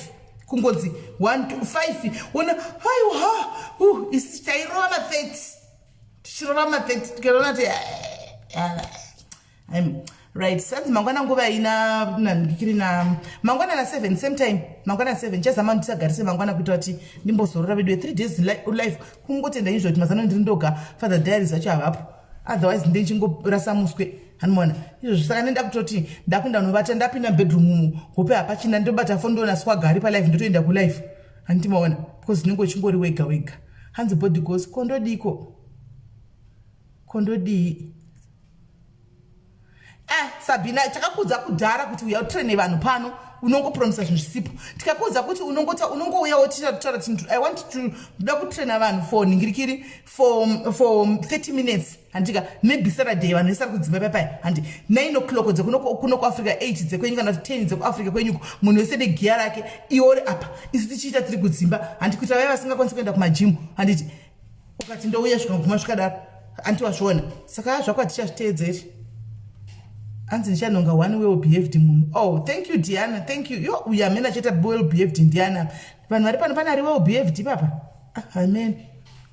kungodzi 1 to 5 ona aiwa isi tairova ma30 tichirova ma30 tikaona kuti right sanzi mangwana nguva ina ndikiri na mangwana na 7 same time mangwana 7 chazama ndisagarise mangwana kuita kuti ndimbozorora vedu 3 days life kungotenda izvo kuti mazano ndiri ndoga father diaries acho avapo otherwise ndichingorasa muswe hanimona izvo saka nenda kutoti ndakunda novata ndapinda bedroom umu hope hapachina ndobata fondona swagari pa life ndotoenda ku life handimaona because ndinenge chingori wega hanzi body goes kondodii Sabina takakudza kudhara kuti uya utraine vanhu pano unongopromisa zvinhu zvisipo tikakudza kuti unongouyawo tichataura kuti I want to ndoda kutraina vanhu for ningirikiri for 30 minutes handika maybe Saturday vanhu vesari kudzimba papai handi 9 o'clock dzekuno kuafrica 8 dzekwenyu kana 10 dzekuafrica kwenyuko munhu wese negiya rake iori apa isi tichiita tiri kudzimba handi kuita vaya vasingakwanisi kuenda kumajimu handiti ukati ndouya zvikaguma zvikadaro handitiwazviona saka zvakwati tichazviteedzeri anzi ndichanonga one well behaved munhu thank you Diana thank you uya amene achita well behaved Diana vanhu vari pano pane ari well behaved papa amen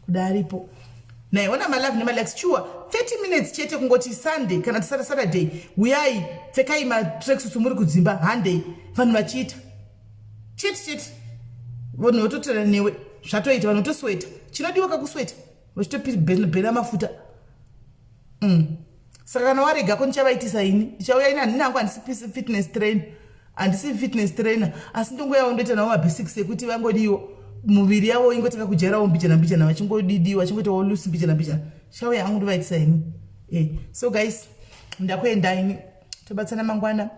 kudaripo naiona malove nemalakes sure 30 minutes chete kungoti Sunday kana Saturday uyai pfekai matracksuits muri kudzimba handei vanhu vachiita chete vanhu vototera newe zvatoita vanhu votosweta chinodiwa kakusweta vachitobhena mafuta saka kana warega ko ndichavaitisa ini ndichauya ini handina hangu handisi fitness trainer asi ndongoyawo ndoita navo mabasics ekuti vangodiwo muviri yavo ingotanga kujarawo mbichana vachingodidiwa vachingoitawo lusi mbichana chauya hangu ndovaitisa ini so guys ndakuenda ini tobatsana mangwana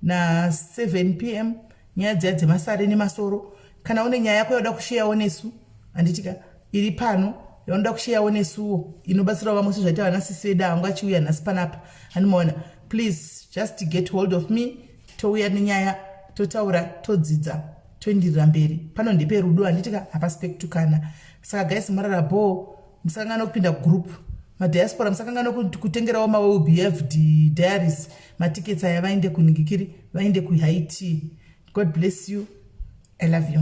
na 7 p.m. nyaya dziya dzemasare nemasoro kana une nyaya yako yoda kusheyawo nesu handitika iri pano yaunoda kusheyawo nesuwo inobatsirawo vamwe sezvaita vana sisi vedu hangu achiuya nhasi panapa handimaona please just get hold of me touya nenyaya totaura, todzidza, toendirira mberi. Pano ndepe rudo handitika hapasi pekutukana. Saka guys, mararapo musakangana kupinda group. Madiaspora musakangana kutengerawo well behaved diaries. Matickets aya vaende kuningikiri, vaende kuHaiti. God bless you. I love you.